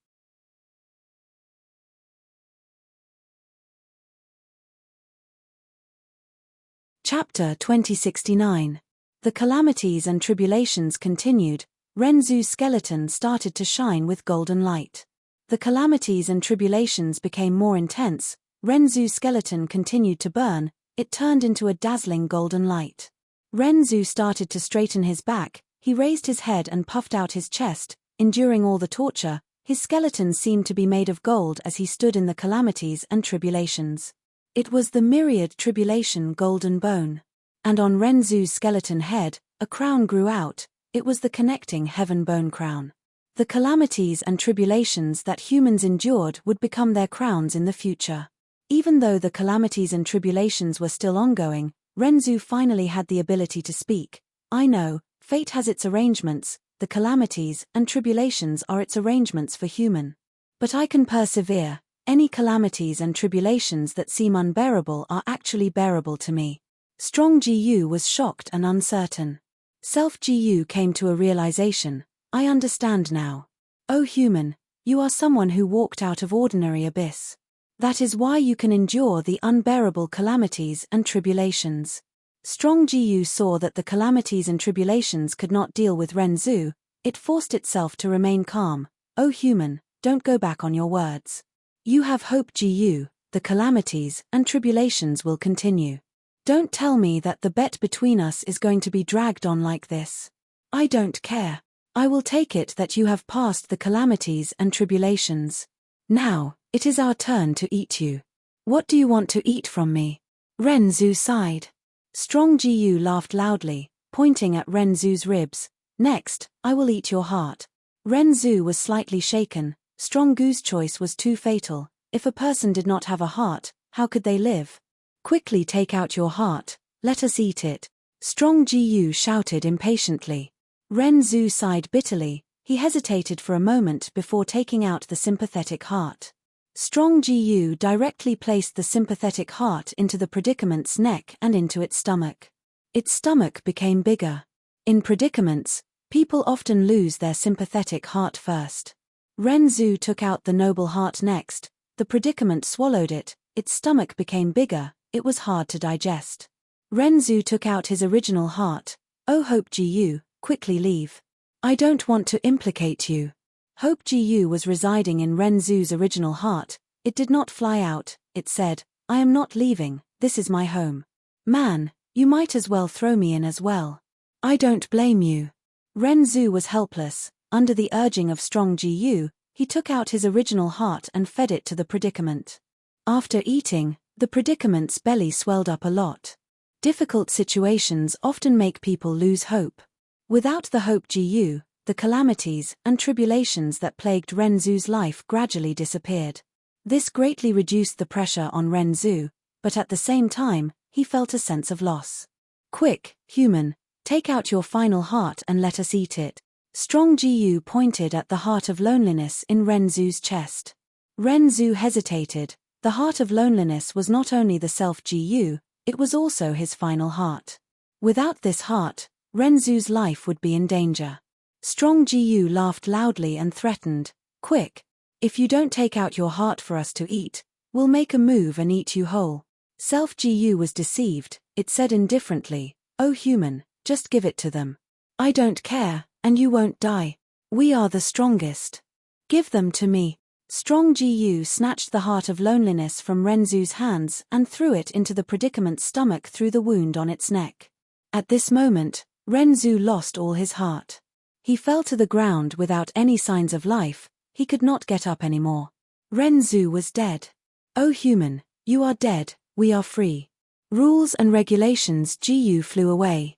Chapter 2069. The calamities and tribulations continued. Renzu's skeleton started to shine with golden light. The calamities and tribulations became more intense. Renzu's skeleton continued to burn, it turned into a dazzling golden light. Renzu started to straighten his back, he raised his head and puffed out his chest. Enduring all the torture, his skeleton seemed to be made of gold as he stood in the calamities and tribulations. It was the myriad tribulation golden bone. And on Renzu's skeleton head, a crown grew out, it was the connecting heaven bone crown. The calamities and tribulations that humans endured would become their crowns in the future. Even though the calamities and tribulations were still ongoing, Renzu finally had the ability to speak. I know, fate has its arrangements, the calamities and tribulations are its arrangements for human. But I can persevere, any calamities and tribulations that seem unbearable are actually bearable to me. Strong GU was shocked and uncertain. Self GU came to a realization, I understand now. O human, you are someone who walked out of ordinary abyss. That is why you can endure the unbearable calamities and tribulations. Strong GU saw that the calamities and tribulations could not deal with Renzu, it forced itself to remain calm. O human, don't go back on your words. You have hope GU, the calamities and tribulations will continue. Don't tell me that the bet between us is going to be dragged on like this. I don't care. I will take it that you have passed the calamities and tribulations. Now, it is our turn to eat you. What do you want to eat from me? Renzu sighed. Strong GU laughed loudly, pointing at Renzu's ribs. Next, I will eat your heart. Renzu was slightly shaken. Strong GU's choice was too fatal. If a person did not have a heart, how could they live? Quickly take out your heart, let us eat it. Strong GU shouted impatiently. Renzu sighed bitterly, he hesitated for a moment before taking out the sympathetic heart. Strong GU directly placed the sympathetic heart into the predicament's neck and into its stomach. Its stomach became bigger. In predicaments, people often lose their sympathetic heart first. Renzu took out the noble heart next. The predicament swallowed it, its stomach became bigger, it was hard to digest. Renzu took out his original heart. Oh Hope Gu, quickly leave. I don't want to implicate you. Hope Gu was residing in Renzu's original heart. It did not fly out, it said, I am not leaving, this is my home. Man, you might as well throw me in as well. I don't blame you. Renzu was helpless. Under the urging of strong Gu, he took out his original heart and fed it to the predicament. After eating, the predicament's belly swelled up a lot. Difficult situations often make people lose hope. Without the Hope Gu, the calamities and tribulations that plagued Renzu's life gradually disappeared. This greatly reduced the pressure on Renzu, but at the same time, he felt a sense of loss. Quick, human, take out your final heart and let us eat it. Strong Gu pointed at the heart of loneliness in Renzu's chest. Renzu hesitated. The heart of loneliness was not only the self Gu, it was also his final heart. Without this heart, Renzu's life would be in danger. Strong Gu laughed loudly and threatened, quick, if you don't take out your heart for us to eat, we'll make a move and eat you whole. Self Gu was deceived, it said indifferently, oh human, just give it to them. I don't care, and you won't die. We are the strongest. Give them to me. Strong Gu snatched the heart of loneliness from Renzu's hands and threw it into the predicament's stomach through the wound on its neck. At this moment, Renzu lost all his heart. He fell to the ground without any signs of life, he could not get up anymore. Renzu was dead. Oh human, you are dead, we are free. Rules and regulations. Gu flew away.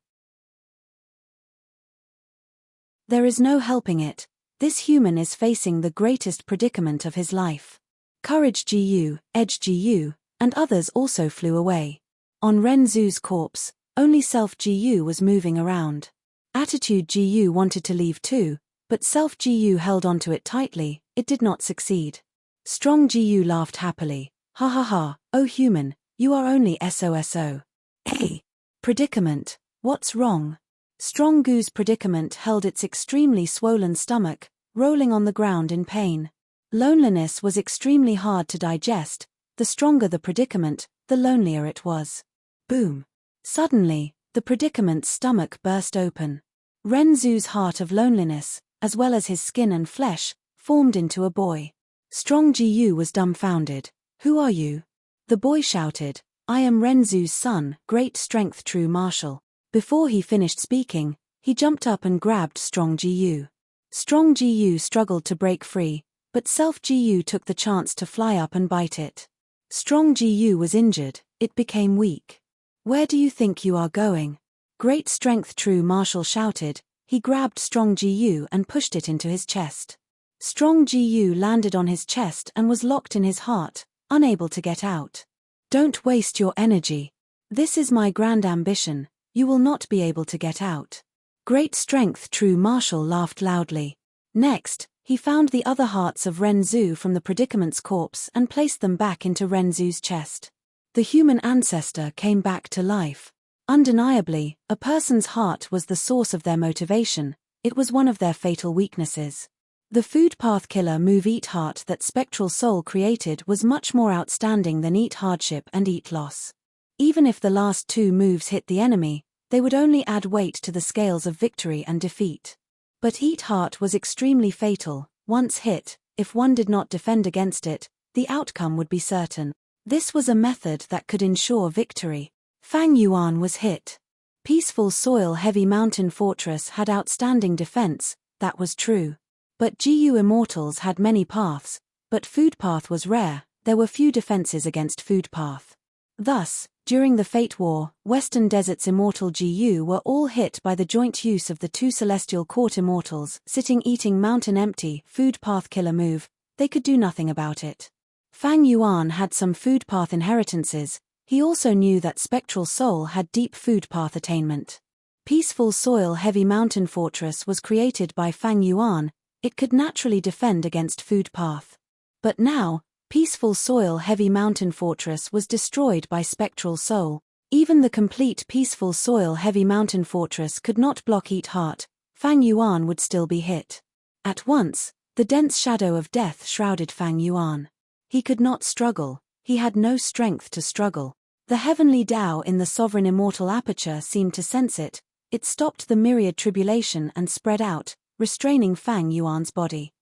There is no helping it. This human is facing the greatest predicament of his life. Courage Gu, Edge Gu, and others also flew away. On Renzu's corpse, only Self Gu was moving around. Attitude Gu wanted to leave too, but Self Gu held onto it tightly, it did not succeed. Strong Gu laughed happily. Ha ha ha, oh human, you are only SOSO. Hey! Predicament, what's wrong? Strong Gu's predicament held its extremely swollen stomach, rolling on the ground in pain. Loneliness was extremely hard to digest. The stronger the predicament, the lonelier it was. Boom! Suddenly, the predicament's stomach burst open. Renzu's heart of loneliness, as well as his skin and flesh, formed into a boy. Strong Gu was dumbfounded. Who are you? The boy shouted, I am Renzu's son, great strength true martial. Before he finished speaking, he jumped up and grabbed Strong Gu. Strong Gu struggled to break free, but Self Gu took the chance to fly up and bite it. Strong Gu was injured, it became weak. Where do you think you are going? Great strength true martial shouted. He grabbed Strong Gu and pushed it into his chest. Strong Gu landed on his chest and was locked in his heart, unable to get out. Don't waste your energy. This is my grand ambition. You will not be able to get out. Great strength true martial laughed loudly. Next, he found the other hearts of Renzu from the predicament's corpse and placed them back into Renzu's chest. The human ancestor came back to life. Undeniably, a person's heart was the source of their motivation, it was one of their fatal weaknesses. The food path killer move Eat Heart that Spectral Soul created was much more outstanding than Eat Hardship and Eat Loss. Even if the last two moves hit the enemy, they would only add weight to the scales of victory and defeat. But Eat Heart was extremely fatal. Once hit, if one did not defend against it, the outcome would be certain. This was a method that could ensure victory. Fang Yuan was hit. Peaceful Soil Heavy Mountain Fortress had outstanding defense, that was true. But Gu Immortals had many paths, but Food Path was rare, there were few defenses against Food Path. Thus, during the Fate War, Western Desert's Immortal Gu were all hit by the joint use of the two Celestial Court Immortals, sitting eating Mountain Empty, Food Path Killer move, they could do nothing about it. Fang Yuan had some Food Path inheritances, he also knew that Spectral Soul had deep Food Path attainment. Peaceful Soil Heavy Mountain Fortress was created by Fang Yuan, it could naturally defend against Food Path. But now, Peaceful Soil Heavy Mountain Fortress was destroyed by Spectral Soul. Even the complete Peaceful Soil Heavy Mountain Fortress could not block Eat Heart, Fang Yuan would still be hit. At once, The dense shadow of death shrouded Fang Yuan. He could not struggle, he had no strength to struggle. The heavenly Tao in the sovereign immortal aperture seemed to sense it. It stopped the myriad tribulation and spread out, restraining Fang Yuan's body.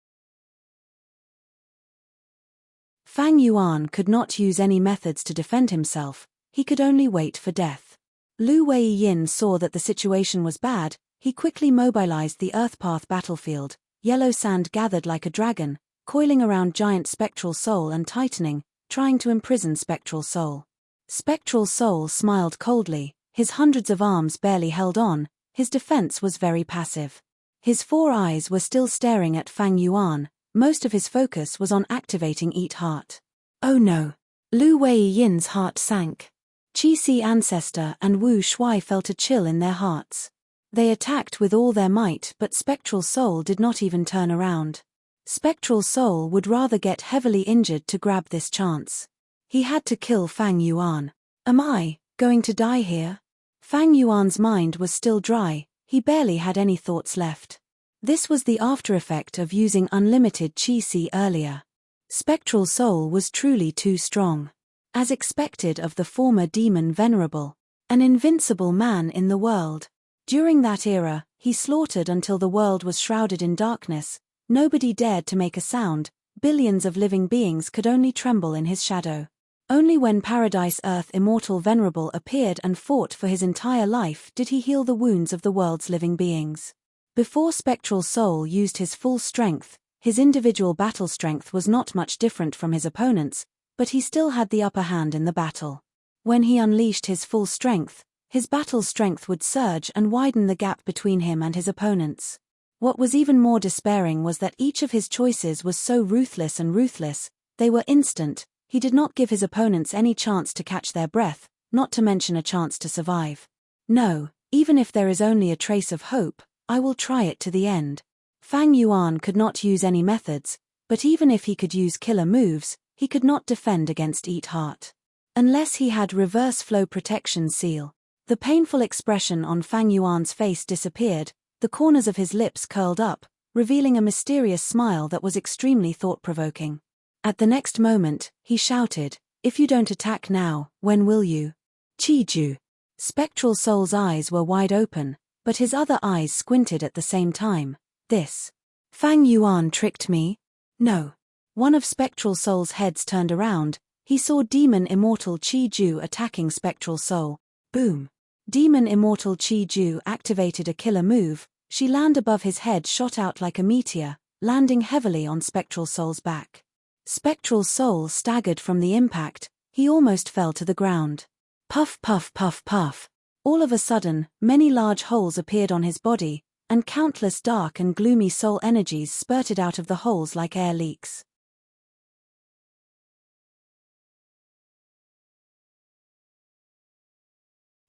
Fang Yuan could not use any methods to defend himself, he could only wait for death. Lu Weiyin saw that the situation was bad. He quickly mobilized the Earthpath battlefield. Yellow sand gathered like a dragon, coiling around giant Spectral Soul and tightening, trying to imprison Spectral Soul. Spectral Soul smiled coldly, his hundreds of arms barely held on, his defense was very passive. His 4 eyes were still staring at Fang Yuan, most of his focus was on activating Eat Heart. Oh no! Lu Weiyin's heart sank. Qi Si Ancestor and Wu Shuai felt a chill in their hearts. They attacked with all their might, but Spectral Soul did not even turn around. Spectral Soul would rather get heavily injured to grab this chance. He had to kill Fang Yuan. Am I going to die here? Fang Yuan's mind was still dry, he barely had any thoughts left. This was the after effect of using unlimited Qi Si earlier. Spectral Soul was truly too strong. As expected of the former demon Venerable, an invincible man in the world. During that era, he slaughtered until the world was shrouded in darkness, nobody dared to make a sound, billions of living beings could only tremble in his shadow. Only when Paradise Earth Immortal Venerable appeared and fought for his entire life did he heal the wounds of the world's living beings. Before Spectral Soul used his full strength, his individual battle strength was not much different from his opponent's, but he still had the upper hand in the battle. When he unleashed his full strength, his battle strength would surge and widen the gap between him and his opponents. What was even more despairing was that each of his choices was so ruthless, they were instant. He did not give his opponents any chance to catch their breath, not to mention a chance to survive. No, even if there is only a trace of hope, I will try it to the end. Fang Yuan could not use any methods, but even if he could use killer moves, he could not defend against Eat Heart. Unless he had reverse flow protection seal. The painful expression on Fang Yuan's face disappeared, the corners of his lips curled up, revealing a mysterious smile that was extremely thought-provoking. At the next moment, he shouted, "If you don't attack now, when will you?" Qiju. Spectral Soul's eyes were wide open, but his other eyes squinted at the same time. This. Fang Yuan tricked me? No. One of Spectral Soul's heads turned around, he saw Demon Immortal Qiju attacking Spectral Soul. Boom. Demon Immortal Qiju activated a killer move, she landed above his head, shot out like a meteor, landing heavily on Spectral Soul's back. Spectral Soul staggered from the impact, he almost fell to the ground. Puff puff puff puff. All of a sudden, many large holes appeared on his body, and countless dark and gloomy soul energies spurted out of the holes like air leaks.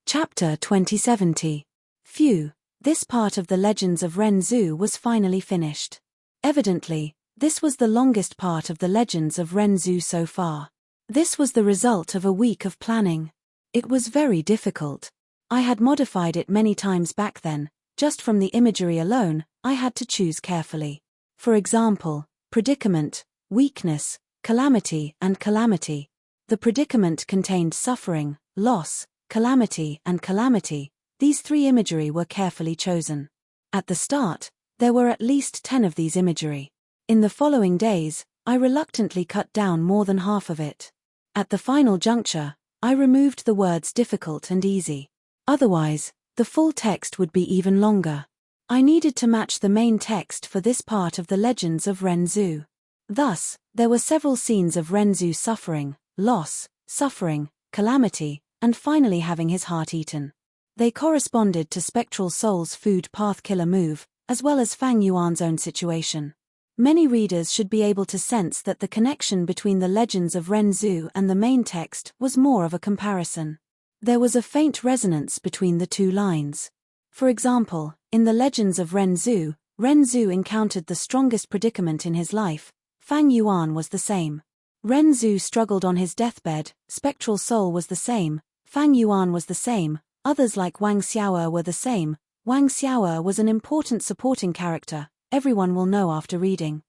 Chapter 2070. Phew, this part of the Legends of Ren Zhu was finally finished. Evidently, this was the longest part of the Legends of Ren Zhu so far. This was the result of a week of planning. It was very difficult. I had modified it many times back then, just from the imagery alone, I had to choose carefully. For example, predicament, weakness, calamity and calamity. The predicament contained suffering, loss, calamity and calamity. These 3 imagery were carefully chosen. At the start, there were at least 10 of these imagery. In the following days, I reluctantly cut down more than half of it. At the final juncture, I removed the words difficult and easy. Otherwise, the full text would be even longer. I needed to match the main text for this part of the Legends of Ren Zhu. Thus, there were several scenes of Ren Zhu suffering, loss, suffering, calamity, and finally having his heart eaten. They corresponded to Spectral Soul's food path killer move, as well as Fang Yuan's own situation. Many readers should be able to sense that the connection between the Legends of Ren Zhu and the main text was more of a comparison. There was a faint resonance between the 2 lines. For example, in the Legends of Ren Zhu encountered the strongest predicament in his life. Fang Yuan was the same. Ren Zhu struggled on his deathbed, Spectral Soul was the same, Fang Yuan was the same, others like Wang Xiao'er were the same. Wang Xiao'er was an important supporting character, everyone will know after reading.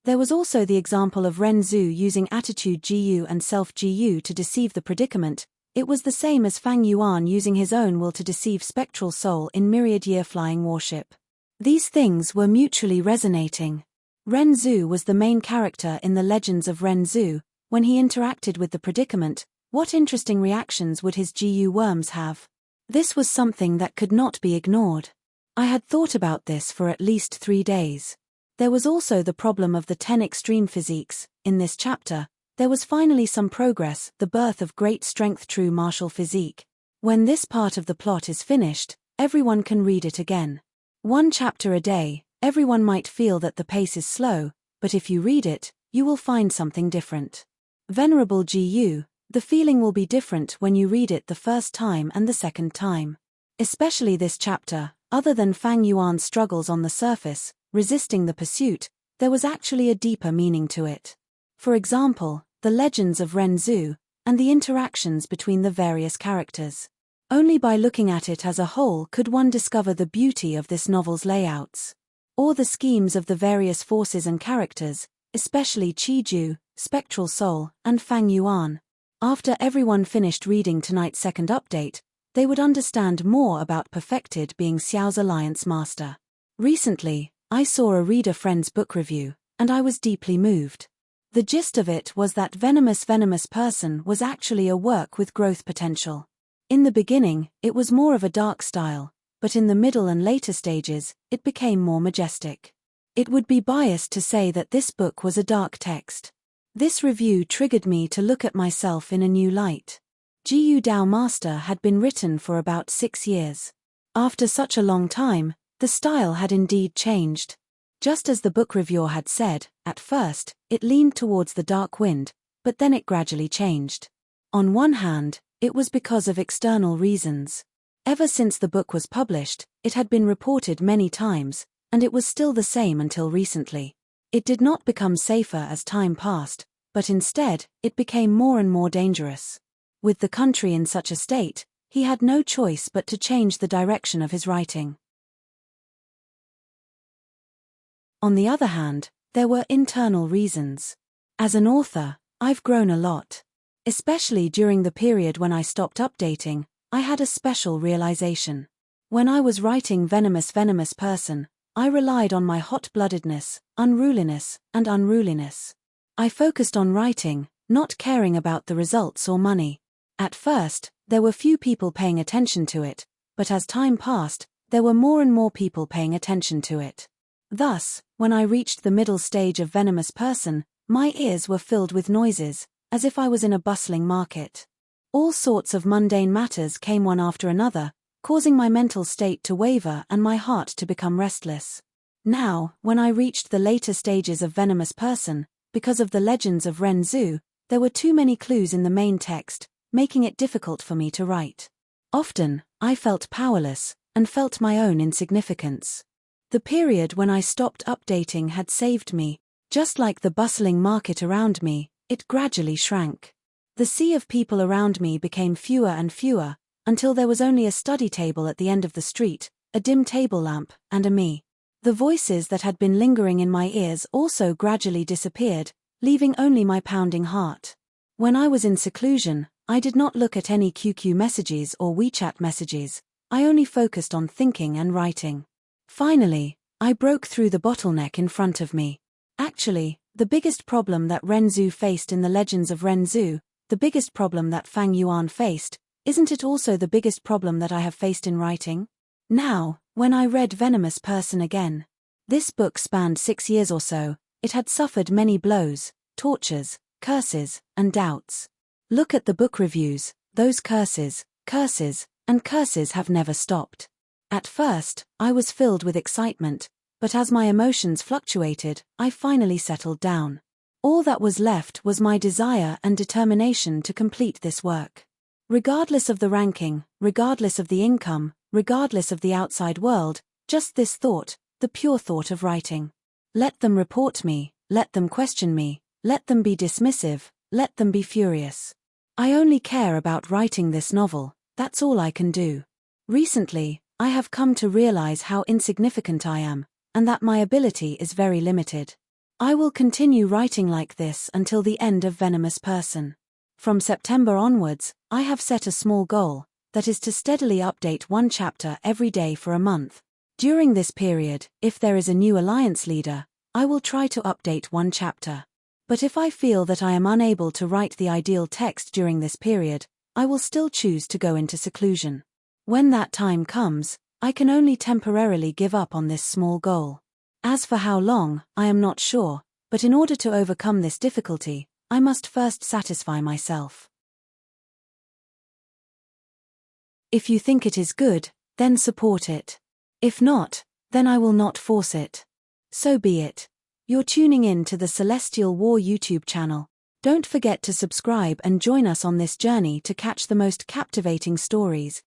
There was also the example of Ren Zhu using attitude GU and self GU to deceive the predicament. It was the same as Fang Yuan using his own will to deceive spectral soul in myriad year flying warship. These things were mutually resonating. Ren Zhu was the main character in the Legends of Ren Zhu. When he interacted with the predicament, what interesting reactions would his GU worms have? This was something that could not be ignored. I had thought about this for at least 3 days. There was also the problem of the 10 extreme physiques. In this chapter, there was finally some progress, the birth of great strength true martial physique. When this part of the plot is finished, everyone can read it again. 1 chapter a day, everyone might feel that the pace is slow, but if you read it, you will find something different. Venerable GU, the feeling will be different when you read it the first time and the second time. Especially this chapter, other than Fang Yuan's struggles on the surface, resisting the pursuit, there was actually a deeper meaning to it. For example, the Legends of Ren Zhu, and the interactions between the various characters. Only by looking at it as a whole could one discover the beauty of this novel's layouts. Or the schemes of the various forces and characters, especially Qiju, Spectral Soul, and Fang Yuan. After everyone finished reading tonight's second update, they would understand more about perfected being Xiao's alliance master. Recently, I saw a reader friend's book review, and I was deeply moved. The gist of it was that venomous person was actually a work with growth potential. In the beginning, it was more of a dark style, but in the middle and later stages, it became more majestic. It would be biased to say that this book was a dark text. This review triggered me to look at myself in a new light. GU Dao Master had been written for about 6 years. After such a long time, the style had indeed changed. Just as the book reviewer had said, at first, it leaned towards the dark wind, but then it gradually changed. On one hand, it was because of external reasons. Ever since the book was published, it had been reported many times, and it was still the same until recently. It did not become safer as time passed, but instead, it became more and more dangerous. With the country in such a state, he had no choice but to change the direction of his writing. On the other hand, there were internal reasons. As an author, I've grown a lot. Especially during the period when I stopped updating, I had a special realization. When I was writing venomous person, I relied on my hot-bloodedness, unruliness, and unruliness. I focused on writing, not caring about the results or money. At first, there were few people paying attention to it, but as time passed, there were more and more people paying attention to it. Thus, when I reached the middle stage of venomous person, my ears were filled with noises, as if I was in a bustling market. All sorts of mundane matters came one after another, causing my mental state to waver and my heart to become restless. Now, when I reached the later stages of venomous person, because of the Legends of Ren Zhu, there were too many clues in the main text, making it difficult for me to write. Often, I felt powerless, and felt my own insignificance. The period when I stopped updating had saved me. Just like the bustling market around me, it gradually shrank. The sea of people around me became fewer and fewer, until there was only a study table at the end of the street, a dim table lamp, and a me. The voices that had been lingering in my ears also gradually disappeared, leaving only my pounding heart. When I was in seclusion, I did not look at any QQ messages or WeChat messages. I only focused on thinking and writing. Finally, I broke through the bottleneck in front of me. Actually, the biggest problem that Ren Zhu faced in the Legends of Ren Zhu, the biggest problem that Fang Yuan faced, isn't it also the biggest problem that I have faced in writing? Now, when I read Venomous Person again, this book spanned 6 years or so, it had suffered many blows, tortures, curses, and doubts. Look at the book reviews, those curses, and curses have never stopped. At first, I was filled with excitement, but as my emotions fluctuated, I finally settled down. All that was left was my desire and determination to complete this work. Regardless of the ranking, regardless of the income, regardless of the outside world, just this thought, the pure thought of writing. Let them report me, let them question me, let them be dismissive, let them be furious. I only care about writing this novel, that's all I can do. Recently, I have come to realize how insignificant I am, and that my ability is very limited. I will continue writing like this until the end of Venomous Person. From September onwards, I have set a small goal, that is to steadily update one chapter every day for a month. During this period, if there is a new alliance leader, I will try to update one chapter. But if I feel that I am unable to write the ideal text during this period, I will still choose to go into seclusion. When that time comes, I can only temporarily give up on this small goal. As for how long, I am not sure, but in order to overcome this difficulty, I must first satisfy myself. If you think it is good, then support it. If not, then I will not force it. So be it. You're tuning in to the Celestial War YouTube channel. Don't forget to subscribe and join us on this journey to catch the most captivating stories,